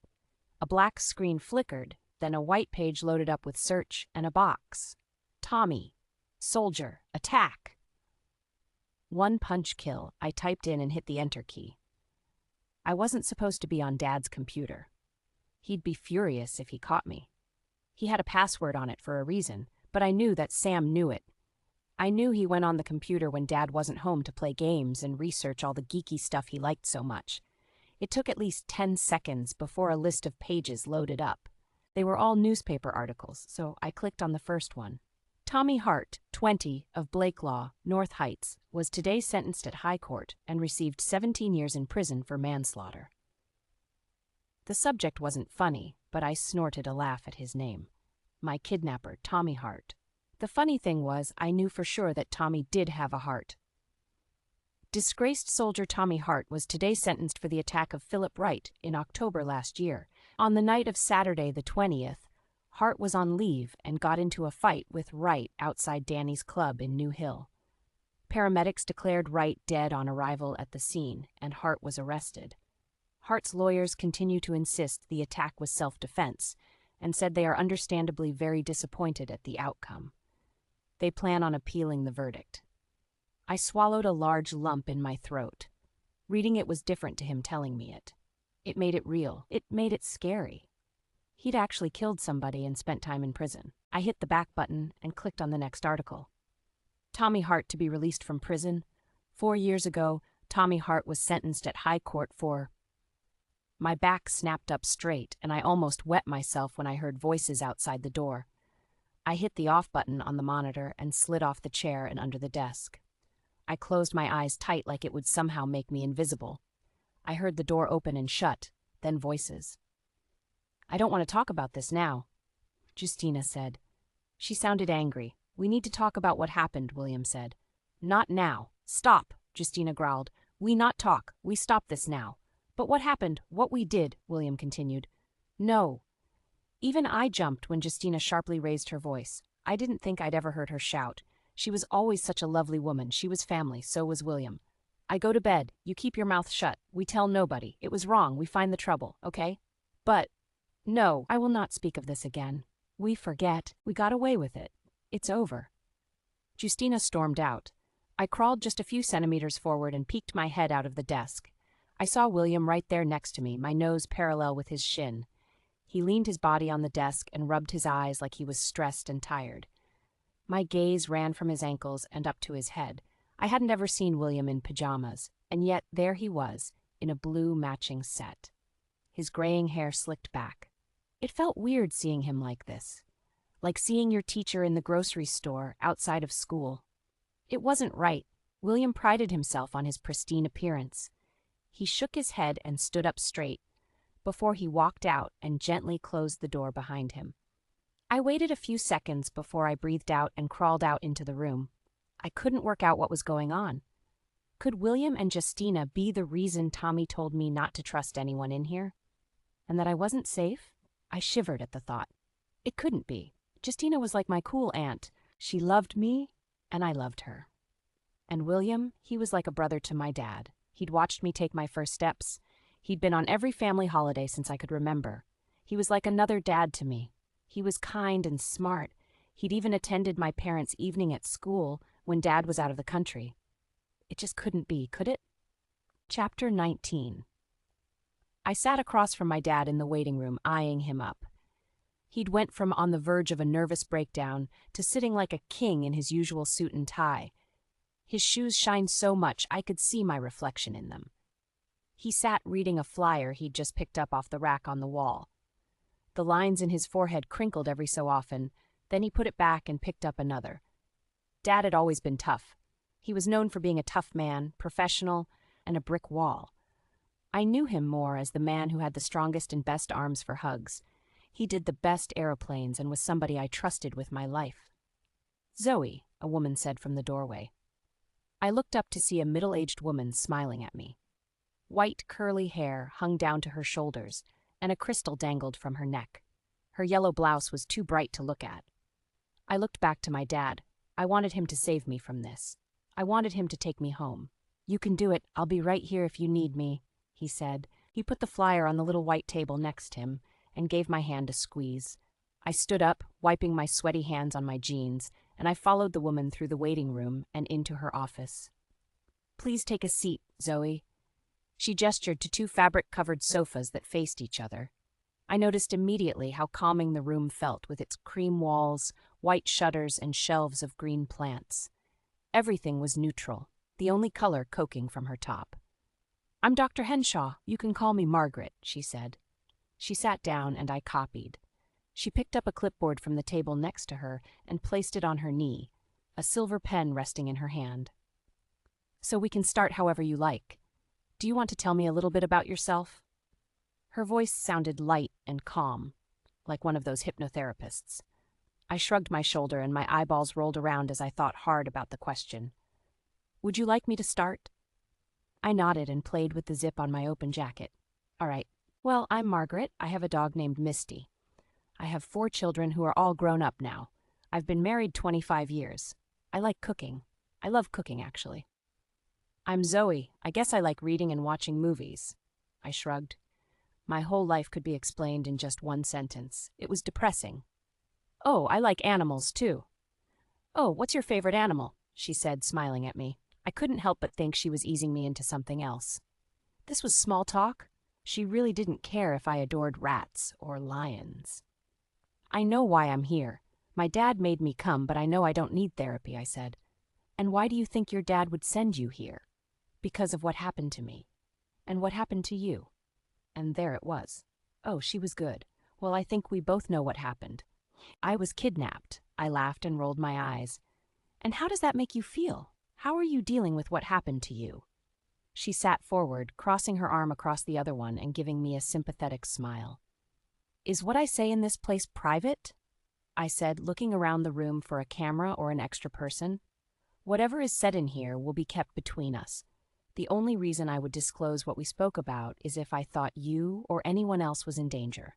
A black screen flickered, then a white page loaded up with search and a box. Tommy. Soldier. Attack. One punch kill, I typed in and hit the enter key. I wasn't supposed to be on Dad's computer. He'd be furious if he caught me. He had a password on it for a reason, but I knew that Sam knew it. I knew he went on the computer when Dad wasn't home to play games and research all the geeky stuff he liked so much. It took at least 10 seconds before a list of pages loaded up. They were all newspaper articles, so I clicked on the first one. Tommy Hart, 20, of Blakelaw, North Heights, was today sentenced at High Court and received 17 years in prison for manslaughter. The subject wasn't funny, but I snorted a laugh at his name. My kidnapper, Tommy Hart. The funny thing was, I knew for sure that Tommy did have a heart. Disgraced soldier Tommy Hart was today sentenced for the attack of Philip Wright in October last year. On the night of Saturday the 20th, Hart was on leave and got into a fight with Wright outside Danny's Club in New Hill. Paramedics declared Wright dead on arrival at the scene, and Hart was arrested. Hart's lawyers continue to insist the attack was self-defense, and said they are understandably very disappointed at the outcome. They plan on appealing the verdict. I swallowed a large lump in my throat. Reading it was different to him telling me it. It made it real. It made it scary. He'd actually killed somebody and spent time in prison. I hit the back button and clicked on the next article. Tommy Hart to be released from prison. 4 years ago, Tommy Hart was sentenced at High Court for... My back snapped up straight, and I almost wet myself when I heard voices outside the door. I hit the off button on the monitor and slid off the chair and under the desk. I closed my eyes tight like it would somehow make me invisible. I heard the door open and shut, then voices. I don't want to talk about this now, Justina said. She sounded angry. We need to talk about what happened, William said. Not now. Stop, Justina growled. We not talk. We stop this now. But what happened, what we did, William continued. No. Even I jumped when Justina sharply raised her voice. I didn't think I'd ever heard her shout. She was always such a lovely woman. She was family, so was William. I go to bed. You keep your mouth shut. We tell nobody. It was wrong. We find the trouble, okay? But... No, I will not speak of this again. We forget. We got away with it. It's over. Justina stormed out. I crawled just a few centimeters forward and peeked my head out of the desk. I saw William right there next to me, my nose parallel with his shin. He leaned his body on the desk and rubbed his eyes like he was stressed and tired. My gaze ran from his ankles and up to his head. I hadn't ever seen William in pajamas, and yet there he was, in a blue matching set. His graying hair slicked back. It felt weird seeing him like this, like seeing your teacher in the grocery store outside of school. It wasn't right. William prided himself on his pristine appearance. He shook his head and stood up straight, before he walked out and gently closed the door behind him. I waited a few seconds before I breathed out and crawled out into the room. I couldn't work out what was going on. Could William and Justina be the reason Tommy told me not to trust anyone in here? And that I wasn't safe? I shivered at the thought. It couldn't be. Justina was like my cool aunt. She loved me, and I loved her. And William, he was like a brother to my dad. He'd watched me take my first steps. He'd been on every family holiday since I could remember. He was like another dad to me. He was kind and smart. He'd even attended my parents' evening at school when Dad was out of the country. It just couldn't be, could it? Chapter 19. I sat across from my dad in the waiting room, eyeing him up. He'd went from on the verge of a nervous breakdown to sitting like a king in his usual suit and tie. His shoes shined so much I could see my reflection in them. He sat reading a flyer he'd just picked up off the rack on the wall. The lines in his forehead crinkled every so often, then he put it back and picked up another. Dad had always been tough. He was known for being a tough man, professional, and a brick wall. I knew him more as the man who had the strongest and best arms for hugs. He did the best aeroplanes and was somebody I trusted with my life. "Zoe," a woman said from the doorway. I looked up to see a middle-aged woman smiling at me. White, curly hair hung down to her shoulders, and a crystal dangled from her neck. Her yellow blouse was too bright to look at. I looked back to my dad. I wanted him to save me from this. I wanted him to take me home. "You can do it. I'll be right here if you need me," he said. He put the flyer on the little white table next him and gave my hand a squeeze. I stood up, wiping my sweaty hands on my jeans, and I followed the woman through the waiting room and into her office. "Please take a seat, Zoe." She gestured to two fabric-covered sofas that faced each other. I noticed immediately how calming the room felt with its cream walls, white shutters, and shelves of green plants. Everything was neutral, the only color coking from her top. "I'm Dr. Henshaw. You can call me Margaret," she said. She sat down and I copied. She picked up a clipboard from the table next to her and placed it on her knee, a silver pen resting in her hand. "So we can start however you like. Do you want to tell me a little bit about yourself?" Her voice sounded light and calm, like one of those hypnotherapists. I shrugged my shoulder and my eyeballs rolled around as I thought hard about the question. "Would you like me to start?" I nodded and played with the zip on my open jacket. "All right. Well, I'm Margaret. I have a dog named Misty. I have 4 children who are all grown up now. I've been married 25 years. I like cooking. I love cooking, actually." "I'm Zoe. I guess I like reading and watching movies." I shrugged. My whole life could be explained in just one sentence. It was depressing. "Oh, I like animals, too." "Oh, what's your favorite animal?" she said, smiling at me. I couldn't help but think she was easing me into something else. This was small talk. She really didn't care if I adored rats or lions. "I know why I'm here. My dad made me come, but I know I don't need therapy," I said. "And why do you think your dad would send you here?" "Because of what happened to me." "And what happened to you?" And there it was. Oh, she was good. Well, I think we both know what happened. "I was kidnapped." I laughed and rolled my eyes. "And how does that make you feel? How are you dealing with what happened to you?" She sat forward, crossing her arm across the other one and giving me a sympathetic smile. "Is what I say in this place private?" I said, looking around the room for a camera or an extra person. "Whatever is said in here will be kept between us. The only reason I would disclose what we spoke about is if I thought you or anyone else was in danger."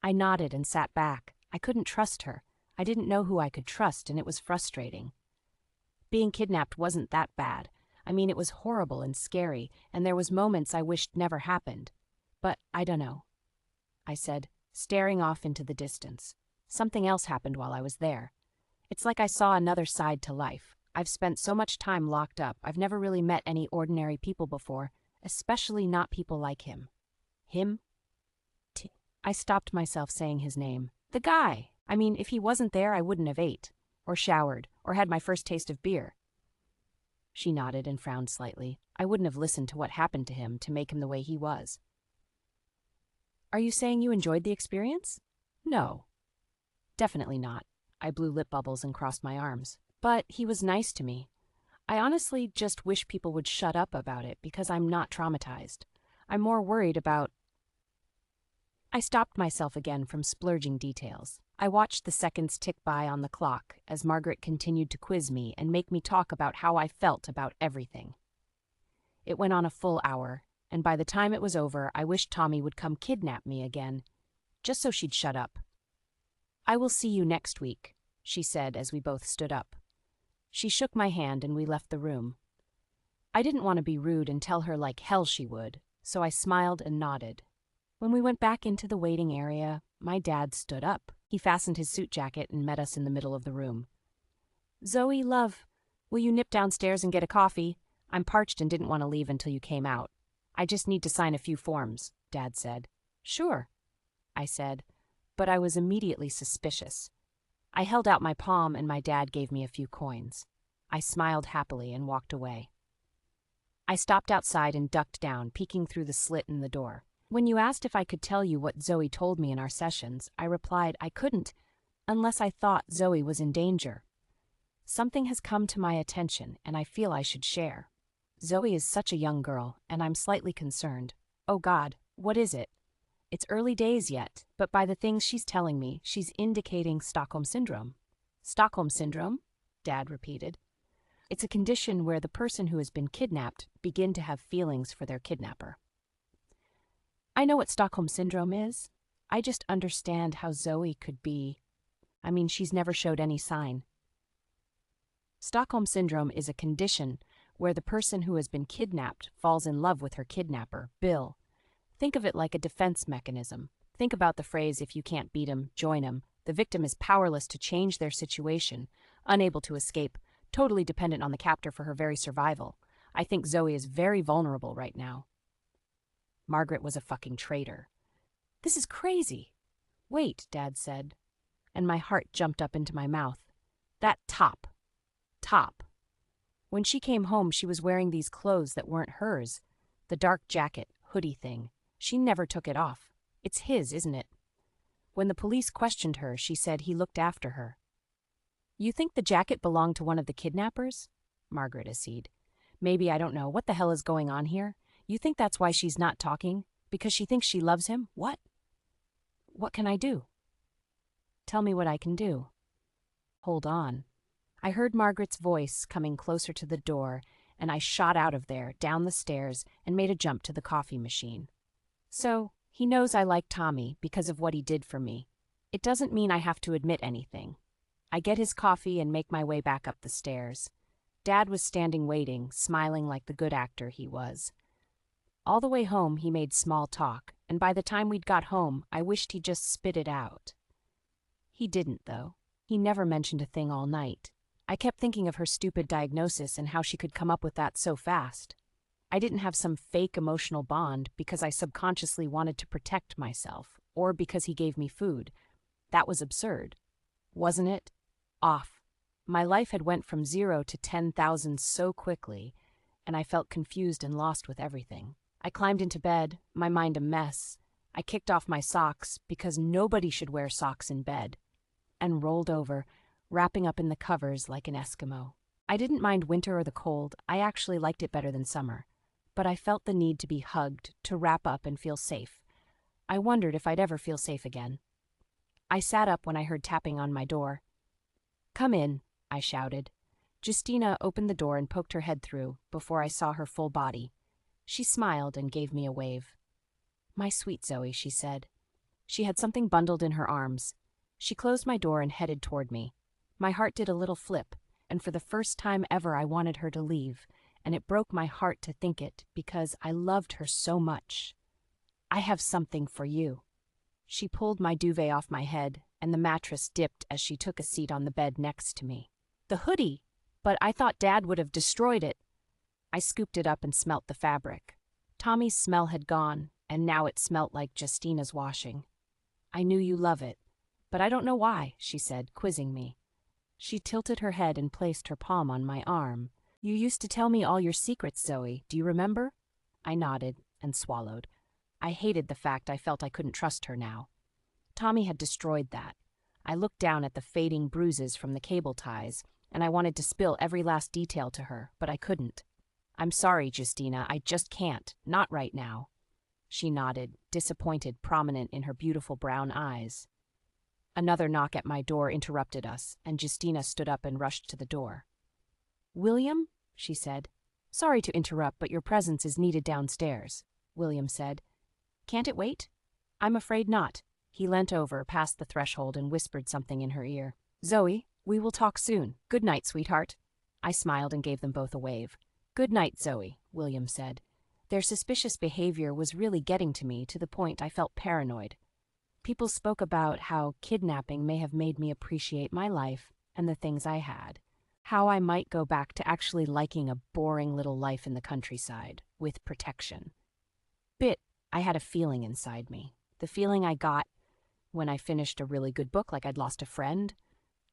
I nodded and sat back. I couldn't trust her. I didn't know who I could trust, and it was frustrating. Being kidnapped wasn't that bad. I mean, it was horrible and scary, and there was moments I wished never happened. But I don't know, I said, staring off into the distance. Something else happened while I was there. It's like I saw another side to life. I've spent so much time locked up, I've never really met any ordinary people before, especially not people like him. Him? I stopped myself saying his name. The guy! I mean, if he wasn't there, I wouldn't have ate, or showered, or had my first taste of beer. She nodded and frowned slightly. I wouldn't have listened to what happened to him to make him the way he was. "Are you saying you enjoyed the experience?" "No. Definitely not." I blew lip bubbles and crossed my arms. "But he was nice to me. I honestly just wish people would shut up about it because I'm not traumatized. I'm more worried about..." I stopped myself again from splurging details. I watched the seconds tick by on the clock as Margaret continued to quiz me and make me talk about how I felt about everything. It went on a full hour, and by the time it was over, I wished Tommy would come kidnap me again, just so she'd shut up. "I will see you next week," she said as we both stood up. She shook my hand and we left the room. I didn't want to be rude and tell her like hell she would, so I smiled and nodded. When we went back into the waiting area, my dad stood up. He fastened his suit jacket and met us in the middle of the room. "Zoe, love, will you nip downstairs and get a coffee? I'm parched and didn't want to leave until you came out. I just need to sign a few forms," Dad said. "Sure." I said, but I was immediately suspicious. I held out my palm and my dad gave me a few coins. I smiled happily and walked away. I stopped outside and ducked down, peeking through the slit in the door. When you asked if I could tell you what Zoe told me in our sessions, I replied I couldn't, unless I thought Zoe was in danger. Something has come to my attention, and I feel I should share. Zoe is such a young girl, and I'm slightly concerned. Oh God, what is it? It's early days yet, but by the things she's telling me, she's indicating Stockholm Syndrome. Stockholm Syndrome? Dad repeated. It's a condition where the person who has been kidnapped begin to have feelings for their kidnapper. I know what Stockholm Syndrome is. I just understand how Zoe could be. She's never showed any sign. Stockholm Syndrome is a condition where the person who has been kidnapped falls in love with her kidnapper, Bill. Think of it like a defense mechanism. Think about the phrase, if you can't beat him, join him. The victim is powerless to change their situation, unable to escape, totally dependent on the captor for her very survival. I think Zoe is very vulnerable right now. Margaret was a fucking traitor. This is crazy. Wait, Dad said, and my heart jumped up into my mouth. That top. When she came home, she was wearing these clothes that weren't hers. The dark jacket, hoodie thing. She never took it off. It's his, isn't it? When the police questioned her, she said he looked after her. You think the jacket belonged to one of the kidnappers? Margaret essayed. Maybe, I don't know. What the hell is going on here? You think that's why she's not talking? Because she thinks she loves him? What? What can I do? Tell me what I can do. Hold on. I heard Margaret's voice coming closer to the door, and I shot out of there, down the stairs, and made a jump to the coffee machine. So, he knows I like Tommy because of what he did for me. It doesn't mean I have to admit anything. I get his coffee and make my way back up the stairs. Dad was standing waiting, smiling like the good actor he was. All the way home, he made small talk, and by the time we'd got home, I wished he'd just spit it out. He didn't, though. He never mentioned a thing all night. I kept thinking of her stupid diagnosis and how she could come up with that so fast. I didn't have some fake emotional bond because I subconsciously wanted to protect myself, or because he gave me food. That was absurd. Wasn't it? Off. My life had went from 0 to 10,000 so quickly, and I felt confused and lost with everything. I climbed into bed, my mind a mess. I kicked off my socks, because nobody should wear socks in bed, and rolled over, wrapping up in the covers like an Eskimo. I didn't mind winter or the cold. I actually liked it better than summer. But I felt the need to be hugged, to wrap up and feel safe. I wondered if I'd ever feel safe again. I sat up when I heard tapping on my door. Come in, I shouted. Justina opened the door and poked her head through before I saw her full body. She smiled and gave me a wave. My sweet Zoe, she said. She had something bundled in her arms. She closed my door and headed toward me. My heart did a little flip, and for the first time ever I wanted her to leave, and it broke my heart to think it because I loved her so much. I have something for you. She pulled my duvet off my head, and the mattress dipped as she took a seat on the bed next to me. The hoodie! But I thought Dad would have destroyed it. I scooped it up and smelt the fabric. Tommy's smell had gone, and now it smelt like Justina's washing. I knew you love it, but I don't know why, she said, quizzing me. She tilted her head and placed her palm on my arm. You used to tell me all your secrets, Zoe. Do you remember? I nodded and swallowed. I hated the fact I felt I couldn't trust her now. Tommy had destroyed that. I looked down at the fading bruises from the cable ties, and I wanted to spill every last detail to her, but I couldn't. I'm sorry, Justina, I just can't. Not right now. She nodded, disappointed prominent in her beautiful brown eyes. Another knock at my door interrupted us, and Justina stood up and rushed to the door. William? She said. Sorry to interrupt, but your presence is needed downstairs, William said. Can't it wait? I'm afraid not. He leant over, past the threshold, and whispered something in her ear. Zoe, we will talk soon. Good night, sweetheart. I smiled and gave them both a wave. Good night, Zoe, William said. Their suspicious behavior was really getting to me to the point I felt paranoid. People spoke about how kidnapping may have made me appreciate my life and the things I had. How I might go back to actually liking a boring little life in the countryside, with protection. I had a feeling inside me. The feeling I got when I finished a really good book, like I'd lost a friend.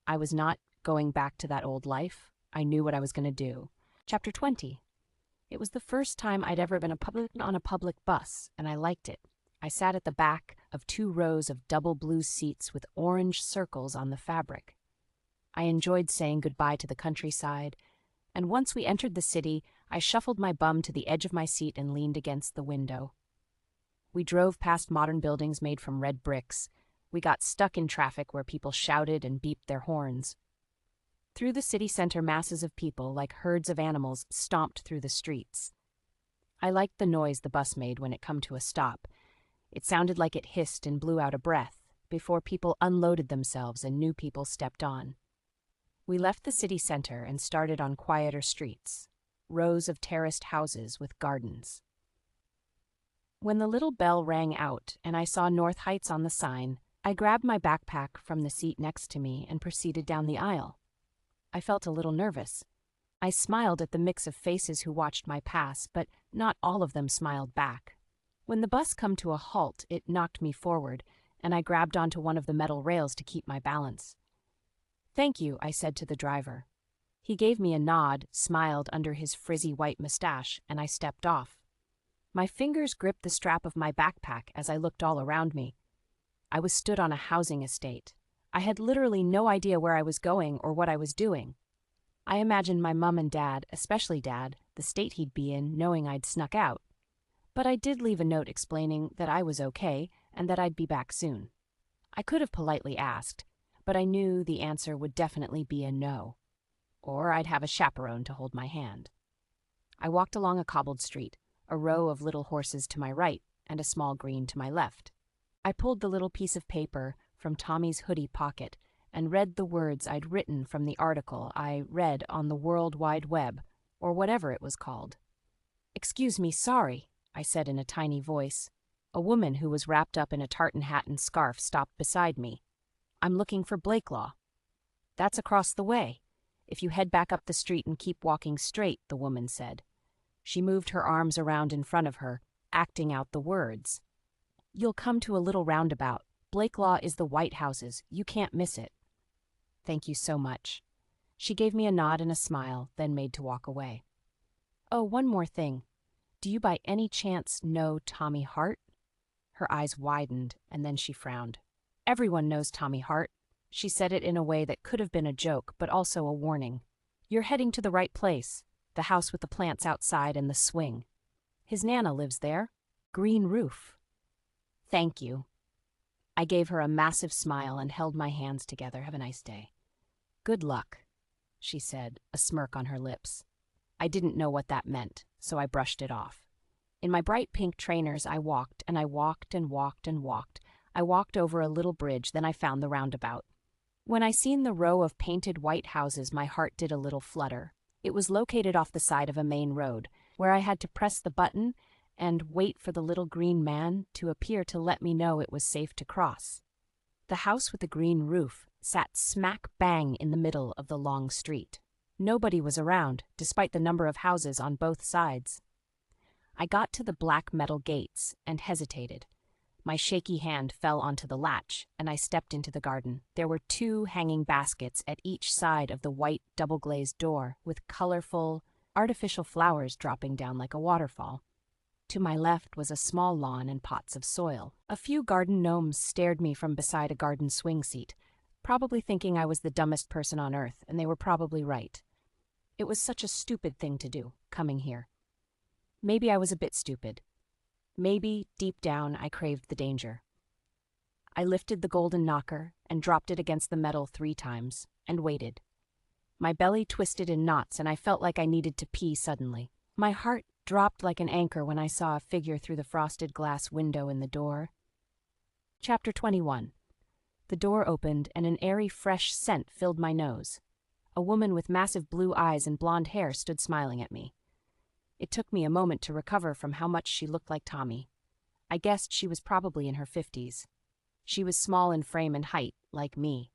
I was not going back to that old life. I knew what I was going to do. Chapter 20. It was the first time I'd ever been on a public bus, and I liked it. I sat at the back of 2 rows of double blue seats with orange circles on the fabric. I enjoyed saying goodbye to the countryside, and once we entered the city, I shuffled my bum to the edge of my seat and leaned against the window. We drove past modern buildings made from red bricks. We got stuck in traffic where people shouted and beeped their horns. Through the city center, masses of people, like herds of animals, stomped through the streets. I liked the noise the bus made when it come to a stop. It sounded like it hissed and blew out a breath before people unloaded themselves and new people stepped on. We left the city center and started on quieter streets, rows of terraced houses with gardens. When the little bell rang out and I saw North Heights on the sign, I grabbed my backpack from the seat next to me and proceeded down the aisle. I felt a little nervous. I smiled at the mix of faces who watched my pass, but not all of them smiled back. When the bus come to a halt, it knocked me forward, and I grabbed onto one of the metal rails to keep my balance. "Thank you," I said to the driver. He gave me a nod, smiled under his frizzy white mustache, and I stepped off. My fingers gripped the strap of my backpack as I looked all around me. I was stood on a housing estate. I had literally no idea where I was going or what I was doing. I imagined my mom and dad, especially Dad, the state he'd be in, knowing I'd snuck out. But I did leave a note explaining that I was okay and that I'd be back soon. I could have politely asked, but I knew the answer would definitely be a no. Or I'd have a chaperone to hold my hand. I walked along a cobbled street, a row of little horses to my right and a small green to my left. I pulled the little piece of paper from Tommy's hoodie pocket and read the words I'd written from the article I read on the World Wide Web, or whatever it was called. "Excuse me, sorry," I said in a tiny voice. A woman who was wrapped up in a tartan hat and scarf stopped beside me. "I'm looking for Blakelaw." "That's across the way. If you head back up the street and keep walking straight," the woman said. She moved her arms around in front of her, acting out the words. "You'll come to a little roundabout. Blakelaw is the White Houses. You can't miss it." "Thank you so much." She gave me a nod and a smile, then made to walk away. "Oh, one more thing. Do you by any chance know Tommy Hart?" Her eyes widened, and then she frowned. "Everyone knows Tommy Hart." She said it in a way that could have been a joke, but also a warning. "You're heading to the right place. The house with the plants outside and the swing. His Nana lives there. Green roof." "Thank you." I gave her a massive smile and held my hands together. "Have a nice day." "Good luck," she said, a smirk on her lips. I didn't know what that meant, so I brushed it off. In my bright pink trainers, I walked and I walked and walked and walked. I walked over a little bridge, then I found the roundabout. When I seen the row of painted white houses, my heart did a little flutter. It was located off the side of a main road, where I had to press the button and wait for the little green man to appear to let me know it was safe to cross. The house with the green roof sat smack bang in the middle of the long street. Nobody was around, despite the number of houses on both sides. I got to the black metal gates and hesitated. My shaky hand fell onto the latch, and I stepped into the garden. There were 2 hanging baskets at each side of the white double-glazed door, with colorful, artificial flowers dropping down like a waterfall. To my left was a small lawn and pots of soil. A few garden gnomes stared me from beside a garden swing seat, probably thinking I was the dumbest person on earth, and they were probably right. It was such a stupid thing to do, coming here. Maybe I was a bit stupid. Maybe, deep down, I craved the danger. I lifted the golden knocker and dropped it against the metal 3 times, and waited. My belly twisted in knots, and I felt like I needed to pee suddenly. My heart dropped like an anchor when I saw a figure through the frosted glass window in the door. Chapter 21. The door opened, and an airy, fresh scent filled my nose. A woman with massive blue eyes and blonde hair stood smiling at me. It took me a moment to recover from how much she looked like Tommy. I guessed she was probably in her 50s. She was small in frame and height, like me.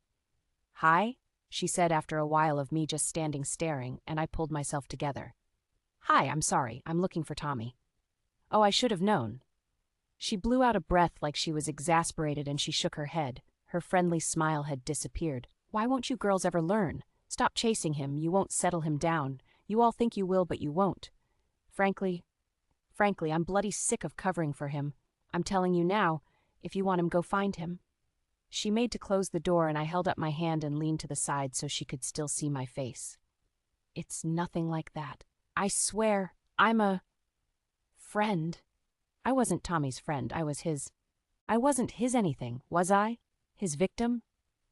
"Hi," she said after a while of me just standing staring, and I pulled myself together. "Hi, I'm sorry, I'm looking for Tommy." "Oh, I should have known." She blew out a breath like she was exasperated and she shook her head. Her friendly smile had disappeared. Why won't you girls ever learn? Stop chasing him, you won't settle him down. You all think you will, but you won't. Frankly, I'm bloody sick of covering for him. I'm telling you now, if you want him, go find him. She made to close the door and I held up my hand and leaned to the side so she could still see my face. It's nothing like that. I swear, I'm a friend. I wasn't Tommy's friend, I was his. I wasn't his anything, was I? His victim?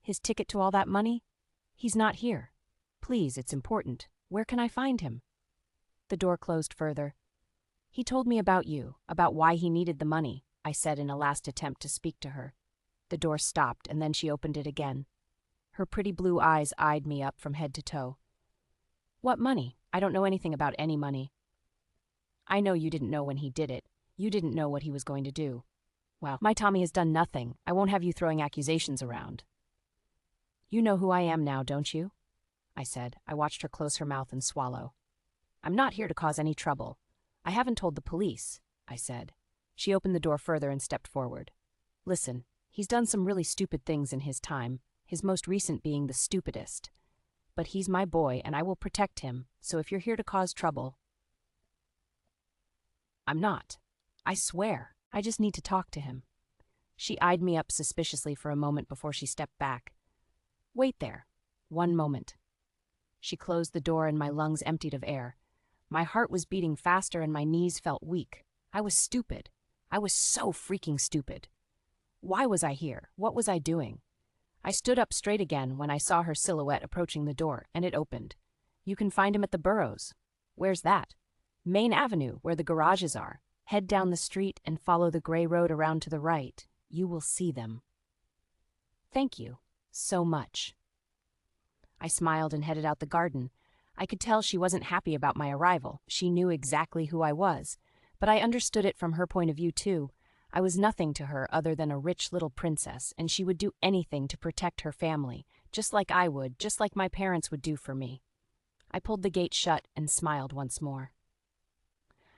His ticket to all that money? He's not here. Please, it's important. Where can I find him? The door closed further. He told me about you, about why he needed the money, I said in a last attempt to speak to her. The door stopped, and then she opened it again. Her pretty blue eyes eyed me up from head to toe. What money? I don't know anything about any money. I know you didn't know when he did it. You didn't know what he was going to do. Well, my Tommy has done nothing. I won't have you throwing accusations around. You know who I am now, don't you? I said. I watched her close her mouth and swallow. I'm not here to cause any trouble. I haven't told the police, I said. She opened the door further and stepped forward. Listen, he's done some really stupid things in his time, his most recent being the stupidest. But he's my boy and I will protect him, so if you're here to cause trouble... I'm not. I swear. I just need to talk to him. She eyed me up suspiciously for a moment before she stepped back. Wait there. One moment. She closed the door and my lungs emptied of air. My heart was beating faster and my knees felt weak. I was stupid. I was so freaking stupid. Why was I here? What was I doing? I stood up straight again when I saw her silhouette approaching the door, and it opened. You can find him at the Burrows. Where's that? Main Avenue, where the garages are. Head down the street and follow the gray road around to the right. You will see them. Thank you so much. I smiled and headed out the garden. I could tell she wasn't happy about my arrival. She knew exactly who I was. But I understood it from her point of view, too. I was nothing to her other than a rich little princess, and she would do anything to protect her family, just like I would, just like my parents would do for me. I pulled the gate shut and smiled once more.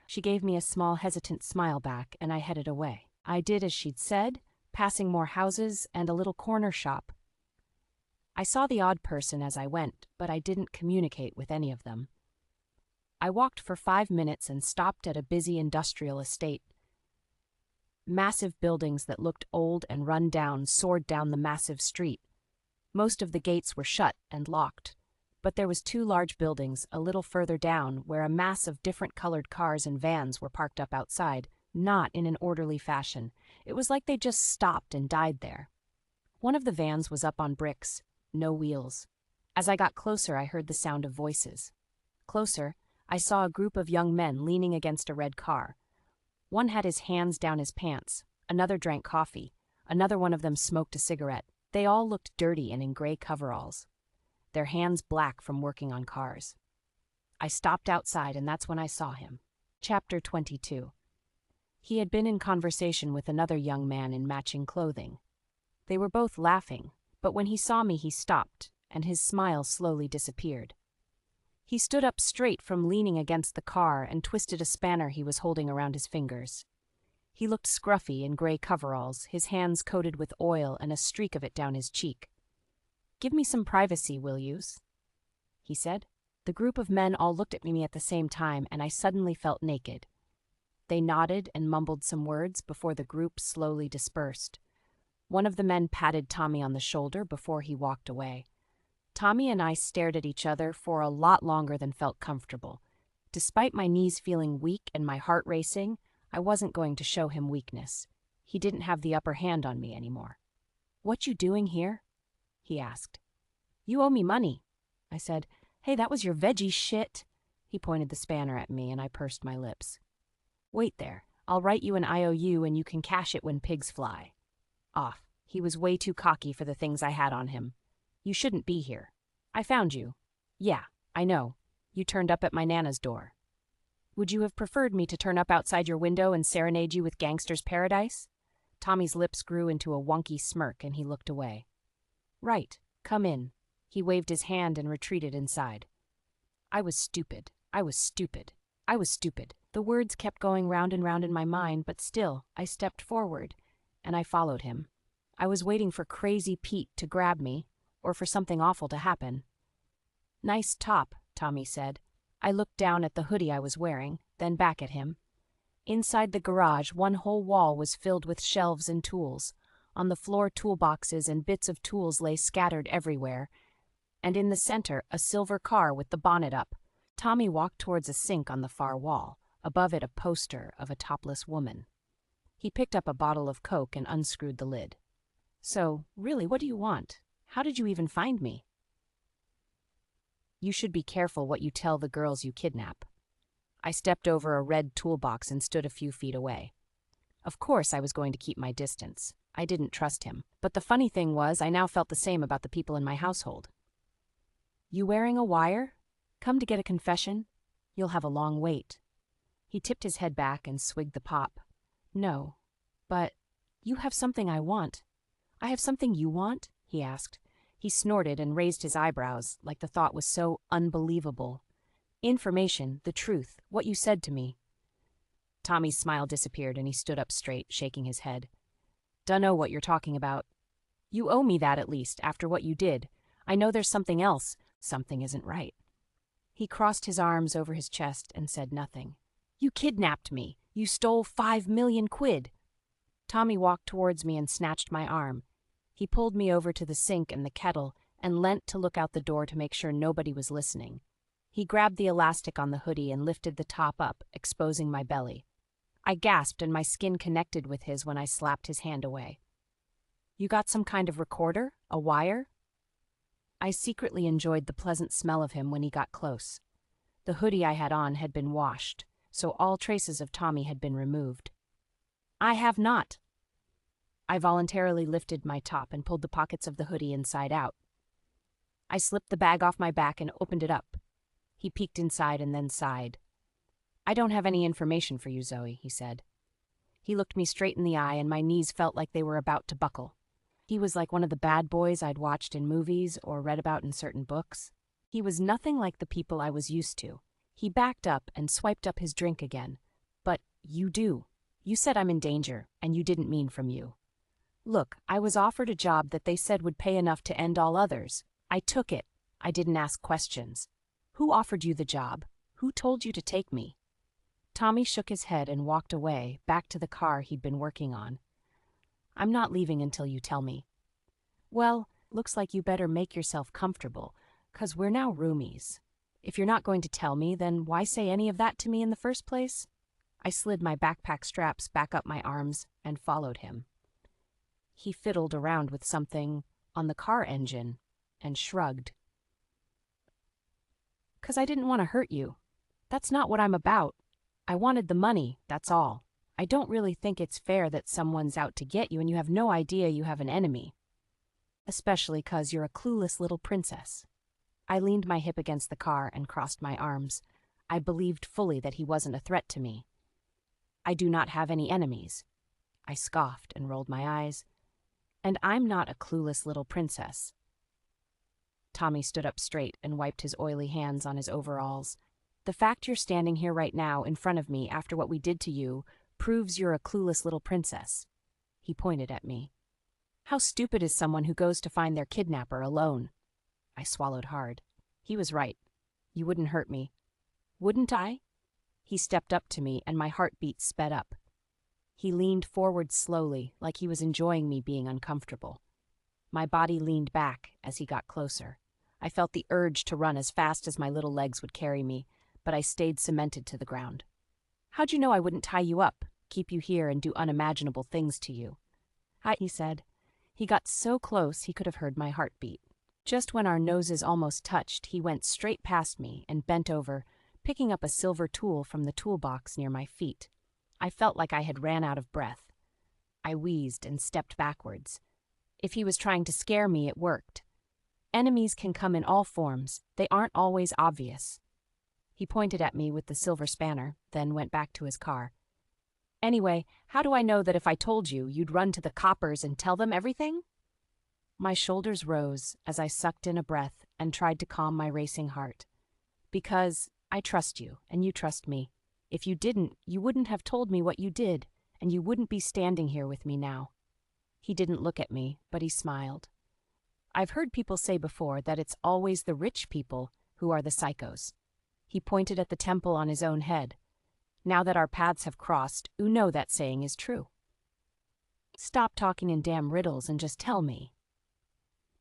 She gave me a small, hesitant smile back, and I headed away. I did as she'd said, passing more houses and a little corner shop. I saw the odd person as I went, but I didn't communicate with any of them. I walked for 5 minutes and stopped at a busy industrial estate. Massive buildings that looked old and run down soared down the massive street. Most of the gates were shut and locked, but there was 2 large buildings a little further down where a mass of different colored cars and vans were parked up outside, not in an orderly fashion. It was like they just stopped and died there. One of the vans was up on bricks, no wheels. As I got closer, I heard the sound of voices. Closer, I saw a group of young men leaning against a red car. One had his hands down his pants, another drank coffee, another one of them smoked a cigarette. They all looked dirty and in gray coveralls, their hands black from working on cars. I stopped outside and that's when I saw him. Chapter 22. He had been in conversation with another young man in matching clothing. They were both laughing, but when he saw me he stopped, and his smile slowly disappeared. He stood up straight from leaning against the car and twisted a spanner he was holding around his fingers. He looked scruffy in gray coveralls, his hands coated with oil and a streak of it down his cheek. "Give me some privacy, will yous?" he said. The group of men all looked at me at the same time, and I suddenly felt naked. They nodded and mumbled some words before the group slowly dispersed. One of the men patted Tommy on the shoulder before he walked away. Tommy and I stared at each other for a lot longer than felt comfortable. Despite my knees feeling weak and my heart racing, I wasn't going to show him weakness. He didn't have the upper hand on me anymore. "What you doing here?" he asked. "You owe me money," I said. "Hey, that was your veggie shit." He pointed the spanner at me and I pursed my lips. "Wait there. I'll write you an IOU and you can cash it when pigs fly." Off. He was way too cocky for the things I had on him. "You shouldn't be here. I found you." "Yeah, I know. You turned up at my Nana's door." "Would you have preferred me to turn up outside your window and serenade you with Gangster's Paradise?" Tommy's lips grew into a wonky smirk and he looked away. "Right. Come in." He waved his hand and retreated inside. I was stupid. I was stupid. I was stupid. The words kept going round and round in my mind, but still, I stepped forward, and I followed him. I was waiting for Crazy Pete to grab me, or for something awful to happen. "Nice top," Tommy said. I looked down at the hoodie I was wearing, then back at him. Inside the garage, one whole wall was filled with shelves and tools. On the floor, toolboxes and bits of tools lay scattered everywhere, and in the center, a silver car with the bonnet up. Tommy walked towards a sink on the far wall, above it a poster of a topless woman. He picked up a bottle of Coke and unscrewed the lid. "So, really, what do you want? How did you even find me?" "You should be careful what you tell the girls you kidnap." I stepped over a red toolbox and stood a few feet away. Of course I was going to keep my distance. I didn't trust him. But the funny thing was, I now felt the same about the people in my household. "You wearing a wire? Come to get a confession? You'll have a long wait." He tipped his head back and swigged the pop. "No, but you have something I want." "I have something you want?" he asked. He snorted and raised his eyebrows, like the thought was so unbelievable. "Information, the truth, what you said to me." Tommy's smile disappeared and he stood up straight, shaking his head. "Dunno what you're talking about. You owe me that at least, after what you did. I know there's something else. Something isn't right." He crossed his arms over his chest and said nothing. "You kidnapped me. You stole 5 million quid." Tommy walked towards me and snatched my arm. He pulled me over to the sink and the kettle and leant to look out the door to make sure nobody was listening. He grabbed the elastic on the hoodie and lifted the top up, exposing my belly. I gasped and my skin connected with his when I slapped his hand away. "You got some kind of recorder? A wire?" I secretly enjoyed the pleasant smell of him when he got close. The hoodie I had on had been washed, so all traces of Tommy had been removed. "I have not." I voluntarily lifted my top and pulled the pockets of the hoodie inside out. I slipped the bag off my back and opened it up. He peeked inside and then sighed. "I don't have any information for you, Zoe," he said. He looked me straight in the eye and my knees felt like they were about to buckle. He was like one of the bad boys I'd watched in movies or read about in certain books. He was nothing like the people I was used to. He backed up and swiped up his drink again. "But you do. You said I'm in danger, and you didn't mean from you." "Look, I was offered a job that they said would pay enough to end all others. I took it. I didn't ask questions. Who offered you the job? Who told you to take me?" Tommy shook his head and walked away, back to the car he'd been working on. "I'm not leaving until you tell me." "Well, looks like you better make yourself comfortable, 'cause we're now roomies. If you're not going to tell me, then why say any of that to me in the first place?" I slid my backpack straps back up my arms and followed him. He fiddled around with something on the car engine and shrugged. "'Cause I didn't want to hurt you. That's not what I'm about. I wanted the money, that's all. I don't really think it's fair that someone's out to get you and you have no idea you have an enemy. Especially 'cause you're a clueless little princess." I leaned my hip against the car and crossed my arms. I believed fully that he wasn't a threat to me. "I do not have any enemies." I scoffed and rolled my eyes. "And I'm not a clueless little princess." Tommy stood up straight and wiped his oily hands on his overalls. "The fact you're standing here right now in front of me after what we did to you proves you're a clueless little princess." He pointed at me. "How stupid is someone who goes to find their kidnapper alone?" I swallowed hard. He was right. You wouldn't hurt me. Wouldn't I? He stepped up to me and my heartbeat sped up. He leaned forward slowly, like he was enjoying me being uncomfortable. My body leaned back as he got closer. I felt the urge to run as fast as my little legs would carry me, but I stayed cemented to the ground. "How'd you know I wouldn't tie you up, keep you here, and do unimaginable things to you?" "Hi," he said. He got so close he could have heard my heartbeat. Just when our noses almost touched, he went straight past me and bent over, picking up a silver tool from the toolbox near my feet. I felt like I had ran out of breath. I wheezed and stepped backwards. If he was trying to scare me, it worked. Enemies can come in all forms. They aren't always obvious. He pointed at me with the silver spanner, then went back to his car. "Anyway, how do I know that if I told you, you'd run to the coppers and tell them everything?" My shoulders rose as I sucked in a breath and tried to calm my racing heart. "Because I trust you, and you trust me. If you didn't, you wouldn't have told me what you did, and you wouldn't be standing here with me now." He didn't look at me, but he smiled. "I've heard people say before that it's always the rich people who are the psychos." He pointed at the temple on his own head. "Now that our paths have crossed, you know that saying is true." "Stop talking in damn riddles and just tell me."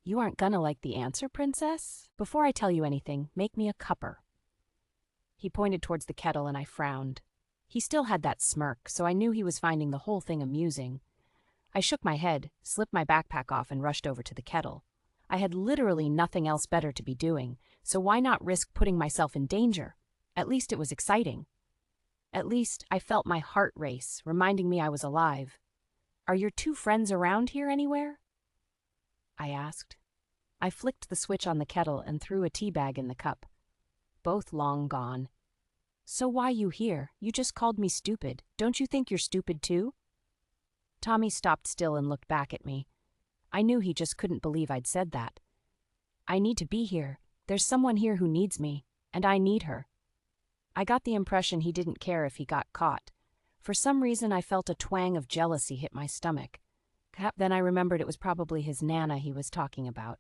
"You aren't gonna like the answer, princess? Before I tell you anything, make me a cupper." He pointed towards the kettle and I frowned. He still had that smirk, so I knew he was finding the whole thing amusing. I shook my head, slipped my backpack off, and rushed over to the kettle. I had literally nothing else better to be doing, so why not risk putting myself in danger? At least it was exciting. At least I felt my heart race, reminding me I was alive. "Are your two friends around here anywhere?" I asked. I flicked the switch on the kettle and threw a tea bag in the cup. "Both long gone." "So why you here? You just called me stupid. Don't you think you're stupid too?" Tommy stopped still and looked back at me. I knew he just couldn't believe I'd said that. "I need to be here. There's someone here who needs me, and I need her." I got the impression he didn't care if he got caught. For some reason, I felt a twang of jealousy hit my stomach. Then I remembered it was probably his Nana he was talking about.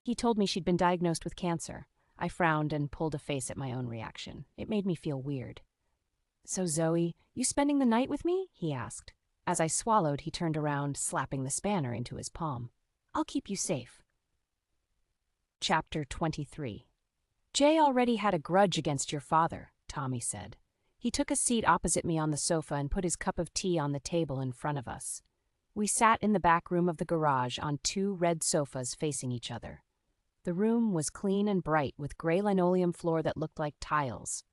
He told me she'd been diagnosed with cancer. I frowned and pulled a face at my own reaction. It made me feel weird. "So Zoe, you spending the night with me?" he asked. As I swallowed, he turned around, slapping the spanner into his palm. "I'll keep you safe." Chapter 23. "Jay already had a grudge against your father," Tommy said. He took a seat opposite me on the sofa and put his cup of tea on the table in front of us. We sat in the back room of the garage on two red sofas facing each other. The room was clean and bright with gray linoleum floor that looked like tiles.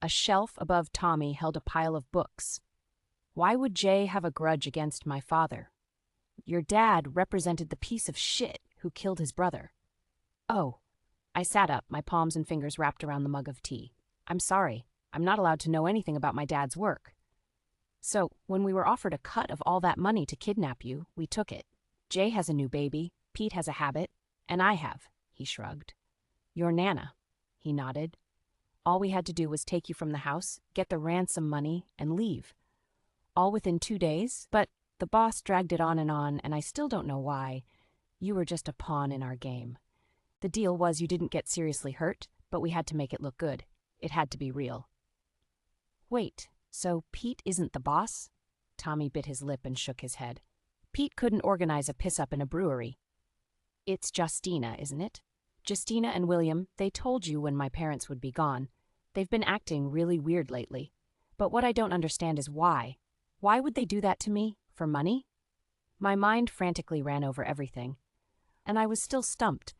A shelf above Tommy held a pile of books. Why would Jay have a grudge against my father? Your dad represented the piece of shit who killed his brother. Oh. I sat up, my palms and fingers wrapped around the mug of tea. "I'm sorry. I'm not allowed to know anything about my dad's work." "So, when we were offered a cut of all that money to kidnap you, we took it. Jay has a new baby, Pete has a habit, and I have," he shrugged. "Your Nana." He nodded. "All we had to do was take you from the house, get the ransom money, and leave. All within 2 days, but the boss dragged it on, and I still don't know why. You were just a pawn in our game. The deal was you didn't get seriously hurt, but we had to make it look good. It had to be real." "Wait, so Pete isn't the boss?" Tommy bit his lip and shook his head. "Pete couldn't organize a piss-up in a brewery." "It's Justina, isn't it? Justina and William, they told you when my parents would be gone. They've been acting really weird lately. But what I don't understand is why. Why would they do that to me? For money?" My mind frantically ran over everything. And I was still stumped.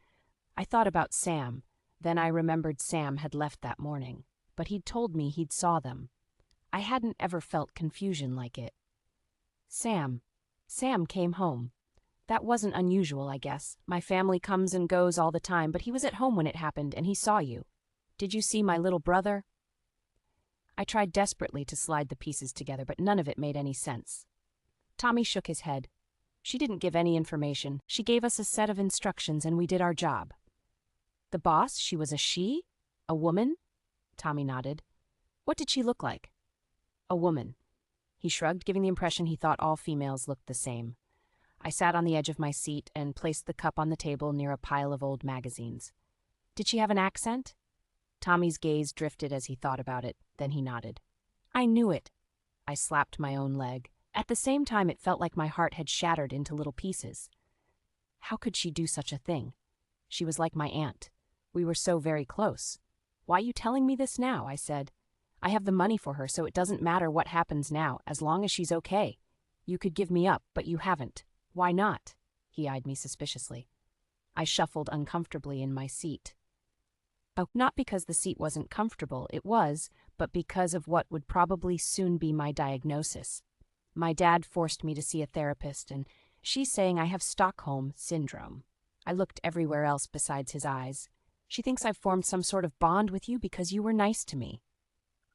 I thought about Sam. Then I remembered Sam had left that morning. But he'd told me he'd saw them. I hadn't ever felt confusion like it. Sam came home. That wasn't unusual, I guess. My family comes and goes all the time, but he was at home when it happened, and he saw you. Did you see my little brother?" I tried desperately to slide the pieces together, but none of it made any sense. Tommy shook his head. "She didn't give any information. She gave us a set of instructions, and we did our job." "The boss, she was a she? A woman?" Tommy nodded. "What did she look like?" "A woman." He shrugged, giving the impression he thought all females looked the same. I sat on the edge of my seat and placed the cup on the table near a pile of old magazines. "Did she have an accent?" Tommy's gaze drifted as he thought about it, then he nodded. "I knew it." I slapped my own leg. At the same time, it felt like my heart had shattered into little pieces. How could she do such a thing? She was like my aunt. We were so very close. "Why are you telling me this now?" I said. "I have the money for her, so it doesn't matter what happens now, as long as she's okay. You could give me up, but you haven't. Why not?" He eyed me suspiciously. I shuffled uncomfortably in my seat. Not because the seat wasn't comfortable, it was, but because of what would probably soon be my diagnosis. My dad forced me to see a therapist, and she's saying I have Stockholm Syndrome. I looked everywhere else besides his eyes. "She thinks I've formed some sort of bond with you because you were nice to me."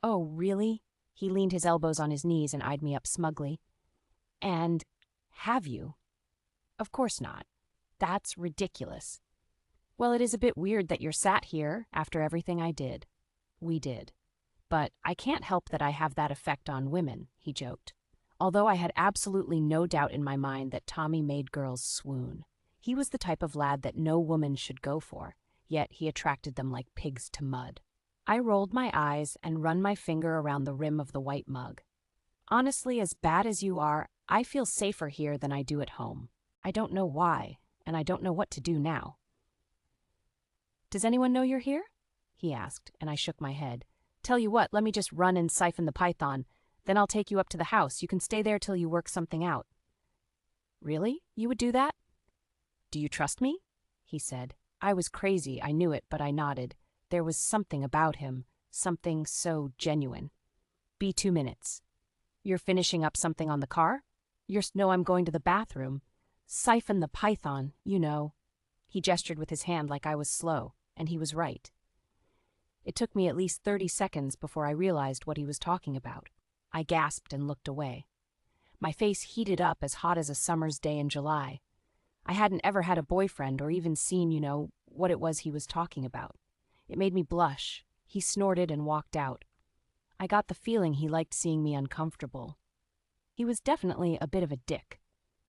"Oh, really?" He leaned his elbows on his knees and eyed me up smugly. "And have you?" "Of course not. That's ridiculous." "Well, it is a bit weird that you're sat here after everything I did." "We did." but I can't help that I have that effect on women," he joked. Although I had absolutely no doubt in my mind that Tommy made girls swoon. He was the type of lad that no woman should go for, yet he attracted them like pigs to mud. I rolled my eyes and run my finger around the rim of the white mug. "Honestly, as bad as you are, I feel safer here than I do at home. I don't know why, and I don't know what to do now." "Does anyone know you're here?" he asked, and I shook my head. "Tell you what, let me just run and siphon the python. Then I'll take you up to the house. You can stay there till you work something out." "Really? You would do that?" "Do you trust me?" he said. I was crazy, I knew it, but I nodded. There was something about him, something so genuine. "Be 2 minutes. You're finishing up something on the car?" No, I'm going to the bathroom. Siphon the python, you know." He gestured with his hand like I was slow, and he was right. It took me at least 30 seconds before I realized what he was talking about. I gasped and looked away. My face heated up as hot as a summer's day in July. I hadn't ever had a boyfriend or even seen, what it was he was talking about. It made me blush. He snorted and walked out. I got the feeling he liked seeing me uncomfortable. He was definitely a bit of a dick.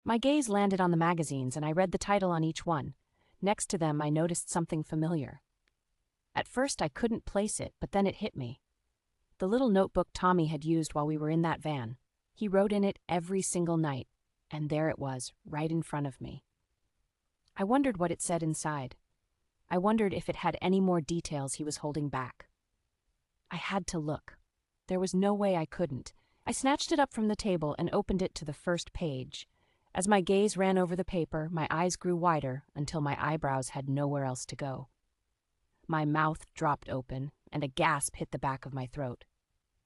My gaze landed on the magazines, and I read the title on each one. Next to them, I noticed something familiar. At first, I couldn't place it, but then it hit me. The little notebook Tommy had used while we were in that van. He wrote in it every single night, and there it was, right in front of me. I wondered what it said inside. I wondered if it had any more details he was holding back. I had to look. There was no way I couldn't. I snatched it up from the table and opened it to the first page. As my gaze ran over the paper, my eyes grew wider until my eyebrows had nowhere else to go. My mouth dropped open, and a gasp hit the back of my throat.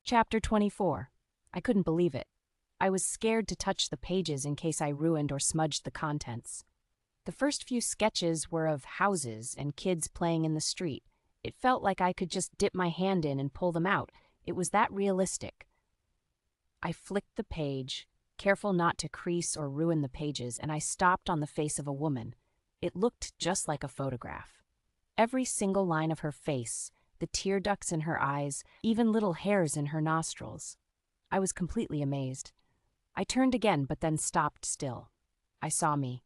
Chapter 24. I couldn't believe it. I was scared to touch the pages in case I ruined or smudged the contents. The first few sketches were of houses and kids playing in the street. It felt like I could just dip my hand in and pull them out. It was that realistic. I flicked the page, careful not to crease or ruin the pages, and I stopped on the face of a woman. It looked just like a photograph. Every single line of her face, the tear ducts in her eyes, even little hairs in her nostrils. I was completely amazed. I turned again, but then stopped still. I saw me.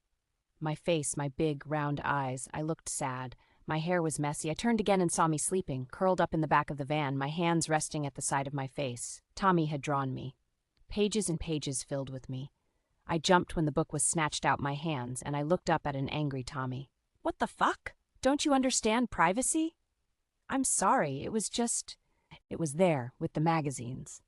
My face, my big, round eyes. I looked sad. My hair was messy. I turned again and saw me sleeping, curled up in the back of the van, my hands resting at the side of my face. Tommy had drawn me. Pages and pages filled with me. I jumped when the book was snatched out my hands, and I looked up at an angry Tommy. "What the fuck? Don't you understand privacy?" "I'm sorry, it was there, with the magazines."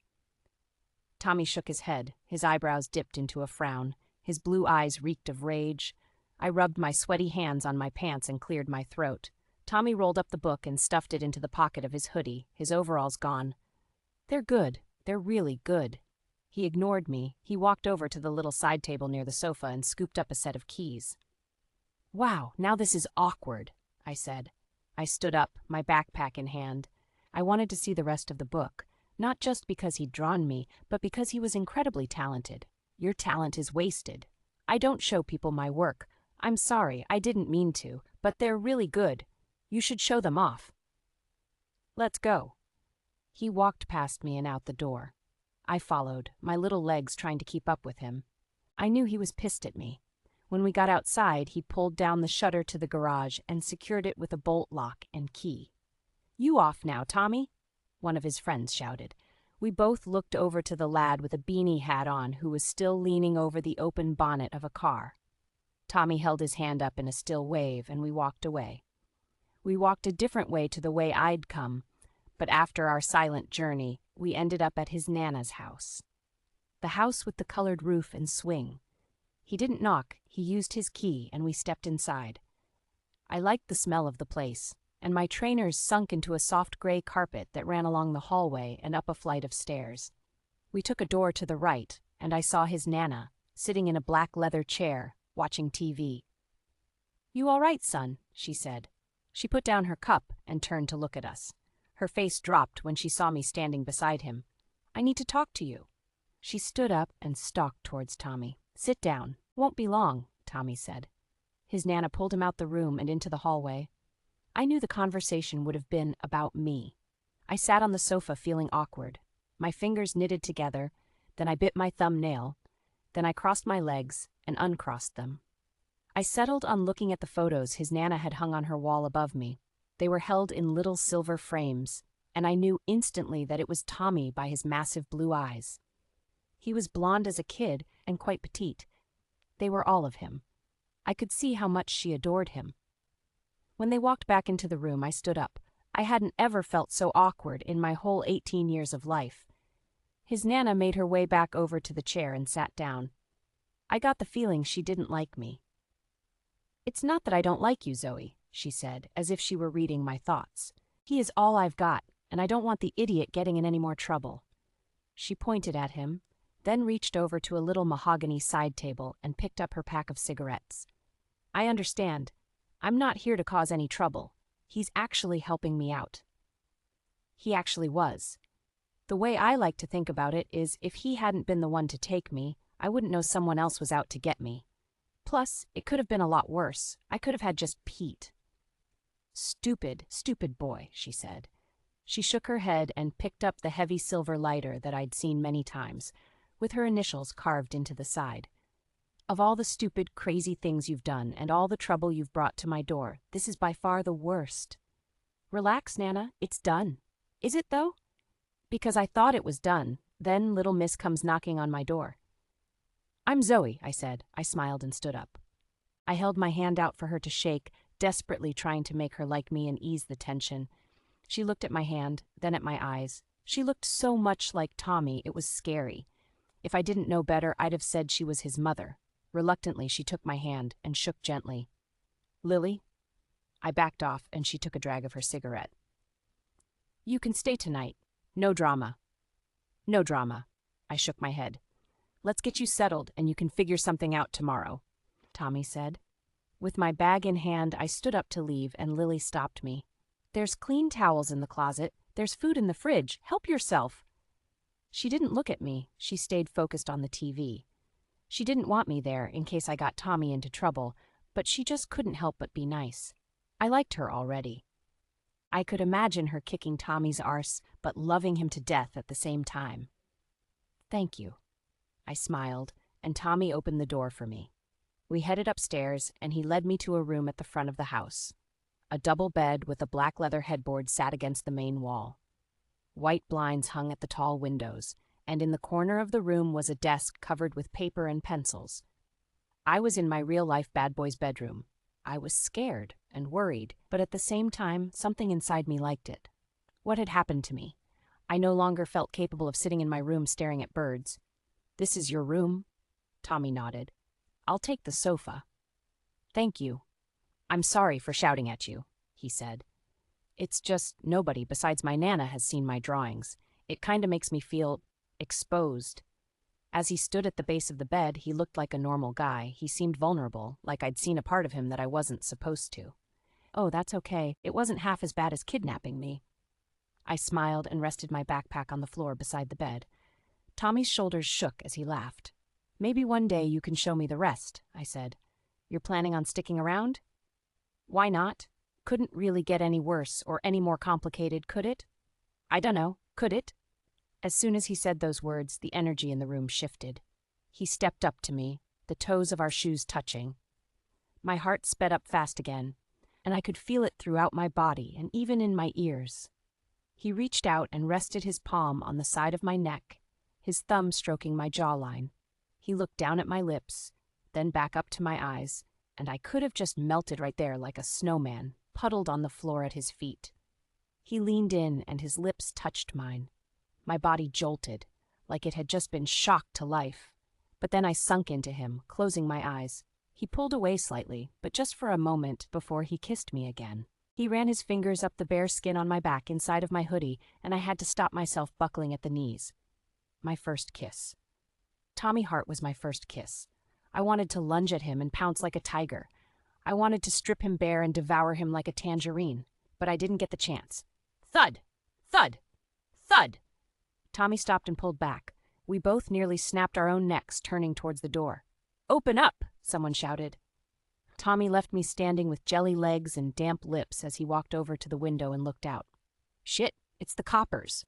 Tommy shook his head. His eyebrows dipped into a frown. His blue eyes reeked of rage. I rubbed my sweaty hands on my pants and cleared my throat. Tommy rolled up the book and stuffed it into the pocket of his hoodie, his overalls gone. "They're good. They're really good." He ignored me. He walked over to the little side table near the sofa and scooped up a set of keys. "Wow, now this is awkward," I said. I stood up, my backpack in hand. I wanted to see the rest of the book, not just because he'd drawn me, but because he was incredibly talented. Your talent is wasted. I don't show people my work. I'm sorry, I didn't mean to, but they're really good. You should show them off. Let's go. He walked past me and out the door. I followed, my little legs trying to keep up with him. I knew he was pissed at me. When we got outside, he pulled down the shutter to the garage and secured it with a bolt lock and key. "You off now, Tommy?" one of his friends shouted. We both looked over to the lad with a beanie hat on who was still leaning over the open bonnet of a car. Tommy held his hand up in a still wave, and we walked away. We walked a different way to the way I'd come, but after our silent journey, we ended up at his Nana's house. The house with the colored roof and swing. He didn't knock, he used his key, and we stepped inside. I liked the smell of the place, and my trainers sunk into a soft gray carpet that ran along the hallway and up a flight of stairs. We took a door to the right, and I saw his Nana, sitting in a black leather chair, watching TV. "You all right, son?" she said. She put down her cup and turned to look at us. Her face dropped when she saw me standing beside him. "I need to talk to you." She stood up and stalked towards Tommy. "Sit down. Won't be long," Tommy said. His Nana pulled him out the room and into the hallway. I knew the conversation would have been about me. I sat on the sofa feeling awkward. My fingers knitted together, then I bit my thumbnail, then I crossed my legs and uncrossed them. I settled on looking at the photos his Nana had hung on her wall above me. They were held in little silver frames, and I knew instantly that it was Tommy by his massive blue eyes. He was blond as a kid and quite petite. They were all of him. I could see how much she adored him. When they walked back into the room, I stood up. I hadn't ever felt so awkward in my whole 18 years of life. His Nana made her way back over to the chair and sat down. I got the feeling she didn't like me. "It's not that I don't like you, Zoe," she said, as if she were reading my thoughts. "He is all I've got, and I don't want the idiot getting in any more trouble." She pointed at him, then reached over to a little mahogany side table and picked up her pack of cigarettes. "I understand. I'm not here to cause any trouble. He's actually helping me out." He actually was. The way I like to think about it is if he hadn't been the one to take me, I wouldn't know someone else was out to get me. Plus, it could have been a lot worse. I could have had just Pete. "Stupid, stupid boy," she said. She shook her head and picked up the heavy silver lighter that I'd seen many times, with her initials carved into the side. "Of all the stupid, crazy things you've done and all the trouble you've brought to my door, this is by far the worst. Relax, Nana, it's done." "Is it, though?" "Because I thought it was done. Then little miss comes knocking on my door." "I'm Zoe," I said. I smiled and stood up. I held my hand out for her to shake, desperately trying to make her like me and ease the tension. She looked at my hand, then at my eyes. She looked so much like Tommy, it was scary. If I didn't know better, I'd have said she was his mother. Reluctantly, she took my hand and shook gently. "Lily?" I backed off, and she took a drag of her cigarette. "You can stay tonight. No drama." "No drama." I shook my head. "Let's get you settled, and you can figure something out tomorrow," Tommy said. With my bag in hand, I stood up to leave, and Lily stopped me. "There's clean towels in the closet. There's food in the fridge. Help yourself." She didn't look at me. She stayed focused on the TV. She didn't want me there in case I got Tommy into trouble, but she just couldn't help but be nice. I liked her already. I could imagine her kicking Tommy's arse, but loving him to death at the same time. "Thank you." I smiled, and Tommy opened the door for me. We headed upstairs, and he led me to a room at the front of the house. A double bed with a black leather headboard sat against the main wall. White blinds hung at the tall windows, and in the corner of the room was a desk covered with paper and pencils. I was in my real-life bad boy's bedroom. I was scared and worried, but at the same time, something inside me liked it. What had happened to me? I no longer felt capable of sitting in my room staring at birds. "This is your room?" Tommy nodded. "I'll take the sofa." "Thank you." "I'm sorry for shouting at you," he said. "It's just nobody besides my Nana has seen my drawings. It kinda makes me feel exposed." As he stood at the base of the bed, he looked like a normal guy. He seemed vulnerable, like I'd seen a part of him that I wasn't supposed to. "Oh, that's okay. It wasn't half as bad as kidnapping me." I smiled and rested my backpack on the floor beside the bed. Tommy's shoulders shook as he laughed. "Maybe one day you can show me the rest," I said. "You're planning on sticking around?" "Why not? Couldn't really get any worse or any more complicated, could it?" "I dunno. Could it?" As soon as he said those words, the energy in the room shifted. He stepped up to me, the toes of our shoes touching. My heart sped up fast again, and I could feel it throughout my body and even in my ears. He reached out and rested his palm on the side of my neck, his thumb stroking my jawline. He looked down at my lips, then back up to my eyes, and I could have just melted right there like a snowman, puddled on the floor at his feet. He leaned in and his lips touched mine. My body jolted, like it had just been shocked to life. But then I sunk into him, closing my eyes. He pulled away slightly, but just for a moment before he kissed me again. He ran his fingers up the bare skin on my back inside of my hoodie, and I had to stop myself buckling at the knees. My first kiss. Tommy Hart was my first kiss. I wanted to lunge at him and pounce like a tiger. I wanted to strip him bare and devour him like a tangerine, but I didn't get the chance. Thud! Thud! Thud! Tommy stopped and pulled back. We both nearly snapped our own necks, turning towards the door. "Open up!" someone shouted. Tommy left me standing with jelly legs and damp lips as he walked over to the window and looked out. "Shit," It's the coppers."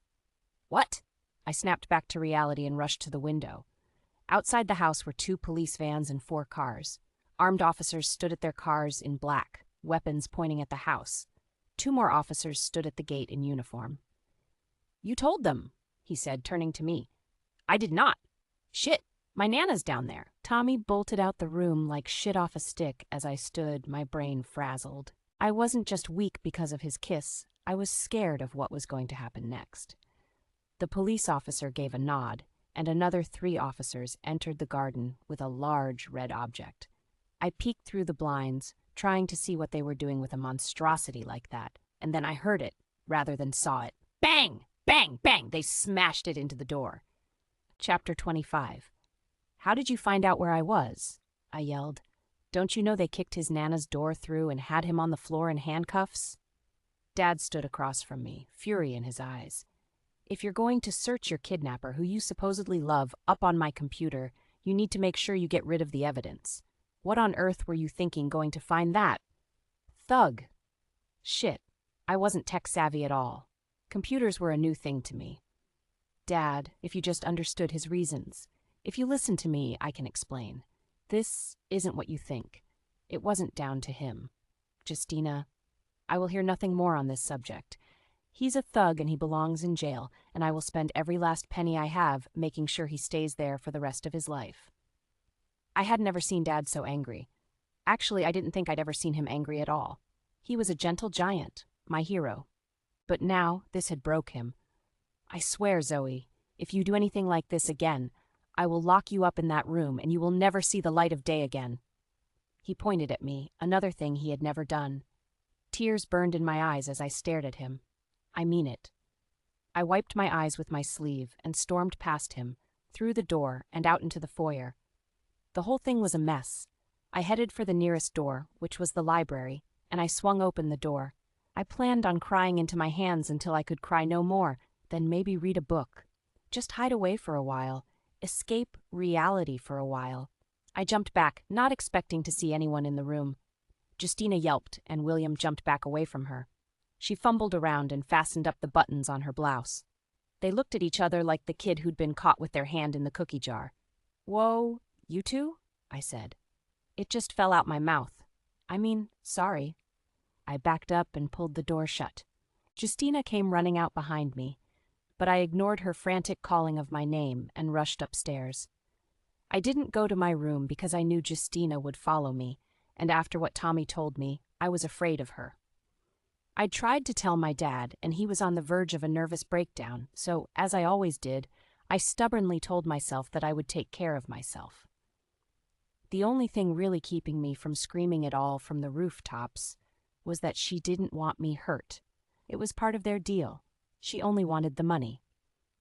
"What?" I snapped back to reality and rushed to the window. Outside the house were 2 police vans and 4 cars. Armed officers stood at their cars in black, weapons pointing at the house. 2 more officers stood at the gate in uniform. "You told them," he said, turning to me. "I did not. Shit, my Nana's down there." Tommy bolted out the room like shit off a stick as I stood, my brain frazzled. I wasn't just weak because of his kiss, I was scared of what was going to happen next. The police officer gave a nod, and another 3 officers entered the garden with a large red object. I peeked through the blinds, trying to see what they were doing with a monstrosity like that, and then I heard it, rather than saw it. Bang! Bang! Bang! They smashed it into the door. Chapter 25. "How did you find out where I was?" I yelled. "Don't you know they kicked his Nana's door through and had him on the floor in handcuffs?" Dad stood across from me, fury in his eyes. "If you're going to search your kidnapper, who you supposedly love, up on my computer, you need to make sure you get rid of the evidence. What on earth were you thinking going to find that thug?" Shit, I wasn't tech-savvy at all. Computers were a new thing to me. "Dad, if you just understood his reasons. If you listen to me, I can explain. This isn't what you think. It wasn't down to him. Justina, I will hear nothing more on this subject. He's a thug and he belongs in jail, and I will spend every last penny I have making sure he stays there for the rest of his life." I had never seen Dad so angry. Actually, I didn't think I'd ever seen him angry at all. He was a gentle giant, my hero. But now, this had broke him. "I swear, Zoe, if you do anything like this again, I will lock you up in that room and you will never see the light of day again." He pointed at me, another thing he had never done. Tears burned in my eyes as I stared at him. "I mean it." I wiped my eyes with my sleeve and stormed past him, through the door and out into the foyer. The whole thing was a mess. I headed for the nearest door, which was the library, and I swung open the door. I planned on crying into my hands until I could cry no more, then maybe read a book. Just hide away for a while. Escape reality for a while. I jumped back, not expecting to see anyone in the room. Justina yelped, and William jumped back away from her. She fumbled around and fastened up the buttons on her blouse. They looked at each other like the kid who'd been caught with their hand in the cookie jar. "Whoa, you two?" I said. It just fell out my mouth. Sorry. I backed up and pulled the door shut. Justina came running out behind me, but I ignored her frantic calling of my name and rushed upstairs. I didn't go to my room because I knew Justina would follow me, and after what Tommy told me, I was afraid of her. I'd tried to tell my dad, and he was on the verge of a nervous breakdown, so, as I always did, I stubbornly told myself that I would take care of myself. The only thing really keeping me from screaming it all from the rooftops was that she didn't want me hurt. It was part of their deal. She only wanted the money.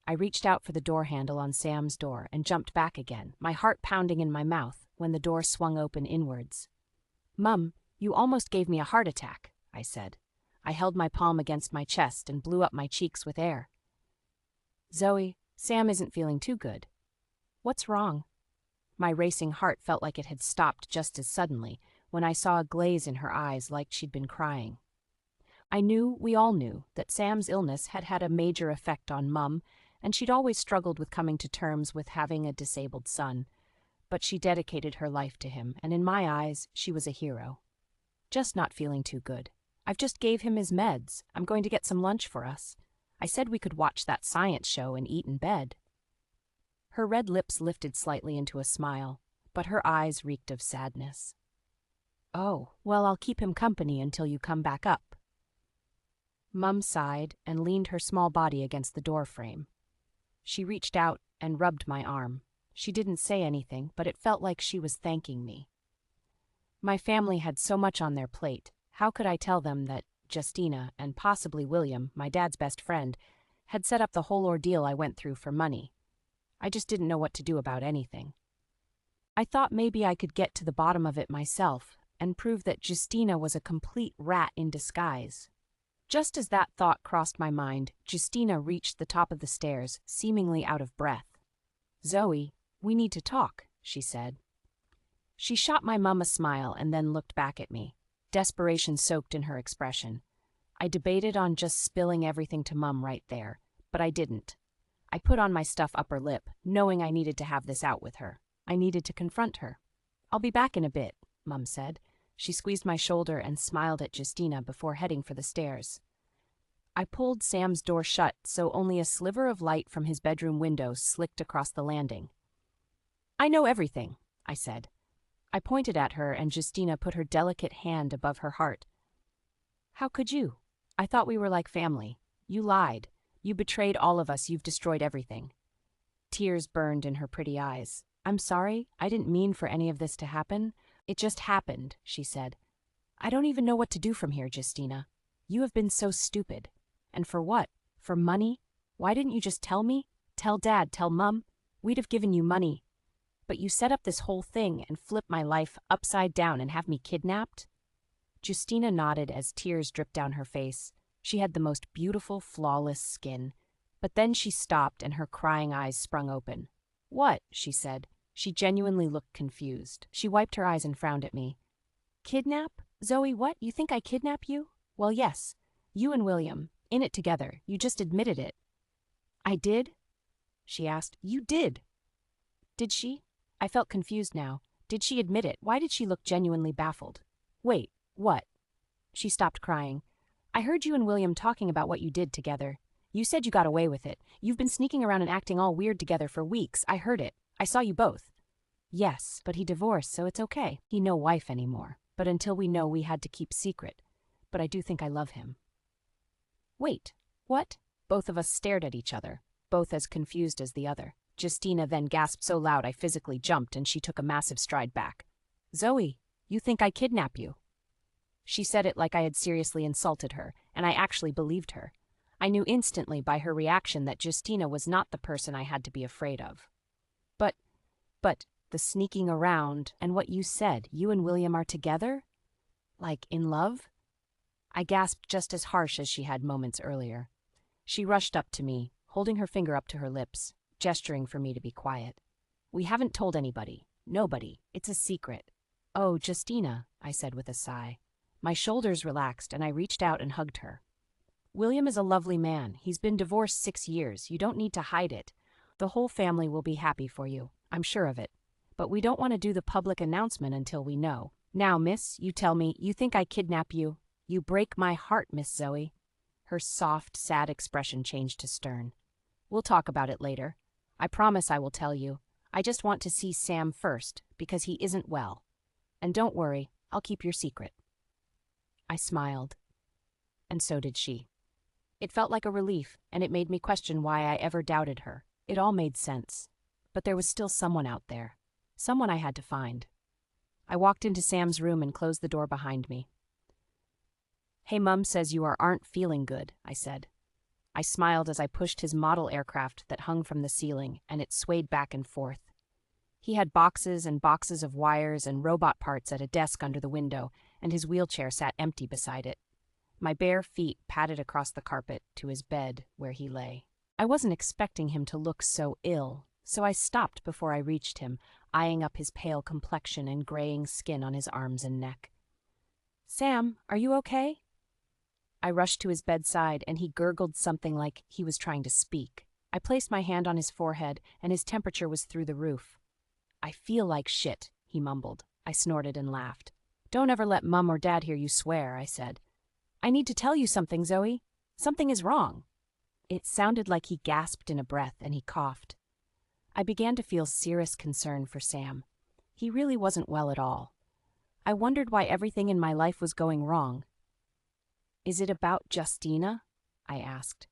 I reached out for the door handle on Sam's door and jumped back again, my heart pounding in my mouth, when the door swung open inwards. "Mum, you almost gave me a heart attack," I said. I held my palm against my chest and blew up my cheeks with air. "Zoe, Sam isn't feeling too good." "What's wrong?" My racing heart felt like it had stopped just as suddenly when I saw a glaze in her eyes like she'd been crying. We all knew, that Sam's illness had had a major effect on Mum, and she'd always struggled with coming to terms with having a disabled son. But she dedicated her life to him, and in my eyes, she was a hero. "Just not feeling too good. I've just gave him his meds. I'm going to get some lunch for us. I said we could watch that science show and eat in bed." Her red lips lifted slightly into a smile, but her eyes reeked of sadness. "Oh, well, I'll keep him company until you come back up." Mum sighed and leaned her small body against the door frame. She reached out and rubbed my arm. She didn't say anything, but it felt like she was thanking me. My family had so much on their plate. How could I tell them that Justina, and possibly William, my dad's best friend, had set up the whole ordeal I went through for money? I just didn't know what to do about anything. I thought maybe I could get to the bottom of it myself and prove that Justina was a complete rat in disguise. Just as that thought crossed my mind, Justina reached the top of the stairs, seemingly out of breath. "Zoe, we need to talk," she said. She shot my mum a smile and then looked back at me, desperation soaked in her expression. I debated on just spilling everything to Mum right there, but I didn't. I put on my stuff upper lip, knowing I needed to have this out with her. I needed to confront her. "I'll be back in a bit," Mum said. She squeezed my shoulder and smiled at Justina before heading for the stairs. I pulled Sam's door shut so only a sliver of light from his bedroom window slicked across the landing. "I know everything," I said. I pointed at her and Justina put her delicate hand above her heart. "How could you? I thought we were like family. You lied. You betrayed all of us. You've destroyed everything." Tears burned in her pretty eyes. "I'm sorry. I didn't mean for any of this to happen. It just happened," she said. "I don't even know what to do from here, Justina. You have been so stupid. And for what? For money? Why didn't you just tell me? Tell Dad, tell Mum? We'd have given you money. But you set up this whole thing and flip my life upside down and have me kidnapped?" Justina nodded as tears dripped down her face. She had the most beautiful, flawless skin. But then she stopped and her crying eyes sprung open. "What?" she said. She genuinely looked confused. She wiped her eyes and frowned at me. "Kidnap? Zoe, what? You think I kidnap you?" "Well, yes. You and William. In it together. You just admitted it." "I did?" she asked. "You did." "Did she?" I felt confused now. Did she admit it? Why did she look genuinely baffled? "Wait, what?" She stopped crying. "I heard you and William talking about what you did together. You said you got away with it. You've been sneaking around and acting all weird together for weeks. I heard it. I saw you both." "Yes, but he divorced, so it's okay. He no wife anymore. But until we know, we had to keep secret. But I do think I love him." "Wait, what?" Both of us stared at each other, both as confused as the other. Justina then gasped so loud I physically jumped and she took a massive stride back. "Zoe, you think I kidnap you?" She said it like I had seriously insulted her, and I actually believed her. I knew instantly by her reaction that Justina was not the person I had to be afraid of. But, the sneaking around and what you said, you and William are together? Like, in love?" I gasped just as harsh as she had moments earlier. She rushed up to me, holding her finger up to her lips, gesturing for me to be quiet. "We haven't told anybody. Nobody. It's a secret." "Oh, Justina," I said with a sigh. My shoulders relaxed and I reached out and hugged her. "William is a lovely man. He's been divorced 6 years. You don't need to hide it. The whole family will be happy for you. I'm sure of it. But we don't want to do the public announcement until we know. Now, miss, you tell me, you think I kidnap you? You break my heart, Miss Zoe." Her soft, sad expression changed to stern. "We'll talk about it later. I promise I will tell you. I just want to see Sam first, because he isn't well. And don't worry, I'll keep your secret." I smiled. And so did she. It felt like a relief, and it made me question why I ever doubted her. It all made sense. But there was still someone out there. Someone I had to find. I walked into Sam's room and closed the door behind me. "Hey, Mum says you aren't feeling good," I said. I smiled as I pushed his model aircraft that hung from the ceiling, and it swayed back and forth. He had boxes and boxes of wires and robot parts at a desk under the window, and his wheelchair sat empty beside it. My bare feet padded across the carpet to his bed where he lay. I wasn't expecting him to look so ill, so I stopped before I reached him, eyeing up his pale complexion and graying skin on his arms and neck. "Sam, are you okay?" I rushed to his bedside, and he gurgled something like he was trying to speak. I placed my hand on his forehead, and his temperature was through the roof. "I feel like shit," he mumbled. I snorted and laughed. "Don't ever let Mum or Dad hear you swear," I said. "I need to tell you something, Zoe. Something is wrong." It sounded like he gasped in a breath, and he coughed. I began to feel serious concern for Sam. He really wasn't well at all. I wondered why everything in my life was going wrong. "Is it about Justina?" I asked.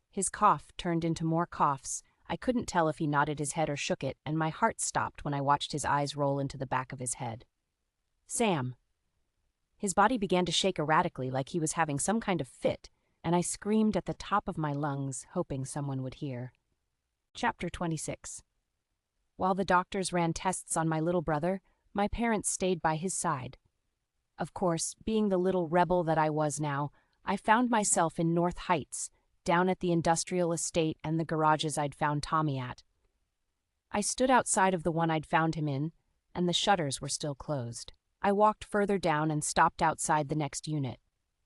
His cough turned into more coughs. I couldn't tell if he nodded his head or shook it, and my heart stopped when I watched his eyes roll into the back of his head. "Sam." His body began to shake erratically like he was having some kind of fit, and I screamed at the top of my lungs, hoping someone would hear. Chapter 26. While the doctors ran tests on my little brother, my parents stayed by his side. Of course, being the little rebel that I was now, I found myself in North Heights, down at the industrial estate and the garages I'd found Tommy at. I stood outside of the one I'd found him in, and the shutters were still closed. I walked further down and stopped outside the next unit.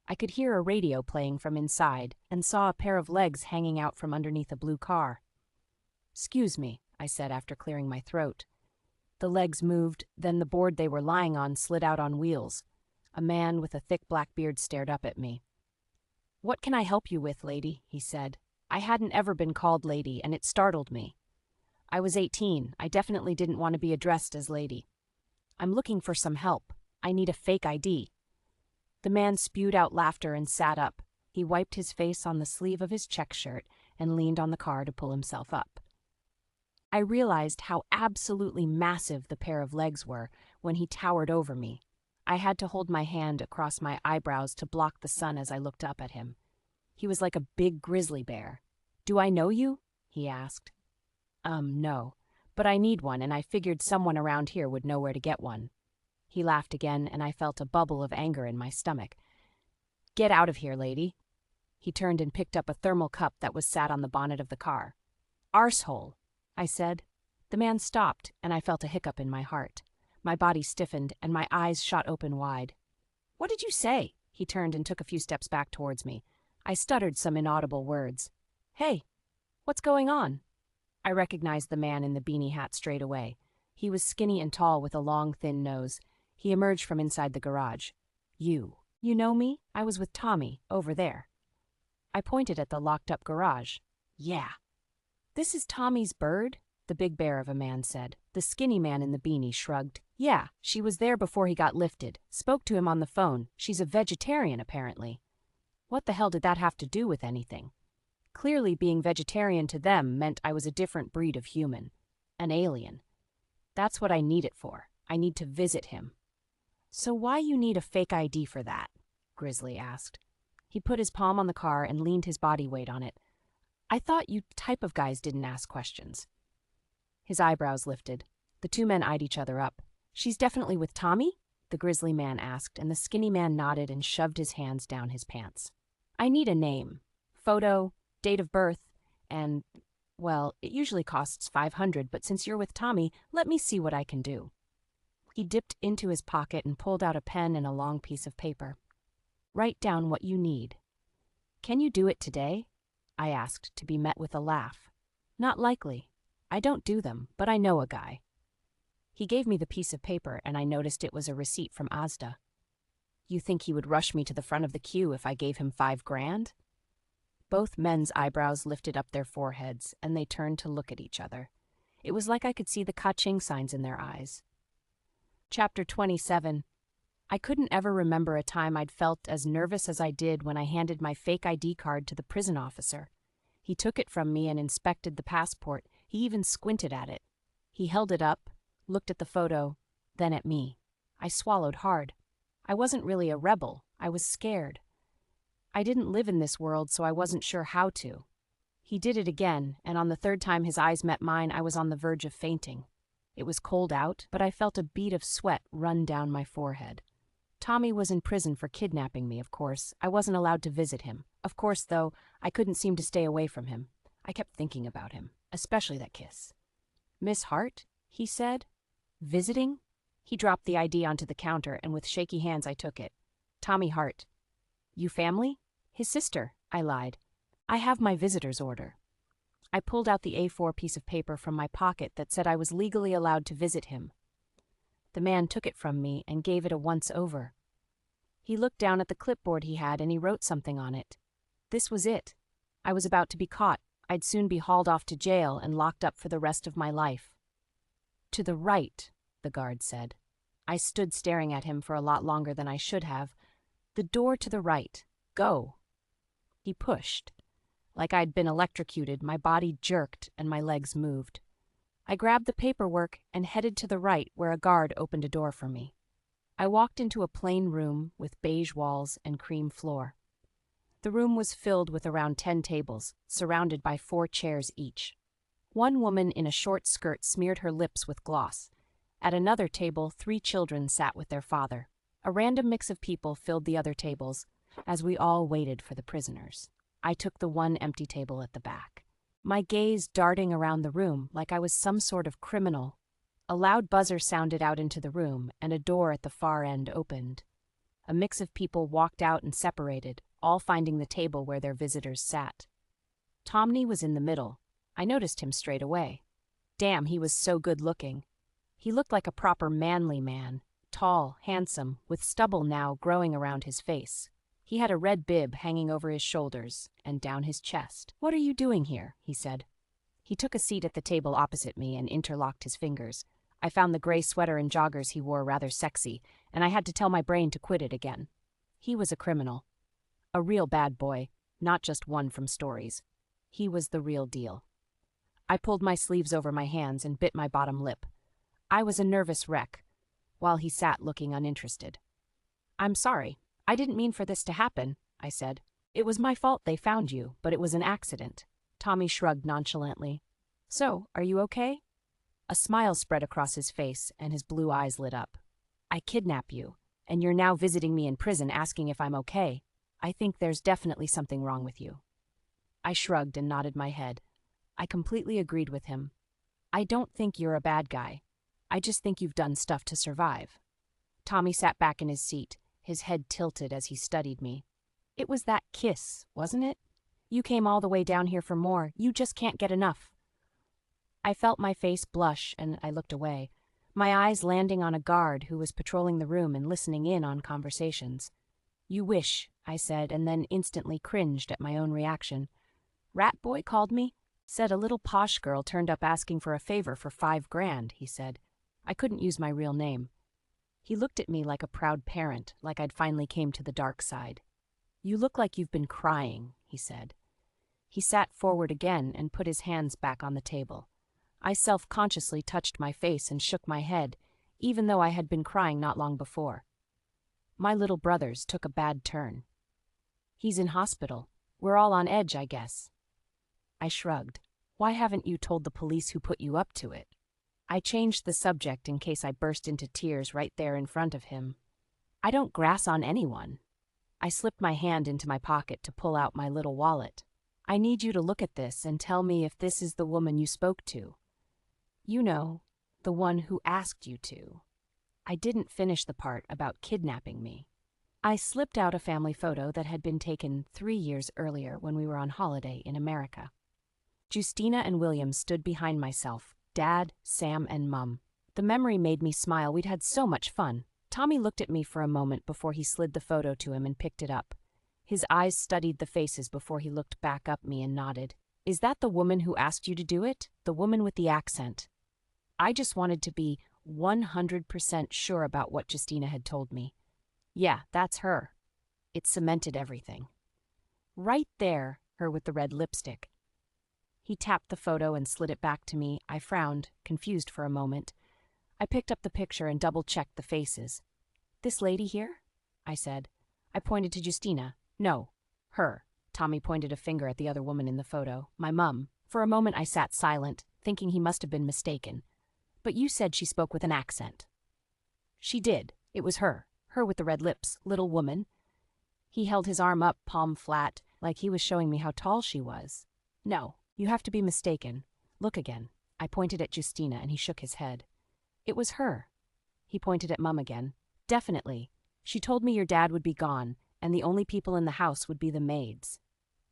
I could hear a radio playing from inside and saw a pair of legs hanging out from underneath a blue car. "Excuse me," I said after clearing my throat. The legs moved, then the board they were lying on slid out on wheels. A man with a thick black beard stared up at me. "What can I help you with, lady?" he said. I hadn't ever been called lady, and it startled me. I was 18. I definitely didn't want to be addressed as lady. "I'm looking for some help. I need a fake ID." The man spewed out laughter and sat up. He wiped his face on the sleeve of his check shirt and leaned on the car to pull himself up. I realized how absolutely massive the pair of legs were when he towered over me. I had to hold my hand across my eyebrows to block the sun as I looked up at him. He was like a big grizzly bear. "Do I know you?" he asked. No. But I need one, and I figured someone around here would know where to get one." He laughed again, and I felt a bubble of anger in my stomach. "Get out of here, lady." He turned and picked up a thermal cup that was sat on the bonnet of the car. "Arsehole," I said. The man stopped, and I felt a hiccup in my heart. My body stiffened, and my eyes shot open wide. "What did you say?" He turned and took a few steps back towards me. I stuttered some inaudible words. "Hey, what's going on?" I recognized the man in the beanie hat straight away. He was skinny and tall with a long, thin nose. He emerged from inside the garage. You know me? I was with Tommy, over there." I pointed at the locked-up garage. "Yeah." "This is Tommy's bird?" the big bear of a man said. The skinny man in the beanie shrugged. "Yeah, she was there before he got lifted. Spoke to him on the phone. She's a vegetarian, apparently." What the hell did that have to do with anything? Clearly, being vegetarian to them meant I was a different breed of human. An alien. That's what I need it for. I need to visit him. "So why you need a fake ID for that?" Grizzly asked. He put his palm on the car and leaned his body weight on it. "I thought you type of guys didn't ask questions." His eyebrows lifted. The two men eyed each other up. "She's definitely with Tommy?" the grizzly man asked, and the skinny man nodded and shoved his hands down his pants. "I need a name, photo, date of birth, and, well, it usually costs $500, but since you're with Tommy, let me see what I can do." He dipped into his pocket and pulled out a pen and a long piece of paper. "Write down what you need." "Can you do it today?" I asked, to be met with a laugh. "Not likely. I don't do them, but I know a guy." He gave me the piece of paper, and I noticed it was a receipt from Asda. "You think he would rush me to the front of the queue if I gave him $5,000? Both men's eyebrows lifted up their foreheads, and they turned to look at each other. It was like I could see the ka-ching signs in their eyes. Chapter 27. I couldn't ever remember a time I'd felt as nervous as I did when I handed my fake ID card to the prison officer. He took it from me and inspected the passport. He even squinted at it. He held it up, looked at the photo, then at me. I swallowed hard. I wasn't really a rebel. I was scared. I didn't live in this world, so I wasn't sure how to. He did it again, and on the third time his eyes met mine, I was on the verge of fainting. It was cold out, but I felt a bead of sweat run down my forehead. Tommy was in prison for kidnapping me, of course. I wasn't allowed to visit him. Of course, though, I couldn't seem to stay away from him. I kept thinking about him, especially that kiss. "Miss Hart?" he said. "Visiting?" He dropped the ID onto the counter, and with shaky hands I took it. "Tommy Hart." "You family?" "His sister," I lied. "I have my visitor's order." I pulled out the A4 piece of paper from my pocket that said I was legally allowed to visit him. The man took it from me and gave it a once-over. He looked down at the clipboard he had and he wrote something on it. This was it. I was about to be caught. I'd soon be hauled off to jail and locked up for the rest of my life. "To the right," the guard said. I stood staring at him for a lot longer than I should have. "The door to the right. Go." He pushed. Like I'd been electrocuted, my body jerked and my legs moved. I grabbed the paperwork and headed to the right where a guard opened a door for me. I walked into a plain room with beige walls and cream floor. The room was filled with around 10 tables, surrounded by 4 chairs each. One woman in a short skirt smeared her lips with gloss. At another table, 3 children sat with their father. A random mix of people filled the other tables, as we all waited for the prisoners. I took the one empty table at the back, my gaze darting around the room like I was some sort of criminal. A loud buzzer sounded out into the room, and a door at the far end opened. A mix of people walked out and separated, all finding the table where their visitors sat. Tomney was in the middle. I noticed him straight away. Damn, he was so good-looking. He looked like a proper manly man, tall, handsome, with stubble now growing around his face. He had a red bib hanging over his shoulders and down his chest. "What are you doing here?" he said. He took a seat at the table opposite me and interlocked his fingers. I found the gray sweater and joggers he wore rather sexy, and I had to tell my brain to quit it again. He was a criminal. A real bad boy, not just one from stories. He was the real deal. I pulled my sleeves over my hands and bit my bottom lip. I was a nervous wreck, while he sat looking uninterested. "I'm sorry. I didn't mean for this to happen," I said. "It was my fault they found you, but it was an accident." Tommy shrugged nonchalantly. "So, are you okay?" A smile spread across his face, and his blue eyes lit up. "I kidnap you, and you're now visiting me in prison asking if I'm okay. I think there's definitely something wrong with you." I shrugged and nodded my head. I completely agreed with him. "I don't think you're a bad guy. I just think you've done stuff to survive." Tommy sat back in his seat, his head tilted as he studied me. "It was that kiss, wasn't it? You came all the way down here for more. You just can't get enough." I felt my face blush and I looked away, my eyes landing on a guard who was patrolling the room and listening in on conversations. "You wish," I said, and then instantly cringed at my own reaction. "Rat boy called me? Said a little posh girl turned up asking for a favor for $5,000, he said. I couldn't use my real name. He looked at me like a proud parent, like I'd finally came to the dark side. "You look like you've been crying," he said. He sat forward again and put his hands back on the table. I self-consciously touched my face and shook my head, even though I had been crying not long before. My little brother's took a bad turn. "He's in hospital. We're all on edge, I guess." I shrugged. "Why haven't you told the police who put you up to it?" I changed the subject in case I burst into tears right there in front of him. "I don't grass on anyone." I slipped my hand into my pocket to pull out my little wallet. "I need you to look at this and tell me if this is the woman you spoke to. You know, the one who asked you to." I didn't finish the part about kidnapping me. I slipped out a family photo that had been taken 3 years earlier when we were on holiday in America. Justina and William stood behind myself, Dad, Sam, and Mum. The memory made me smile. We'd had so much fun. Tommy looked at me for a moment before he slid the photo to him and picked it up. His eyes studied the faces before he looked back up me and nodded. "Is that the woman who asked you to do it? The woman with the accent?" I just wanted to be 100% sure about what Justina had told me. "Yeah, that's her." It cemented everything. "Right there, her with the red lipstick." He tapped the photo and slid it back to me. I frowned, confused for a moment. I picked up the picture and double-checked the faces. "This lady here?" I said. I pointed to Justina. "No, her." Tommy pointed a finger at the other woman in the photo, my mum. For a moment I sat silent, thinking he must have been mistaken. "But you said she spoke with an accent." "She did. It was her. Her with the red lips, little woman." He held his arm up, palm flat, like he was showing me how tall she was. "No, you have to be mistaken. Look again." I pointed at Justina and he shook his head. "It was her." He pointed at Mum again. "Definitely. She told me your dad would be gone, and the only people in the house would be the maids."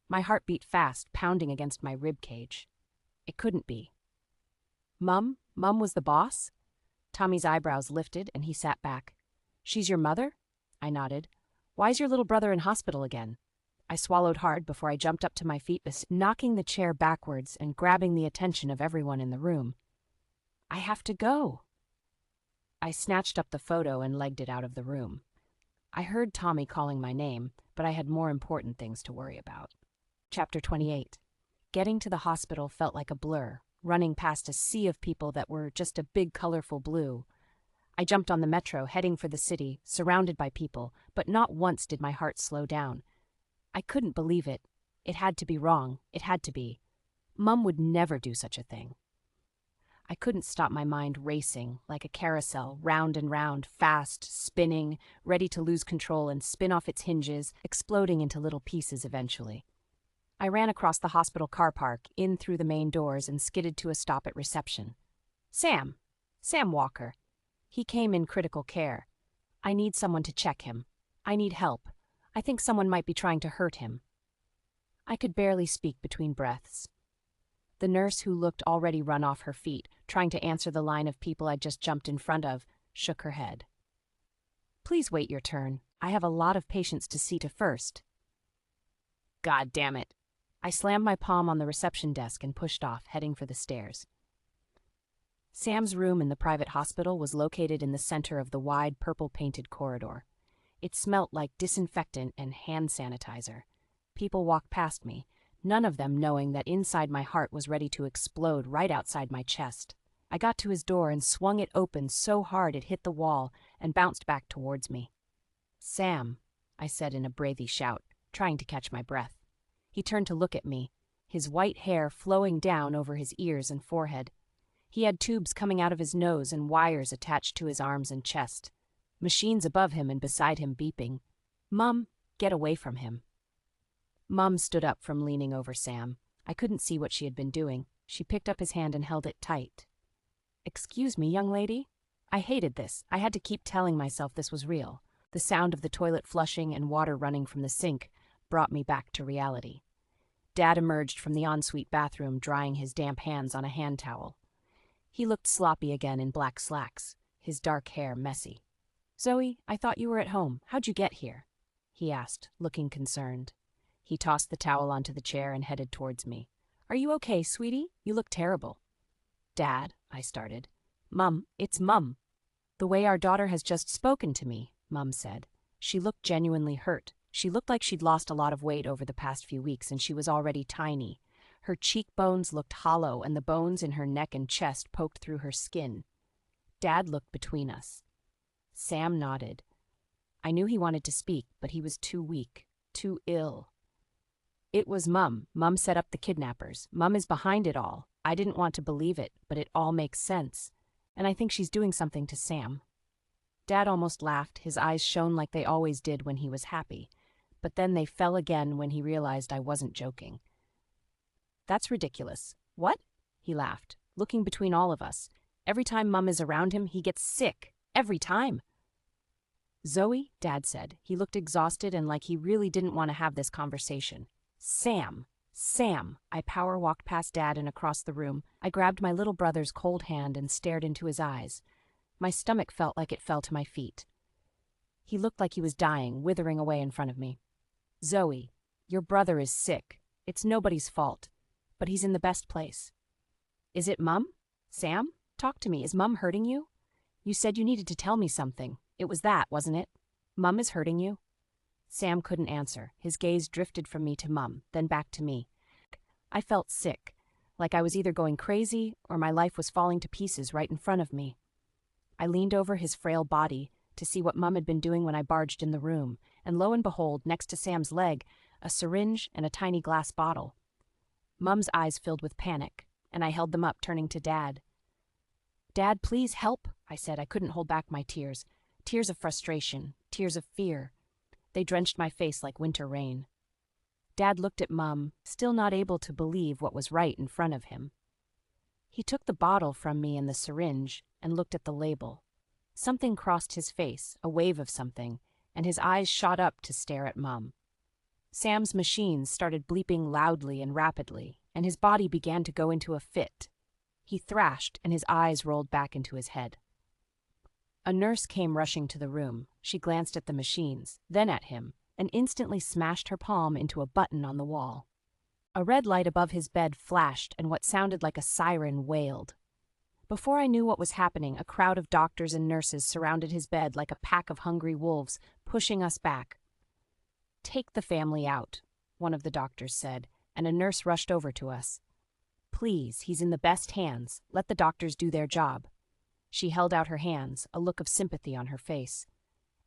My heart beat fast, pounding against my rib cage. It couldn't be. "Mum? Mum was the boss?" Tommy's eyebrows lifted and he sat back. "She's your mother?" I nodded. "Why's your little brother in hospital again?" I swallowed hard before I jumped up to my feet, knocking the chair backwards and grabbing the attention of everyone in the room. "I have to go." I snatched up the photo and legged it out of the room. I heard Tommy calling my name, but I had more important things to worry about. Chapter 28. Getting to the hospital felt like a blur, running past a sea of people that were just a big colorful blue. I jumped on the metro, heading for the city, surrounded by people, but not once did my heart slow down. I couldn't believe it. It had to be wrong. It had to be. Mum would never do such a thing. I couldn't stop my mind racing, like a carousel, round and round, fast, spinning, ready to lose control and spin off its hinges, exploding into little pieces eventually. I ran across the hospital car park, in through the main doors, and skidded to a stop at reception. "Sam. Sam Walker. He came in critical care. I need someone to check him." I need help. I think someone might be trying to hurt him." I could barely speak between breaths. The nurse, who looked already run off her feet, trying to answer the line of people I'd just jumped in front of, shook her head. "Please wait your turn. I have a lot of patients to see to first." God damn it. I slammed my palm on the reception desk and pushed off, heading for the stairs. Sam's room in the private hospital was located in the center of the wide, purple-painted corridor. It smelt like disinfectant and hand sanitizer. People walked past me, none of them knowing that inside my heart was ready to explode right outside my chest. I got to his door and swung it open so hard it hit the wall and bounced back towards me. "Sam," I said in a breathy shout, trying to catch my breath. He turned to look at me, his white hair flowing down over his ears and forehead. He had tubes coming out of his nose and wires attached to his arms and chest. Machines above him and beside him beeping. "Mum, get away from him." Mum stood up from leaning over Sam. I couldn't see what she had been doing. She picked up his hand and held it tight. "Excuse me, young lady?" I hated this. I had to keep telling myself this was real. The sound of the toilet flushing and water running from the sink brought me back to reality. Dad emerged from the ensuite bathroom, drying his damp hands on a hand towel. He looked sloppy again in black slacks, his dark hair messy. "Zoe, I thought you were at home. How'd you get here?" he asked, looking concerned. He tossed the towel onto the chair and headed towards me. "Are you okay, sweetie? You look terrible." "Dad," I started. "Mum, it's Mum." "The way our daughter has just spoken to me," Mum said. She looked genuinely hurt. She looked like she'd lost a lot of weight over the past few weeks, and she was already tiny. Her cheekbones looked hollow, and the bones in her neck and chest poked through her skin. Dad looked between us. Sam nodded. I knew he wanted to speak, but he was too weak, too ill. "It was Mum. Mum set up the kidnappers. Mum is behind it all. I didn't want to believe it, but it all makes sense. And I think she's doing something to Sam." Dad almost laughed. His eyes shone like they always did when he was happy. But then they fell again when he realized I wasn't joking. "That's ridiculous." "What?" He laughed, looking between all of us. "Every time Mum is around him, he gets sick. Every time." "Zoe," Dad said. He looked exhausted and like he really didn't want to have this conversation. "Sam. Sam." I power walked past Dad and across the room. I grabbed my little brother's cold hand and stared into his eyes. My stomach felt like it fell to my feet. He looked like he was dying, withering away in front of me. "Zoe, your brother is sick. It's nobody's fault. But he's in the best place." "Is it Mum? Sam, talk to me. Is Mum hurting you? You said you needed to tell me something. It was that, wasn't it? Mum is hurting you?" Sam couldn't answer. His gaze drifted from me to Mum, then back to me. I felt sick, like I was either going crazy or my life was falling to pieces right in front of me. I leaned over his frail body to see what Mum had been doing when I barged in the room, and lo and behold, next to Sam's leg, a syringe and a tiny glass bottle. Mum's eyes filled with panic, and I held them up, turning to Dad. "Dad, please help," I said. I couldn't hold back my tears. Tears of frustration, tears of fear. They drenched my face like winter rain. Dad looked at Mum, still not able to believe what was right in front of him. He took the bottle from me and the syringe and looked at the label. Something crossed his face, a wave of something, and his eyes shot up to stare at Mum. Sam's machines started bleeping loudly and rapidly, and his body began to go into a fit. He thrashed, and his eyes rolled back into his head. A nurse came rushing to the room. She glanced at the machines, then at him, and instantly smashed her palm into a button on the wall. A red light above his bed flashed, and what sounded like a siren wailed. Before I knew what was happening, a crowd of doctors and nurses surrounded his bed like a pack of hungry wolves, pushing us back. "Take the family out," one of the doctors said, and a nurse rushed over to us. "Please, he's in the best hands. Let the doctors do their job." She held out her hands, a look of sympathy on her face.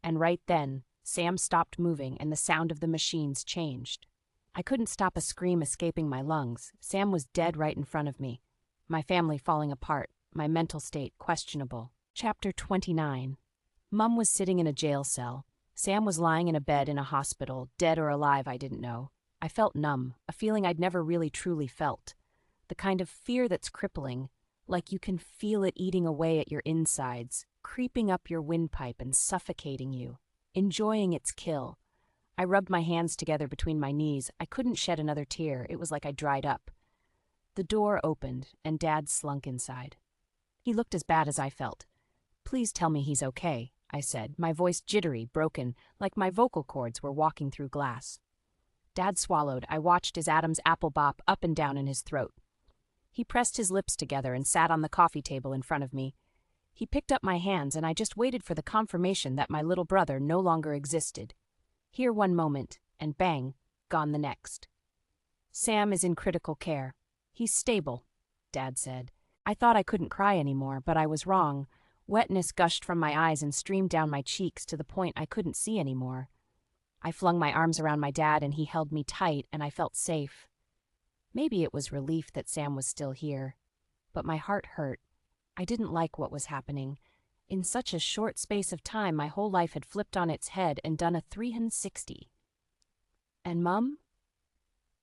And right then, Sam stopped moving and the sound of the machines changed. I couldn't stop a scream escaping my lungs. Sam was dead right in front of me. My family falling apart, my mental state questionable. Chapter 29. Mum was sitting in a jail cell. Sam was lying in a bed in a hospital, dead or alive I didn't know. I felt numb, a feeling I'd never really truly felt. The kind of fear that's crippling, like you can feel it eating away at your insides, creeping up your windpipe and suffocating you. enjoying its kill. I rubbed my hands together between my knees. I couldn't shed another tear. It was like I dried up. The door opened, and Dad slunk inside. He looked as bad as I felt. "Please tell me he's okay," I said, my voice jittery, broken, like my vocal cords were walking through glass. Dad swallowed. I watched his Adam's apple bop up and down in his throat. He pressed his lips together and sat on the coffee table in front of me. He picked up my hands, and I just waited for the confirmation that my little brother no longer existed. Here one moment, and bang, gone the next. "Sam is in critical care. He's stable," Dad said. I thought I couldn't cry anymore, but I was wrong. Wetness gushed from my eyes and streamed down my cheeks to the point I couldn't see anymore. I flung my arms around my dad, and he held me tight, and I felt safe. Maybe it was relief that Sam was still here, but my heart hurt. I didn't like what was happening. In such a short space of time, my whole life had flipped on its head and done a 360. And Mum?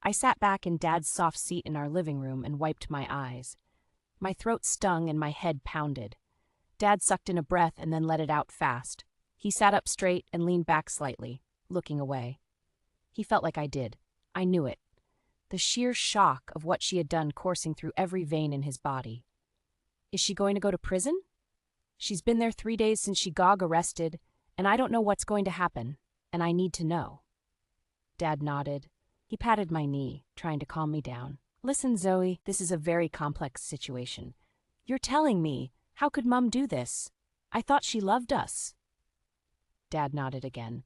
I sat back in Dad's soft seat in our living room and wiped my eyes. My throat stung and my head pounded. Dad sucked in a breath and then let it out fast. He sat up straight and leaned back slightly, looking away. He felt like I did. I knew it. The sheer shock of what she had done coursing through every vein in his body. Is she going to go to prison? She's been there 3 days since she got arrested, and I don't know what's going to happen, and I need to know. Dad nodded. He patted my knee, trying to calm me down. "Listen, Zoe, this is a very complex situation. You're telling me, how could Mum do this? I thought she loved us." Dad nodded again.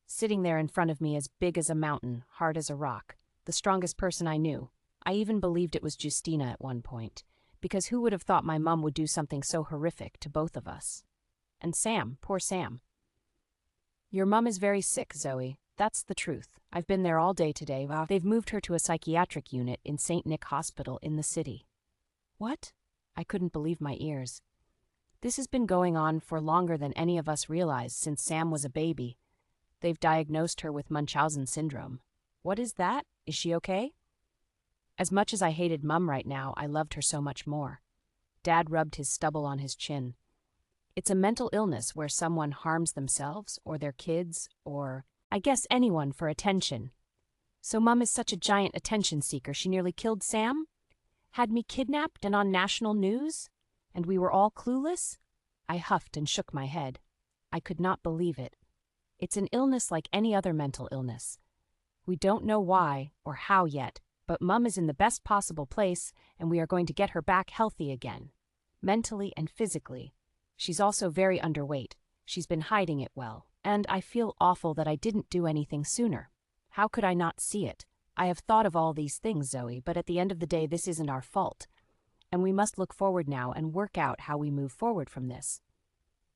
Sitting there in front of me as big as a mountain, hard as a rock, the strongest person I knew. I even believed it was Justina at one point, because who would have thought my mum would do something so horrific to both of us? And Sam, poor Sam. "Your mum is very sick, Zoe. That's the truth. I've been there all day today. They've moved her to a psychiatric unit in St. Nick Hospital in the city." "What?" I couldn't believe my ears. "This has been going on for longer than any of us realized since Sam was a baby. They've diagnosed her with Munchausen syndrome." "What is that? Is she okay?" As much as I hated Mum right now, I loved her so much more. Dad rubbed his stubble on his chin. "It's a mental illness where someone harms themselves or their kids or, I guess, anyone for attention. So Mum is such a giant attention seeker she nearly killed Sam? Had me kidnapped and on national news? And we were all clueless?" I huffed and shook my head. I could not believe it. It's an illness like any other mental illness. We don't know why or how yet, but Mum is in the best possible place, and we are going to get her back healthy again, mentally and physically. She's also very underweight. She's been hiding it well, and I feel awful that I didn't do anything sooner. How could I not see it? I have thought of all these things, Zoe, but at the end of the day, this isn't our fault, and we must look forward now and work out how we move forward from this.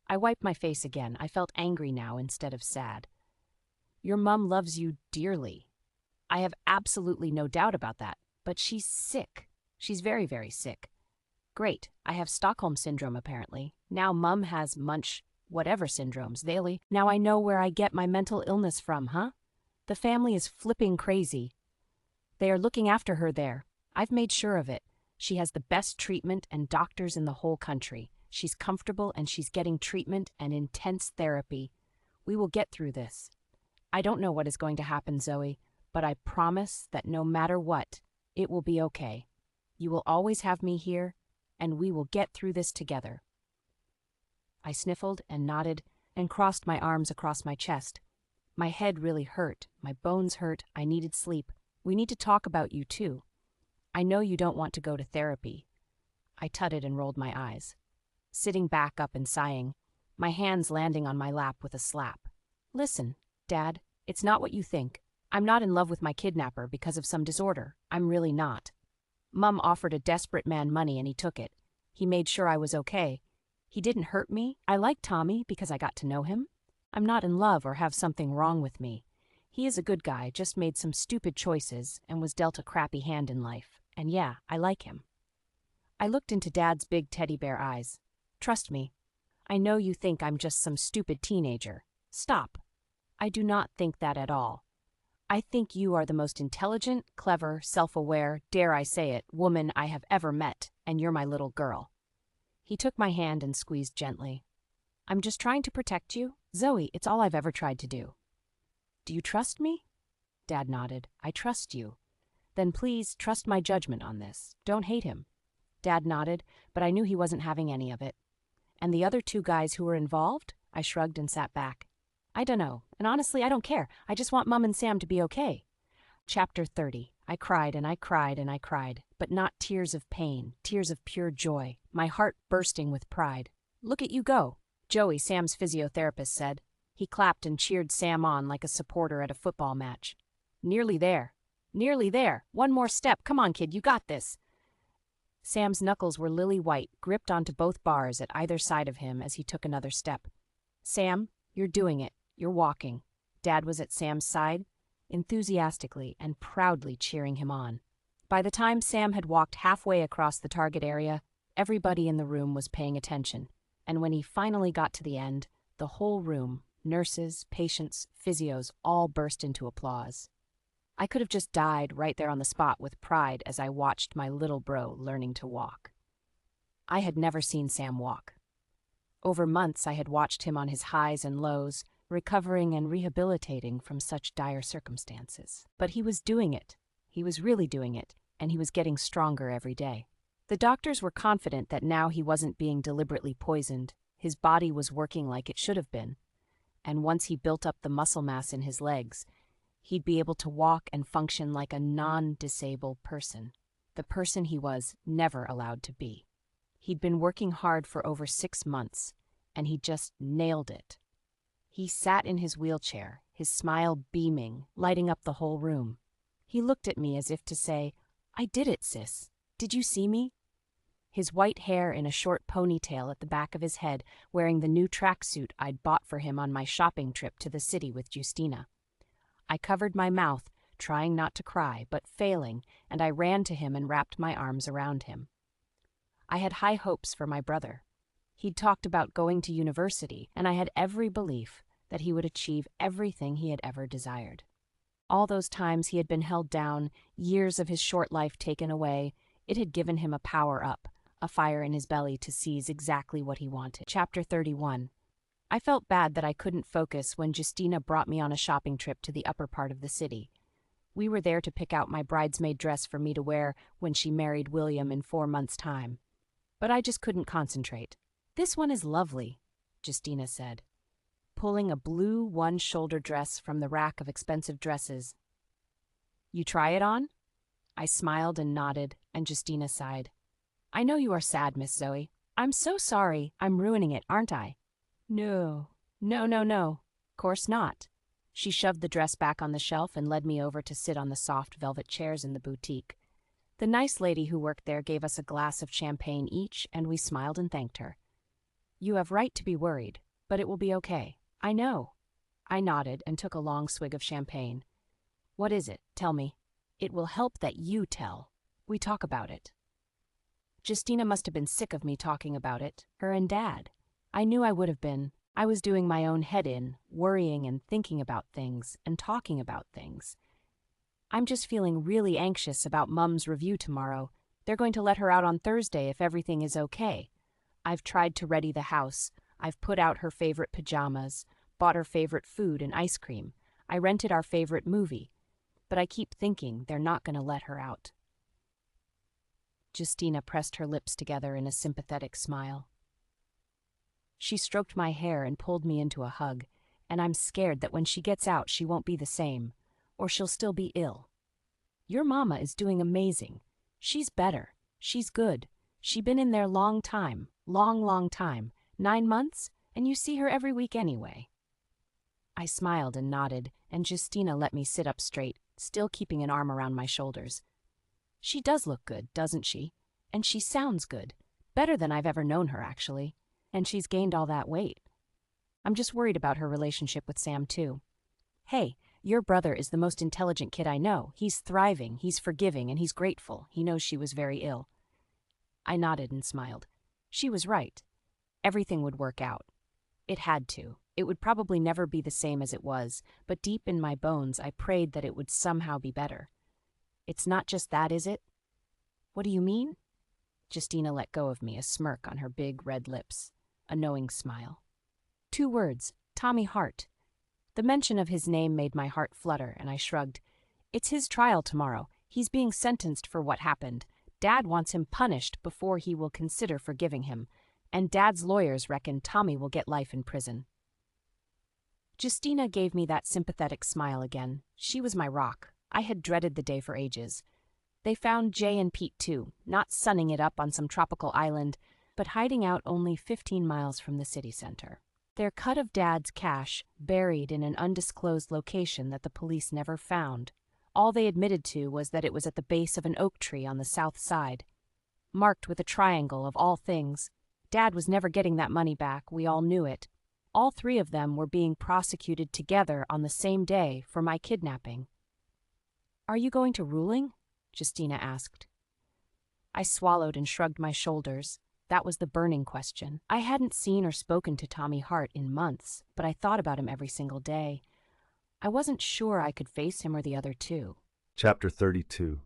I wiped my face again. I felt angry now instead of sad. "Your mum loves you dearly. I have absolutely no doubt about that, but she's sick. She's very, very sick. Great, I have Stockholm Syndrome apparently. Now Mum has whatever syndromes. Now I know where I get my mental illness from, huh? The family is flipping crazy. They are looking after her there. I've made sure of it. She has the best treatment and doctors in the whole country. She's comfortable and she's getting treatment and intense therapy. We will get through this. I don't know what is going to happen, Zoe, but I promise that no matter what, it will be okay. You will always have me here, and we will get through this together." I sniffled and nodded and crossed my arms across my chest. My head really hurt, my bones hurt, I needed sleep. "We need to talk about you too. I know you don't want to go to therapy." I tutted and rolled my eyes, sitting back up and sighing, my hands landing on my lap with a slap. "Listen, Dad, it's not what you think. I'm not in love with my kidnapper because of some disorder. I'm really not. Mum offered a desperate man money and he took it. He made sure I was okay. He didn't hurt me. I like Tommy because I got to know him. I'm not in love or have something wrong with me. He is a good guy, just made some stupid choices and was dealt a crappy hand in life. And yeah, I like him." I looked into Dad's big teddy bear eyes. "Trust me. I know you think I'm just some stupid teenager. Stop. I do not think that at all. I think you are the most intelligent, clever, self-aware, dare I say it, woman I have ever met, and you're my little girl." He took my hand and squeezed gently. "I'm just trying to protect you, Zoe, it's all I've ever tried to do. Do you trust me? Dad nodded. I trust you. Then please trust my judgment on this. Don't hate him. Dad nodded, but I knew he wasn't having any of it. And the other two guys who were involved? I shrugged and sat back. I dunno, and honestly, I don't care. I just want Mum and Sam to be okay. Chapter 30. I cried and I cried and I cried, but not tears of pain, tears of pure joy, my heart bursting with pride. Look at you go, Joey, Sam's physiotherapist, said. He clapped and cheered Sam on like a supporter at a football match. Nearly there. Nearly there. One more step. Come on, kid, you got this. Sam's knuckles were lily white, gripped onto both bars at either side of him as he took another step. Sam, you're doing it. You're walking. Dad was at Sam's side, enthusiastically and proudly cheering him on. By the time Sam had walked halfway across the target area, everybody in the room was paying attention, and when he finally got to the end, the whole room, nurses, patients, physios, all burst into applause. I could have just died right there on the spot with pride as I watched my little bro learning to walk. I had never seen Sam walk. Over months I had watched him on his highs and lows, recovering and rehabilitating from such dire circumstances. But he was doing it. He was really doing it, and he was getting stronger every day. The doctors were confident that now he wasn't being deliberately poisoned. His body was working like it should have been. And once he built up the muscle mass in his legs, he'd be able to walk and function like a non-disabled person, the person he was never allowed to be. He'd been working hard for over 6 months, and he just nailed it. He sat in his wheelchair, his smile beaming, lighting up the whole room. He looked at me as if to say, I did it, sis. Did you see me? His white hair in a short ponytail at the back of his head, wearing the new tracksuit I'd bought for him on my shopping trip to the city with Justina. I covered my mouth, trying not to cry, but failing, and I ran to him and wrapped my arms around him. I had high hopes for my brother. He'd talked about going to university, and I had every belief that he would achieve everything he had ever desired. All those times he had been held down, years of his short life taken away, it had given him a power up, a fire in his belly to seize exactly what he wanted. Chapter 31. I felt bad that I couldn't focus when Justina brought me on a shopping trip to the upper part of the city. We were there to pick out my bridesmaid dress for me to wear when she married William in 4 months' time. But I just couldn't concentrate. This one is lovely, Justina said, pulling a blue one-shoulder dress from the rack of expensive dresses. You try it on? I smiled and nodded, and Justina sighed. I know you are sad, Miss Zoe. I'm so sorry. I'm ruining it, aren't I? No. Course not. She shoved the dress back on the shelf and led me over to sit on the soft velvet chairs in the boutique. The nice lady who worked there gave us a glass of champagne each, and we smiled and thanked her. You have right to be worried, but it will be okay. I know. I nodded and took a long swig of champagne. What is it? Tell me. It will help that you tell. We talk about it. Justina must have been sick of me talking about it, her and Dad. I knew I would have been. I was doing my own head in, worrying and thinking about things and talking about things. I'm just feeling really anxious about Mum's review tomorrow. They're going to let her out on Thursday if everything is okay. I've tried to ready the house. I've put out her favorite pajamas, bought her favorite food and ice cream. I rented our favorite movie. But I keep thinking they're not going to let her out. Justina pressed her lips together in a sympathetic smile. She stroked my hair and pulled me into a hug, and I'm scared that when she gets out she won't be the same, or she'll still be ill. Your mama is doing amazing. She's better. She's good. She's been in there long time, long time, 9 months, and you see her every week anyway. I smiled and nodded, and Justina let me sit up straight, still keeping an arm around my shoulders. She does look good, doesn't she? And she sounds good. Better than I've ever known her, actually. And she's gained all that weight. I'm just worried about her relationship with Sam, too. Hey, your brother is the most intelligent kid I know. He's thriving, he's forgiving, and he's grateful. He knows she was very ill. I nodded and smiled. She was right. Everything would work out. It had to. It would probably never be the same as it was, but deep in my bones I prayed that it would somehow be better. It's not just that, is it? What do you mean? Justina let go of me, a smirk on her big red lips, a knowing smile. 2 words, Tommy Hart. The mention of his name made my heart flutter, and I shrugged. It's his trial tomorrow. He's being sentenced for what happened. Dad wants him punished before he will consider forgiving him, and Dad's lawyers reckon Tommy will get life in prison. Justina gave me that sympathetic smile again. She was my rock. I had dreaded the day for ages. They found Jay and Pete too, not sunning it up on some tropical island, but hiding out only 15 miles from the city center. Their cut of Dad's cash buried in an undisclosed location that the police never found. All they admitted to was that it was at the base of an oak tree on the south side, marked with a triangle of all things. Dad was never getting that money back, we all knew it. All three of them were being prosecuted together on the same day for my kidnapping. "Are you going to ruling?" Justina asked. I swallowed and shrugged my shoulders. That was the burning question. I hadn't seen or spoken to Tommy Hart in months, but I thought about him every single day. I wasn't sure I could face him or the other two. Chapter 32.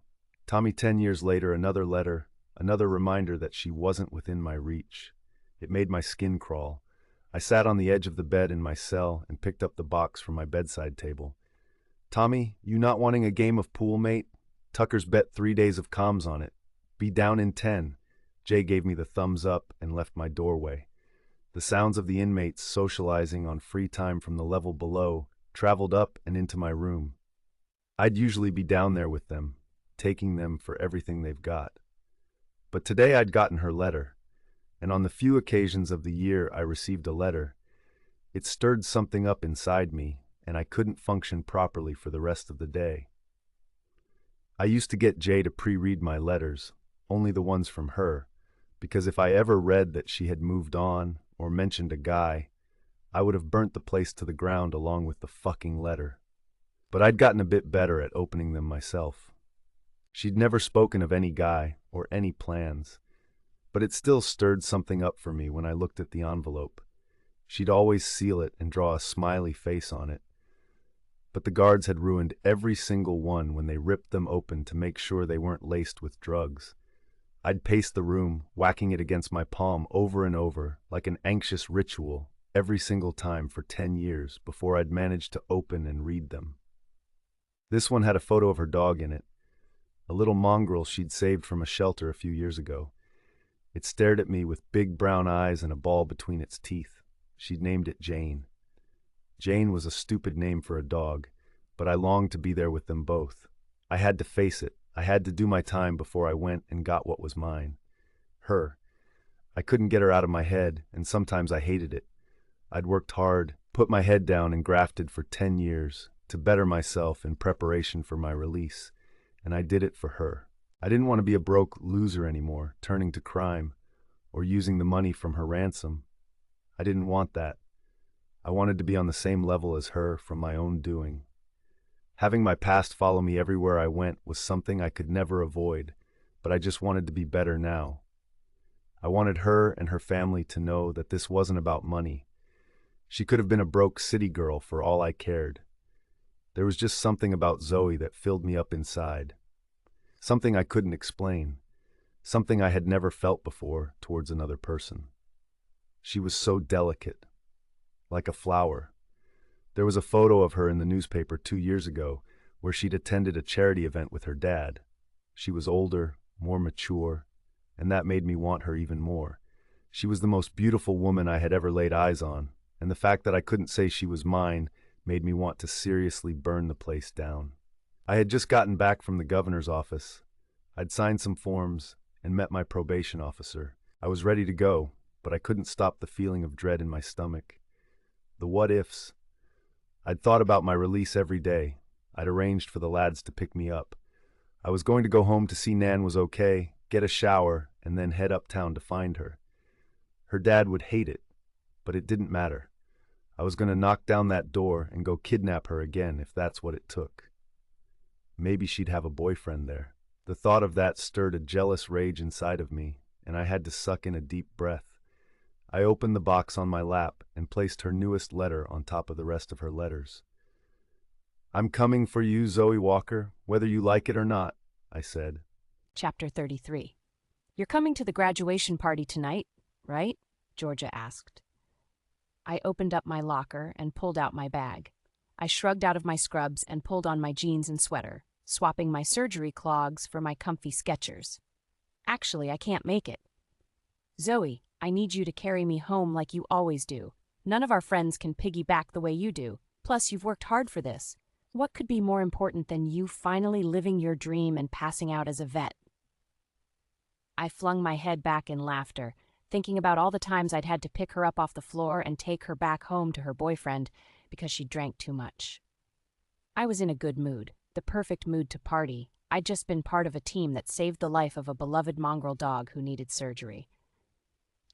Tommy 10 years later, another letter, another reminder that she wasn't within my reach. It made my skin crawl. I sat on the edge of the bed in my cell and picked up the box from my bedside table. "Tommy, you not wanting a game of pool, mate? Tucker's bet 3 days of comms on it. Be down in 10. Jay gave me the thumbs up and left my doorway. The sounds of the inmates socializing on free time from the level below traveled up and into my room. I'd usually be down there with them, taking them for everything they've got. But today I'd gotten her letter, and on the few occasions of the year I received a letter, it stirred something up inside me, and I couldn't function properly for the rest of the day. I used to get Jay to pre-read my letters, only the ones from her, because if I ever read that she had moved on or mentioned a guy, I would have burnt the place to the ground along with the fucking letter. But I'd gotten a bit better at opening them myself. She'd never spoken of any guy or any plans, but it still stirred something up for me when I looked at the envelope. She'd always seal it and draw a smiley face on it. But the guards had ruined every single one when they ripped them open to make sure they weren't laced with drugs. I'd pace the room, whacking it against my palm over and over, like an anxious ritual, every single time for 10 years before I'd managed to open and read them. This one had a photo of her dog in it, a little mongrel she'd saved from a shelter a few years ago. It stared at me with big brown eyes and a ball between its teeth. She'd named it Jane. Jane was a stupid name for a dog, but I longed to be there with them both. I had to face it. I had to do my time before I went and got what was mine. Her. I couldn't get her out of my head, and sometimes I hated it. I'd worked hard, put my head down and grafted for 10 years to better myself in preparation for my release, and I did it for her. I didn't want to be a broke loser anymore, turning to crime, or using the money from her ransom. I didn't want that. I wanted to be on the same level as her from my own doing. Having my past follow me everywhere I went was something I could never avoid, but I just wanted to be better now. I wanted her and her family to know that this wasn't about money. She could have been a broke city girl for all I cared. There was just something about Zoe that filled me up inside. Something I couldn't explain. Something I had never felt before towards another person. She was so delicate, like a flower. There was a photo of her in the newspaper 2 years ago where she'd attended a charity event with her dad. She was older, more mature, and that made me want her even more. She was the most beautiful woman I had ever laid eyes on, and the fact that I couldn't say she was mine made me want to seriously burn the place down. I had just gotten back from the governor's office. I'd signed some forms and met my probation officer. I was ready to go, but I couldn't stop the feeling of dread in my stomach. The what-ifs. I'd thought about my release every day. I'd arranged for the lads to pick me up. I was going to go home to see Nan was okay, get a shower, and then head uptown to find her. Her dad would hate it, but it didn't matter. I was going to knock down that door and go kidnap her again if that's what it took. Maybe she'd have a boyfriend there. The thought of that stirred a jealous rage inside of me, and I had to suck in a deep breath. I opened the box on my lap and placed her newest letter on top of the rest of her letters. "I'm coming for you, Zoe Walker, whether you like it or not," I said. Chapter 33. "You're coming to the graduation party tonight, right?" Georgia asked. I opened up my locker and pulled out my bag. I shrugged out of my scrubs and pulled on my jeans and sweater, swapping my surgery clogs for my comfy Skechers. Actually, I can't make it. Zoe, I need you to carry me home like you always do. None of our friends can piggyback the way you do. Plus, you've worked hard for this. What could be more important than you finally living your dream and passing out as a vet? I flung my head back in laughter, thinking about all the times I'd had to pick her up off the floor and take her back home to her boyfriend because she drank too much. I was in a good mood, the perfect mood to party. I'd just been part of a team that saved the life of a beloved mongrel dog who needed surgery.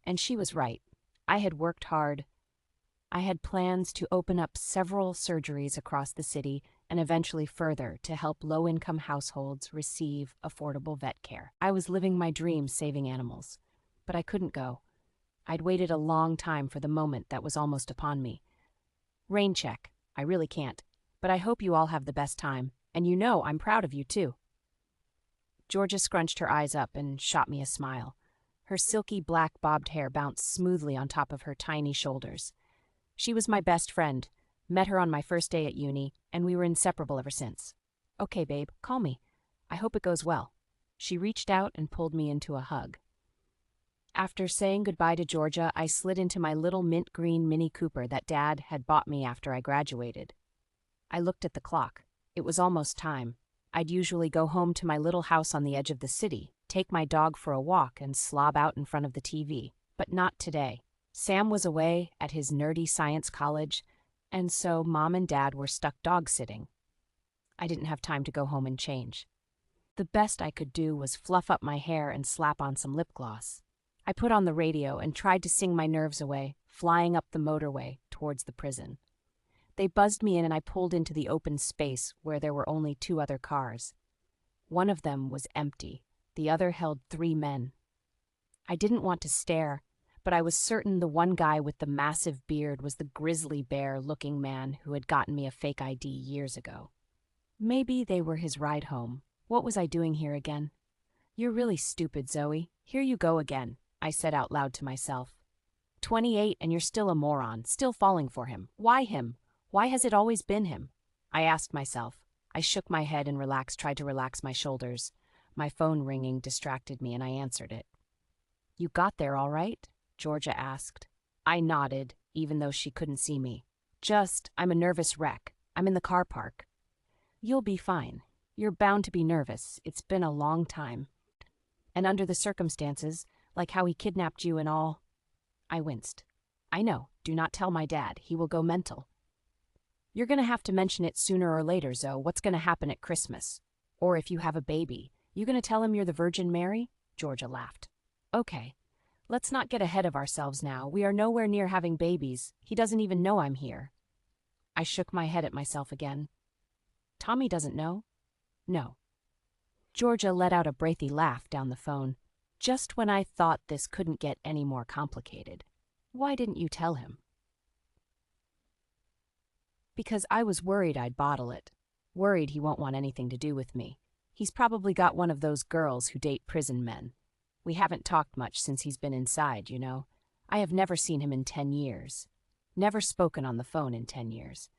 And she was right. I had worked hard. I had plans to open up several surgeries across the city and eventually further to help low-income households receive affordable vet care. I was living my dream saving animals, but I couldn't go. I'd waited a long time for the moment that was almost upon me. Rain check. I really can't, but I hope you all have the best time, and you know I'm proud of you too. Georgia scrunched her eyes up and shot me a smile. Her silky black bobbed hair bounced smoothly on top of her tiny shoulders. She was my best friend, met her on my first day at uni, and we were inseparable ever since. Okay, babe, call me. I hope it goes well. She reached out and pulled me into a hug. After saying goodbye to Georgia, I slid into my little mint green Mini Cooper that Dad had bought me after I graduated. I looked at the clock. It was almost time. I'd usually go home to my little house on the edge of the city, take my dog for a walk, and slob out in front of the TV. But not today. Sam was away at his nerdy science college, and so Mom and Dad were stuck dog-sitting. I didn't have time to go home and change. The best I could do was fluff up my hair and slap on some lip gloss. I put on the radio and tried to sing my nerves away, flying up the motorway towards the prison. They buzzed me in and I pulled into the open space where there were only 2 other cars. One of them was empty. The other held 3 men. I didn't want to stare, but I was certain the one guy with the massive beard was the grizzly bear-looking man who had gotten me a fake ID years ago. Maybe they were his ride home. What was I doing here again? You're really stupid, Zoe. Here you go again, I said out loud to myself. 28 and you're still a moron, still falling for him. Why him? Why has it always been him? I asked myself. I shook my head and tried to relax my shoulders. My phone ringing distracted me and I answered it. You got there all right? Georgia asked. I nodded, even though she couldn't see me. I'm a nervous wreck. I'm in the car park. You'll be fine. You're bound to be nervous. It's been a long time. And under the circumstances, like how he kidnapped you and all. I winced. I know. Do not tell my dad. He will go mental. You're going to have to mention it sooner or later, Zoe. What's going to happen at Christmas? Or if you have a baby. You going to tell him you're the Virgin Mary? Georgia laughed. Okay. Let's not get ahead of ourselves now. We are nowhere near having babies. He doesn't even know I'm here. I shook my head at myself again. Tommy doesn't know? No. Georgia let out a breathy laugh down the phone. Just when I thought this couldn't get any more complicated. Why didn't you tell him? Because I was worried I'd bottle it. Worried he won't want anything to do with me. He's probably got one of those girls who date prison men. We haven't talked much since he's been inside, you know. I have never seen him in 10 years. Never spoken on the phone in 10 years.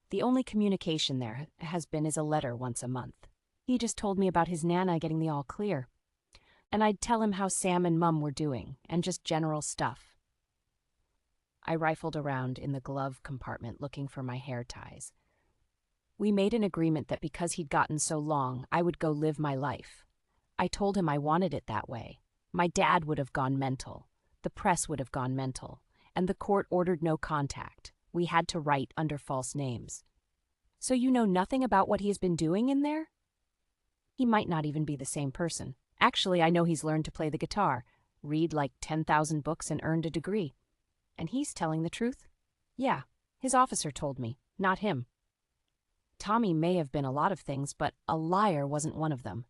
The only communication there has been is a letter once a month. He just told me about his Nana getting the all clear. And I'd tell him how Sam and Mum were doing, and just general stuff. I rifled around in the glove compartment looking for my hair ties. We made an agreement that because he'd gotten so long, I would go live my life. I told him I wanted it that way. My dad would have gone mental. The press would have gone mental. And the court ordered no contact. We had to write under false names. So you know nothing about what he has been doing in there? He might not even be the same person. Actually, I know he's learned to play the guitar, read like 10,000 books and earned a degree. And he's telling the truth? Yeah, his officer told me, not him. Tommy may have been a lot of things, but a liar wasn't one of them.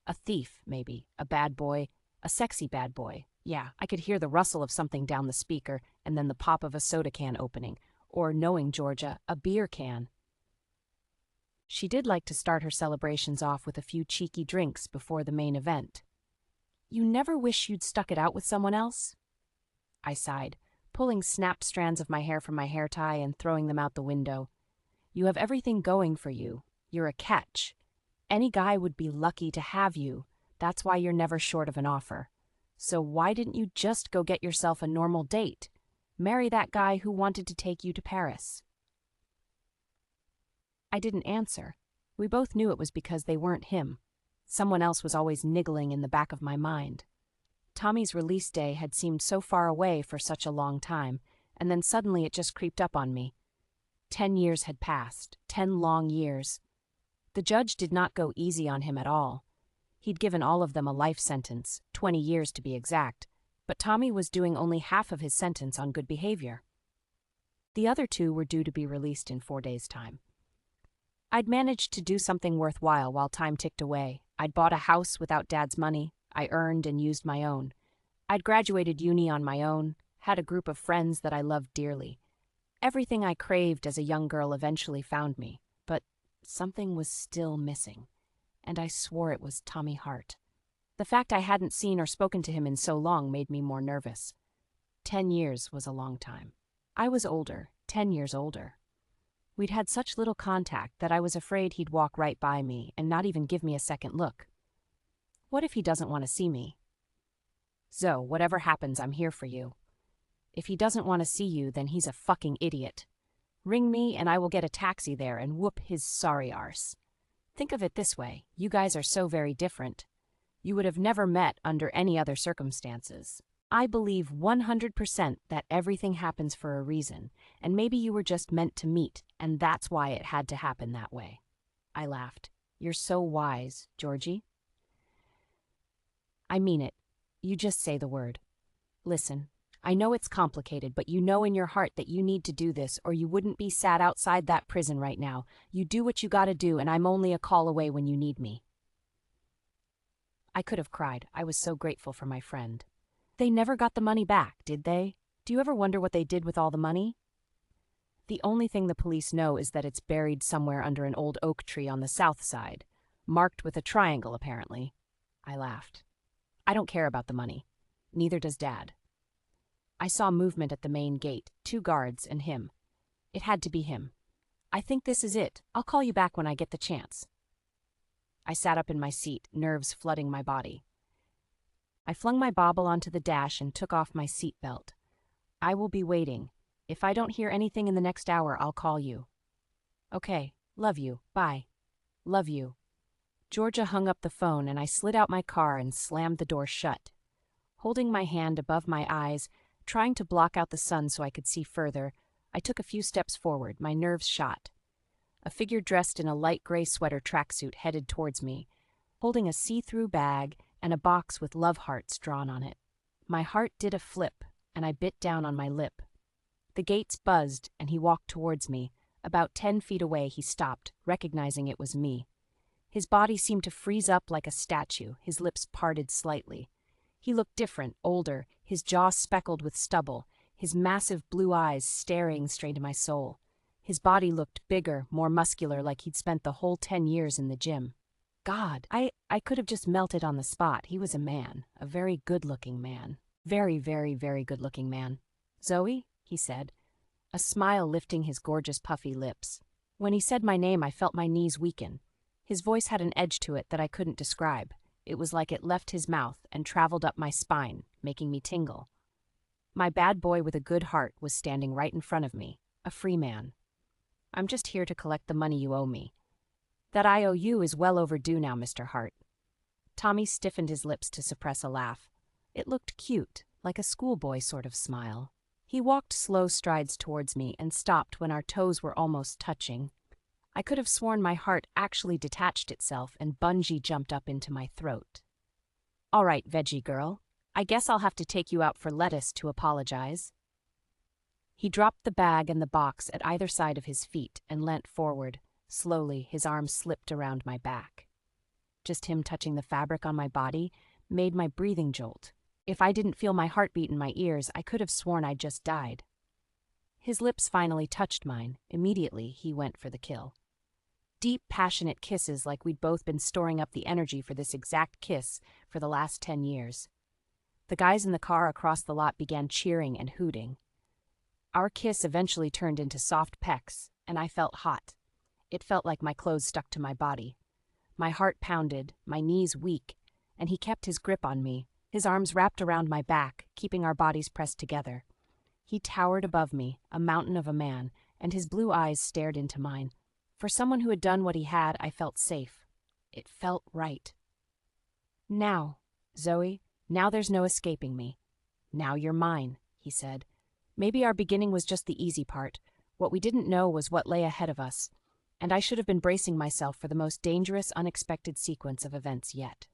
A thief, maybe, a bad boy, a sexy bad boy. Yeah, I could hear the rustle of something down the speaker and then the pop of a soda can opening, or, knowing Georgia, a beer can. She did like to start her celebrations off with a few cheeky drinks before the main event. You never wish you'd stuck it out with someone else? I sighed. pulling snapped strands of my hair from my hair tie and throwing them out the window. You have everything going for you. You're a catch. Any guy would be lucky to have you. That's why you're never short of an offer. So why didn't you just go get yourself a normal date? Marry that guy who wanted to take you to Paris. I didn't answer. We both knew it was because they weren't him. Someone else was always niggling in the back of my mind. Tommy's release day had seemed so far away for such a long time, and then suddenly it just creeped up on me. 10 years had passed, 10 long years. The judge did not go easy on him at all. He'd given all of them a life sentence, 20 years to be exact, but Tommy was doing only half of his sentence on good behavior. The other 2 were due to be released in 4 days' time. I'd managed to do something worthwhile while time ticked away. I'd bought a house without Dad's money. I earned and used my own. I'd graduated uni on my own, had a group of friends that I loved dearly. Everything I craved as a young girl eventually found me, but something was still missing, and I swore it was Tommy Hart. The fact I hadn't seen or spoken to him in so long made me more nervous. 10 years was a long time. I was older, 10 years older. We'd had such little contact that I was afraid he'd walk right by me and not even give me a second look. What if he doesn't want to see me? Zoe, whatever happens, I'm here for you. If he doesn't want to see you, then he's a fucking idiot. Ring me and I will get a taxi there and whoop his sorry arse. Think of it this way, you guys are so very different. You would have never met under any other circumstances. I believe 100% that everything happens for a reason, and maybe you were just meant to meet, and that's why it had to happen that way. I laughed. You're so wise, Georgie. I mean it. You just say the word. Listen, I know it's complicated, but you know in your heart that you need to do this or you wouldn't be sat outside that prison right now. You do what you gotta do, and I'm only a call away when you need me. I could have cried. I was so grateful for my friend. They never got the money back, did they? Do you ever wonder what they did with all the money? The only thing the police know is that it's buried somewhere under an old oak tree on the south side, marked with a triangle, apparently. I laughed. I don't care about the money. Neither does Dad. I saw movement at the main gate, 2 guards and him. It had to be him. I think this is it. I'll call you back when I get the chance. I sat up in my seat, nerves flooding my body. I flung my bauble onto the dash and took off my seat belt. I will be waiting. If I don't hear anything in the next hour, I'll call you. Okay, love you, bye. Love you. Georgia hung up the phone and I slid out my car and slammed the door shut. Holding my hand above my eyes, trying to block out the sun so I could see further, I took a few steps forward, my nerves shot. A figure dressed in a light gray sweater tracksuit headed towards me, holding a see-through bag and a box with love hearts drawn on it. My heart did a flip, and I bit down on my lip. The gates buzzed, and he walked towards me. About 10 feet away, he stopped, recognizing it was me. His body seemed to freeze up like a statue, his lips parted slightly. He looked different, older, his jaw speckled with stubble, his massive blue eyes staring straight into my soul. His body looked bigger, more muscular, like he'd spent the whole 10 years in the gym. God, I could have just melted on the spot. He was a man, a very good-looking man. Very, very, very good-looking man. Zoe, he said, a smile lifting his gorgeous puffy lips. When he said my name, I felt my knees weaken. His voice had an edge to it that I couldn't describe. It was like it left his mouth and traveled up my spine, making me tingle. My bad boy with a good heart was standing right in front of me, a free man. I'm just here to collect the money you owe me. That IOU is well overdue now, Mr. Hart. Tommy stiffened his lips to suppress a laugh. It looked cute, like a schoolboy sort of smile. He walked slow strides towards me and stopped when our toes were almost touching. I could have sworn my heart actually detached itself and bungee jumped up into my throat. All right, veggie girl. I guess I'll have to take you out for lettuce to apologize. He dropped the bag and the box at either side of his feet and leant forward. Slowly, his arm slipped around my back. Just him touching the fabric on my body made my breathing jolt. If I didn't feel my heartbeat in my ears, I could have sworn I'd just died. His lips finally touched mine. Immediately, he went for the kill. Deep, passionate kisses like we'd both been storing up the energy for this exact kiss for the last 10 years. The guys in the car across the lot began cheering and hooting. Our kiss eventually turned into soft pecks, and I felt hot. It felt like my clothes stuck to my body. My heart pounded, my knees weak, and he kept his grip on me, his arms wrapped around my back, keeping our bodies pressed together. He towered above me, a mountain of a man, and his blue eyes stared into mine. For someone who had done what he had, I felt safe. It felt right. Now, Zoe, now there's no escaping me. Now you're mine, he said. Maybe our beginning was just the easy part. What we didn't know was what lay ahead of us, and I should have been bracing myself for the most dangerous, unexpected sequence of events yet.